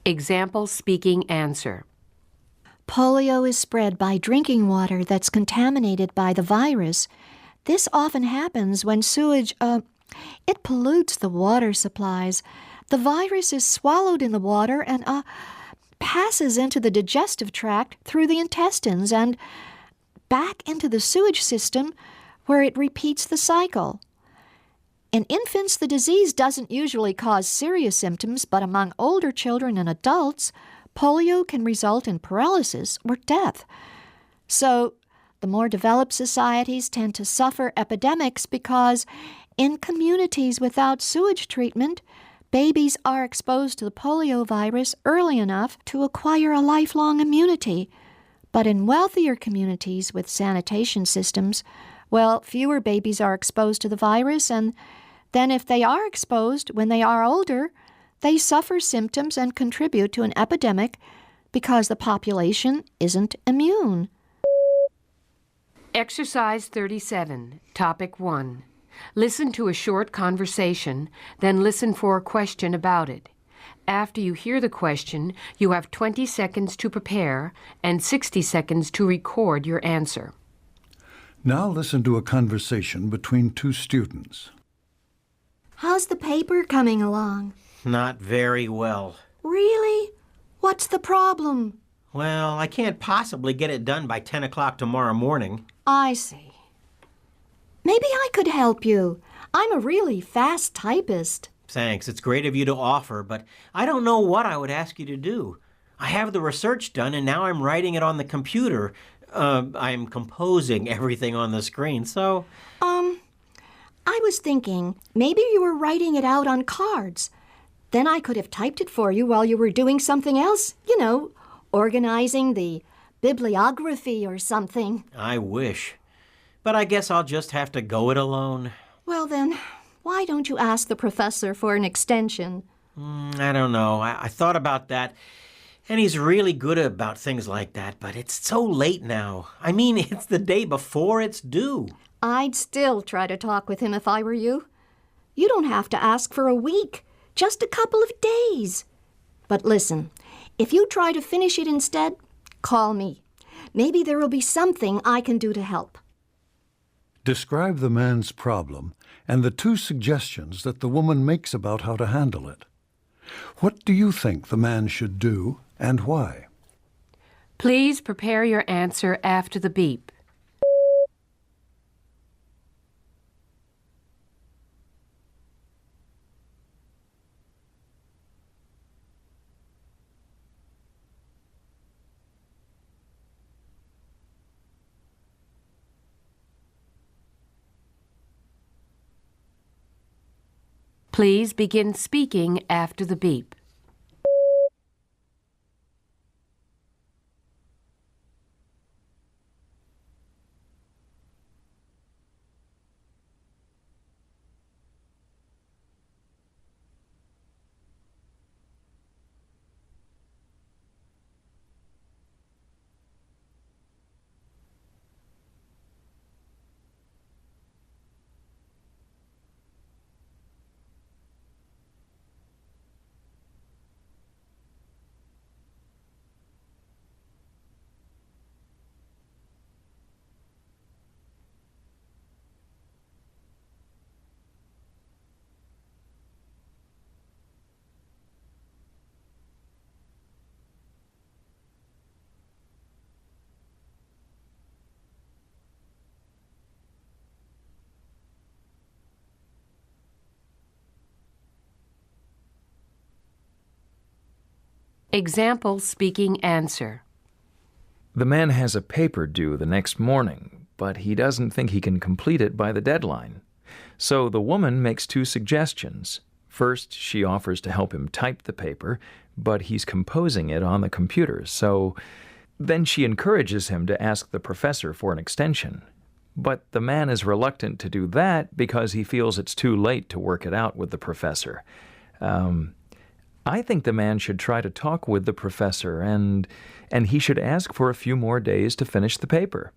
Example speaking answer. Polio is spread by drinking water that's contaminated by the virus. This often happens when sewage, it pollutes the water supplies. The virus is swallowed in the water and, passes into the digestive tract through the intestines and back into the sewage system where it repeats the cycle. In infants, the disease doesn't usually cause serious symptoms, but among older children and adults, polio can result in paralysis or death. So, the more developed societies tend to suffer epidemics because in communities without sewage treatment, babies are exposed to the polio virus early enough to acquire a lifelong immunity. But in wealthier communities with sanitation systems, well, fewer babies are exposed to the virus, and then if they are exposed when they are older, they suffer symptoms and contribute to an epidemic because the population isn't immune. Exercise 37, Topic 1. Listen to a short conversation, then listen for a question about it. After you hear the question, you have 20 seconds to prepare and 60 seconds to record your answer. Now listen to a conversation between two students. How's the paper coming along? Not very well. Really? What's the problem? Well, I can't possibly get it done by 10 o'clock tomorrow morning. I see. Maybe I could help you. I'm a really fast typist. Thanks, it's great of you to offer, but I don't know what I would ask you to do. I have the research done, and now I'm writing it on the computer. I'm composing everything on the screen, so... I was thinking maybe you were writing it out on cards. Then I could have typed it for you while you were doing something else. You know, organizing the bibliography or something. I wish. But I guess I'll just have to go it alone. Well then, why don't you ask the professor for an extension? I don't know. I thought about that. And he's really good about things like that, but it's so late now. I mean, it's the day before it's due. I'd still try to talk with him if I were you. You don't have to ask for a week, just a couple of days. But listen, if you try to finish it instead, call me. Maybe there will be something I can do to help. Describe the man's problem and the 2 suggestions that the woman makes about how to handle it. What do you think the man should do and why? Please prepare your answer after the beep. Please begin speaking after the beep. Example speaking answer. The man has a paper due the next morning, but he doesn't think he can complete it by the deadline. So the woman makes 2 suggestions. First, she offers to help him type the paper, but he's composing it on the computer, so then she encourages him to ask the professor for an extension. But the man is reluctant to do that because he feels it's too late to work it out with the professor. I think the man should try to talk with the professor and he should ask for a few more days to finish the paper.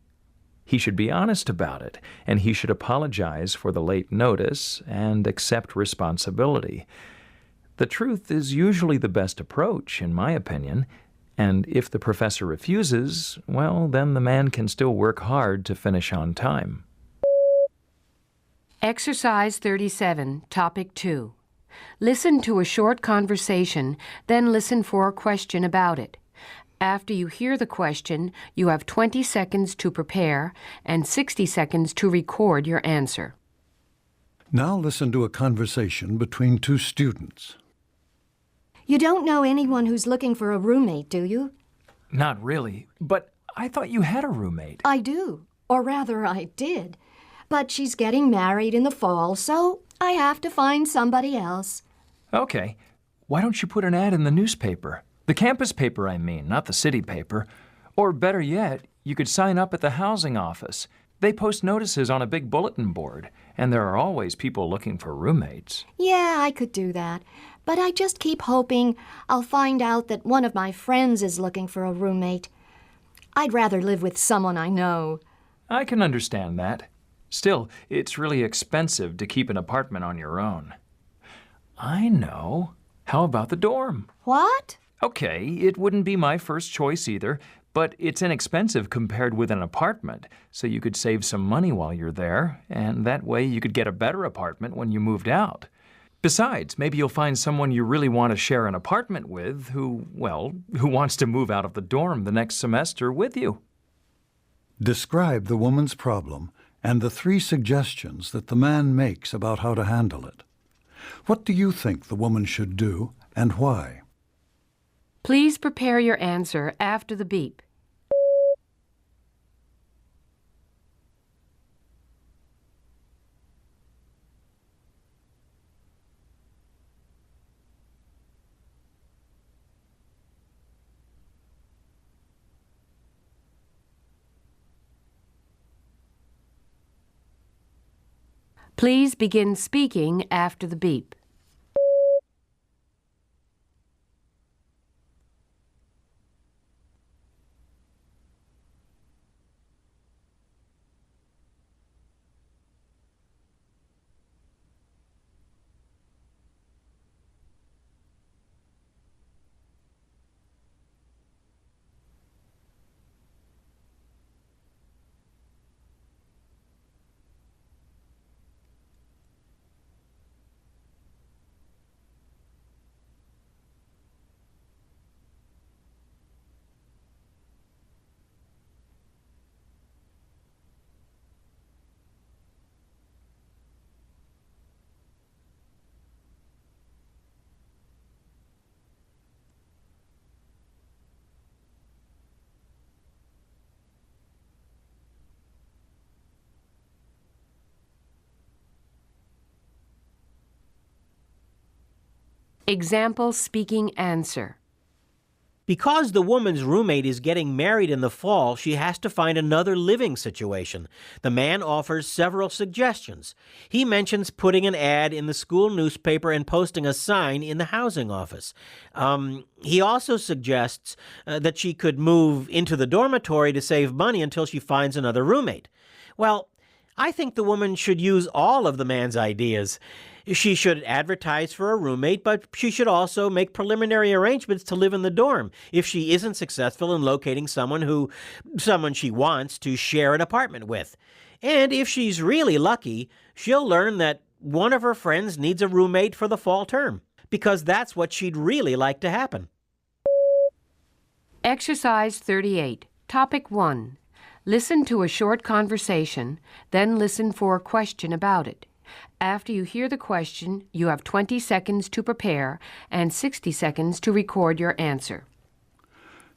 He should be honest about it, and he should apologize for the late notice and accept responsibility. The truth is usually the best approach, in my opinion, and if the professor refuses, well, then the man can still work hard to finish on time. Exercise 37, Topic 2. Listen to a short conversation, then listen for a question about it. After you hear the question, you have 20 seconds to prepare and 60 seconds to record your answer. Now listen to a conversation between 2 students. You don't know anyone who's looking for a roommate, do you? Not really, but I thought you had a roommate. I do, or rather I did. But she's getting married in the fall, so I have to find somebody else. Okay. Why don't you put an ad in the newspaper? The campus paper, I mean, not the city paper. Or better yet, you could sign up at the housing office. They post notices on a big bulletin board, and there are always people looking for roommates. Yeah, I could do that. But I just keep hoping I'll find out that one of my friends is looking for a roommate. I'd rather live with someone I know. I can understand that. Still, it's really expensive to keep an apartment on your own. I know. How about the dorm? What? Okay, it wouldn't be my first choice either, but it's inexpensive compared with an apartment, so you could save some money while you're there, and that way you could get a better apartment when you moved out. Besides, maybe you'll find someone you really want to share an apartment with who wants to move out of the dorm the next semester with you. Describe the woman's problem and the 3 suggestions that the man makes about how to handle it. What do you think the woman should do and why? Please prepare your answer after the beep. Please begin speaking after the beep. Example speaking answer. Because the woman's roommate is getting married in the fall, she has to find another living situation. The man offers several suggestions. He mentions putting an ad in the school newspaper and posting a sign in the housing office. He also suggests that she could move into the dormitory to save money until she finds another roommate. Well, I think the woman should use all of the man's ideas. She should advertise for a roommate, but she should also make preliminary arrangements to live in the dorm if she isn't successful in locating someone she wants to share an apartment with. And if she's really lucky, she'll learn that one of her friends needs a roommate for the fall term, because that's what she'd really like to happen. Exercise 38. Topic 1. Listen to a short conversation, then listen for a question about it. After you hear the question, you have 20 seconds to prepare and 60 seconds to record your answer.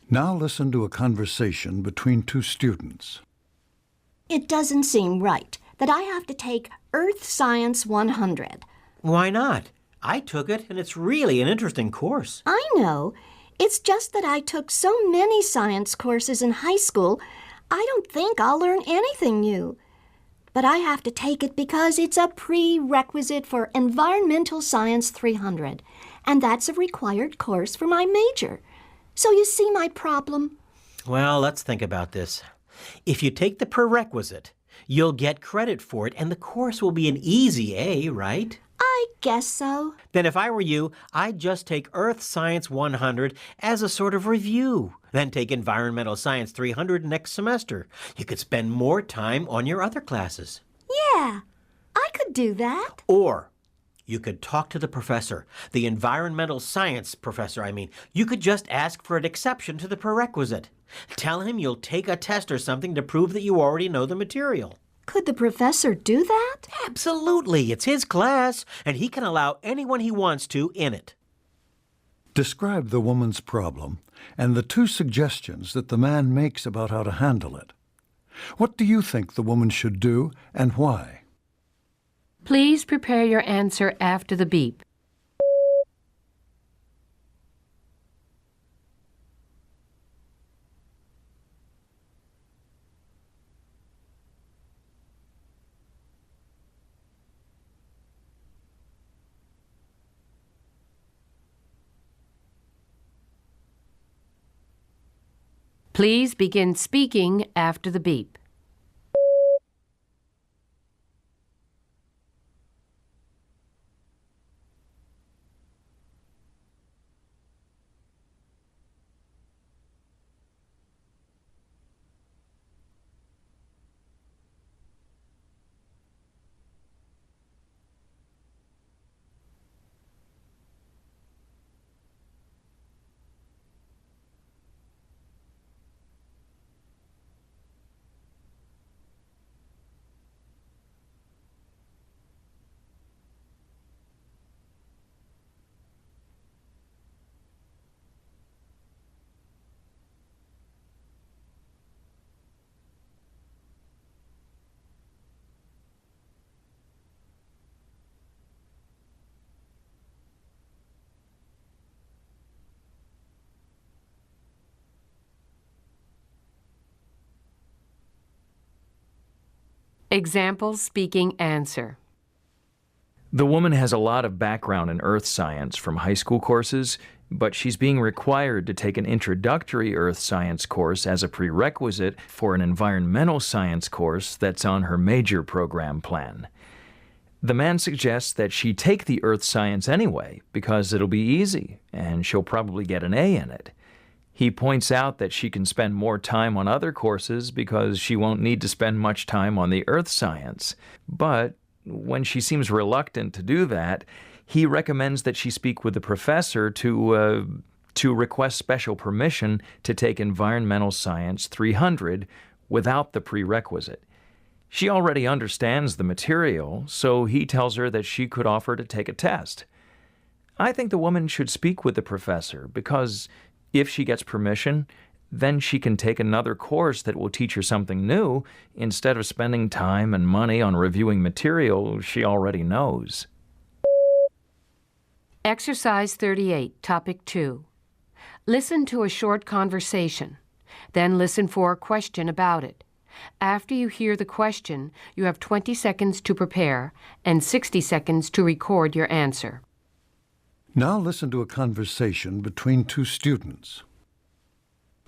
Now listen to a conversation between 2 students. It doesn't seem right that I have to take Earth Science 100. Why not? I took it, and it's really an interesting course. I know. It's just that I took so many science courses in high school, I don't think I'll learn anything new. But I have to take it because it's a prerequisite for Environmental Science 300, and that's a required course for my major. So you see my problem? Well, let's think about this. If you take the prerequisite, you'll get credit for it, and the course will be an easy A, right? I guess so. Then if I were you, I'd just take Earth Science 100 as a sort of review. Then take Environmental Science 300 next semester. You could spend more time on your other classes. Yeah, I could do that. Or you could talk to the professor, the environmental science professor, I mean. You could just ask for an exception to the prerequisite. Tell him you'll take a test or something to prove that you already know the material. Could the professor do that? Absolutely. It's his class, and he can allow anyone he wants to in it. Describe the woman's problem and the 2 suggestions that the man makes about how to handle it. What do you think the woman should do and why? Please prepare your answer after the beep. Please begin speaking after the beep. Example, speaking, answer. The woman has a lot of background in earth science from high school courses, but she's being required to take an introductory earth science course as a prerequisite for an environmental science course that's on her major program plan. The man suggests that she take the earth science anyway because it'll be easy and she'll probably get an A in it. He points out that she can spend more time on other courses because she won't need to spend much time on the earth science. But when she seems reluctant to do that, he recommends that she speak with the professor to request special permission to take Environmental Science 300 without the prerequisite. She already understands the material, so he tells her that she could offer to take a test. I think the woman should speak with the professor because if she gets permission, then she can take another course that will teach her something new instead of spending time and money on reviewing material she already knows. Exercise 38, Topic 2. Listen to a short conversation. Then listen for a question about it. After you hear the question, you have 20 seconds to prepare and 60 seconds to record your answer. Now listen to a conversation between two students.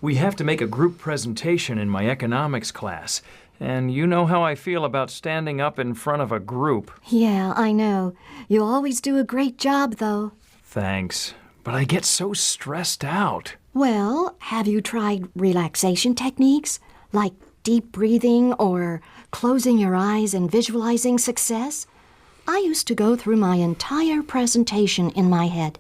We have to make a group presentation in my economics class, and you know how I feel about standing up in front of a group. Yeah, I know. You always do a great job, though. Thanks, but I get so stressed out. Well, have you tried relaxation techniques, like deep breathing or closing your eyes and visualizing success? I used to go through my entire presentation in my head,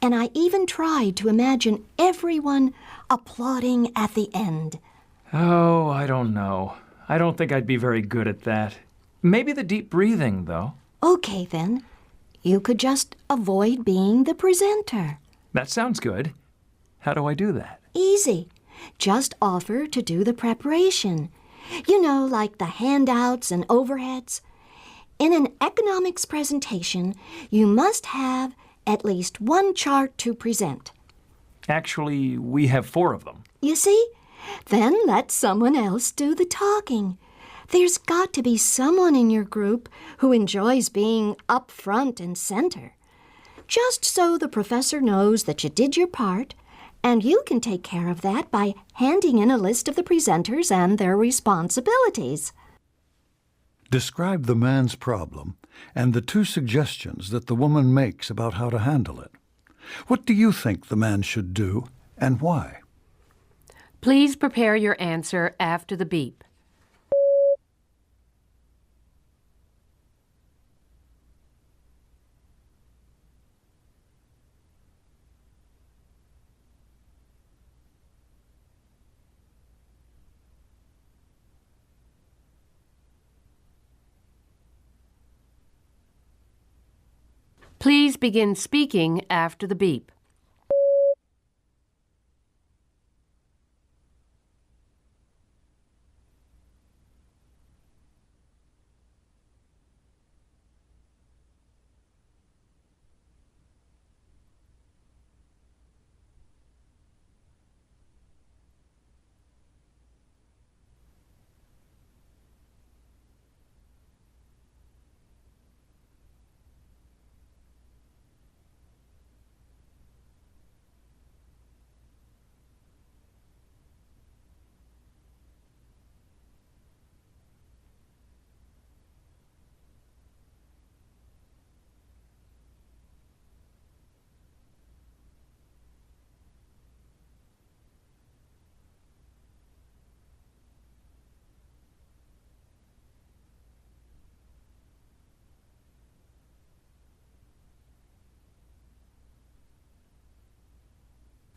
and I even tried to imagine everyone applauding at the end. Oh, I don't know. I don't think I'd be very good at that. Maybe the deep breathing, though. Okay, then. You could just avoid being the presenter. That sounds good. How do I do that? Easy. Just offer to do the preparation. You know, like the handouts and overheads. In an economics presentation, you must have at least one chart to present. Actually, we have 4 of them. You see? Then let someone else do the talking. There's got to be someone in your group who enjoys being up front and center. Just so the professor knows that you did your part, and you can take care of that by handing in a list of the presenters and their responsibilities. Describe the man's problem and the 2 suggestions that the woman makes about how to handle it. What do you think the man should do, and why? Please prepare your answer after the beep. Please begin speaking after the beep.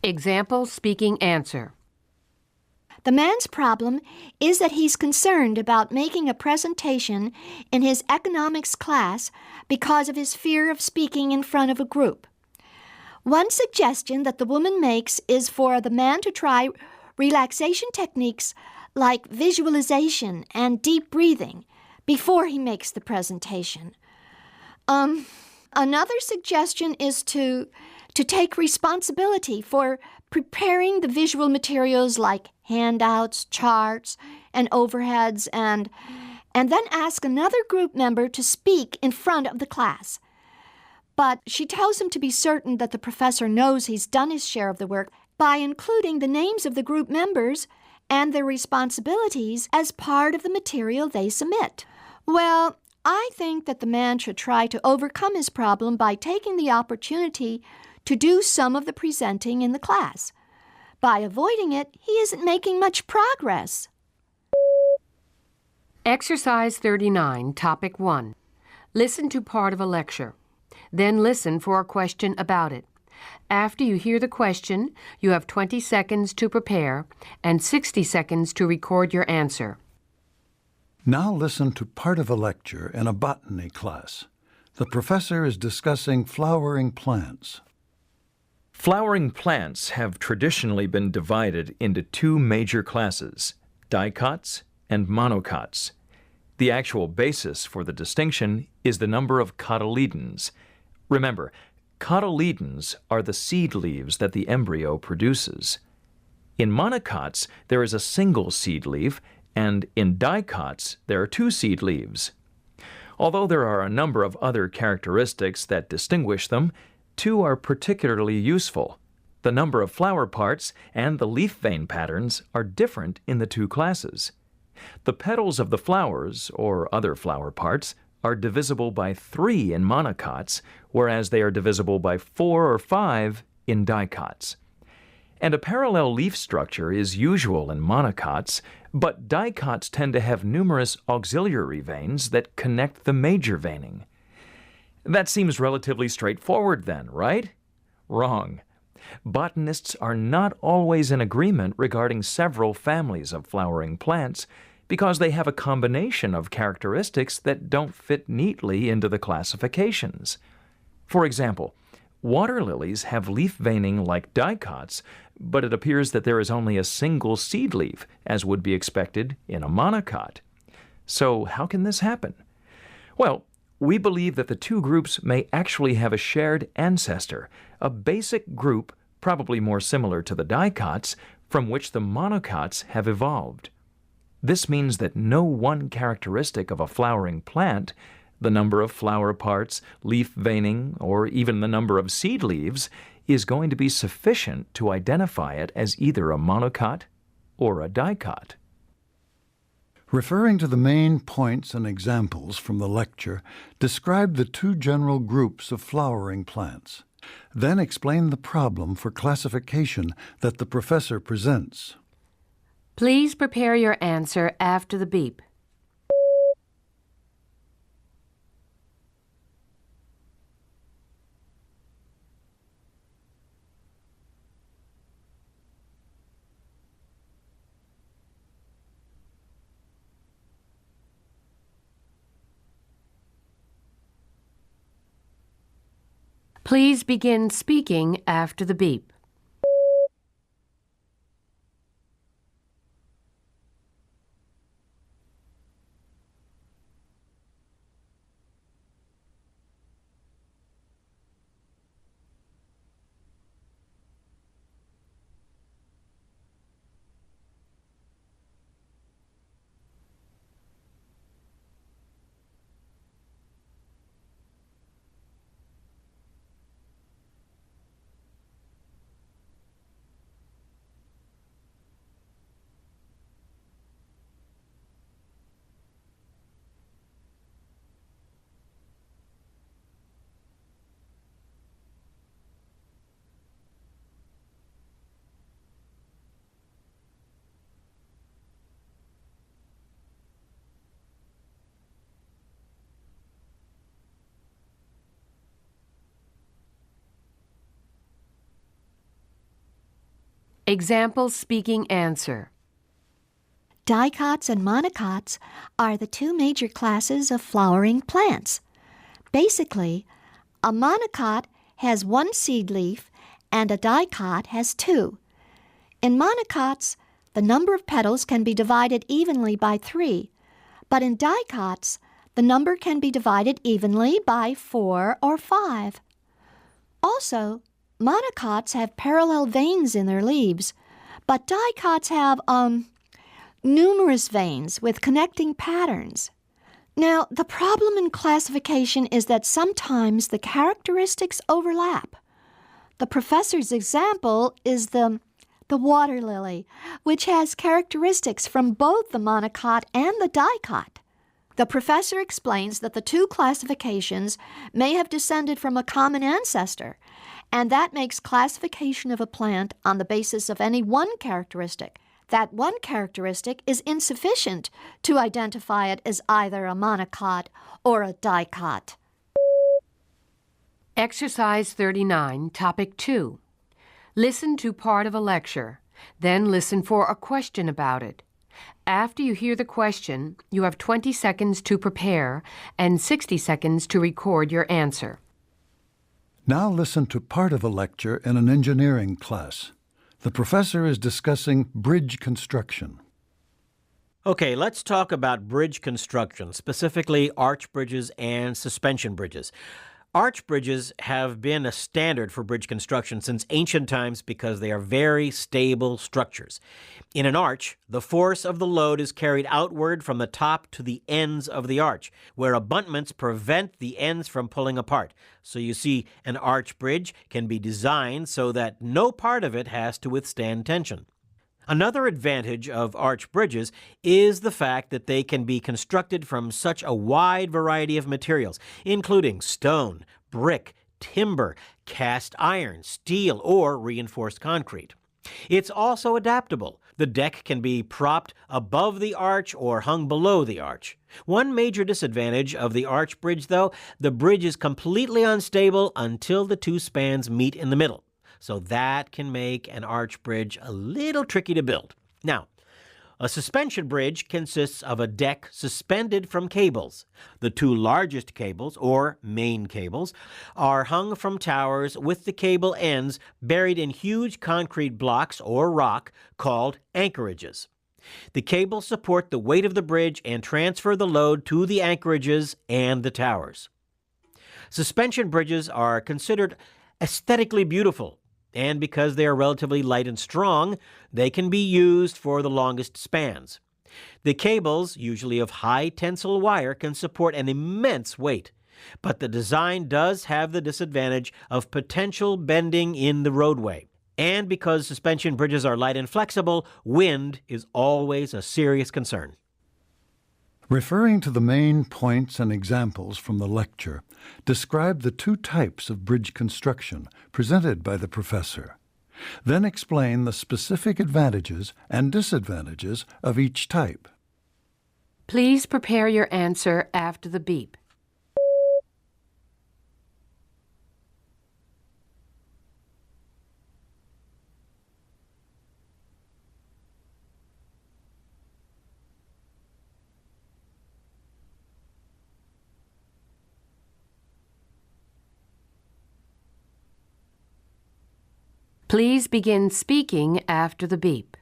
Example, speaking, answer. The man's problem is that he's concerned about making a presentation in his economics class because of his fear of speaking in front of a group. One suggestion that the woman makes is for the man to try relaxation techniques like visualization and deep breathing before he makes the presentation. Another suggestion is to take responsibility for preparing the visual materials like handouts, charts, and overheads, and and then ask another group member to speak in front of the class. But she tells him to be certain that the professor knows he's done his share of the work by including the names of the group members and their responsibilities as part of the material they submit. Well, I think that the man should try to overcome his problem by taking the opportunity to do some of the presenting in the class. By avoiding it, he isn't making much progress. Exercise 39, Topic 1. Listen to part of a lecture. Then listen for a question about it. After you hear the question, you have 20 seconds to prepare and 60 seconds to record your answer. Now listen to part of a lecture in a botany class. The professor is discussing flowering plants. Flowering plants have traditionally been divided into two major classes, dicots and monocots. The actual basis for the distinction is the number of cotyledons. Remember, cotyledons are the seed leaves that the embryo produces. In monocots, there is a single seed leaf, and in dicots, there are two seed leaves. Although there are a number of other characteristics that distinguish them, two are particularly useful. The number of flower parts and the leaf vein patterns are different in the two classes. The petals of the flowers, or other flower parts, are divisible by 3 in monocots, whereas they are divisible by 4 or 5 in dicots. And a parallel leaf structure is usual in monocots, but dicots tend to have numerous auxiliary veins that connect the major veining. That seems relatively straightforward then, right? Wrong. Botanists are not always in agreement regarding several families of flowering plants because they have a combination of characteristics that don't fit neatly into the classifications. For example, water lilies have leaf veining like dicots, but it appears that there is only a single seed leaf, as would be expected in a monocot. So how can this happen? Well, we believe that the two groups may actually have a shared ancestor, a basic group probably more similar to the dicots, from which the monocots have evolved. This means that no one characteristic of a flowering plant, the number of flower parts, leaf veining, or even the number of seed leaves, is going to be sufficient to identify it as either a monocot or a dicot. Referring to the main points and examples from the lecture, describe the two general groups of flowering plants. Then explain the problem for classification that the professor presents. Please prepare your answer after the beep. Please begin speaking after the beep. Example speaking answer. Dicots and monocots are the two major classes of flowering plants. Basically, a monocot has one seed leaf and a dicot has two. In monocots, the number of petals can be divided evenly by 3, but in dicots, the number can be divided evenly by 4 or 5. Also, monocots have parallel veins in their leaves, but dicots have, numerous veins with connecting patterns. Now, the problem in classification is that sometimes the characteristics overlap. The professor's example is the water lily, which has characteristics from both the monocot and the dicot. The professor explains that the two classifications may have descended from a common ancestor, and that makes classification of a plant on the basis of any one characteristic. That one characteristic is insufficient to identify it as either a monocot or a dicot. Exercise 39, Topic 2. Listen to part of a lecture, then listen for a question about it. After you hear the question, you have 20 seconds to prepare and 60 seconds to record your answer. Now listen to part of a lecture in an engineering class. The professor is discussing bridge construction. Okay, let's talk about bridge construction, specifically arch bridges and suspension bridges. Arch bridges have been a standard for bridge construction since ancient times because they are very stable structures. In an arch, the force of the load is carried outward from the top to the ends of the arch, where abutments prevent the ends from pulling apart. So you see, an arch bridge can be designed so that no part of it has to withstand tension. Another advantage of arch bridges is the fact that they can be constructed from such a wide variety of materials, including stone, brick, timber, cast iron, steel, or reinforced concrete. It's also adaptable. The deck can be propped above the arch or hung below the arch. One major disadvantage of the arch bridge, though, the bridge is completely unstable until the two spans meet in the middle. So that can make an arch bridge a little tricky to build. Now, a suspension bridge consists of a deck suspended from cables. The two largest cables, or main cables, are hung from towers with the cable ends buried in huge concrete blocks or rock called anchorages. The cables support the weight of the bridge and transfer the load to the anchorages and the towers. Suspension bridges are considered aesthetically beautiful, and because they are relatively light and strong, they can be used for the longest spans. The cables, usually of high tensile wire, can support an immense weight, but the design does have the disadvantage of potential bending in the roadway. And because suspension bridges are light and flexible, wind is always a serious concern. Referring to the main points and examples from the lecture, describe the two types of bridge construction presented by the professor. Then explain the specific advantages and disadvantages of each type. Please prepare your answer after the beep. Please begin speaking after the beep.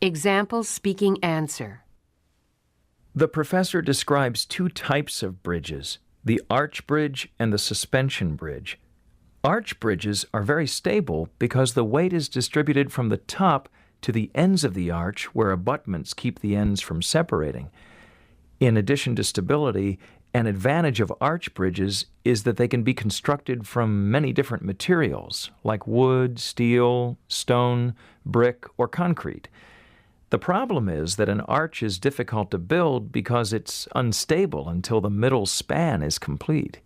Example speaking answer. The professor describes two types of bridges, the arch bridge and the suspension bridge. Arch bridges are very stable because the weight is distributed from the top to the ends of the arch where abutments keep the ends from separating. In addition to stability, an advantage of arch bridges is that they can be constructed from many different materials, like wood, steel, stone, brick, or concrete. The problem is that an arch is difficult to build because it's unstable until the middle span is complete.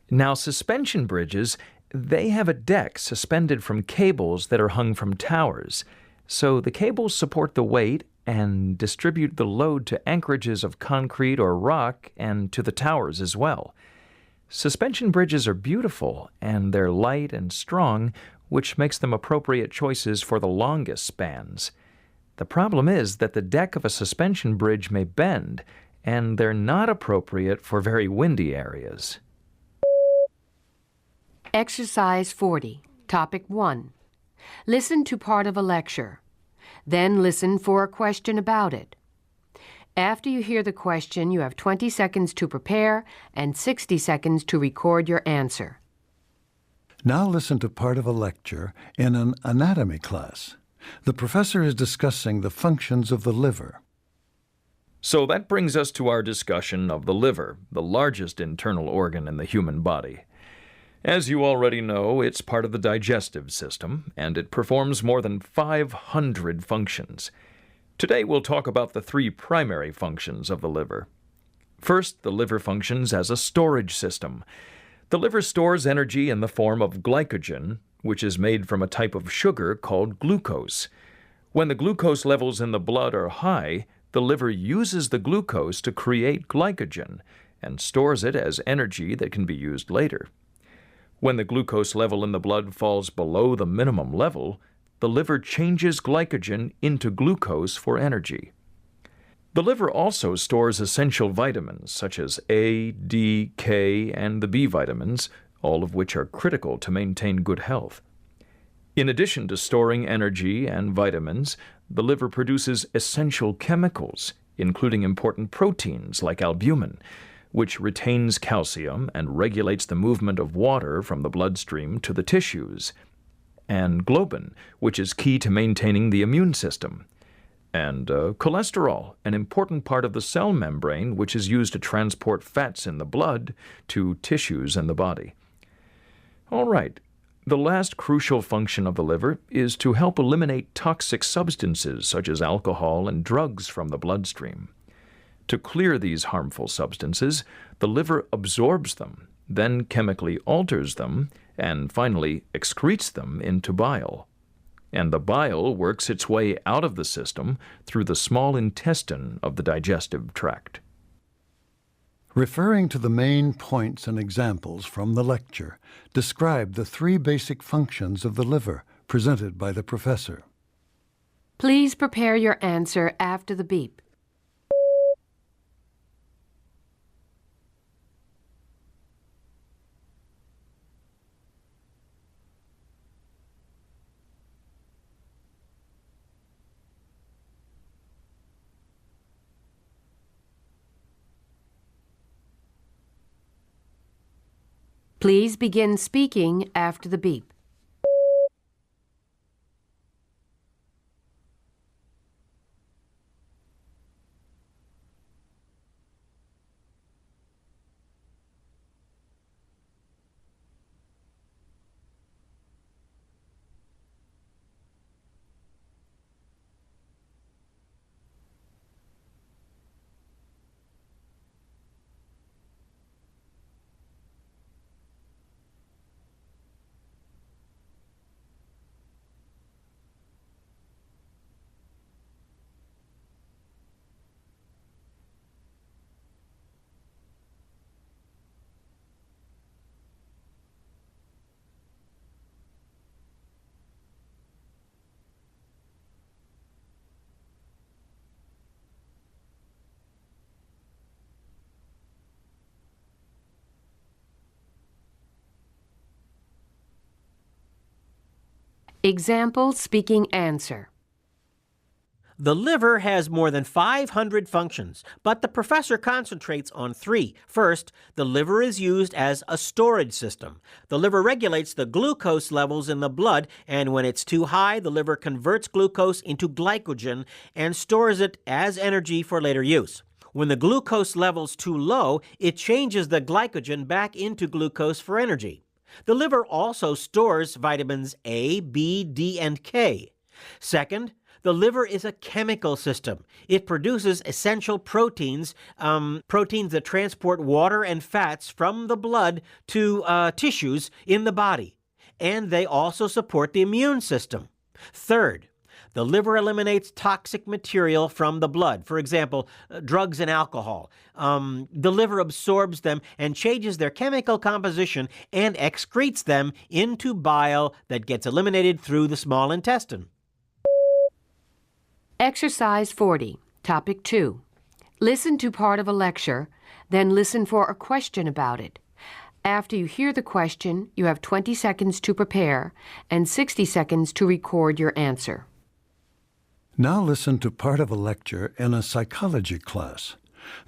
Now, suspension bridges, they have a deck suspended from cables that are hung from towers. So the cables support the weight and distribute the load to anchorages of concrete or rock and to the towers as well. Suspension bridges are beautiful, and they're light and strong, which makes them appropriate choices for the longest spans. The problem is that the deck of a suspension bridge may bend, and they're not appropriate for very windy areas. Exercise 40, Topic 1. Listen to part of a lecture. Then listen for a question about it. After you hear the question, you have 20 seconds to prepare and 60 seconds to record your answer. Now listen to part of a lecture in an anatomy class. The professor is discussing the functions of the liver. So that brings us to our discussion of the liver, the largest internal organ in the human body. As you already know, it's part of the digestive system, and it performs more than 500 functions. Today we'll talk about the 3 primary functions of the liver. First, the liver functions as a storage system. The liver stores energy in the form of glycogen, which is made from a type of sugar called glucose. When the glucose levels in the blood are high, the liver uses the glucose to create glycogen and stores it as energy that can be used later. When the glucose level in the blood falls below the minimum level, the liver changes glycogen into glucose for energy. The liver also stores essential vitamins such as A, D, K, and the B vitamins, all of which are critical to maintain good health. In addition to storing energy and vitamins, the liver produces essential chemicals, including important proteins like albumin, which retains calcium and regulates the movement of water from the bloodstream to the tissues, and globin, which is key to maintaining the immune system, and cholesterol, an important part of the cell membrane which is used to transport fats in the blood to tissues in the body. All right, the last crucial function of the liver is to help eliminate toxic substances such as alcohol and drugs from the bloodstream. To clear these harmful substances, the liver absorbs them, then chemically alters them, and finally excretes them into bile. And the bile works its way out of the system through the small intestine of the digestive tract. Referring to the main points and examples from the lecture, describe the 3 basic functions of the liver presented by the professor. Please prepare your answer after the beep. Please begin speaking after the beep. Example speaking answer. The liver has more than 500 functions, but the professor concentrates on 3. First, the liver is used as a storage system. The liver regulates the glucose levels in the blood, and when it's too high, the liver converts glucose into glycogen and stores it as energy for later use. When the glucose level's too low, it changes the glycogen back into glucose for energy. The liver also stores vitamins A, B, D, and K. Second, The liver is a chemical system. It produces essential proteins, proteins that transport water and fats from the blood to tissues in the body. And they also support the immune system. Third, the liver eliminates toxic material from the blood, for example, drugs and alcohol. The liver absorbs them and changes their chemical composition and excretes them into bile that gets eliminated through the small intestine. Exercise 40, Topic 2. Listen to part of a lecture, then listen for a question about it. After you hear the question, you have 20 seconds to prepare and 60 seconds to record your answer. Now listen to part of a lecture in a psychology class.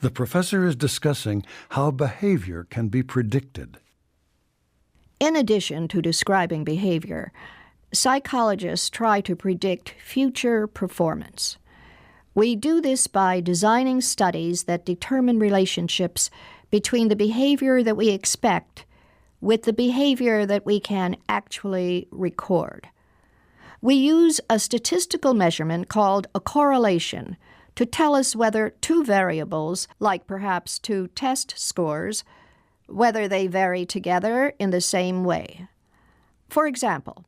The professor is discussing how behavior can be predicted. In addition to describing behavior, psychologists try to predict future performance. We do this by designing studies that determine relationships between the behavior that we expect with the behavior that we can actually record. We use a statistical measurement called a correlation to tell us whether two variables, like perhaps two test scores, whether they vary together in the same way. For example,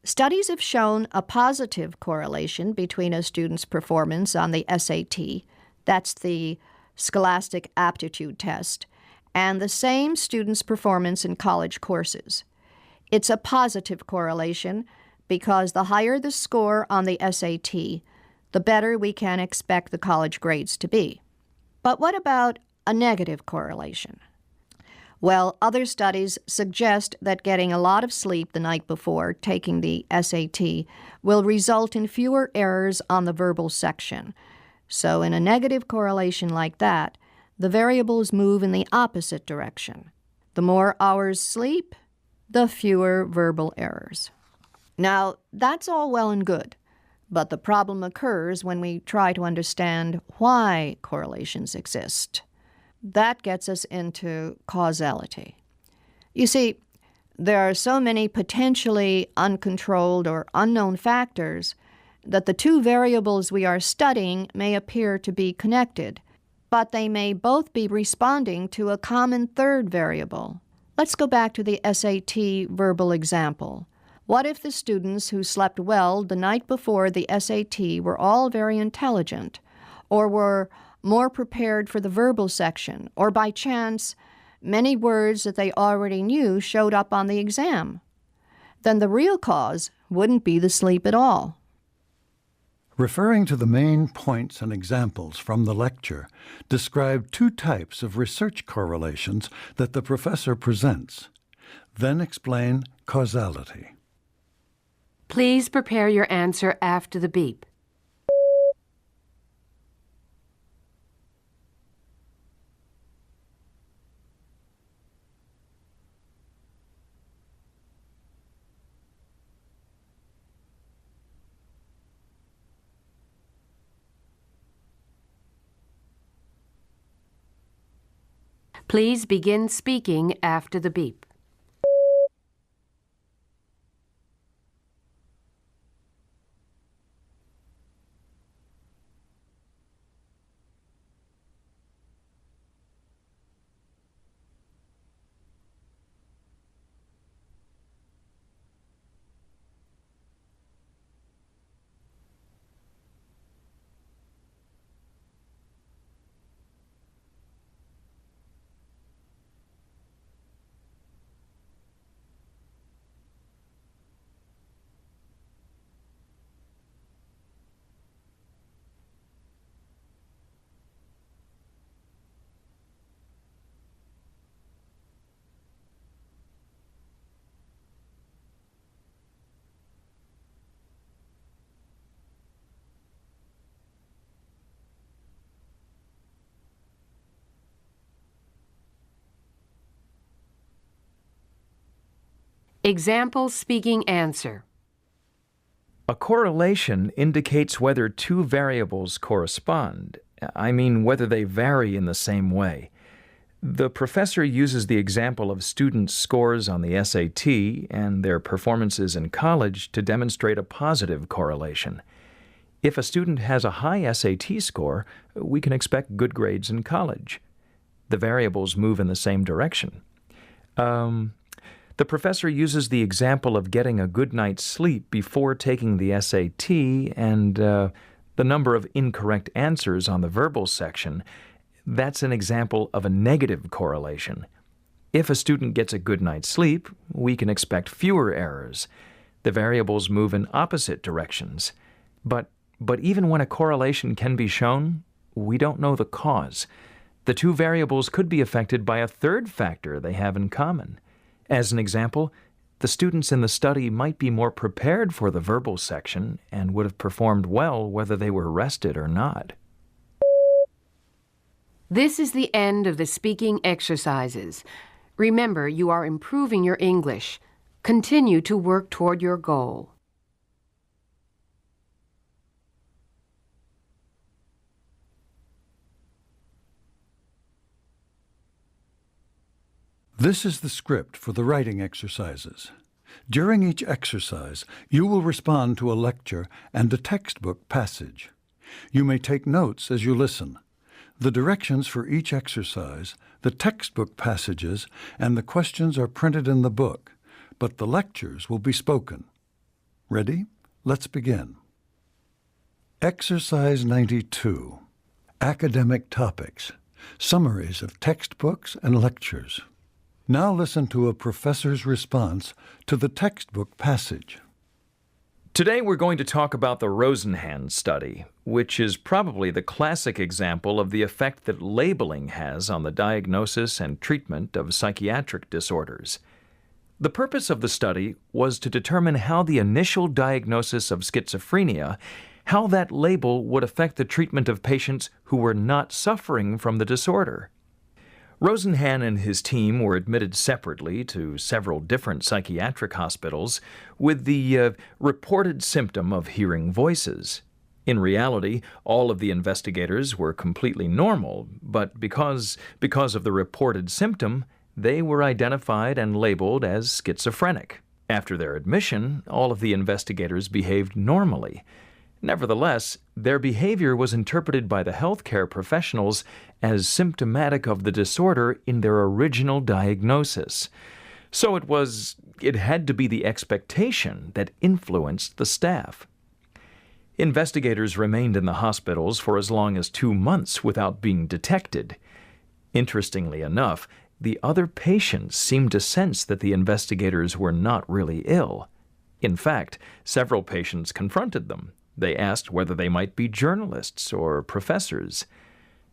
studies have shown a positive correlation between a student's performance on the SAT, that's the Scholastic Aptitude Test, and the same student's performance in college courses. It's a positive correlation because the higher the score on the SAT, the better we can expect the college grades to be. But what about a negative correlation? Well, other studies suggest that getting a lot of sleep the night before taking the SAT will result in fewer errors on the verbal section. So in a negative correlation like that, the variables move in the opposite direction. The more hours sleep, the fewer verbal errors. Now, that's all well and good, but the problem occurs when we try to understand why correlations exist. That gets us into causality. You see, there are so many potentially uncontrolled or unknown factors that the two variables we are studying may appear to be connected, but they may both be responding to a common third variable. Let's go back to the SAT verbal example. What if the students who slept well the night before the SAT were all very intelligent, or were more prepared for the verbal section, or by chance, many words that they already knew showed up on the exam? Then the real cause wouldn't be the sleep at all. Referring to the main points and examples from the lecture, describe two types of research correlations that the professor presents. Then explain causality. Please prepare your answer after the beep. Please begin speaking after the beep. Example speaking answer. A correlation indicates whether two variables correspond. I mean, whether they vary in the same way. The professor uses the example of students' scores on the SAT and their performances in college to demonstrate a positive correlation. If a student has a high SAT score, we can expect good grades in college. The variables move in the same direction. The professor uses the example of getting a good night's sleep before taking the SAT and the number of incorrect answers on the verbal section. That's an example of a negative correlation. If a student gets a good night's sleep, we can expect fewer errors. The variables move in opposite directions. But even when a correlation can be shown, we don't know the cause. The two variables could be affected by a third factor they have in common. As an example, the students in the study might be more prepared for the verbal section and would have performed well whether they were rested or not. This is the end of the speaking exercises. Remember, you are improving your English. Continue to work toward your goal. This is the script for the writing exercises. During each exercise, you will respond to a lecture and a textbook passage. You may take notes as you listen. The directions for each exercise, the textbook passages, and the questions are printed in the book, but the lectures will be spoken. Ready? Let's begin. Exercise 92. Academic Topics. Summaries of textbooks and lectures. Now listen to a professor's response to the textbook passage. Today we're going to talk about the Rosenhan study, which is probably the classic example of the effect that labeling has on the diagnosis and treatment of psychiatric disorders. The purpose of the study was to determine how the initial diagnosis of schizophrenia, how that label would affect the treatment of patients who were not suffering from the disorder. Rosenhan and his team were admitted separately to several different psychiatric hospitals with the reported symptom of hearing voices. In reality, all of the investigators were completely normal, but because of the reported symptom, they were identified and labeled as schizophrenic. After their admission, all of the investigators behaved normally. Nevertheless, their behavior was interpreted by the healthcare professionals as symptomatic of the disorder in their original diagnosis. So it had to be the expectation that influenced the staff. Investigators remained in the hospitals for as long as 2 months without being detected. Interestingly enough, the other patients seemed to sense that the investigators were not really ill. In fact, several patients confronted them. They asked whether they might be journalists or professors.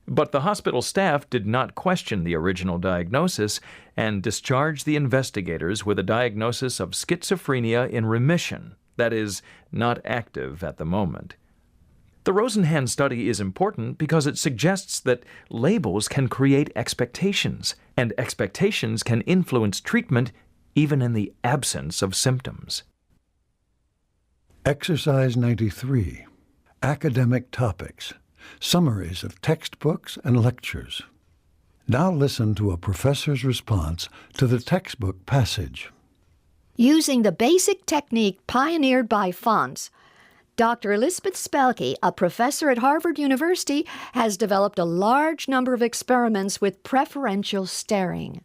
But the hospital staff did not question the original diagnosis and discharged the investigators with a diagnosis of schizophrenia in remission, that is, not active at the moment. The Rosenhan study is important because it suggests that labels can create expectations, and expectations can influence treatment even in the absence of symptoms. Exercise 93. Academic Topics. Summaries of textbooks and lectures. Now listen to a professor's response to the textbook passage. Using the basic technique pioneered by fonts, Dr. Elizabeth Spelke, a professor at Harvard University, has developed a large number of experiments with preferential staring.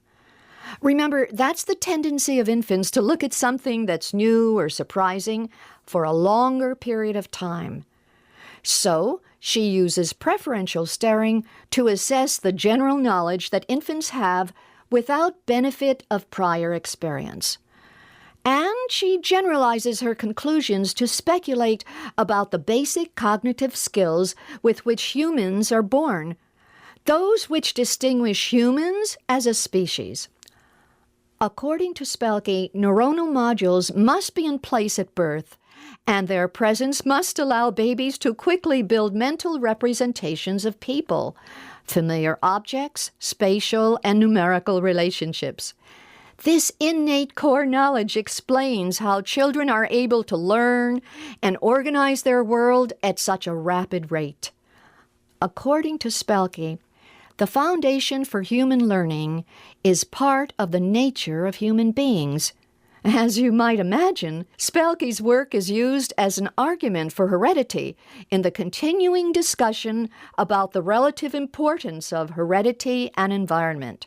Remember, that's the tendency of infants to look at something that's new or surprising for a longer period of time. So, she uses preferential staring to assess the general knowledge that infants have without benefit of prior experience. And she generalizes her conclusions to speculate about the basic cognitive skills with which humans are born, those which distinguish humans as a species. According to Spelke, neuronal modules must be in place at birth, and their presence must allow babies to quickly build mental representations of people, familiar objects, spatial and numerical relationships. This innate core knowledge explains how children are able to learn and organize their world at such a rapid rate. According to Spelke, the foundation for human learning is part of the nature of human beings, As you might imagine, Spelke's work is used as an argument for heredity in the continuing discussion about the relative importance of heredity and environment.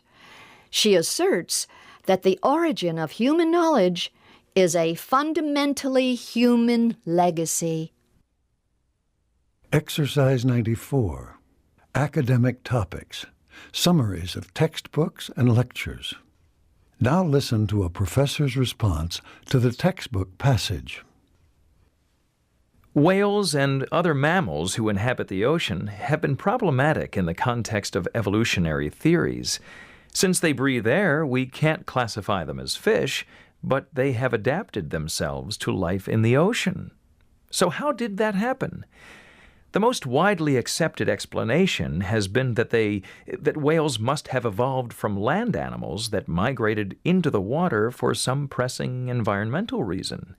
She asserts that the origin of human knowledge is a fundamentally human legacy. Exercise 94. Academic Topics. Summaries of textbooks and lectures. Now listen to a professor's response to the textbook passage. Whales and other mammals who inhabit the ocean have been problematic in the context of evolutionary theories. Since they breathe air, we can't classify them as fish, but they have adapted themselves to life in the ocean. So how did that happen? The most widely accepted explanation has been that whales must have evolved from land animals that migrated into the water for some pressing environmental reason.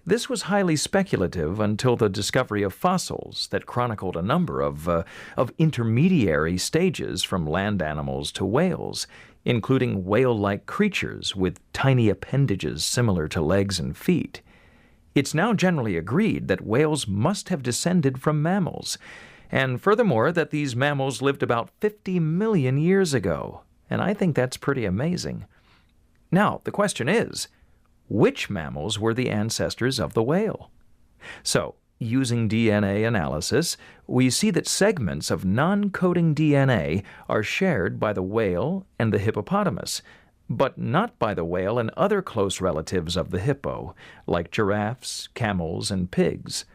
This was highly speculative until the discovery of fossils that chronicled a number of intermediary stages from land animals to whales, including whale-like creatures with tiny appendages similar to legs and feet. It's now generally agreed that whales must have descended from mammals, and furthermore that these mammals lived about 50 million years ago, and I think that's pretty amazing. Now, the question is, which mammals were the ancestors of the whale? So, using DNA analysis, we see that segments of non-coding DNA are shared by the whale and the hippopotamus, but not by the whale and other close relatives of the hippo, like giraffes, camels, and pigs.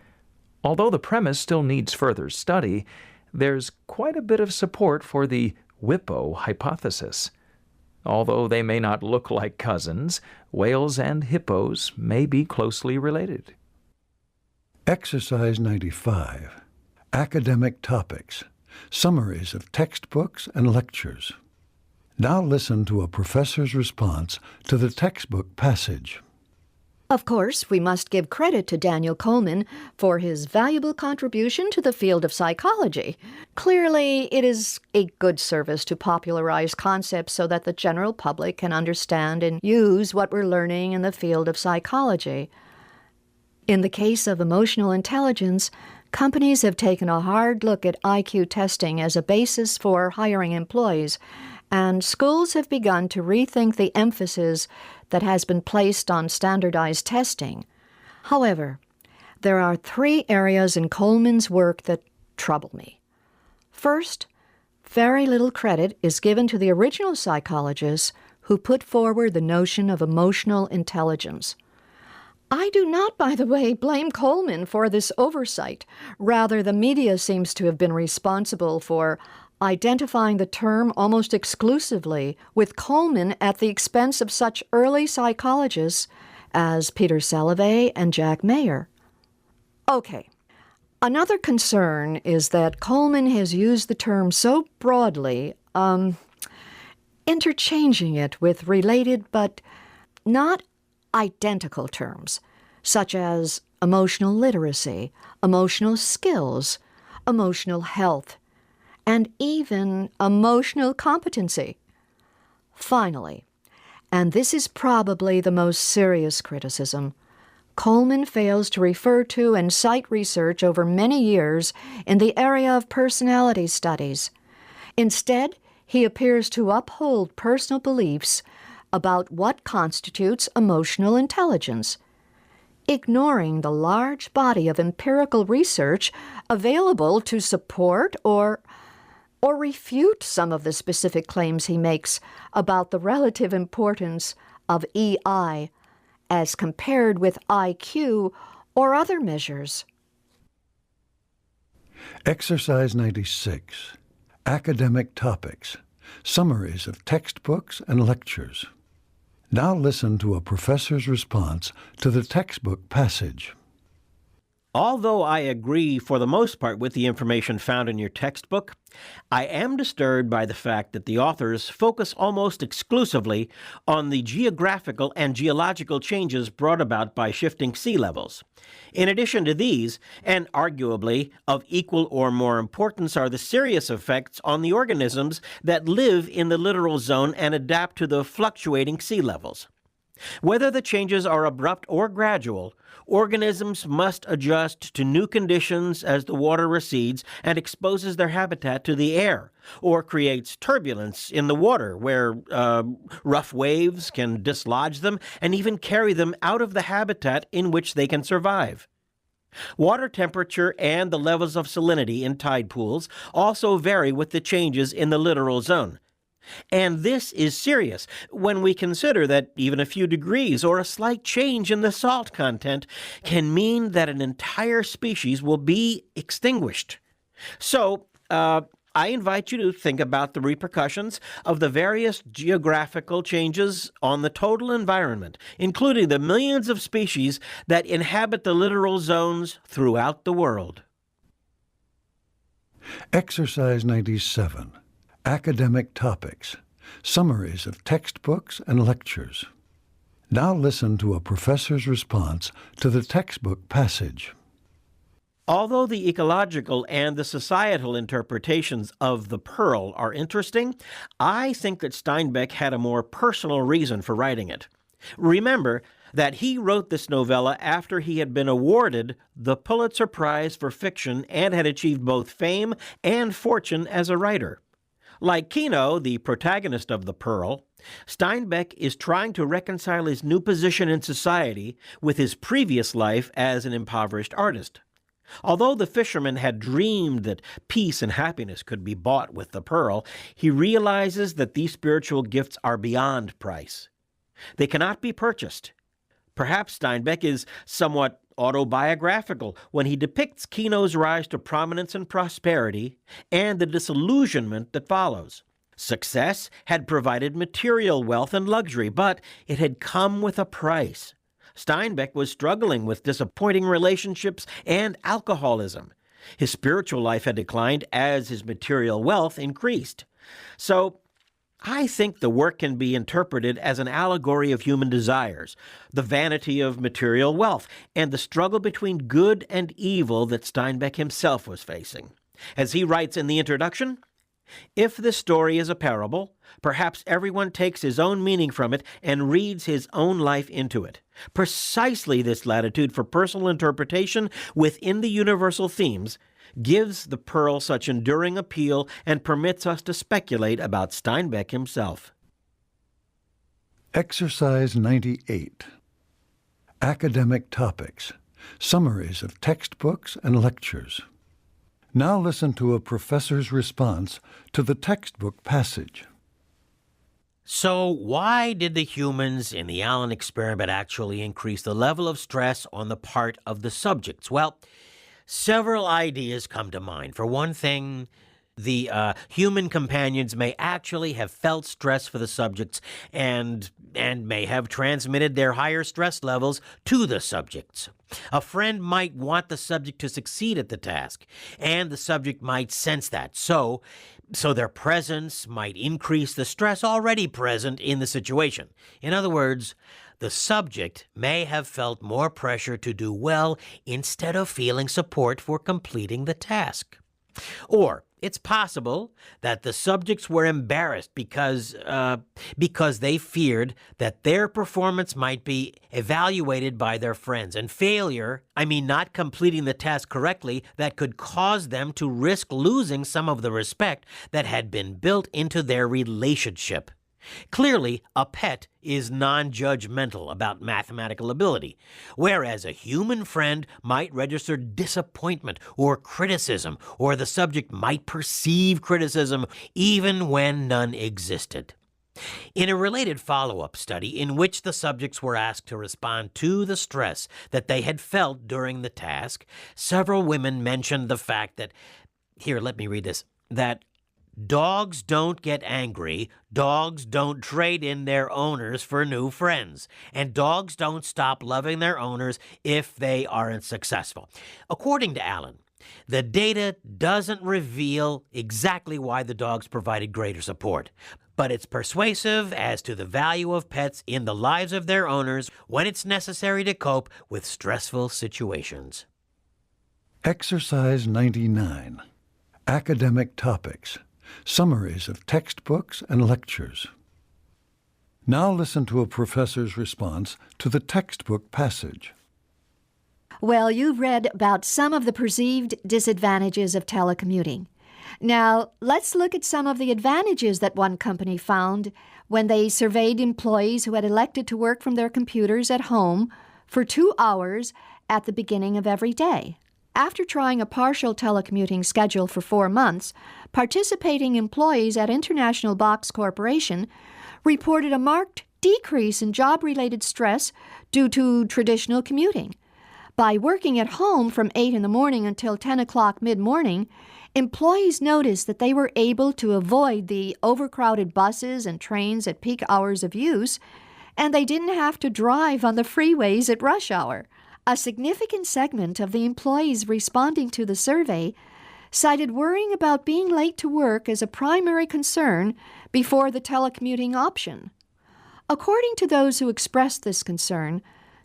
Although the premise still needs further study, there's quite a bit of support for the Whippo hypothesis. Although they may not look like cousins, whales and hippos may be closely related. Exercise 95. Academic Topics. Summaries of textbooks and lectures. Now listen to a professor's response to the textbook passage. Of course, we must give credit to Daniel Coleman for his valuable contribution to the field of psychology. Clearly, it is a good service to popularize concepts so that the general public can understand and use what we're learning in the field of psychology. In the case of emotional intelligence, companies have taken a hard look at IQ testing as a basis for hiring employees, and schools have begun to rethink the emphasis that has been placed on standardized testing. However, there are 3 areas in Coleman's work that trouble me. First, very little credit is given to the original psychologists who put forward the notion of emotional intelligence. I do not, by the way, blame Coleman for this oversight. Rather, the media seems to have been responsible for identifying the term almost exclusively, with Coleman at the expense of such early psychologists as Peter Salovey and Jack Mayer. Okay, another concern is that Coleman has used the term so broadly, interchanging it with related but not identical terms, such as emotional literacy, emotional skills, emotional health, and even emotional competency. Finally, and this is probably the most serious criticism, Coleman fails to refer to and cite research over many years in the area of personality studies. Instead, he appears to uphold personal beliefs about what constitutes emotional intelligence, ignoring the large body of empirical research available to support or refute some of the specific claims he makes about the relative importance of EI as compared with IQ or other measures. Exercise 96. Academic Topics. Summaries of textbooks and lectures. Now listen to a professor's response to the textbook passage. Although I agree for the most part with the information found in your textbook, I am disturbed by the fact that the authors focus almost exclusively on the geographical and geological changes brought about by shifting sea levels. In addition to these, and arguably of equal or more importance, are the serious effects on the organisms that live in the littoral zone and adapt to the fluctuating sea levels. Whether the changes are abrupt or gradual, organisms must adjust to new conditions as the water recedes and exposes their habitat to the air, or creates turbulence in the water where rough waves can dislodge them and even carry them out of the habitat in which they can survive. Water temperature and the levels of salinity in tide pools also vary with the changes in the littoral zone. And this is serious when we consider that even a few degrees or a slight change in the salt content can mean that an entire species will be extinguished. So, I invite you to think about the repercussions of the various geographical changes on the total environment, including the millions of species that inhabit the littoral zones throughout the world. Exercise 97. Academic Topics. Summaries of textbooks and lectures. Now listen to a professor's response to the textbook passage. Although the ecological and the societal interpretations of the Pearl are interesting, I think that Steinbeck had a more personal reason for writing it. Remember that he wrote this novella after he had been awarded the Pulitzer Prize for Fiction and had achieved both fame and fortune as a writer. Like Kino, the protagonist of The Pearl, Steinbeck is trying to reconcile his new position in society with his previous life as an impoverished artist. Although the fisherman had dreamed that peace and happiness could be bought with the pearl, he realizes that these spiritual gifts are beyond price. They cannot be purchased. Perhaps Steinbeck is somewhat autobiographical when he depicts Kino's rise to prominence and prosperity and the disillusionment that follows. Success had provided material wealth and luxury, but it had come with a price. Steinbeck was struggling with disappointing relationships and alcoholism. His spiritual life had declined as his material wealth increased. So, I think the work can be interpreted as an allegory of human desires, the vanity of material wealth, and the struggle between good and evil that Steinbeck himself was facing. As he writes in the introduction, "If this story is a parable, perhaps everyone takes his own meaning from it and reads his own life into it. Precisely this latitude for personal interpretation within the universal themes gives the Pearl such enduring appeal and permits us to speculate about Steinbeck himself." Exercise 98. Academic Topics. Summaries of textbooks and lectures. Now listen to a professor's response to the textbook passage. So why did the humans in the Allen experiment actually increase the level of stress on the part of the subjects? Well, several ideas come to mind. For one thing, the human companions may actually have felt stress for the subjects and may have transmitted their higher stress levels to the subjects. A friend might want the subject to succeed at the task, and the subject might sense that. So their presence might increase the stress already present in the situation. In other words, the subject may have felt more pressure to do well instead of feeling support for completing the task. Or it's possible that the subjects were embarrassed because they feared that their performance might be evaluated by their friends, and failure, not completing the task correctly, that could cause them to risk losing some of the respect that had been built into their relationship. Clearly, a pet is non-judgmental about mathematical ability, whereas a human friend might register disappointment or criticism, or the subject might perceive criticism even when none existed. In a related follow-up study in which the subjects were asked to respond to the stress that they had felt during the task, several women mentioned the fact that, here, let me read this, that dogs don't get angry, dogs don't trade in their owners for new friends, and dogs don't stop loving their owners if they aren't successful. According to Allen, the data doesn't reveal exactly why the dogs provided greater support, but it's persuasive as to the value of pets in the lives of their owners when it's necessary to cope with stressful situations. Exercise 99. Academic Topics. Summaries of textbooks and lectures. Now listen to a professor's response to the textbook passage. Well, you've read about some of the perceived disadvantages of telecommuting. Now, let's look at some of the advantages that one company found when they surveyed employees who had elected to work from their computers at home for 2 hours at the beginning of every day. After trying a partial telecommuting schedule for 4 months, participating employees at International Box Corporation reported a marked decrease in job-related stress due to traditional commuting. By working at home from 8 in the morning until 10 o'clock mid-morning, employees noticed that they were able to avoid the overcrowded buses and trains at peak hours of use, and they didn't have to drive on the freeways at rush hour. A significant segment of the employees responding to the survey cited worrying about being late to work as a primary concern before the telecommuting option. According to those who expressed this concern,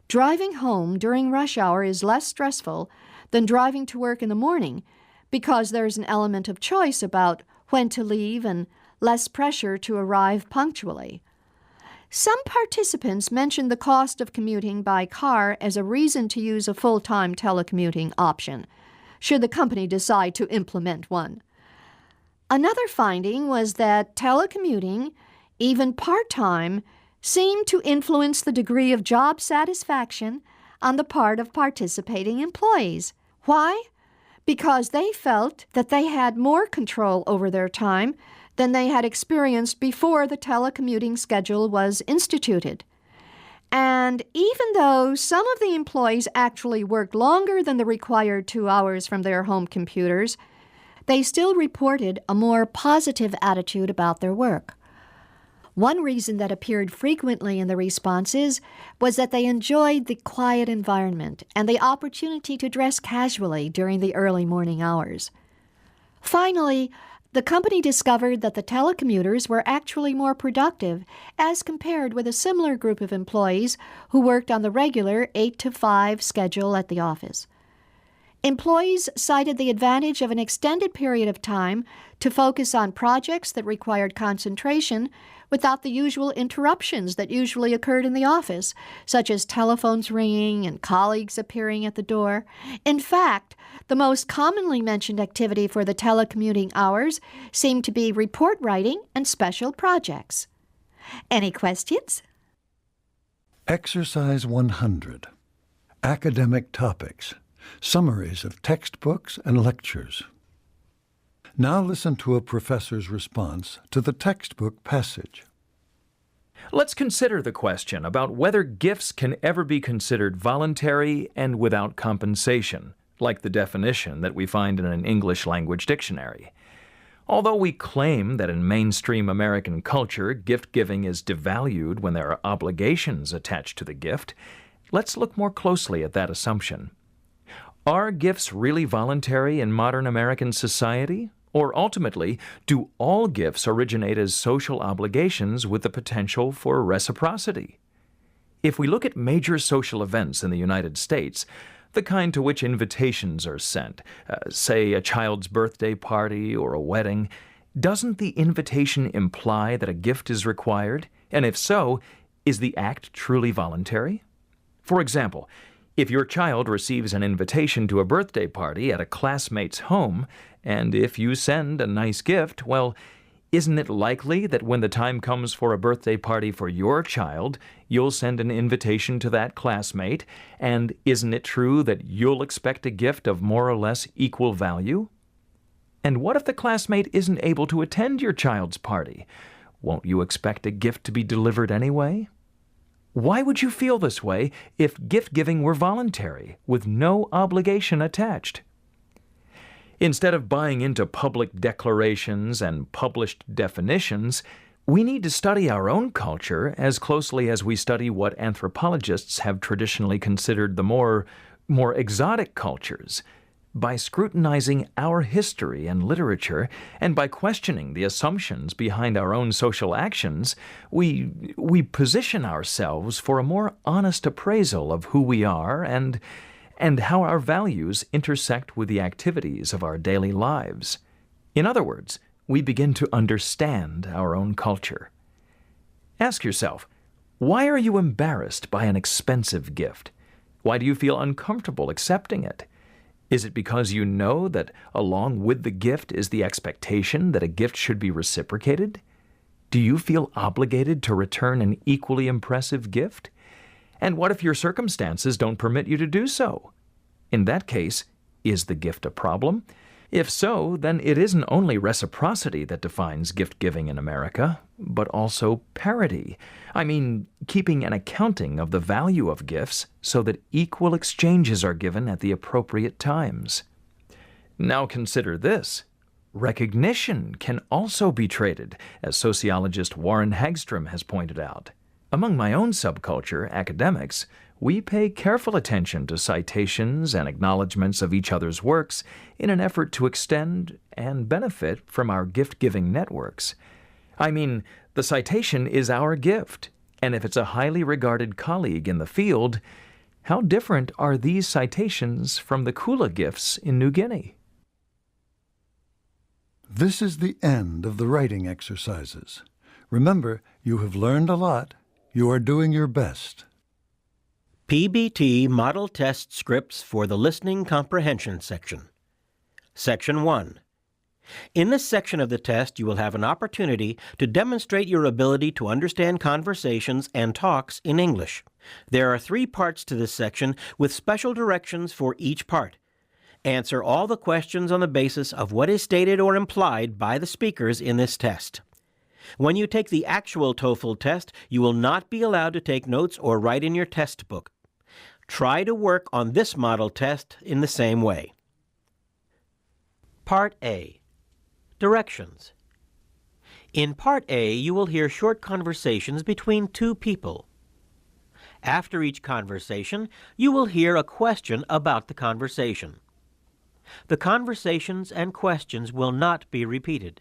driving home during rush hour is less stressful than driving to work in the morning because there's an element of choice about when to leave and less pressure to arrive punctually. Some participants mentioned the cost of commuting by car as a reason to use a full-time telecommuting option, should the company decide to implement one. Another finding was that telecommuting, even part-time, seemed to influence the degree of job satisfaction on the part of participating employees. Why? Because they felt that they had more control over their time than they had experienced before the telecommuting schedule was instituted. And even though some of the employees actually worked longer than the required 2 hours from their home computers, they still reported a more positive attitude about their work. One reason that appeared frequently in the responses was that they enjoyed the quiet environment and the opportunity to dress casually during the early morning hours. Finally, the company discovered that the telecommuters were actually more productive as compared with a similar group of employees who worked on the regular 8 to 5 schedule at the office. Employees cited the advantage of an extended period of time to focus on projects that required concentration without the usual interruptions that usually occurred in the office, such as telephones ringing and colleagues appearing at the door. In fact, the most commonly mentioned activity for the telecommuting hours seemed to be report writing and special projects. Any questions? Exercise 100. Academic Topics. Summaries of textbooks and lectures. Now listen to a professor's response to the textbook passage. Let's consider the question about whether gifts can ever be considered voluntary and without compensation, like the definition that we find in an English language dictionary. Although we claim that in mainstream American culture, gift-giving is devalued when there are obligations attached to the gift, let's look more closely at that assumption. Are gifts really voluntary in modern American society? Or ultimately, do all gifts originate as social obligations with the potential for reciprocity? If we look at major social events in the United States, the kind to which invitations are sent, say a child's birthday party or a wedding, doesn't the invitation imply that a gift is required? And if so, is the act truly voluntary? For example, if your child receives an invitation to a birthday party at a classmate's home, and if you send a nice gift, well, isn't it likely that when the time comes for a birthday party for your child, you'll send an invitation to that classmate, and isn't it true that you'll expect a gift of more or less equal value? And what if the classmate isn't able to attend your child's party? Won't you expect a gift to be delivered anyway? Why would you feel this way if gift-giving were voluntary, with no obligation attached? Instead of buying into public declarations and published definitions, we need to study our own culture as closely as we study what anthropologists have traditionally considered the more exotic cultures. By scrutinizing our history and literature, and by questioning the assumptions behind our own social actions, we position ourselves for a more honest appraisal of who we are and how our values intersect with the activities of our daily lives. In other words, we begin to understand our own culture. Ask yourself, Why are you embarrassed by an expensive gift? Why do you feel uncomfortable accepting it? Is it because you know that along with the gift is the expectation that a gift should be reciprocated? Do you feel obligated to return an equally impressive gift? And what if your circumstances don't permit you to do so? In that case, is the gift a problem? If so, then it isn't only reciprocity that defines gift-giving in America, but also parity. I mean, keeping an accounting of the value of gifts so that equal exchanges are given at the appropriate times. Now consider this. Recognition can also be traded, as sociologist Warren Hagstrom has pointed out. Among my own subculture, academics, we pay careful attention to citations and acknowledgments of each other's works in an effort to extend and benefit from our gift-giving networks. I mean, the citation is our gift, and if it's a highly regarded colleague in the field, how different are these citations from the Kula gifts in New Guinea? This is the end of the writing exercises. Remember, you have learned a lot. You are doing your best. PBT Model Test Scripts for the Listening Comprehension section. Section 1. In this section of the test, you will have an opportunity to demonstrate your ability to understand conversations and talks in English. There are 3 parts to this section with special directions for each part. Answer all the questions on the basis of what is stated or implied by the speakers in this test. When you take the actual TOEFL test, you will not be allowed to take notes or write in your test book. Try to work on this model test in the same way. Part A. Directions. In Part A, you will hear short conversations between 2 people. After each conversation, you will hear a question about the conversation. The conversations and questions will not be repeated.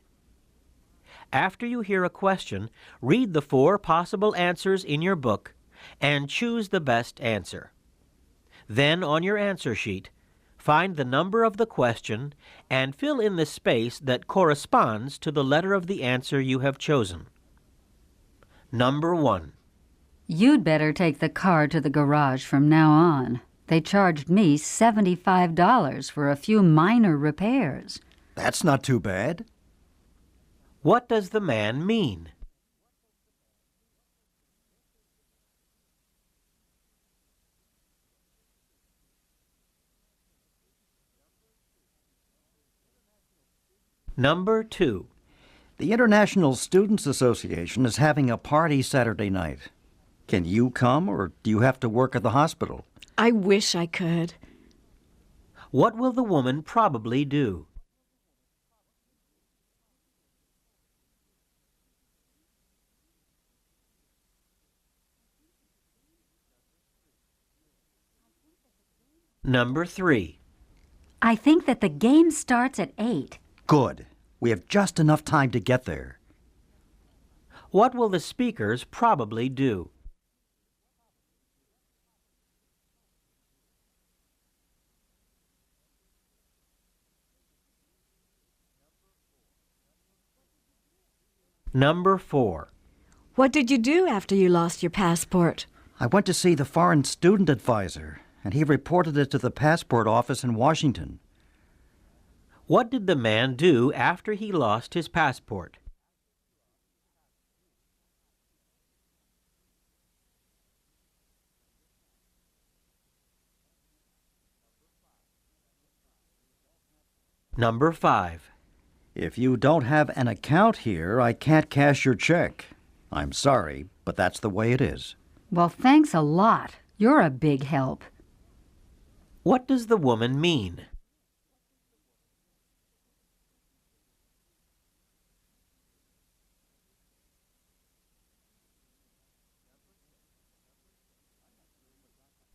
After you hear a question, read the 4 possible answers in your book and choose the best answer. Then, on your answer sheet, find the number of the question and fill in the space that corresponds to the letter of the answer you have chosen. Number 1. You'd better take the car to the garage from now on. They charged me $75 for a few minor repairs. That's not too bad. What does the man mean? Number 2. The International Students Association is having a party Saturday night. Can you come, or do you have to work at the hospital? I wish I could. What will the woman probably do? Number 3. I think that the game starts at 8. Good. We have just enough time to get there. What will the speakers probably do? Number 4. What did you do after you lost your passport? I went to see the foreign student advisor, and he reported it to the passport office in Washington. What did the man do after he lost his passport? Number 5. If you don't have an account here, I can't cash your check. I'm sorry, but that's the way it is. Well, thanks a lot. You're a big help. What does the woman mean?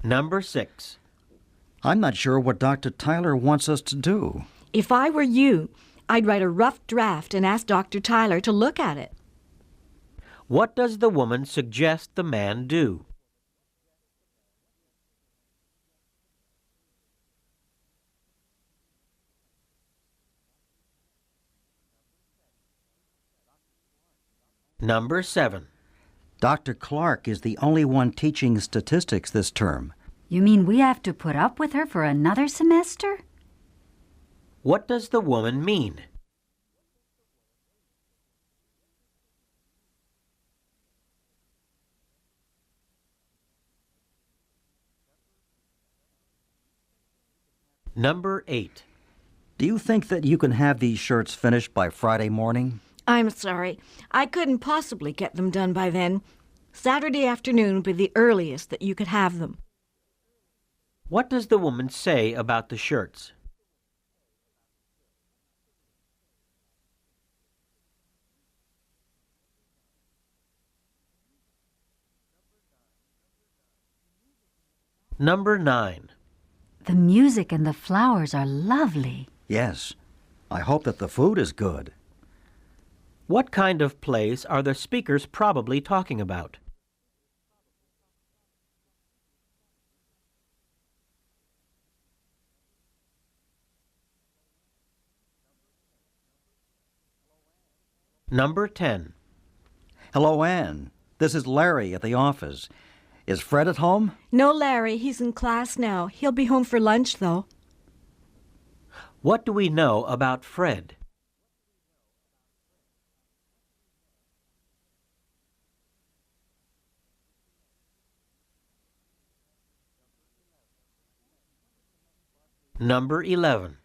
Number 6. I'm not sure what Dr. Tyler wants us to do. If I were you, I'd write a rough draft and ask Dr. Tyler to look at it. What does the woman suggest the man do? Number 7. Dr. Clark is the only one teaching statistics this term. You mean we have to put up with her for another semester? What does the woman mean? Number 8. Do you think that you can have these shirts finished by Friday morning? I'm sorry. I couldn't possibly get them done by then. Saturday afternoon would be the earliest that you could have them. What does the woman say about the shirts? Number 9. The music and the flowers are lovely. Yes. I hope that the food is good. What kind of place are the speakers probably talking about? Number 10. Hello, Anne. This is Larry at the office. Is Fred at home? No, Larry. He's in class now. He'll be home for lunch, though. What do we know about Fred? Number 11.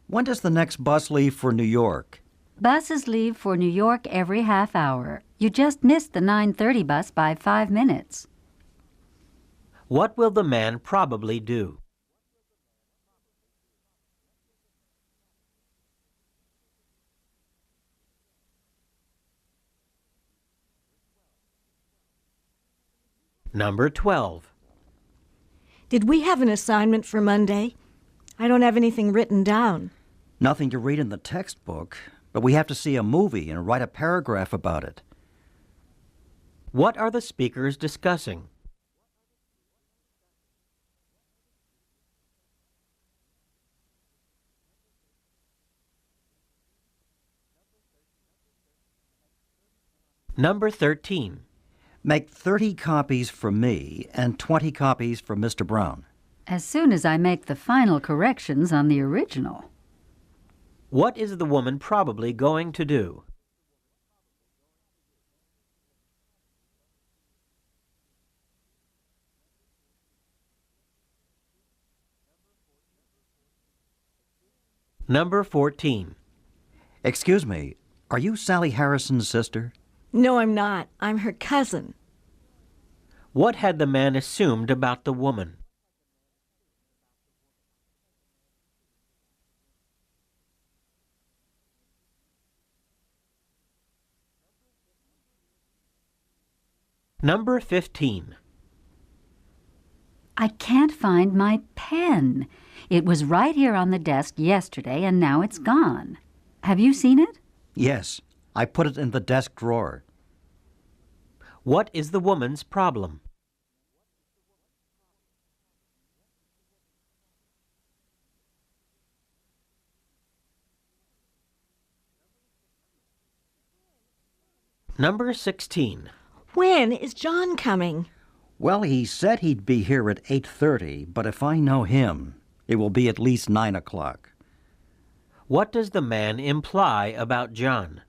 When does the next bus leave for New York? Buses leave for New York every half hour. You just missed the 9:30 bus by 5 minutes. What will the man probably do? Number 12. Did we have an assignment for Monday? I don't have anything written down. Nothing to read in the textbook, but we have to see a movie and write a paragraph about it. What are the speakers discussing? Number 13. Make 30 copies for me and 20 copies for Mr. Brown. As soon as I make the final corrections on the original. What is the woman probably going to do? Number 14. Excuse me, are you Sally Harrison's sister? No, I'm not. I'm her cousin. What had the man assumed about the woman? Number 15. I can't find my pen. It was right here on the desk yesterday, and now it's gone. Have you seen it? Yes, I put it in the desk drawer. What is the woman's problem? Number 16. When is John coming? Well, he said he'd be here at 8:30, but if I know him, it will be at least 9 o'clock. What does the man imply about John?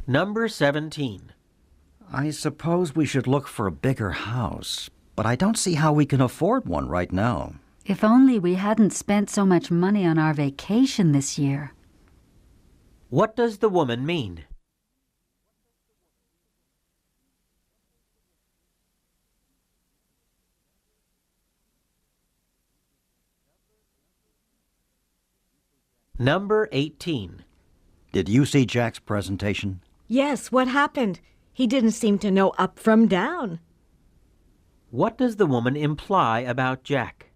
Number 17. I suppose we should look for a bigger house, but I don't see how we can afford one right now. If only we hadn't spent so much money on our vacation this year. What does the woman mean? Number 18. Did you see Jack's presentation? Yes, what happened? He didn't seem to know up from down. What does the woman imply about Jack?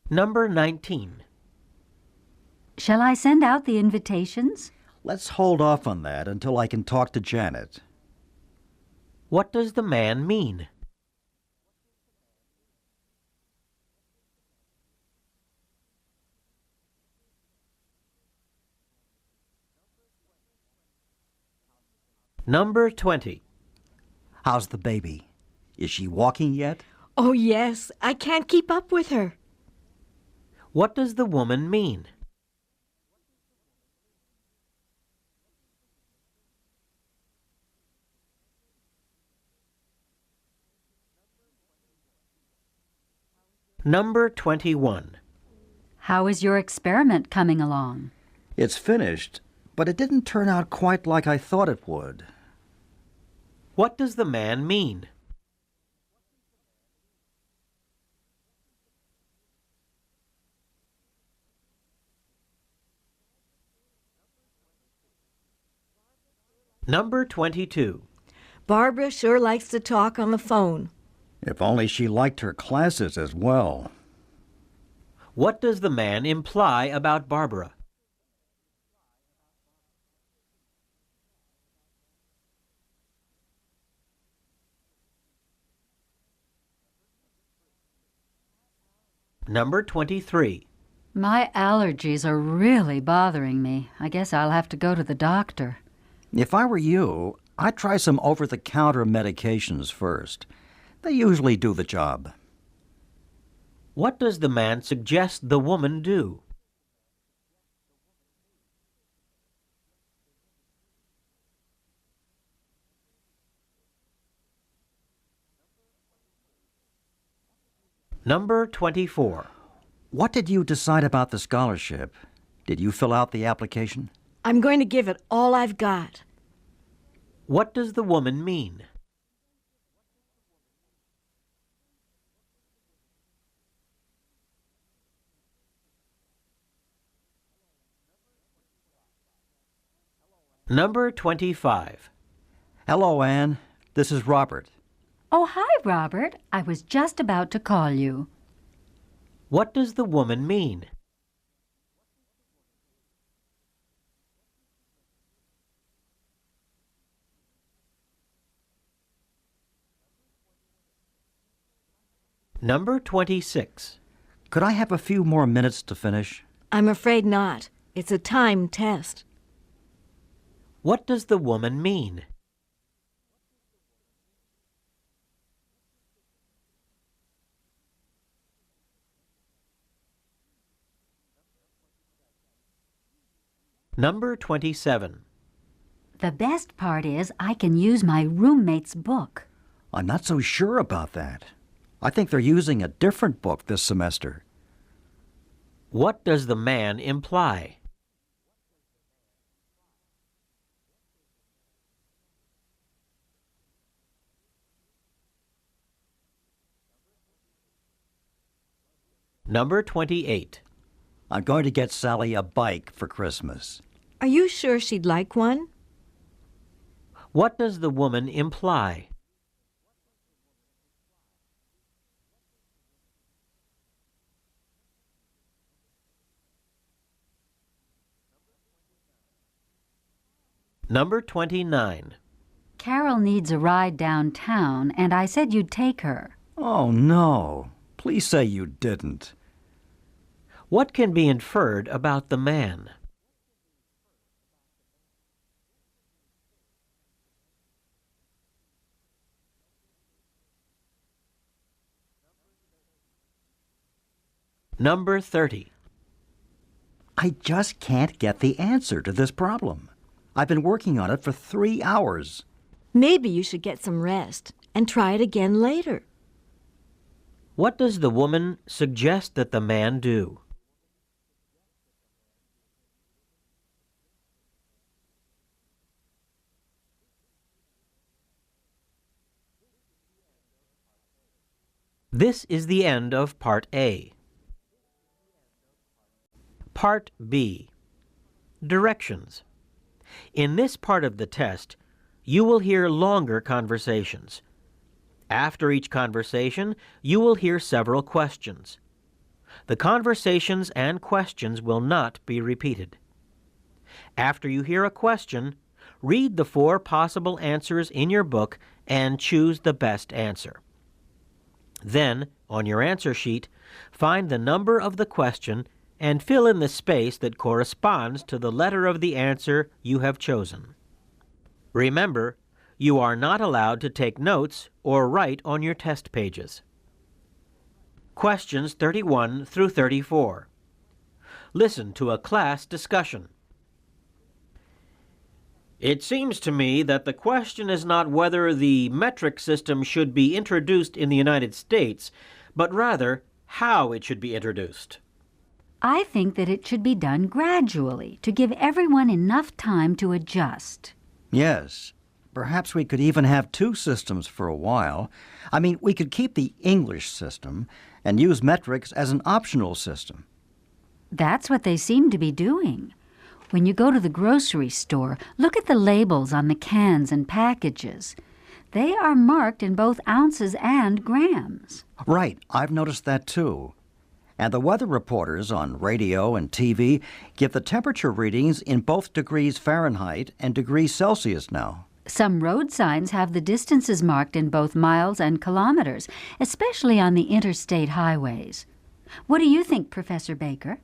Number 19. Shall I send out the invitations? Let's hold off on that until I can talk to Janet. What does the man mean? Number 20. How's the baby? Is she walking yet? Oh, yes. I can't keep up with her. What does the woman mean? Number 21. How is your experiment coming along? It's finished, but it didn't turn out quite like I thought it would. What does the man mean? Number 22. Barbara sure likes to talk on the phone. If only she liked her classes as well. What does the man imply about Barbara? Number 23. My allergies are really bothering me. I guess I'll have to go to the doctor. If I were you, I'd try some over-the-counter medications first. They usually do the job. What does the man suggest the woman do? Number 24. What did you decide about the scholarship? Did you fill out the application? I'm going to give it all I've got. What does the woman mean? Number 25. Hello, Anne. This is Robert. Oh, hi, Robert. I was just about to call you. What does the woman mean? Number 26. Could I have a few more minutes to finish? I'm afraid not. It's a timed test. What does the woman mean? Number 27. The best part is I can use my roommate's book. I'm not so sure about that. I think they're using a different book this semester. What does the man imply? Number 28. I'm going to get Sally a bike for Christmas. Are you sure she'd like one? What does the woman imply? Number 29. Carol needs a ride downtown, and I said you'd take her. Oh, no. Please say you didn't. What can be inferred about the man? Number 30. I just can't get the answer to this problem. I've been working on it for 3 hours. Maybe you should get some rest and try it again later. What does the woman suggest that the man do? This is the end of Part A. Part B. Directions. In this part of the test, you will hear longer conversations. After each conversation, you will hear several questions. The conversations and questions will not be repeated. After you hear a question, read the 4 possible answers in your book and choose the best answer. Then, on your answer sheet, find the number of the question and fill in the space that corresponds to the letter of the answer you have chosen. Remember, you are not allowed to take notes or write on your test pages. Questions 31 through 34. Listen to a class discussion. It seems to me that the question is not whether the metric system should be introduced in the United States, but rather how it should be introduced. I think that it should be done gradually to give everyone enough time to adjust. Yes. Perhaps we could even have 2 systems for a while. I mean, we could keep the English system and use metrics as an optional system. That's what they seem to be doing. When you go to the grocery store, look at the labels on the cans and packages. They are marked in both ounces and grams. Right, I've noticed that too. And the weather reporters on radio and TV give the temperature readings in both degrees Fahrenheit and degrees Celsius now. Some road signs have the distances marked in both miles and kilometers, especially on the interstate highways. What do you think, Professor Baker?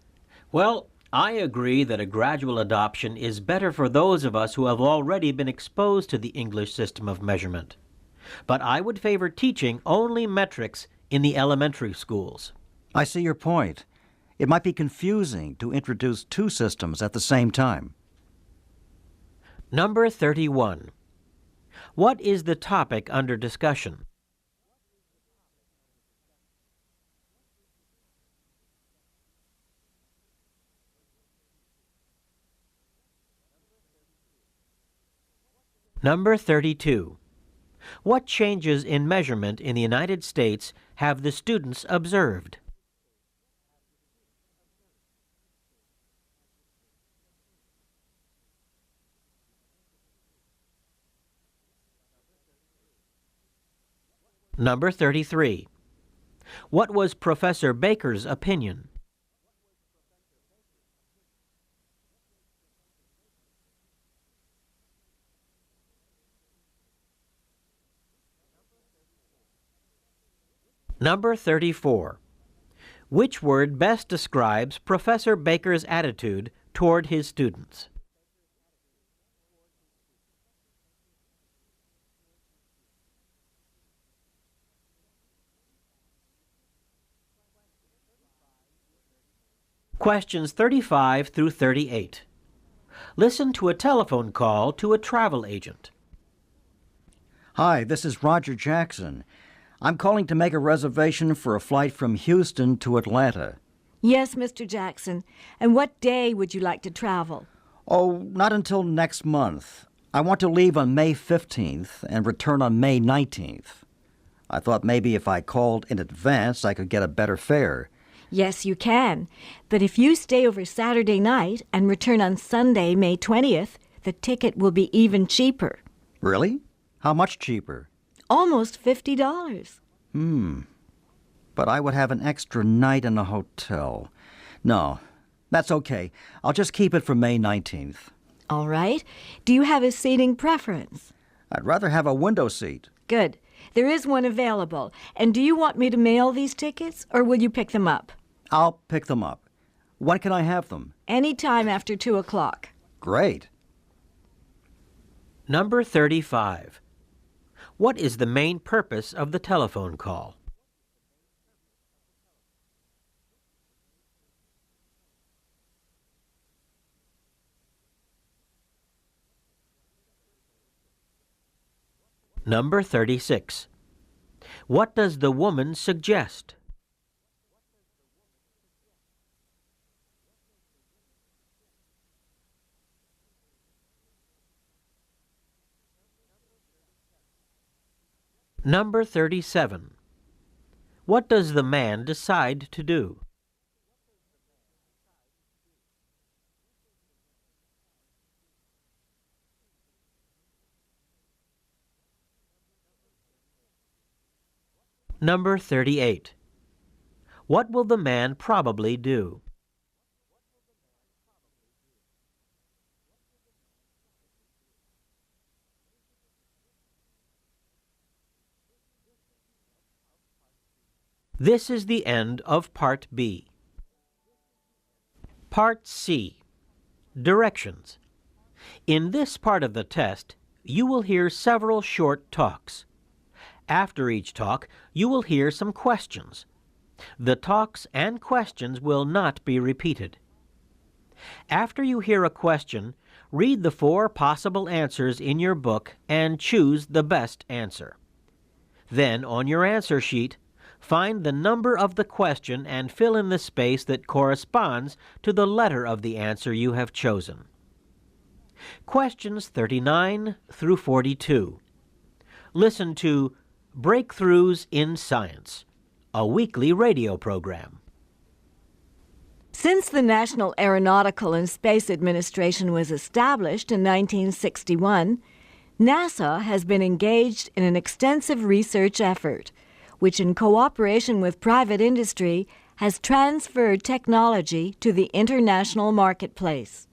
Well, I agree that a gradual adoption is better for those of us who have already been exposed to the English system of measurement. But I would favor teaching only metrics in the elementary schools. I see your point. It might be confusing to introduce 2 systems at the same time. Number 31. What is the topic under discussion? Number 32. What changes in measurement in the United States have the students observed? Number 33. What was Professor Baker's opinion? Number 34. Which word best describes Professor Baker's attitude toward his students? Questions 35 through 38. Listen to a telephone call to a travel agent. Hi, this is Roger Jackson. I'm calling to make a reservation for a flight from Houston to Atlanta. Yes, Mr. Jackson. And what day would you like to travel? Oh, not until next month. I want to leave on May 15th and return on May 19th. I thought maybe if I called in advance, I could get a better fare. Yes, you can. But if you stay over Saturday night and return on Sunday, May 20th, the ticket will be even cheaper. Really? How much cheaper? Almost $50. But I would have an extra night in a hotel. No, that's okay. I'll just keep it for May 19th. All right. Do you have a seating preference? I'd rather have a window seat. Good. There is one available. And do you want me to mail these tickets, or will you pick them up? I'll pick them up. When can I have them? Any time after 2 o'clock. Great. Number 35. What is the main purpose of the telephone call? Number 36. What does the woman suggest? Number 37. What does the man decide to do? Number 38. What will the man probably do? This is the end of Part B. Part C. Directions. In this part of the test, you will hear several short talks. After each talk, you will hear some questions. The talks and questions will not be repeated. After you hear a question, read the 4 possible answers in your book and choose the best answer. Then, on your answer sheet, find the number of the question and fill in the space that corresponds to the letter of the answer you have chosen. Questions 39 through 42. Listen to Breakthroughs in Science, a weekly radio program. Since the National Aeronautical and Space Administration was established in 1961, NASA has been engaged in an extensive research effort, which in cooperation with private industry has transferred technology to the international marketplace.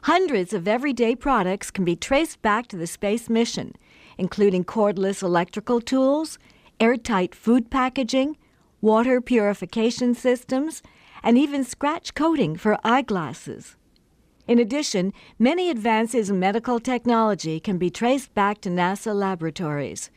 Hundreds of everyday products can be traced back to the space mission, including cordless electrical tools, airtight food packaging, water purification systems, and even scratch coating for eyeglasses. In addition, many advances in medical technology can be traced back to NASA laboratories.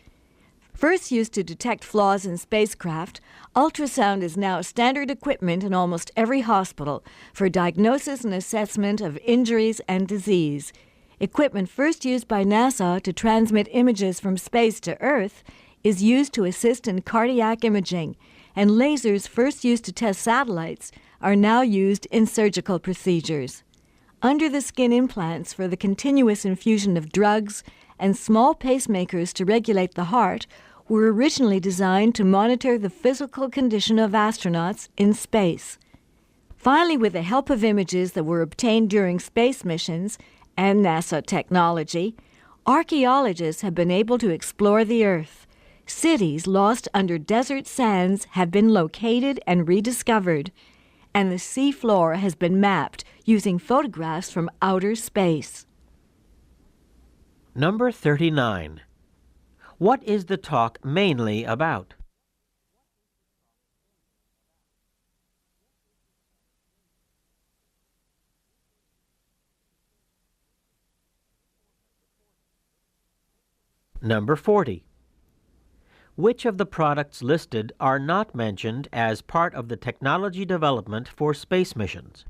First used to detect flaws in spacecraft, ultrasound is now standard equipment in almost every hospital for diagnosis and assessment of injuries and disease. Equipment first used by NASA to transmit images from space to Earth is used to assist in cardiac imaging, and lasers first used to test satellites are now used in surgical procedures. Under-the-skin implants for the continuous infusion of drugs and small pacemakers to regulate the heart were originally designed to monitor the physical condition of astronauts in space. Finally, with the help of images that were obtained during space missions and NASA technology, archaeologists have been able to explore the Earth. Cities lost under desert sands have been located and rediscovered, and the sea floor has been mapped using photographs from outer space. Number 39. What is the talk mainly about? Number 40. Which of the products listed are not mentioned as part of the technology development for space missions?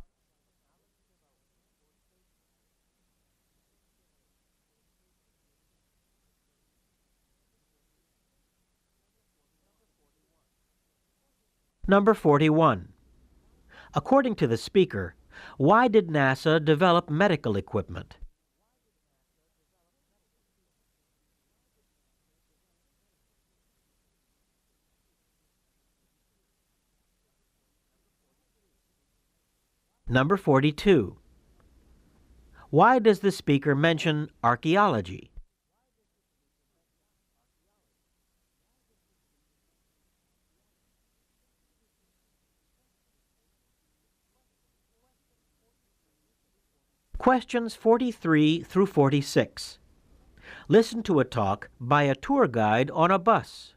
Number 41. According to the speaker, why did NASA develop medical equipment? Number 42. Why does the speaker mention archaeology? Questions 43 through 46. Listen to a talk by a tour guide on a bus.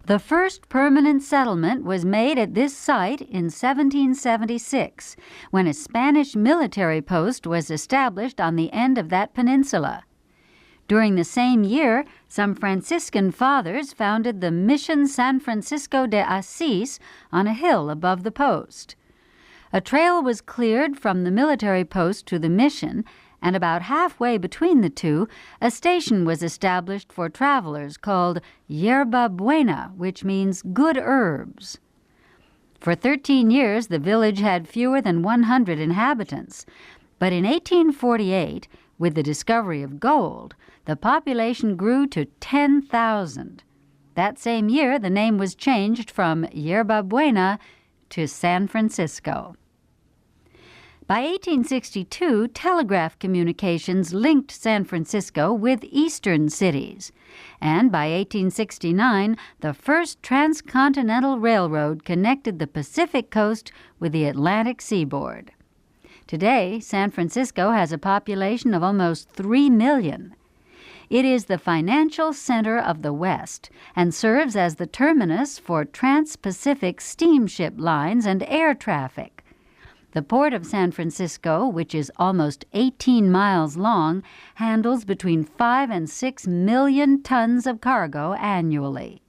The first permanent settlement was made at this site in 1776, when a Spanish military post was established on the end of that peninsula. During the same year, some Franciscan fathers founded the Mission San Francisco de Asís on a hill above the post. A trail was cleared from the military post to the mission, and about halfway between the two, a station was established for travelers called Yerba Buena, which means good herbs. For 13 years, the village had fewer than 100 inhabitants, but in 1848, with the discovery of gold, the population grew to 10,000. That same year, the name was changed from Yerba Buena to San Francisco. By 1862, telegraph communications linked San Francisco with eastern cities. And by 1869, the first transcontinental railroad connected the Pacific coast with the Atlantic seaboard. Today, San Francisco has a population of almost 3 million. It is the financial center of the West and serves as the terminus for trans-Pacific steamship lines and air traffic. The Port of San Francisco, which is almost 18 miles long, handles between 5 and 6 million tons of cargo annually.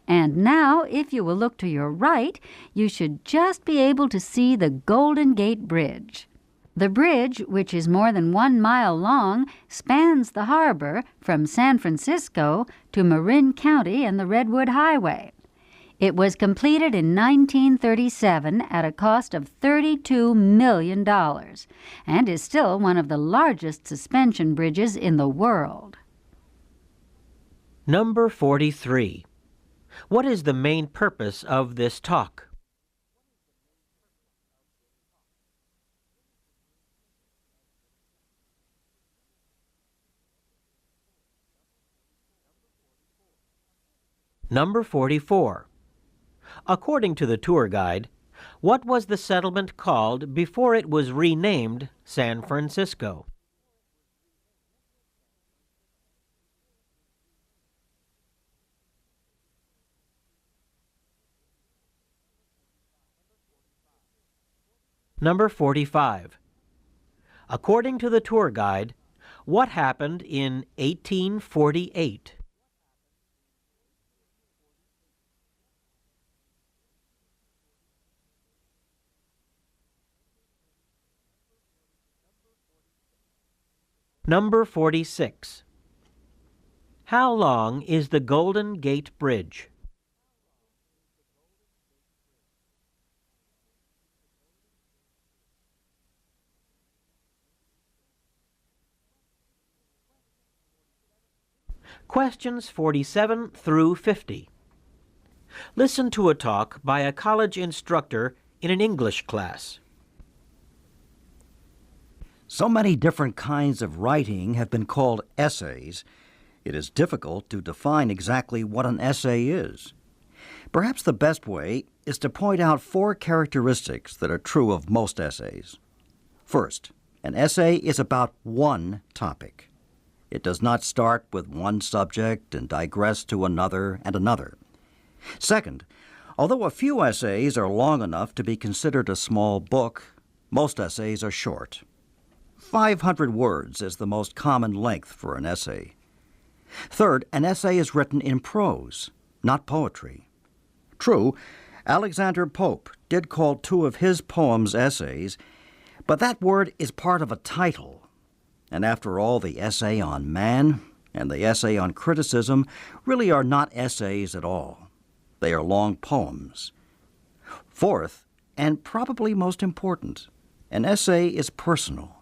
And now, if you will look to your right, you should just be able to see the Golden Gate Bridge. The bridge, which is more than 1 mile long, spans the harbor from San Francisco to Marin County and the Redwood Highway. It was completed in 1937 at a cost of $32 million and is still one of the largest suspension bridges in the world. Number 43. What is the main purpose of this talk? Number 44. According to the tour guide, what was the settlement called before it was renamed San Francisco? Number 45. According to the tour guide, what happened in 1848? Number 46. How long is the Golden Gate Bridge? Questions 47 through 50. Listen to a talk by a college instructor in an English class. So many different kinds of writing have been called essays, it is difficult to define exactly what an essay is. Perhaps the best way is to point out 4 characteristics that are true of most essays. First, an essay is about one topic. It does not start with one subject and digress to another and another. Second, although a few essays are long enough to be considered a small book, most essays are short. 500 words is the most common length for an essay. Third, an essay is written in prose, not poetry. True, Alexander Pope did call 2 of his poems essays, but that word is part of a title. And after all, the essay on man and the essay on criticism really are not essays at all. They are long poems. Fourth, and probably most important, an essay is personal.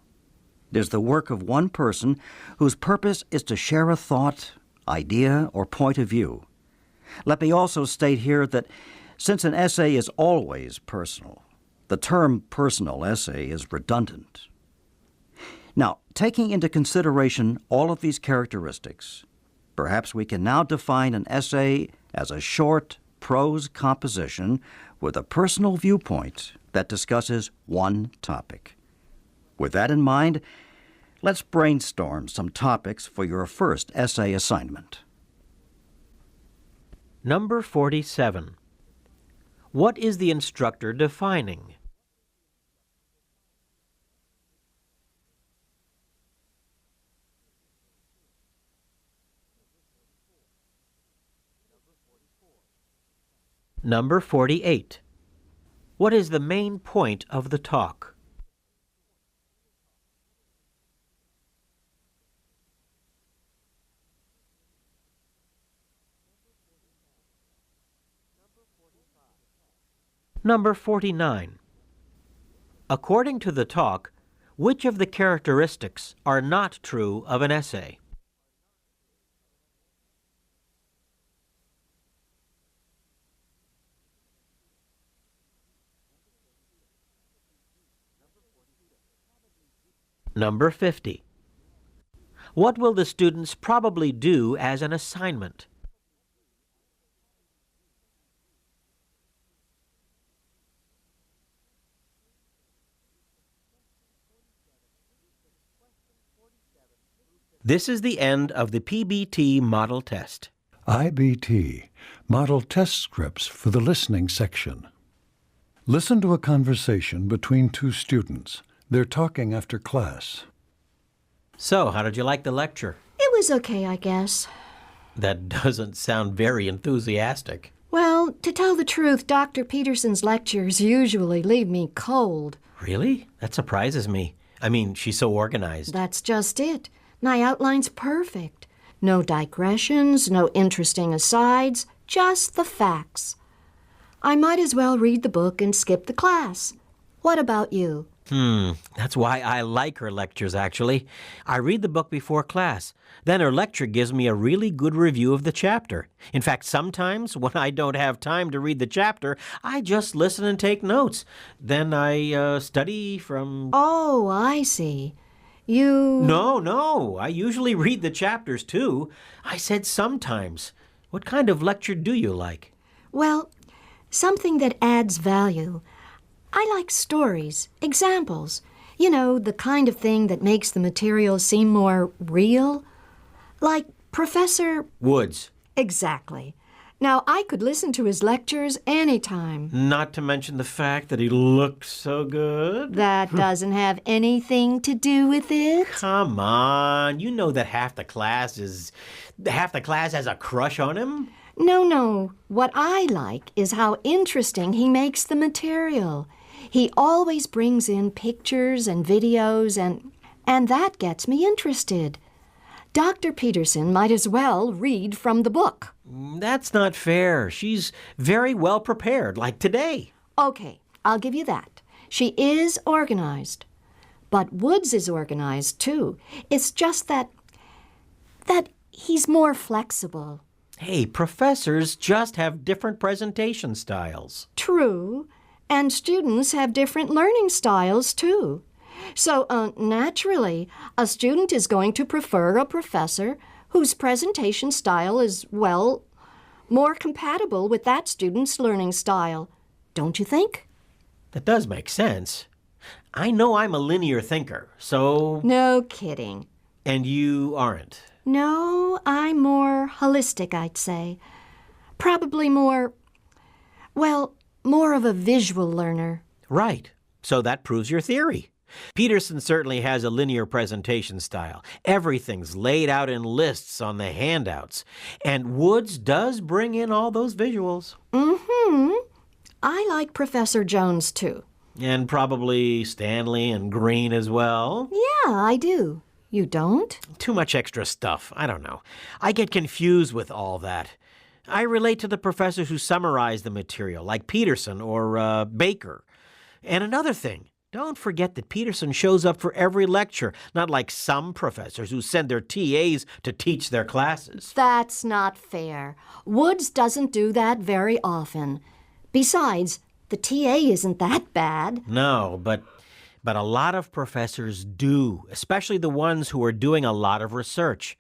It is the work of one person whose purpose is to share a thought, idea, or point of view. Let me also state here that since an essay is always personal, the term personal essay is redundant. Now, taking into consideration all of these characteristics, perhaps we can now define an essay as a short prose composition with a personal viewpoint that discusses one topic. With that in mind, let's brainstorm some topics for your first essay assignment. Number 47. What is the instructor defining? Number 48. What is the main point of the talk? Number 49. According to the talk, which of the characteristics are not true of an essay? Number 50. What will the students probably do as an assignment? This is the end of the PBT model test. IBT, Model Test Scripts for the Listening Section. Listen to a conversation between two students. They're talking after class. So, how did you like the lecture? It was okay, I guess. That doesn't sound very enthusiastic. Well, to tell the truth, Dr. Peterson's lectures usually leave me cold. Really? That surprises me. I mean, she's so organized. That's just it. My outline's perfect. No digressions, no interesting asides, just the facts. I might as well read the book and skip the class. What about you? That's why I like her lectures, actually. I read the book before class. Then her lecture gives me a really good review of the chapter. In fact, sometimes when I don't have time to read the chapter, I just listen and take notes. Then I study from... Oh, I see. You... No. I usually read the chapters, too. I said sometimes. What kind of lecture do you like? Well, something that adds value. I like stories, examples. You know, the kind of thing that makes the material seem more real. Like Professor... Woods. Exactly. Now, I could listen to his lectures anytime. Not to mention the fact that he looked so good. That doesn't have anything to do with it. Come on. You know that half the class has a crush on him. No. What I like is how interesting he makes the material. He always brings in pictures and videos, and that gets me interested. Dr. Peterson might as well read from the book. That's not fair. She's very well prepared, like today. Okay, I'll give you that. She is organized. But Woods is organized, too. It's just that he's more flexible. Hey, professors just have different presentation styles. True. And students have different learning styles, too. So, naturally, a student is going to prefer a professor whose presentation style is, well, more compatible with that student's learning style. Don't you think? That does make sense. I know I'm a linear thinker, so... No kidding. And you aren't? No, I'm more holistic, I'd say. Probably more of a visual learner. Right. So that proves your theory. Peterson certainly has a linear presentation style. Everything's laid out in lists on the handouts. And Woods does bring in all those visuals. I like Professor Jones, too. And probably Stanley and Green as well. Yeah, I do. You don't? Too much extra stuff. I don't know. I get confused with all that. I relate to the professors who summarize the material, like Peterson or Baker. And another thing, don't forget that Peterson shows up for every lecture, not like some professors who send their TAs to teach their classes. That's not fair. Woods doesn't do that very often. Besides, the TA isn't that bad. No, but a lot of professors do, especially the ones who are doing a lot of research.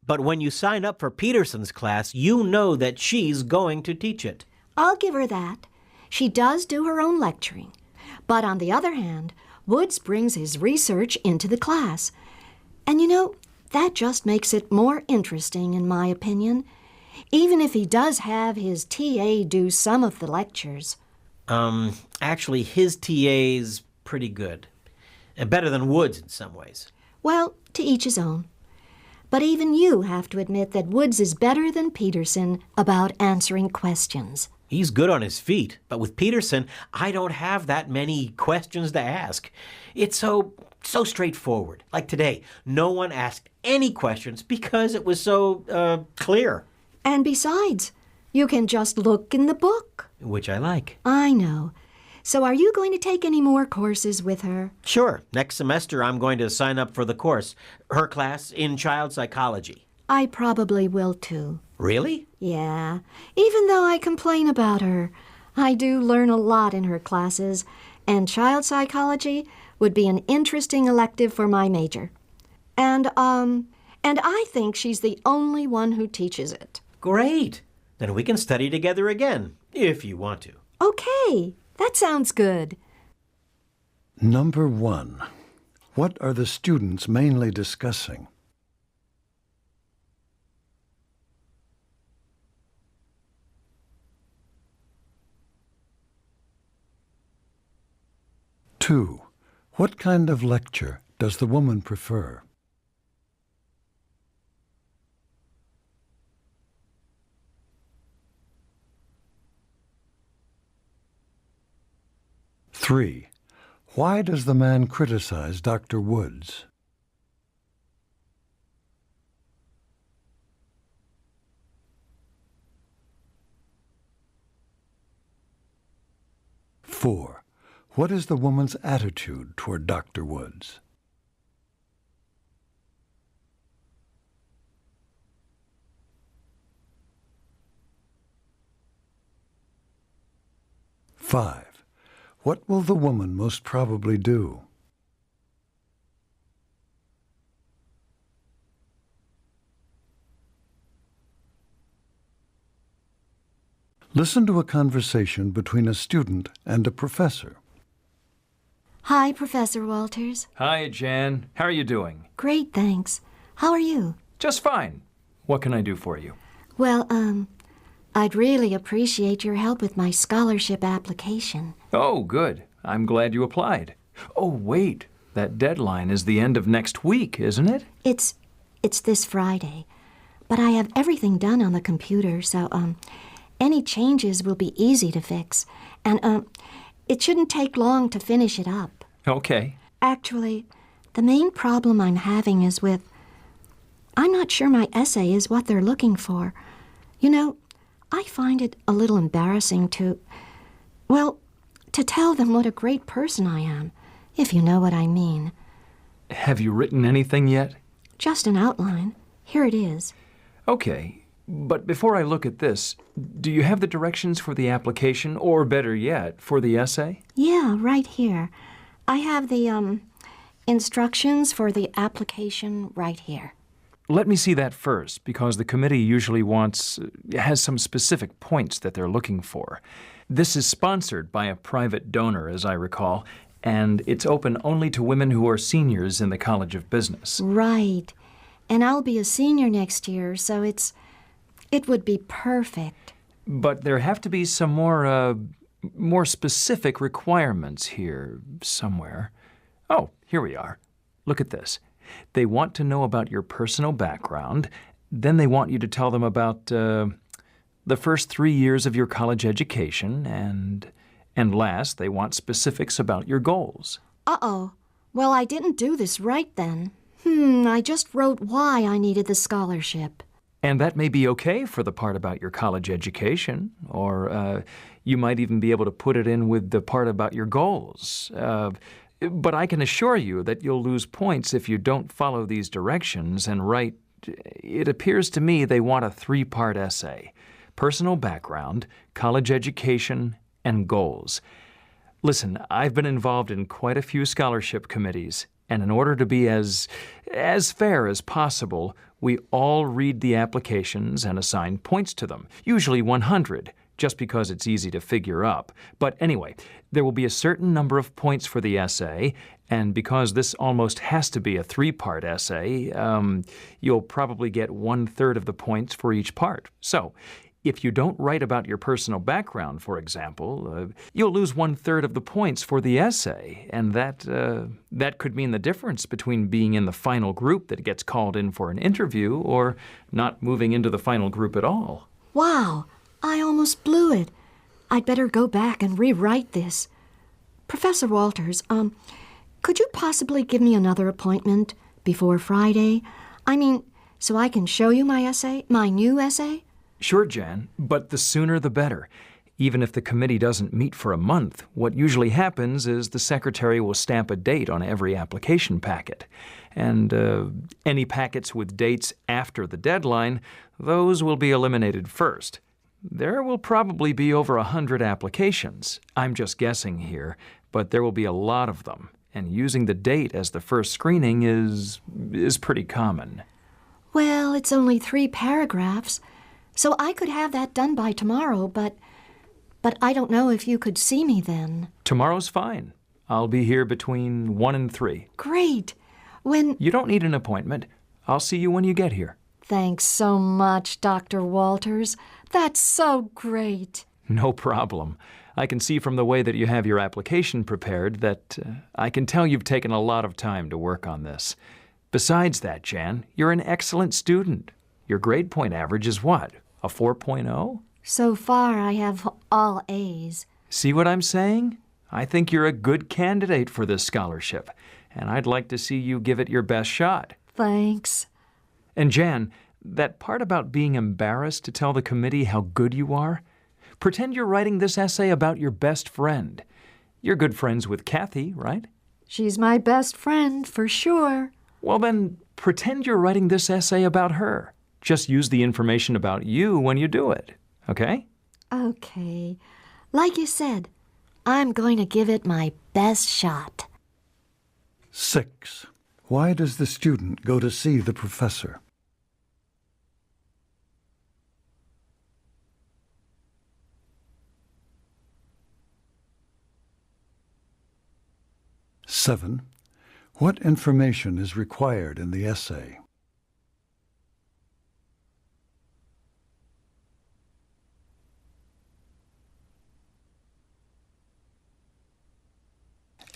But when you sign up for Peterson's class, you know that she's going to teach it. I'll give her that. She does do her own lecturing. But on the other hand, Woods brings his research into the class. And you know, that just makes it more interesting, in my opinion. Even if he does have his TA do some of the lectures. Actually, his TA's pretty good. And better than Woods in some ways. Well, to each his own. But even you have to admit that Woods is better than Peterson about answering questions. He's good on his feet, but with Peterson, I don't have that many questions to ask. It's so straightforward. Like today, no one asked any questions because it was so clear. And besides, you can just look in the book. Which I like. I know. So are you going to take any more courses with her? Sure. Next semester, I'm going to sign up for the course, her class in child psychology. I probably will, too. Really? Yeah. Even though I complain about her, I do learn a lot in her classes. And child psychology, would be an interesting elective for my major. And I think she's the only one who teaches it. Great! Then we can study together again, if you want to. Okay, that sounds good. Number 1. What are the students mainly discussing? Two. What kind of lecture does the woman prefer? Three. Why does the man criticize Dr. Woods? Four. What is the woman's attitude toward Dr. Woods? Five. What will the woman most probably do? Listen to a conversation between a student and a professor. Hi, Professor Walters. Hi, Jan. How are you doing? Great, thanks. How are you? Just fine. What can I do for you? Well, I'd really appreciate your help with my scholarship application. Oh, good. I'm glad you applied. Oh, wait. That deadline is the end of next week, isn't it? It's this Friday. But I have everything done on the computer, so, any changes will be easy to fix. And, it shouldn't take long to finish it up. Okay. Actually, the main problem I'm having is with... I'm not sure my essay is what they're looking for. You know, I find it a little embarrassing to tell them what a great person I am, if you know what I mean. Have you written anything yet? Just an outline. Here it is. Okay. But before I look at this, do you have the directions for the application, or better yet, for the essay? Yeah, right here. I have the, instructions for the application right here. Let me see that first, because the committee usually has some specific points that they're looking for. This is sponsored by a private donor, as I recall, and it's open only to women who are seniors in the College of Business. Right. And I'll be a senior next year, so it would be perfect. But there have to be some more specific requirements here somewhere. Oh, here we are. Look at this. They want to know about your personal background. Then they want you to tell them about the first 3 years of your college education. And last, they want specifics about your goals. Uh-oh. Well, I didn't do this right then. I just wrote why I needed the scholarship. And that may be okay for the part about your college education, or you might even be able to put it in with the part about your goals. But I can assure you that you'll lose points if you don't follow these directions and write. It appears to me they want a 3-part essay: personal background, college education, and goals. Listen, I've been involved in quite a few scholarship committees, and in order to be as fair as possible, we all read the applications and assign points to them, usually 100, just because it's easy to figure up. But anyway, there will be a certain number of points for the essay, and because this almost has to be a 3-part essay, you'll probably get 1/3 of the points for each part. So, if you don't write about your personal background, for example, you'll lose 1/3 of the points for the essay, and that could mean the difference between being in the final group that gets called in for an interview or not moving into the final group at all. Wow, I almost blew it. I'd better go back and rewrite this. Professor Walters, could you possibly give me another appointment before Friday? I mean, so I can show you my essay, my new essay? Sure, Jan, but the sooner the better. Even if the committee doesn't meet for a month, what usually happens is the secretary will stamp a date on every application packet. And any packets with dates after the deadline, those will be eliminated first. There will probably be over 100 applications. I'm just guessing here, but there will be a lot of them. and using the date as the first screening is pretty common. Well, it's only 3 paragraphs, so I could have that done by tomorrow, but I don't know if you could see me then. Tomorrow's fine. I'll be here between 1 and 3. Great. When... You don't need an appointment. I'll see you when you get here. Thanks so much, Dr. Walters. That's so great. No problem. I can see from the way that you have your application prepared that I can tell you've taken a lot of time to work on this. Besides that, Jan, you're an excellent student. Your grade point average is what? A 4.0? So far, I have all A's. See what I'm saying? I think you're a good candidate for this scholarship, and I'd like to see you give it your best shot. Thanks. And Jan, that part about being embarrassed to tell the committee how good you are, pretend you're writing this essay about your best friend. You're good friends with Kathy, right? She's my best friend, for sure. Well, then, pretend you're writing this essay about her. Just use the information about you when you do it, okay? Okay. Like you said, I'm going to give it my best shot. 6. Why does the student go to see the professor? Seven. What information is required in the essay?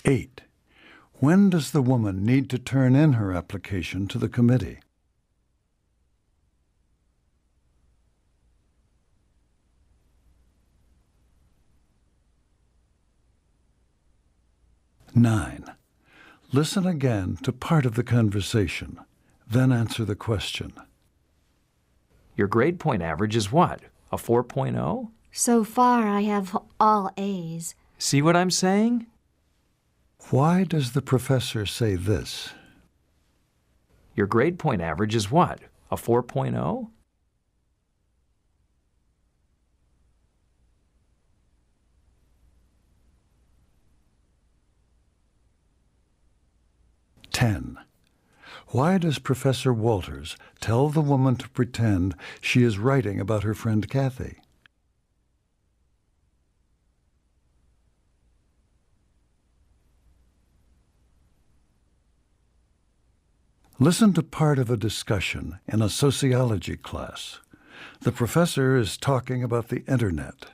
8. When does the woman need to turn in her application to the committee? 9. Listen again to part of the conversation, then answer the question. Your grade point average is what? A 4.0? So far, I have all A's. See what I'm saying? Why does the professor say this? Your grade point average is what? A 4.0? Why does Professor Walters tell the woman to pretend she is writing about her friend Kathy? 'Listen to part of a discussion in a sociology class. The professor is talking about the Internet.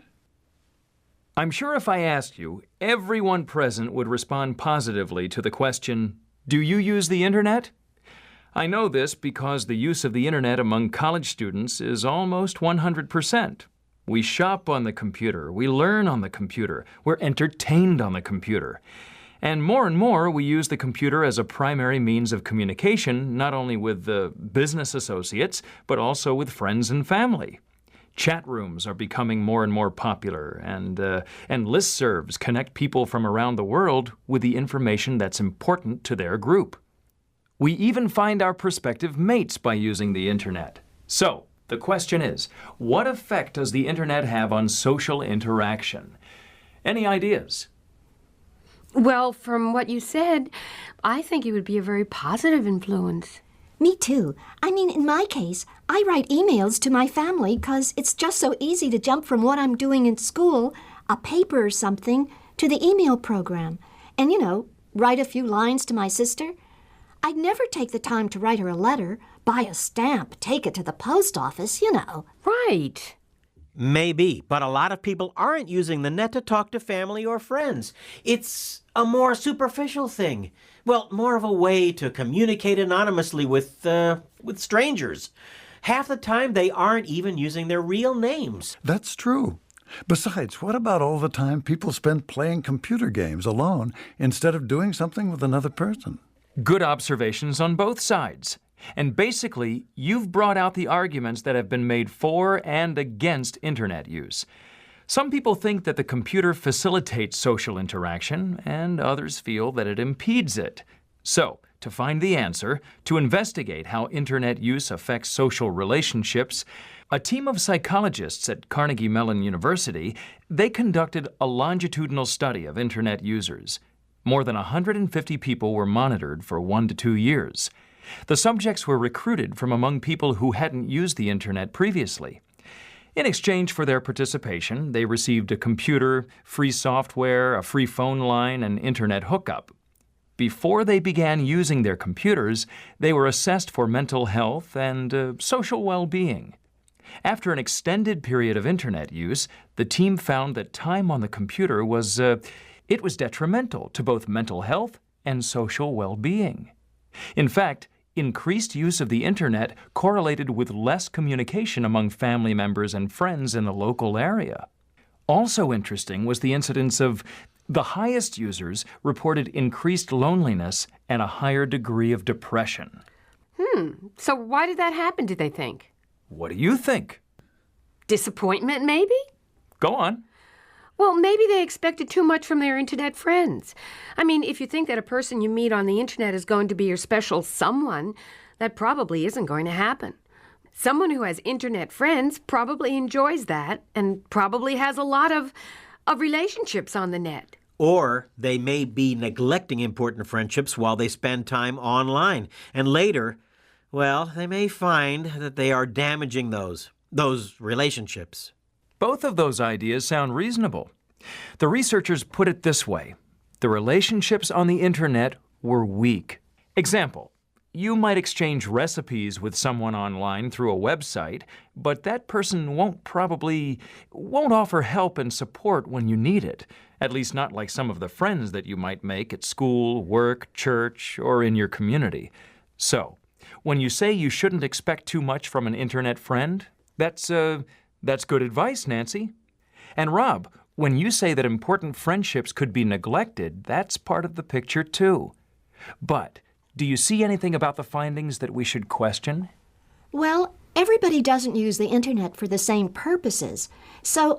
I'm sure if I asked you, everyone present would respond positively to the question, do you use the Internet? I know this because the use of the Internet among college students is almost 100%. We shop on the computer, we learn on the computer, we're entertained on the computer. And more we use the computer as a primary means of communication, not only with the business associates, but also with friends and family. Chat rooms are becoming more and more popular, and listservs connect people from around the world with the information that's important to their group. We even find our prospective mates by using the Internet. So, the question is, what effect does the Internet have on social interaction? Any ideas? Well, from what you said, I think it would be a very positive influence. Me too. I mean, in my case, I write emails to my family because it's just so easy to jump from what I'm doing in school, a paper or something, to the email program. And, write a few lines to my sister. I'd never take the time to write her a letter, buy a stamp, take it to the post office, Right. Maybe, but a lot of people aren't using the net to talk to family or friends. It's a more superficial thing. Well, more of a way to communicate anonymously with strangers. Half the time, they aren't even using their real names. That's true. Besides, what about all the time people spend playing computer games alone instead of doing something with another person? Good observations on both sides. And basically, you've brought out the arguments that have been made for and against Internet use. Some people think that the computer facilitates social interaction, and others feel that it impedes it. So, to find the answer, to investigate how Internet use affects social relationships, a team of psychologists at Carnegie Mellon University, they conducted a longitudinal study of Internet users. More than 150 people were monitored for 1 to 2 years. The subjects were recruited from among people who hadn't used the Internet previously. In exchange for their participation, they received a computer, free software, a free phone line, and Internet hookup. Before they began using their computers, they were assessed for mental health and social well-being. After an extended period of Internet use, the team found that time on the computer was detrimental to both mental health and social well-being. In fact, increased use of the Internet correlated with less communication among family members and friends in the local area. Also interesting was the incidence of the highest users reported increased loneliness and a higher degree of depression. So why did that happen, do they think? What do you think? Disappointment, maybe? Go on. Well, maybe they expected too much from their Internet friends. I mean, if you think that a person you meet on the Internet is going to be your special someone, that probably isn't going to happen. Someone who has Internet friends probably enjoys that and probably has a lot of relationships on the net. Or they may be neglecting important friendships while they spend time online. And later, well, they may find that they are damaging those relationships. Both of those ideas sound reasonable. The researchers put it this way: the relationships on the Internet were weak. Example, you might exchange recipes with someone online through a website, but that person won't offer help and support when you need it, at least not like some of the friends that you might make at school, work, church, or in your community. So, when you say you shouldn't expect too much from an Internet friend, that's good advice, Nancy. And Rob, when you say that important friendships could be neglected, that's part of the picture too. But do you see anything about the findings that we should question? Well, everybody doesn't use the Internet for the same purposes. So,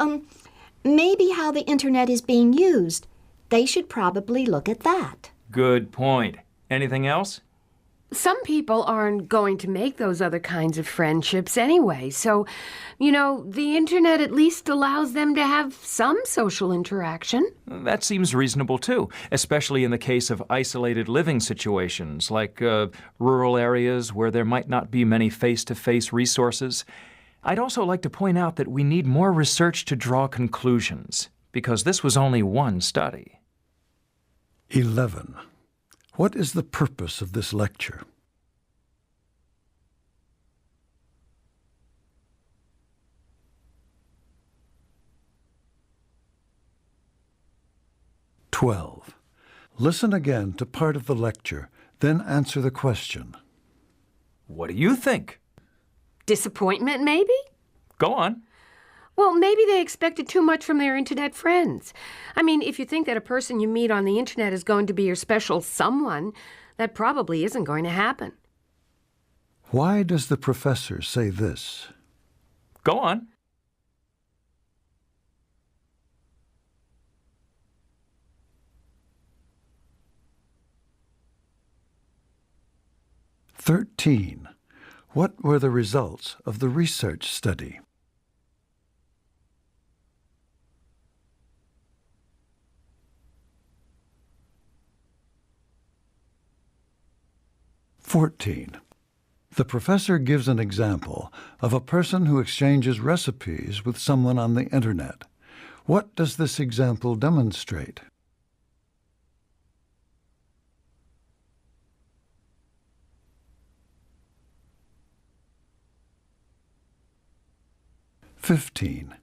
maybe how the Internet is being used. They should probably look at that. Good point. Anything else? Some people aren't going to make those other kinds of friendships anyway, so, the Internet at least allows them to have some social interaction. That seems reasonable too, especially in the case of isolated living situations, like rural areas where there might not be many face-to-face resources. I'd also like to point out that we need more research to draw conclusions, because this was only one study. 11. What is the purpose of this lecture? (12) Listen again to part of the lecture, then answer the question. What do you think? Disappointment, maybe? Go on. Well, maybe they expected too much from their Internet friends. I mean, if you think that a person you meet on the Internet is going to be your special someone, that probably isn't going to happen. Why does the professor say this? Go on. (13) What were the results of the research study? (14) The professor gives an example of a person who exchanges recipes with someone on the Internet. What does this example demonstrate? (15)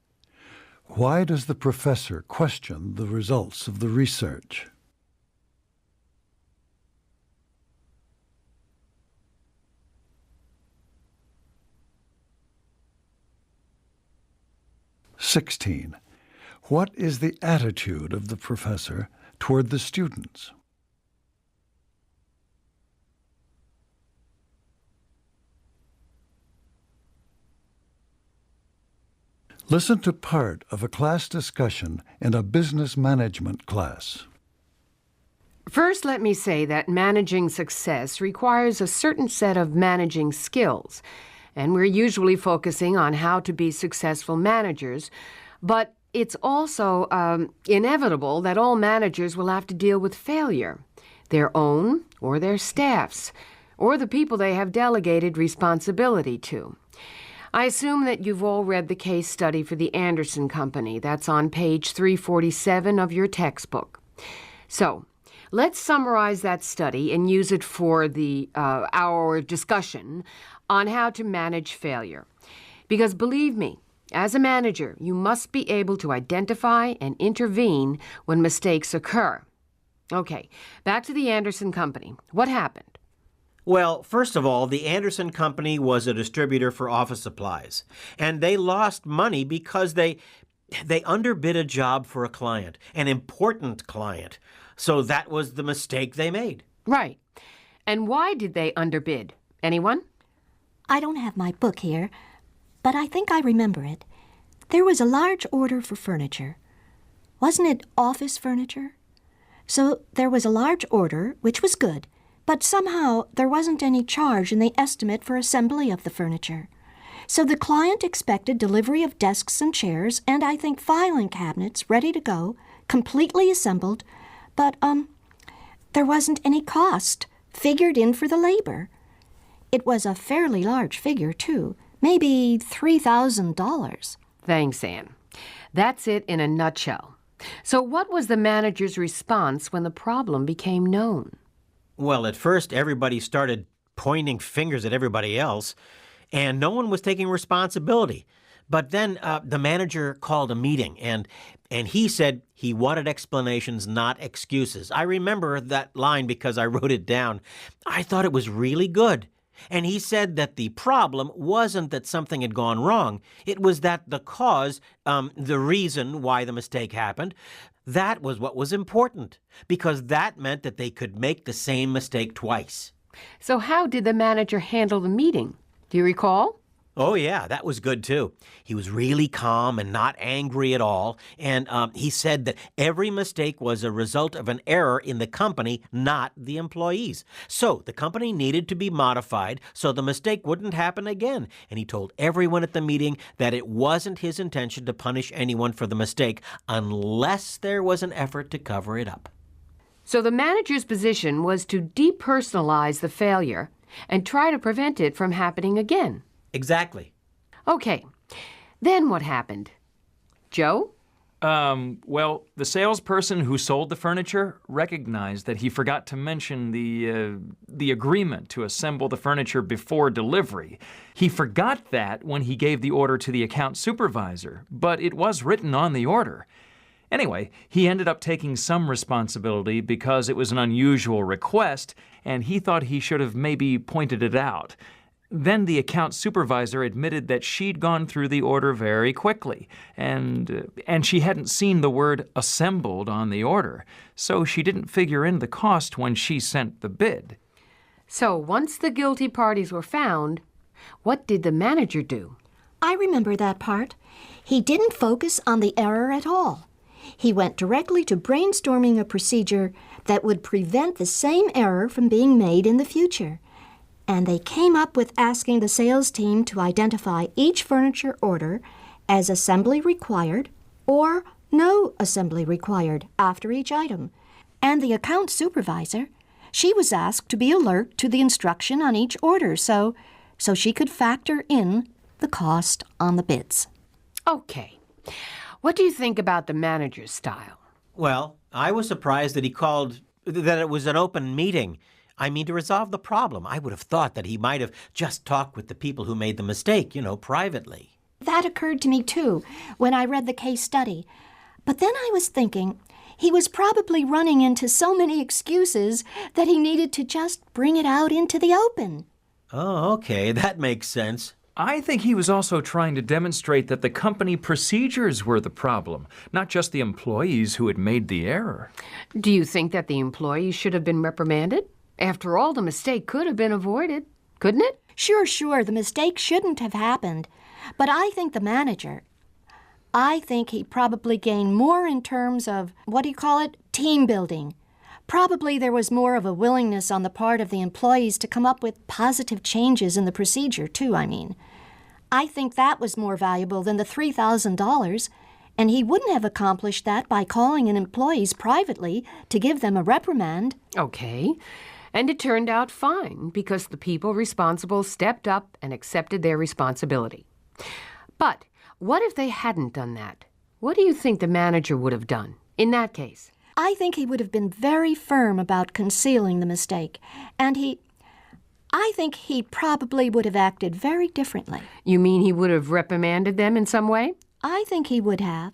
Why does the professor question the results of the research? (16) What is the attitude of the professor toward the students? Listen to part of a class discussion in a business management class. First, let me say that managing success requires a certain set of managing skills, and we're usually focusing on how to be successful managers. But it's also inevitable that all managers will have to deal with failure, their own or their staff's, or the people they have delegated responsibility to. I assume that you've all read the case study for the Anderson Company. That's on page 347 of your textbook. So, let's summarize that study and use it for our discussion on how to manage failure. Because believe me, as a manager, you must be able to identify and intervene when mistakes occur. Okay, back to the Anderson Company. What happened? Well, first of all, the Anderson Company was a distributor for office supplies, and they lost money because they underbid a job for a client, an important client. So that was the mistake they made. Right. And why did they underbid? Anyone? I don't have my book here, but I think I remember it. There was a large order for furniture. Wasn't it office furniture? So there was a large order, which was good, but somehow there wasn't any charge in the estimate for assembly of the furniture. So the client expected delivery of desks and chairs and I think filing cabinets ready to go, completely assembled, but there wasn't any cost figured in for the labor. It was a fairly large figure, too, maybe $3,000. Thanks, Anne. That's it in a nutshell. So what was the manager's response when the problem became known? Well, at first, everybody started pointing fingers at everybody else, and no one was taking responsibility. But then the manager called a meeting, and he said he wanted explanations, not excuses. I remember that line because I wrote it down. I thought it was really good. And he said that the problem wasn't that something had gone wrong. It was that the cause, the reason why the mistake happened, that was what was important, because that meant that they could make the same mistake twice. So how did the manager handle the meeting? Do you recall? Oh, yeah, that was good, too. He was really calm and not angry at all, and he said that every mistake was a result of an error in the company, not the employees. So the company needed to be modified so the mistake wouldn't happen again, and he told everyone at the meeting that it wasn't his intention to punish anyone for the mistake unless there was an effort to cover it up. So the manager's position was to depersonalize the failure and try to prevent it from happening again. Exactly. Okay, then what happened? Joe? Well, the salesperson who sold the furniture recognized that he forgot to mention the agreement to assemble the furniture before delivery. He forgot that when he gave the order to the account supervisor, but it was written on the order. Anyway, he ended up taking some responsibility because it was an unusual request, and he thought he should have maybe pointed it out. Then the account supervisor admitted that she'd gone through the order very quickly, and she hadn't seen the word assembled on the order, so she didn't figure in the cost when she sent the bid. So once the guilty parties were found, what did the manager do? I remember that part. He didn't focus on the error at all. He went directly to brainstorming a procedure that would prevent the same error from being made in the future. And they came up with asking the sales team to identify each furniture order as assembly required or no assembly required after each item. And the account supervisor, she was asked to be alert to the instruction on each order so she could factor in the cost on the bids. Okay. What do you think about the manager's style? Well, I was surprised that he called that it was an open meeting. I mean, to resolve the problem. I would have thought that he might have just talked with the people who made the mistake, privately. That occurred to me, too, when I read the case study. But then I was thinking he was probably running into so many excuses that he needed to just bring it out into the open. Oh, okay. That makes sense. I think he was also trying to demonstrate that the company procedures were the problem, not just the employees who had made the error. Do you think that the employees should have been reprimanded? After all, the mistake could have been avoided, couldn't it? Sure, the mistake shouldn't have happened. But I think the manager, I think he probably gained more in terms of, team building. Probably there was more of a willingness on the part of the employees to come up with positive changes in the procedure, too, I think that was more valuable than the $3,000, And he wouldn't have accomplished that by calling in employees privately to give them a reprimand. Okay. And it turned out fine because the people responsible stepped up and accepted their responsibility. But what if they hadn't done that? What do you think the manager would have done in that case? I think he would have been very firm about concealing the mistake, and I think he probably would have acted very differently. You mean he would have reprimanded them in some way? I think he would have.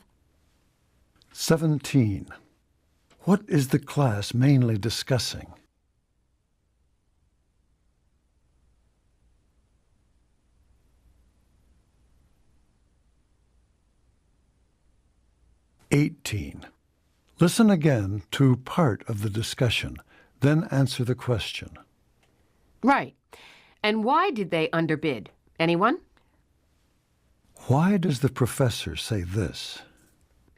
17. What is the class mainly discussing? Listen again to part of the discussion, then answer the question. Right. And why did they underbid? Anyone? Why does the professor say this?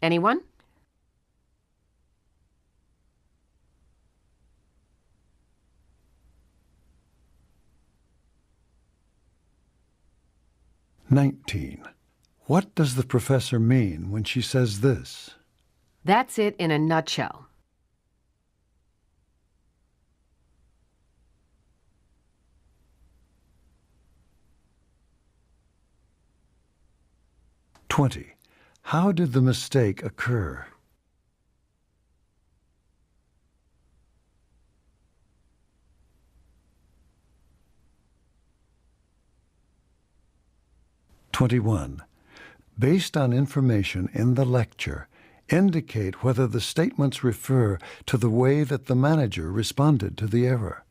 Anyone? What does the professor mean when she says this? That's it in a nutshell. How did the mistake occur? Based on information in the lecture, indicate whether the statements refer to the way that the manager responded to the error.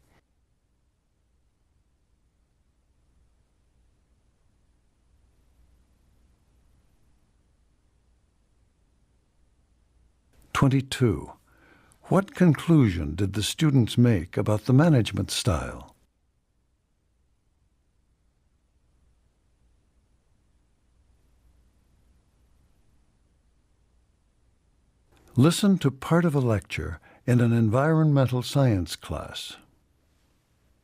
What conclusion did the students make about the management style? Listen to part of a lecture in an environmental science class.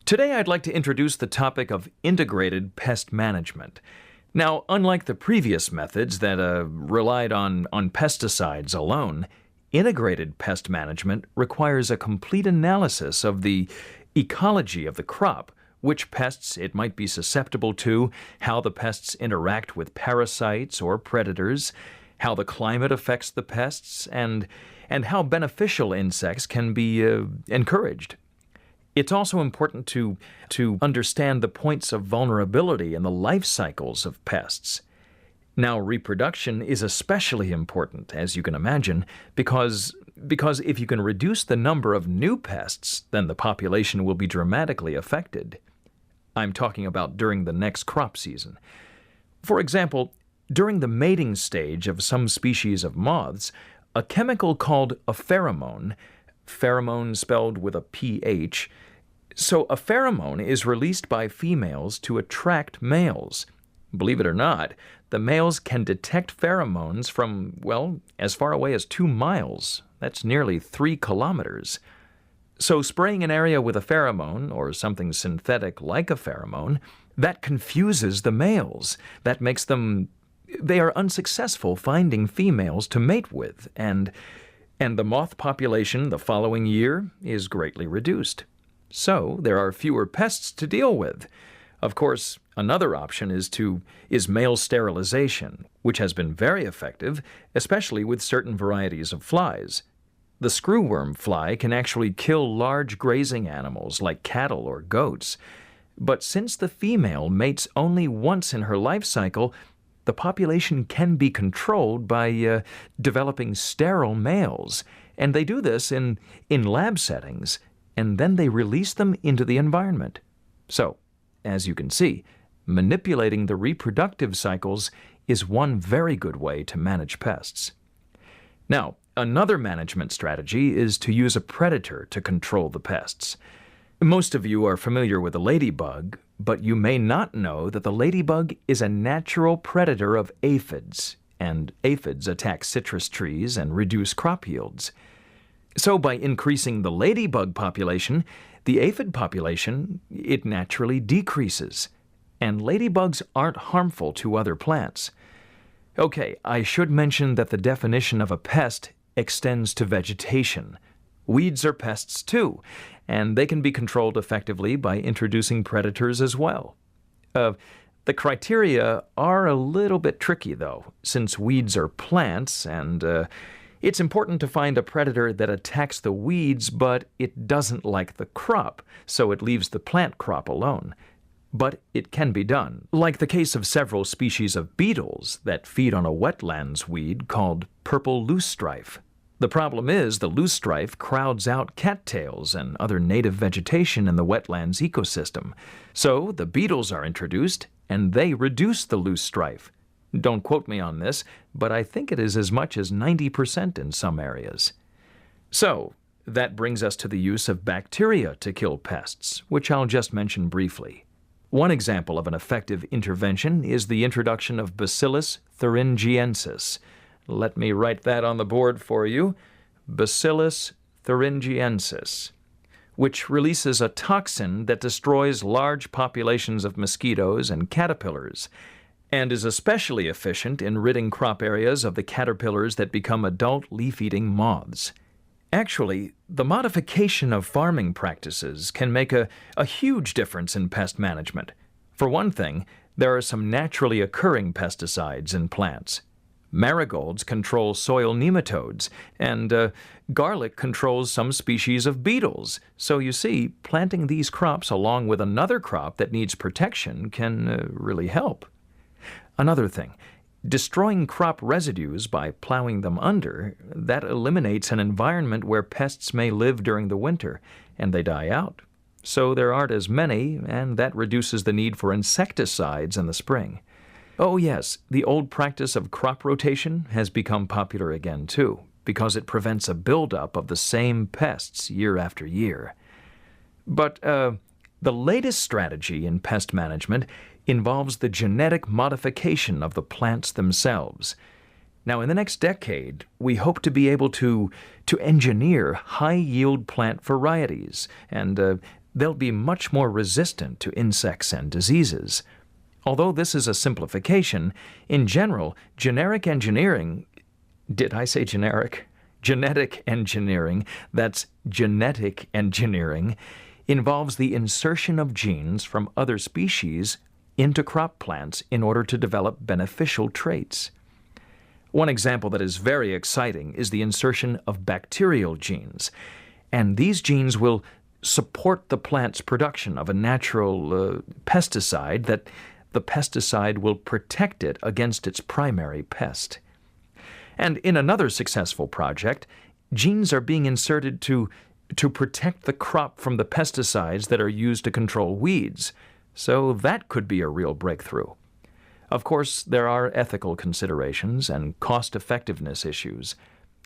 Today I'd like to introduce the topic of integrated pest management. Now, unlike the previous methods that relied on pesticides alone, integrated pest management requires a complete analysis of the ecology of the crop, which pests it might be susceptible to, how the pests interact with parasites or predators, how the climate affects the pests, and how beneficial insects can be encouraged. It's also important to understand the points of vulnerability in the life cycles of pests. Now, reproduction is especially important, as you can imagine, because if you can reduce the number of new pests, then the population will be dramatically affected. I'm talking about during the next crop season. For example, during the mating stage of some species of moths, a chemical called a pheromone spelled with a PH, so a pheromone is released by females to attract males. Believe it or not, the males can detect pheromones from, well, as far away as 2 miles. That's nearly 3 kilometers. So spraying an area with a pheromone, or something synthetic like a pheromone, that confuses the males. That makes they are unsuccessful finding females to mate with, and the moth population the following year is greatly reduced. So there are fewer pests to deal with. Of course, another option is male sterilization, which has been very effective, especially with certain varieties of flies. The screwworm fly can actually kill large grazing animals like cattle or goats. But since the female mates only once in her life cycle, the population can be controlled by developing sterile males, and they do this in lab settings, and then they release them into the environment. So, as you can see, manipulating the reproductive cycles is one very good way to manage pests. Now, another management strategy is to use a predator to control the pests. Most of you are familiar with the ladybug, but you may not know that the ladybug is a natural predator of aphids, and aphids attack citrus trees and reduce crop yields. So by increasing the ladybug population, the aphid population, it naturally decreases, and ladybugs aren't harmful to other plants. Okay, I should mention that the definition of a pest extends to vegetation. Weeds are pests too, and they can be controlled effectively by introducing predators as well. The criteria are a little bit tricky, though, since weeds are plants, and it's important to find a predator that attacks the weeds, but it doesn't like the crop, so it leaves the plant crop alone. But it can be done, like the case of several species of beetles that feed on a wetlands weed called purple loosestrife. The problem is the loosestrife crowds out cattails and other native vegetation in the wetlands ecosystem. So the beetles are introduced, and they reduce the loosestrife. Don't quote me on this, but I think it is as much as 90% in some areas. So that brings us to the use of bacteria to kill pests, which I'll just mention briefly. One example of an effective intervention is the introduction of Bacillus thuringiensis. Let me write that on the board for you. Bacillus thuringiensis, which releases a toxin that destroys large populations of mosquitoes and caterpillars, and is especially efficient in ridding crop areas of the caterpillars that become adult leaf-eating moths. Actually, the modification of farming practices can make a huge difference in pest management. For one thing, there are some naturally occurring pesticides in plants. Marigolds control soil nematodes, and garlic controls some species of beetles. So you see, planting these crops along with another crop that needs protection can really help. Another thing, destroying crop residues by plowing them under, that eliminates an environment where pests may live during the winter, and they die out. So there aren't as many, and that reduces the need for insecticides in the spring. Oh yes, the old practice of crop rotation has become popular again too, because it prevents a buildup of the same pests year after year. But the latest strategy in pest management involves the genetic modification of the plants themselves. Now, in the next decade, we hope to be able to engineer high-yield plant varieties, and they'll be much more resistant to insects and diseases. Although this is a simplification, in general, generic engineering, did I say generic? Genetic engineering, that's genetic engineering, involves the insertion of genes from other species into crop plants in order to develop beneficial traits. One example that is very exciting is the insertion of bacterial genes, and these genes will support the plant's production of a natural pesticide that the pesticide will protect it against its primary pest. And in another successful project, genes are being inserted to protect the crop from the pesticides that are used to control weeds. So that could be a real breakthrough. Of course, there are ethical considerations and cost-effectiveness issues.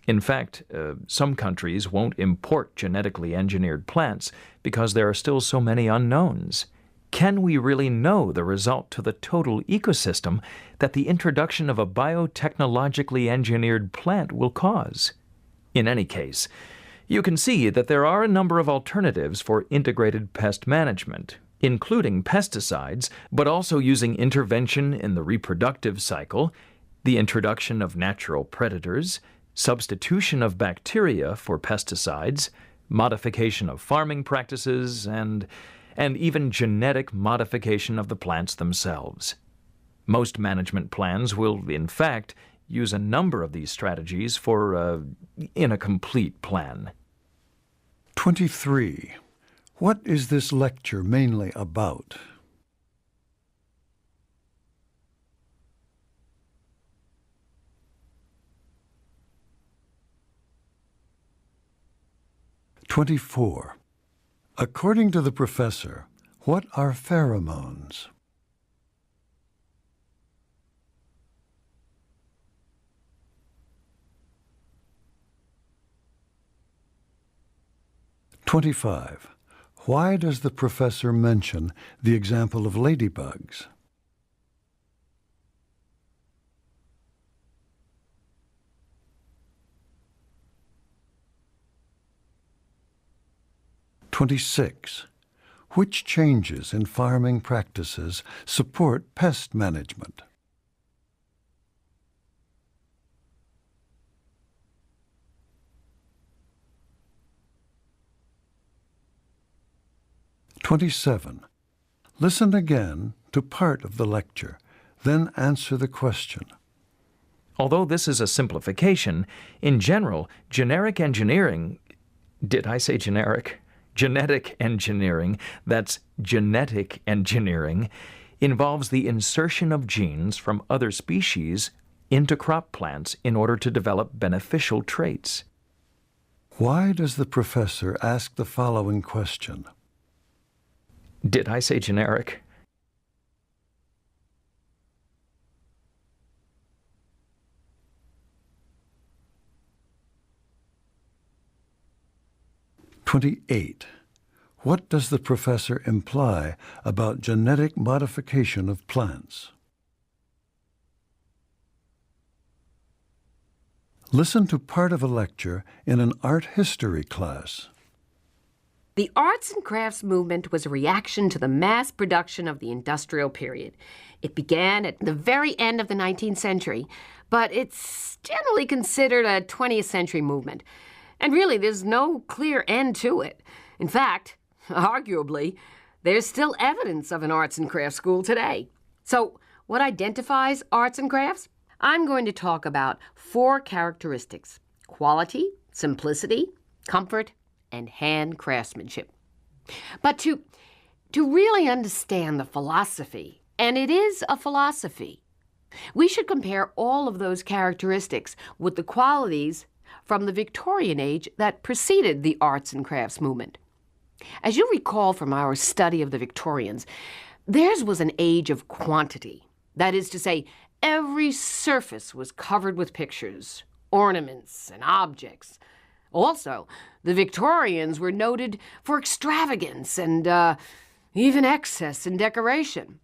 In fact, some countries won't import genetically engineered plants because there are still so many unknowns. Can we really know the result to the total ecosystem that the introduction of a biotechnologically engineered plant will cause? In any case, you can see that there are a number of alternatives for integrated pest management, including pesticides, but also using intervention in the reproductive cycle, the introduction of natural predators, substitution of bacteria for pesticides, modification of farming practices, and even genetic modification of the plants themselves. Most management plans will, in fact, use a number of these strategies in a complete plan. 23. What is this lecture mainly about? "24. According to the professor, what are pheromones? "25. Why does the professor mention the example of ladybugs? "26. Which changes in farming practices support pest management? 27. Listen again to part of the lecture, then answer the question. Although this is a simplification, in general, generic engineering, did I say generic? Genetic engineering, that's genetic engineering, involves the insertion of genes from other species into crop plants in order to develop beneficial traits. Why does the professor ask the following question? Did I say generic? "28. What does the professor imply about genetic modification of plants?" Listen to part of a lecture in an art history class. The arts and crafts movement was a reaction to the mass production of the industrial period. It began at the very end of the 19th century, but it's generally considered a 20th century movement. And really, there's no clear end to it. In fact, arguably, there's still evidence of an arts and crafts school today. So, what identifies arts and crafts? I'm going to talk about 4 characteristics: quality, simplicity, comfort, and hand craftsmanship. But to really understand the philosophy, and it is a philosophy, we should compare all of those characteristics with the qualities from the Victorian age that preceded the arts and crafts movement. As you recall from our study of the Victorians, theirs was an age of quantity. That is to say, every surface was covered with pictures, ornaments, and objects. Also, the Victorians were noted for extravagance and even excess in decoration.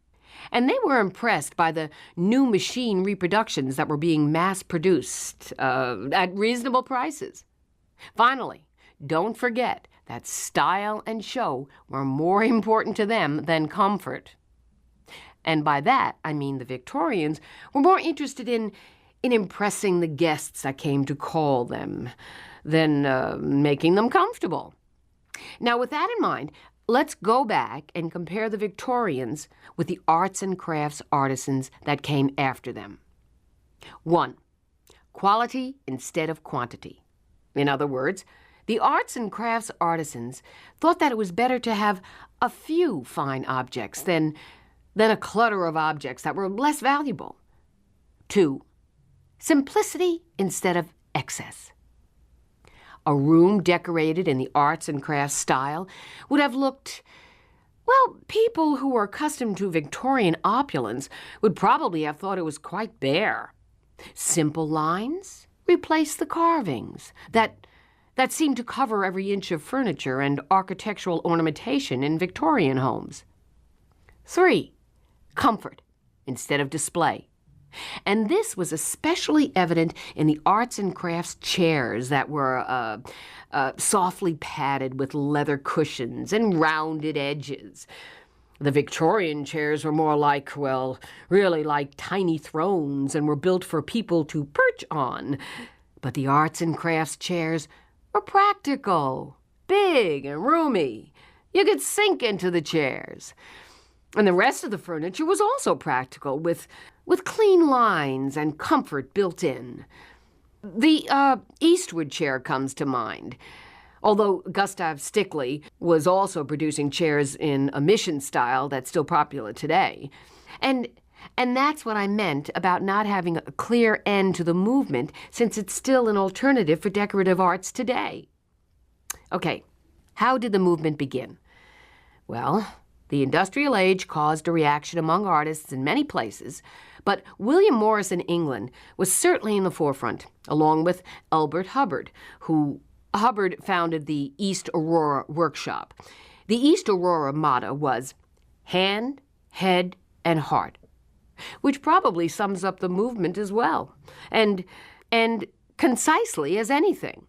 And they were impressed by the new machine reproductions that were being mass-produced at reasonable prices. Finally, don't forget that style and show were more important to them than comfort. And by that, I mean the Victorians were more interested in impressing the guests that came to call them than making them comfortable. Now, with that in mind, let's go back and compare the Victorians with the arts and crafts artisans that came after them. 1. Quality instead of quantity. In other words, the arts and crafts artisans thought that it was better to have a few fine objects than a clutter of objects that were less valuable. 2. Simplicity instead of excess. A room decorated in the arts and crafts style would have looked, well, people who were accustomed to Victorian opulence would probably have thought it was quite bare. Simple lines replaced the carvings that seemed to cover every inch of furniture and architectural ornamentation in Victorian homes. 3. Comfort instead of display. And this was especially evident in the arts and crafts chairs that were softly padded with leather cushions and rounded edges. The Victorian chairs were more like, well, really like tiny thrones and were built for people to perch on. But the arts and crafts chairs were practical, big and roomy. You could sink into the chairs. And the rest of the furniture was also practical, with clean lines and comfort built in. The Eastwood chair comes to mind, although Gustav Stickley was also producing chairs in a mission style that's still popular today. And that's what I meant about not having a clear end to the movement, since it's still an alternative for decorative arts today. Okay, how did the movement begin? Well, the industrial age caused a reaction among artists in many places, but William Morris in England was certainly in the forefront, along with Elbert Hubbard, Hubbard founded the East Aurora Workshop. The East Aurora motto was hand, head, and heart, which probably sums up the movement as well, and concisely as anything.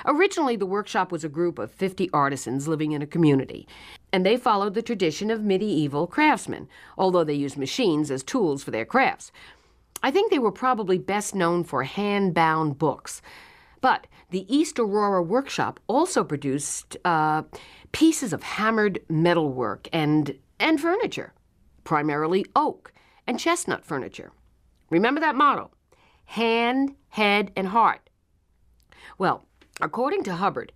Originally, the workshop was a group of 50 artisans living in a community, and they followed the tradition of medieval craftsmen, although they used machines as tools for their crafts. I think they were probably best known for hand-bound books, But the East Aurora workshop also produced pieces of hammered metalwork and furniture, primarily oak and chestnut furniture. Remember that motto, hand, head, and heart. Well, according to Hubbard,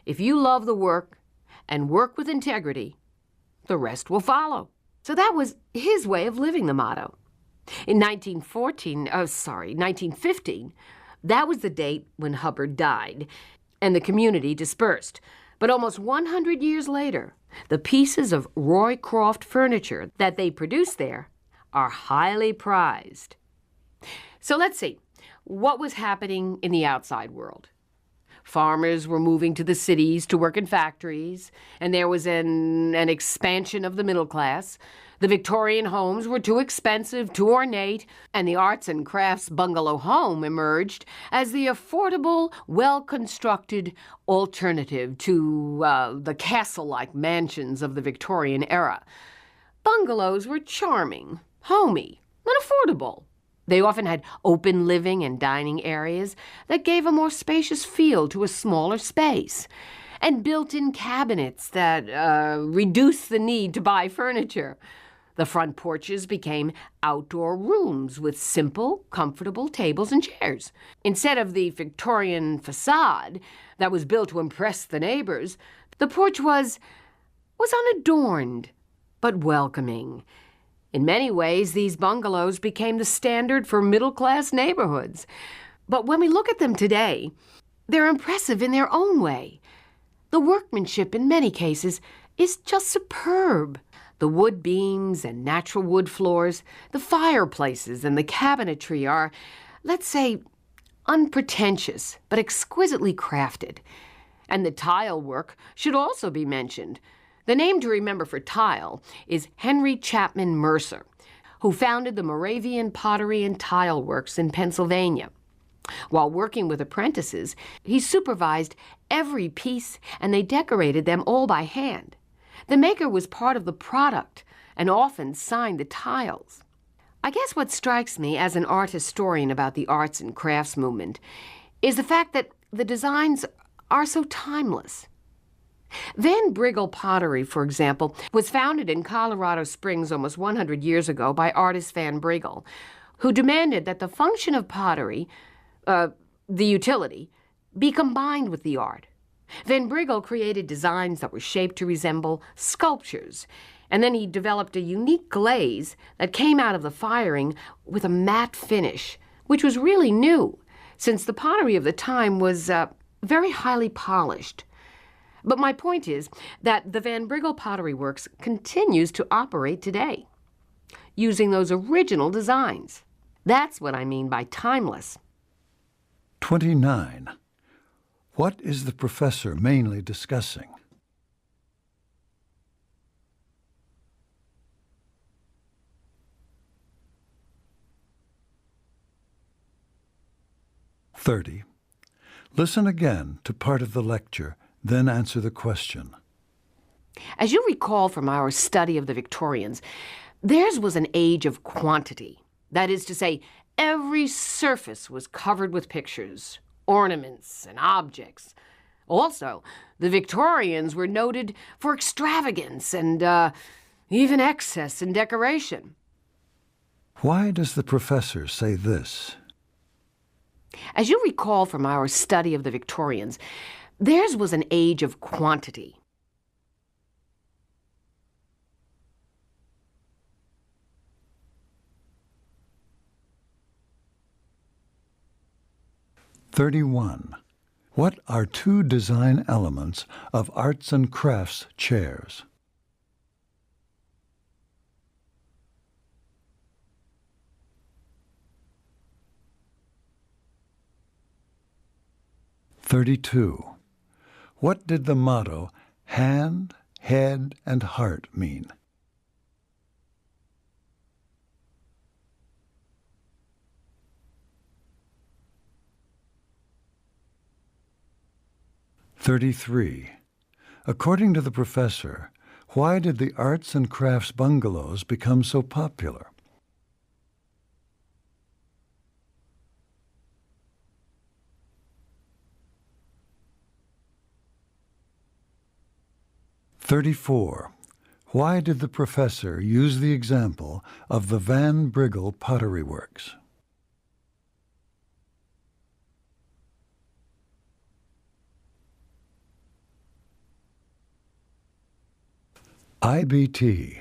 if you love the work and work with integrity, the rest will follow. So that was his way of living the motto. In 1915, that was the date when Hubbard died, and the community dispersed. But almost 100 years later, the pieces of Roycroft furniture that they produced there are highly prized. So let's see, what was happening in the outside world? Farmers were moving to the cities to work in factories, and there was an expansion of the middle class. The Victorian homes were too expensive, too ornate, and the arts and crafts bungalow home emerged as the affordable, well-constructed alternative to the castle-like mansions of the Victorian era. Bungalows were charming, homey, and affordable. They often had open living and dining areas that gave a more spacious feel to a smaller space, and built-in cabinets that reduced the need to buy furniture. The front porches became outdoor rooms with simple, comfortable tables and chairs. Instead of the Victorian facade that was built to impress the neighbors, the porch was unadorned but welcoming. In many ways, these bungalows became the standard for middle-class neighborhoods. But when we look at them today, they're impressive in their own way. The workmanship, in many cases, is just superb. The wood beams and natural wood floors, the fireplaces and the cabinetry are, let's say, unpretentious but exquisitely crafted. And the tile work should also be mentioned. The name to remember for tile is Henry Chapman Mercer, who founded the Moravian Pottery and Tile Works in Pennsylvania. While working with apprentices, he supervised every piece, and they decorated them all by hand. The maker was part of the product and often signed the tiles. I guess what strikes me as an art historian about the arts and crafts movement is the fact that the designs are so timeless. Van Briggle Pottery, for example, was founded in Colorado Springs almost 100 years ago by artist Van Briggle, who demanded that the function of pottery, the utility, be combined with the art. Van Briggle created designs that were shaped to resemble sculptures, and then he developed a unique glaze that came out of the firing with a matte finish, which was really new, since the pottery of the time was very highly polished. But my point is that the Van Briggle Pottery Works continues to operate today, using those original designs. That's what I mean by timeless. 29. What is the professor mainly discussing? (30) Listen again to part of the lecture, then answer the question. As you recall from our study of the Victorians, theirs was an age of quantity. That is to say, every surface was covered with pictures, ornaments, and objects. Also, the Victorians were noted for extravagance and even excess in decoration. Why does the professor say this? As you recall from our study of the Victorians, theirs was an age of quantity. (31) What are two design elements of arts and crafts chairs? (32) What did the motto, hand, head, and heart mean? (33) According to the professor, why did the arts and crafts bungalows become so popular? 34. Why did the professor use the example of the Van Briggle Pottery Works? IBT,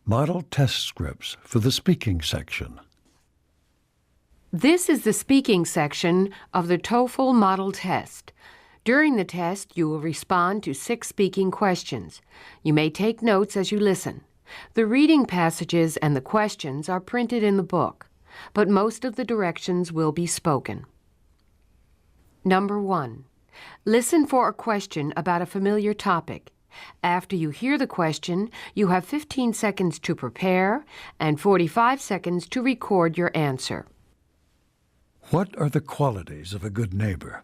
Model Test Scripts for the Speaking Section. This is the speaking section of the TOEFL model test. During the test, you will respond to 6 speaking questions. You may take notes as you listen. The reading passages and the questions are printed in the book, but most of the directions will be spoken. Number 1. Listen for a question about a familiar topic. After you hear the question, you have 15 seconds to prepare and 45 seconds to record your answer. What are the qualities of a good neighbor?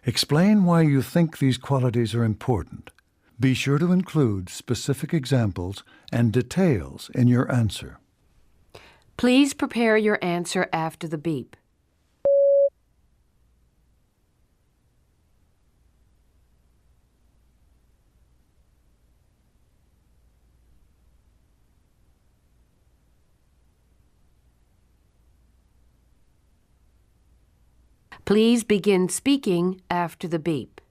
Explain why you think these qualities are important. Be sure to include specific examples and details in your answer. Please prepare your answer after the beep. Please begin speaking after the beep.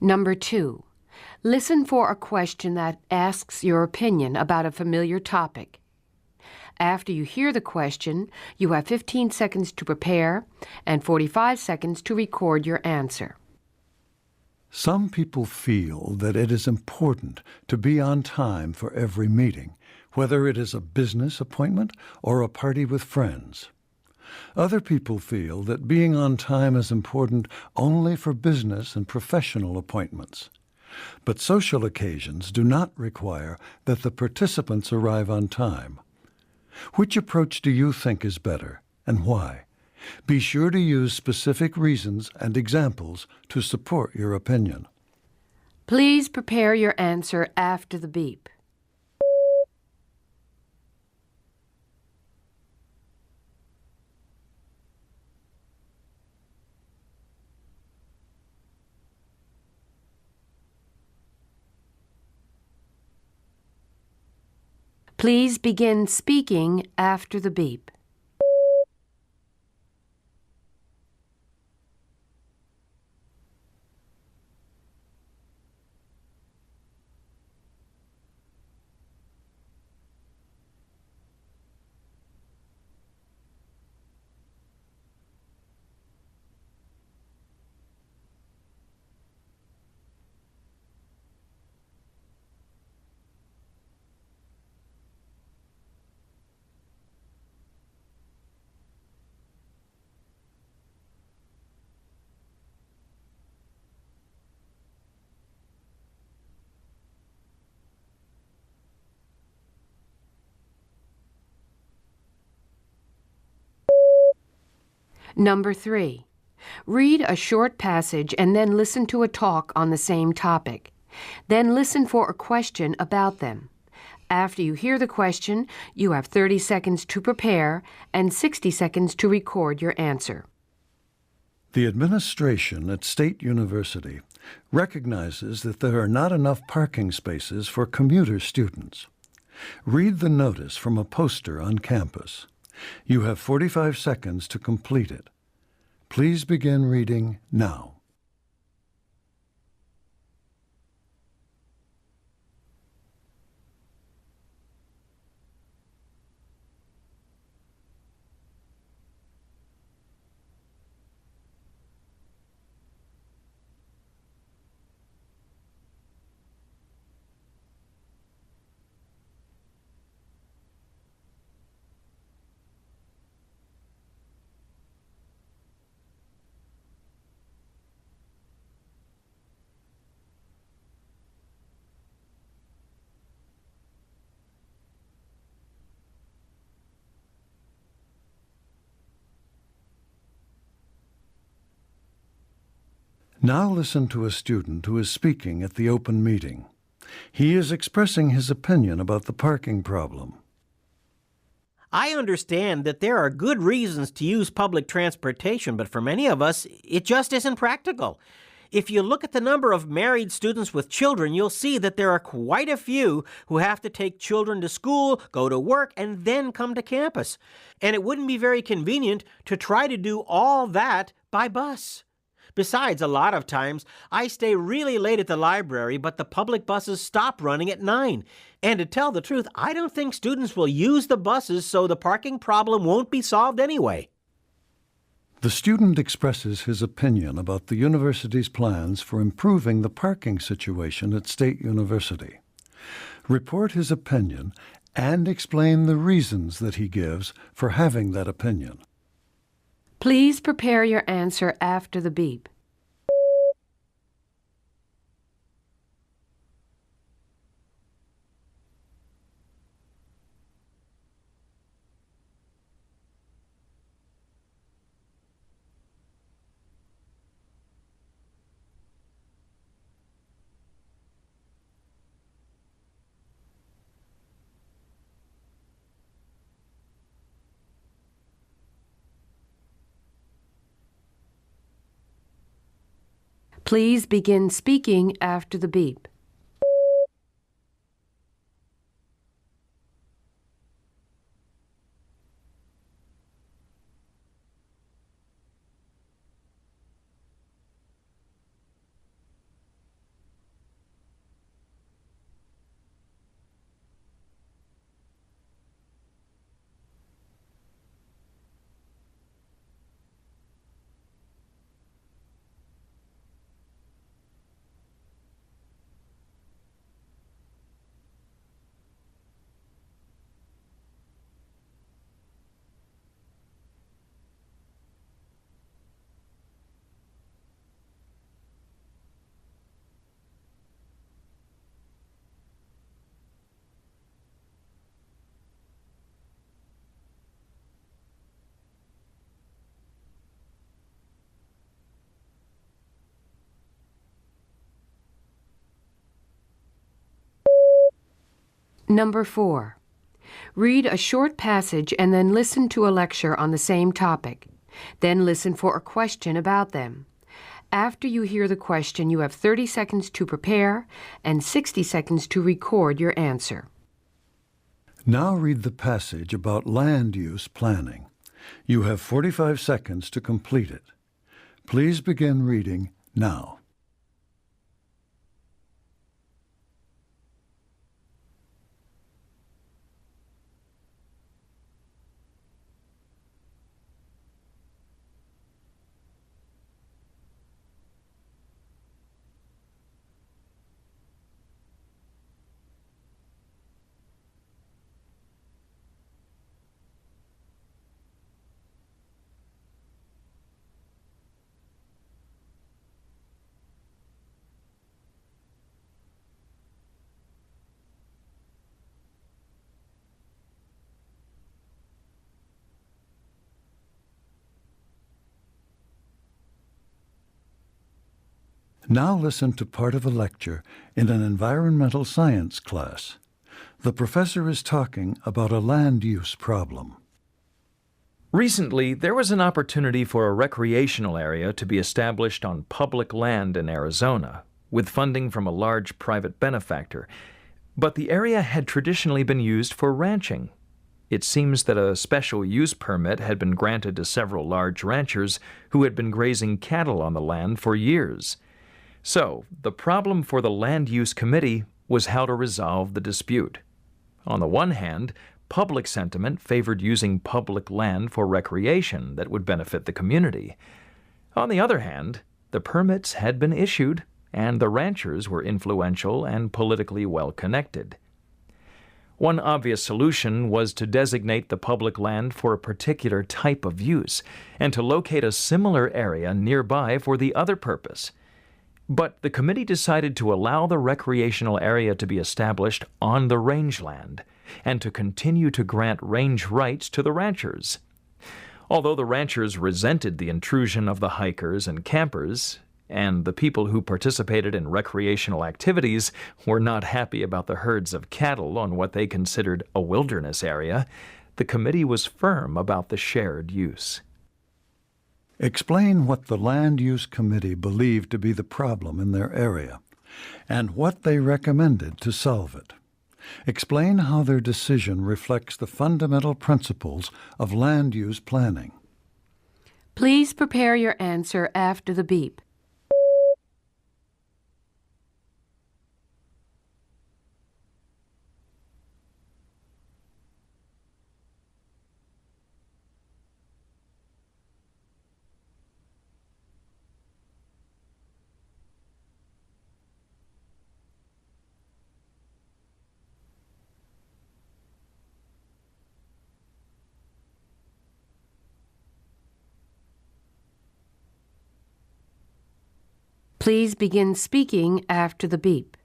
Number 2. Listen for a question that asks your opinion about a familiar topic. After you hear the question, you have 15 seconds to prepare and 45 seconds to record your answer. Some people feel that it is important to be on time for every meeting, whether it is a business appointment or a party with friends. Other people feel that being on time is important only for business and professional appointments. But social occasions do not require that the participants arrive on time. Which approach do you think is better, and why? Be sure to use specific reasons and examples to support your opinion. Please prepare your answer after the beep. Please begin speaking after the beep. Number 3. Read a short passage and then listen to a talk on the same topic. Then listen for a question about them. After you hear the question, you have 30 seconds to prepare and 60 seconds to record your answer. The administration at State University recognizes that there are not enough parking spaces for commuter students. Read the notice from a poster on campus. You have 45 seconds to complete it. Please begin reading now. Now listen to a student who is speaking at the open meeting. He is expressing his opinion about the parking problem. I understand that there are good reasons to use public transportation, but for many of us, it just isn't practical. If you look at the number of married students with children, you'll see that there are quite a few who have to take children to school, go to work, and then come to campus. And it wouldn't be very convenient to try to do all that by bus. Besides, a lot of times, I stay really late at the library, but the public buses stop running at 9. And to tell the truth, I don't think students will use the buses, so the parking problem won't be solved anyway. The student expresses his opinion about the university's plans for improving the parking situation at State University. Report his opinion and explain the reasons that he gives for having that opinion. Please prepare your answer after the beep. Please begin speaking after the beep. Number 4. Read a short passage and then listen to a lecture on the same topic. Then listen for a question about them. After you hear the question, you have 30 seconds to prepare and 60 seconds to record your answer. Now read the passage about land use planning. You have 45 seconds to complete it. Please begin reading now. Now listen to part of a lecture in an environmental science class. The professor is talking about a land use problem. Recently, there was an opportunity for a recreational area to be established on public land in Arizona, with funding from a large private benefactor. But the area had traditionally been used for ranching. It seems that a special use permit had been granted to several large ranchers who had been grazing cattle on the land for years. So, the problem for the Land Use Committee was how to resolve the dispute. On the one hand, public sentiment favored using public land for recreation that would benefit the community. On the other hand, the permits had been issued, and the ranchers were influential and politically well-connected. One obvious solution was to designate the public land for a particular type of use, and to locate a similar area nearby for the other purpose. But the committee decided to allow the recreational area to be established on the rangeland and to continue to grant range rights to the ranchers. Although the ranchers resented the intrusion of the hikers and campers, and the people who participated in recreational activities were not happy about the herds of cattle on what they considered a wilderness area, the committee was firm about the shared use. Explain what the Land Use Committee believed to be the problem in their area and what they recommended to solve it. Explain how their decision reflects the fundamental principles of land use planning. Please prepare your answer after the beep. Please begin speaking after the beep.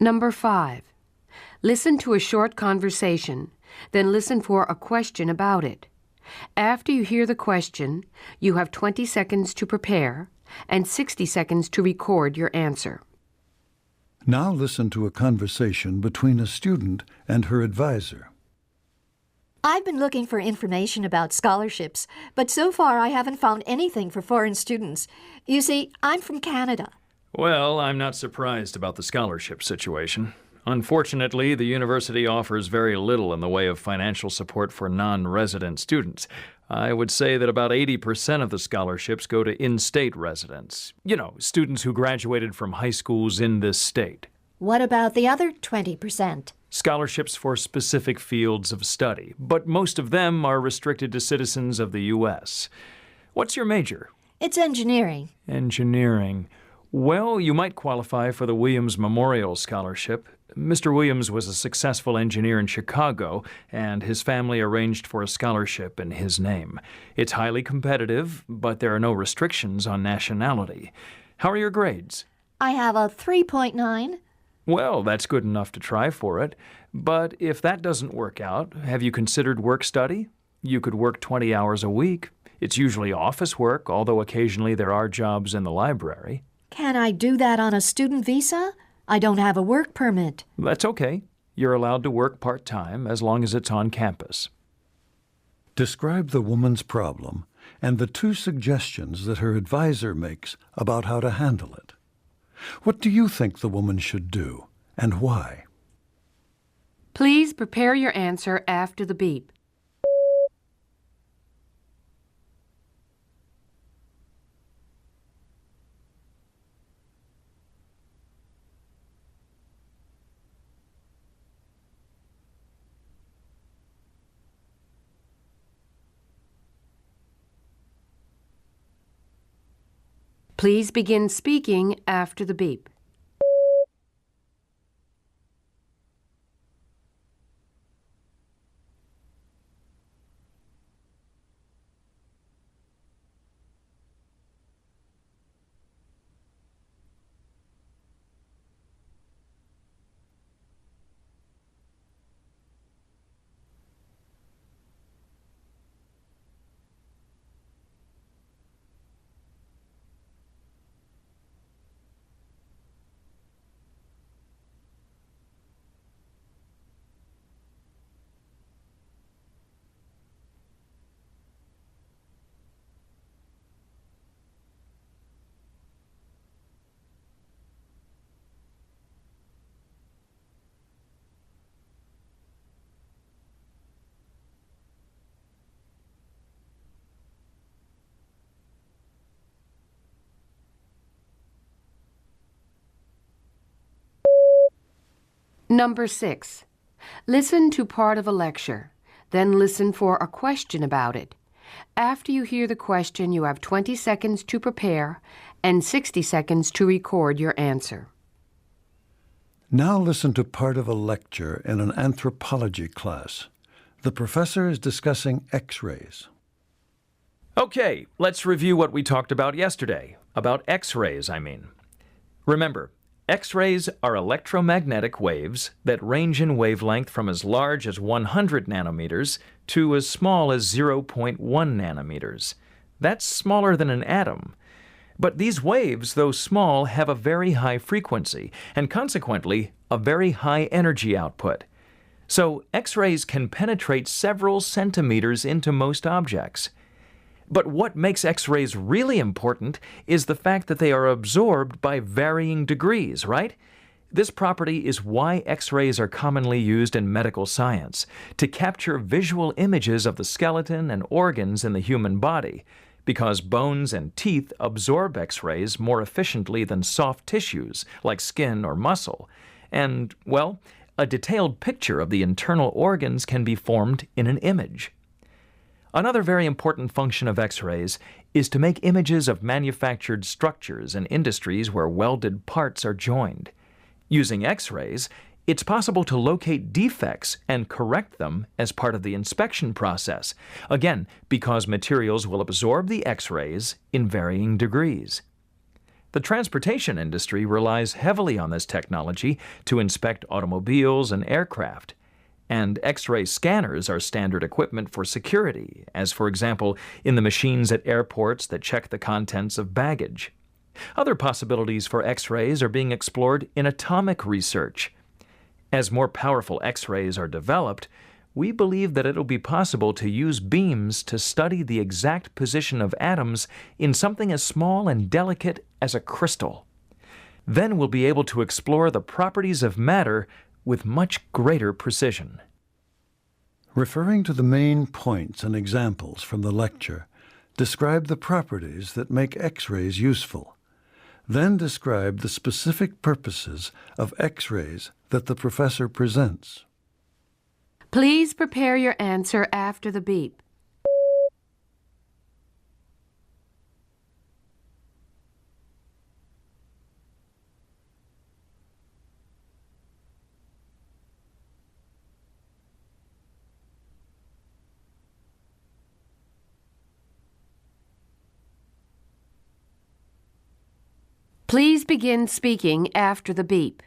Number 5. Listen to a short conversation, then listen for a question about it. After you hear the question, you have 20 seconds to prepare and 60 seconds to record your answer. Now listen to a conversation between a student and her advisor. I've been looking for information about scholarships, but so far I haven't found anything for foreign students. You see, I'm from Canada. Well, I'm not surprised about the scholarship situation. Unfortunately, the university offers very little in the way of financial support for non-resident students. I would say that about 80% of the scholarships go to in-state residents. You know, students who graduated from high schools in this state. What about the other 20%? Scholarships for specific fields of study, but most of them are restricted to citizens of the U.S. What's your major? It's engineering. Engineering. Well, you might qualify for the Williams Memorial Scholarship. Mr. Williams was a successful engineer in Chicago, and his family arranged for a scholarship in his name. It's highly competitive, but there are no restrictions on nationality. How are your grades? I have a 3.9. Well, that's good enough to try for it. But if that doesn't work out, have you considered work study? You could work 20 hours a week. It's usually office work, although occasionally there are jobs in the library. Can I do that on a student visa? I don't have a work permit. That's okay. You're allowed to work part-time as long as it's on campus. Describe the woman's problem and the 2 suggestions that her advisor makes about how to handle it. What do you think the woman should do, and why? Please prepare your answer after the beep. Please begin speaking after the beep. Number 6. Listen to part of a lecture. Then listen for a question about it. After you hear the question, you have 20 seconds to prepare and 60 seconds to record your answer. Now listen to part of a lecture in an anthropology class. The professor is discussing X-rays. Okay, let's review what we talked about yesterday. About X-rays, I mean. Remember, X-rays are electromagnetic waves that range in wavelength from as large as 100 nanometers to as small as 0.1 nanometers. That's smaller than an atom. But these waves, though small, have a very high frequency and consequently a very high energy output. So X-rays can penetrate several centimeters into most objects. But what makes X-rays really important is the fact that they are absorbed by varying degrees, right? This property is why X-rays are commonly used in medical science, to capture visual images of the skeleton and organs in the human body, because bones and teeth absorb X-rays more efficiently than soft tissues like skin or muscle. And, well, a detailed picture of the internal organs can be formed in an image. Another very important function of X-rays is to make images of manufactured structures in industries where welded parts are joined. Using X-rays, it's possible to locate defects and correct them as part of the inspection process, again, because materials will absorb the X-rays in varying degrees. The transportation industry relies heavily on this technology to inspect automobiles and aircraft. And X-ray scanners are standard equipment for security, as for example, in the machines at airports that check the contents of baggage. Other possibilities for X-rays are being explored in atomic research. As more powerful X-rays are developed, we believe that it'll be possible to use beams to study the exact position of atoms in something as small and delicate as a crystal. Then we'll be able to explore the properties of matter with much greater precision. Referring to the main points and examples from the lecture, describe the properties that make X-rays useful. Then describe the specific purposes of X-rays that the professor presents. Please prepare your answer after the beep. Please begin speaking after the beep.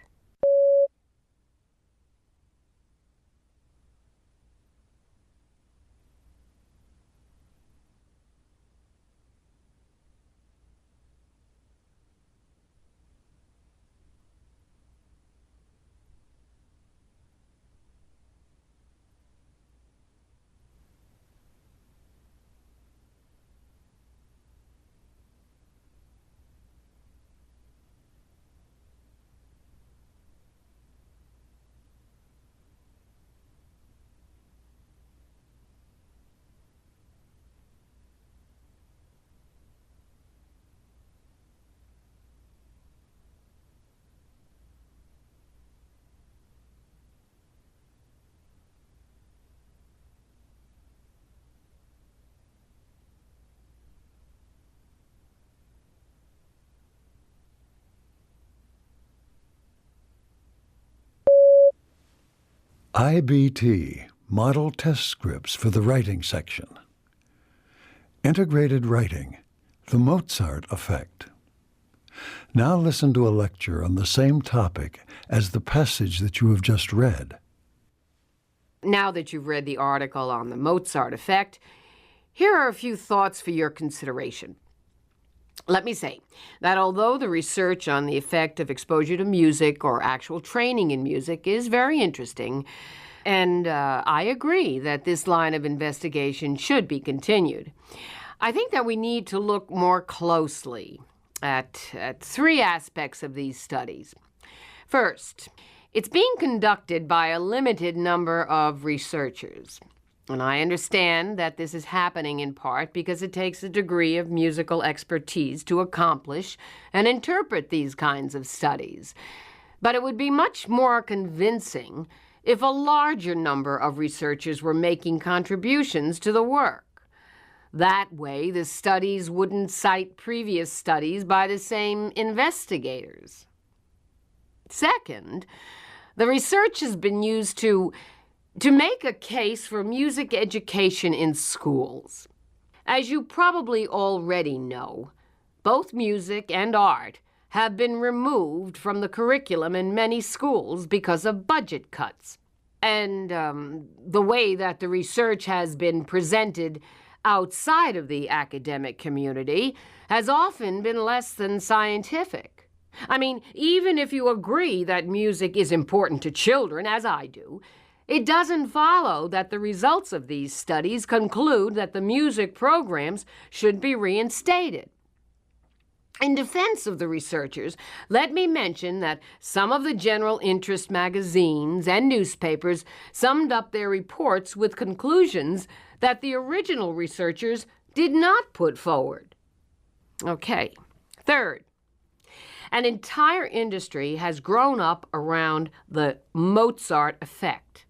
IBT, Model Test Scripts for the Writing Section. Integrated Writing, the Mozart Effect. Now listen to a lecture on the same topic as the passage that you have just read. Now that you've read the article on the Mozart effect, here are a few thoughts for your consideration. Let me say that although the research on the effect of exposure to music or actual training in music is very interesting, and I agree that this line of investigation should be continued, I think that we need to look more closely at three aspects of these studies. First, it's being conducted by a limited number of researchers. And I understand that this is happening in part because it takes a degree of musical expertise to accomplish and interpret these kinds of studies. But it would be much more convincing if a larger number of researchers were making contributions to the work. That way, the studies wouldn't cite previous studies by the same investigators. Second, the research has been used to make a case for music education in schools. As you probably already know, both music and art have been removed from the curriculum in many schools because of budget cuts. And the way that the research has been presented outside of the academic community has often been less than scientific. I mean, even if you agree that music is important to children, as I do, it doesn't follow that the results of these studies conclude that the music programs should be reinstated. In defense of the researchers, let me mention that some of the general interest magazines and newspapers summed up their reports with conclusions that the original researchers did not put forward. Okay. Third, an entire industry has grown up around the Mozart effect.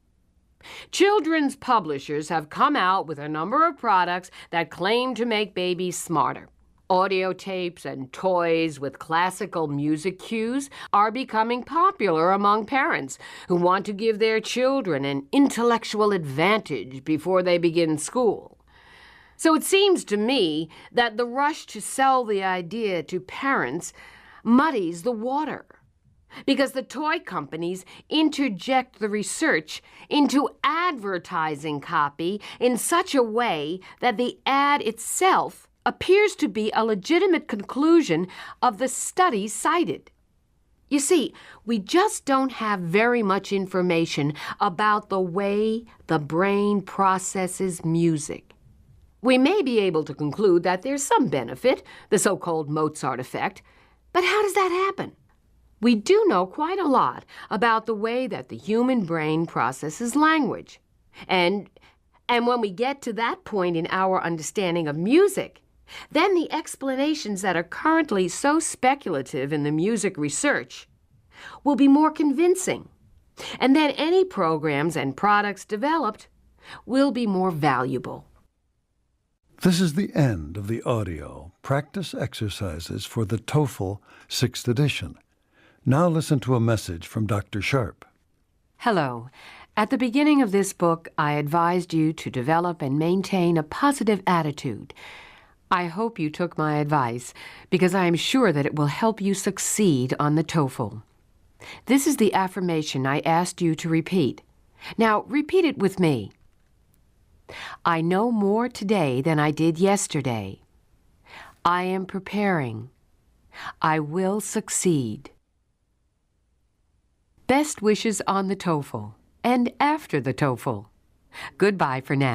Children's publishers have come out with a number of products that claim to make babies smarter. Audio tapes and toys with classical music cues are becoming popular among parents who want to give their children an intellectual advantage before they begin school. So it seems to me that the rush to sell the idea to parents muddies the water, because the toy companies interject the research into advertising copy in such a way that the ad itself appears to be a legitimate conclusion of the study cited. You see, we just don't have very much information about the way the brain processes music. We may be able to conclude that there's some benefit, the so-called Mozart effect, but how does that happen? We do know quite a lot about the way that the human brain processes language. And when we get to that point in our understanding of music, then the explanations that are currently so speculative in the music research will be more convincing. And then any programs and products developed will be more valuable. This is the end of the audio practice exercises for the TOEFL 6th edition. Now listen to a message from Dr. Sharp. Hello. At the beginning of this book, I advised you to develop and maintain a positive attitude. I hope you took my advice, because I am sure that it will help you succeed on the TOEFL. This is the affirmation I asked you to repeat. Now, repeat it with me. I know more today than I did yesterday. I am preparing. I will succeed. Best wishes on the TOEFL and after the TOEFL. Goodbye for now.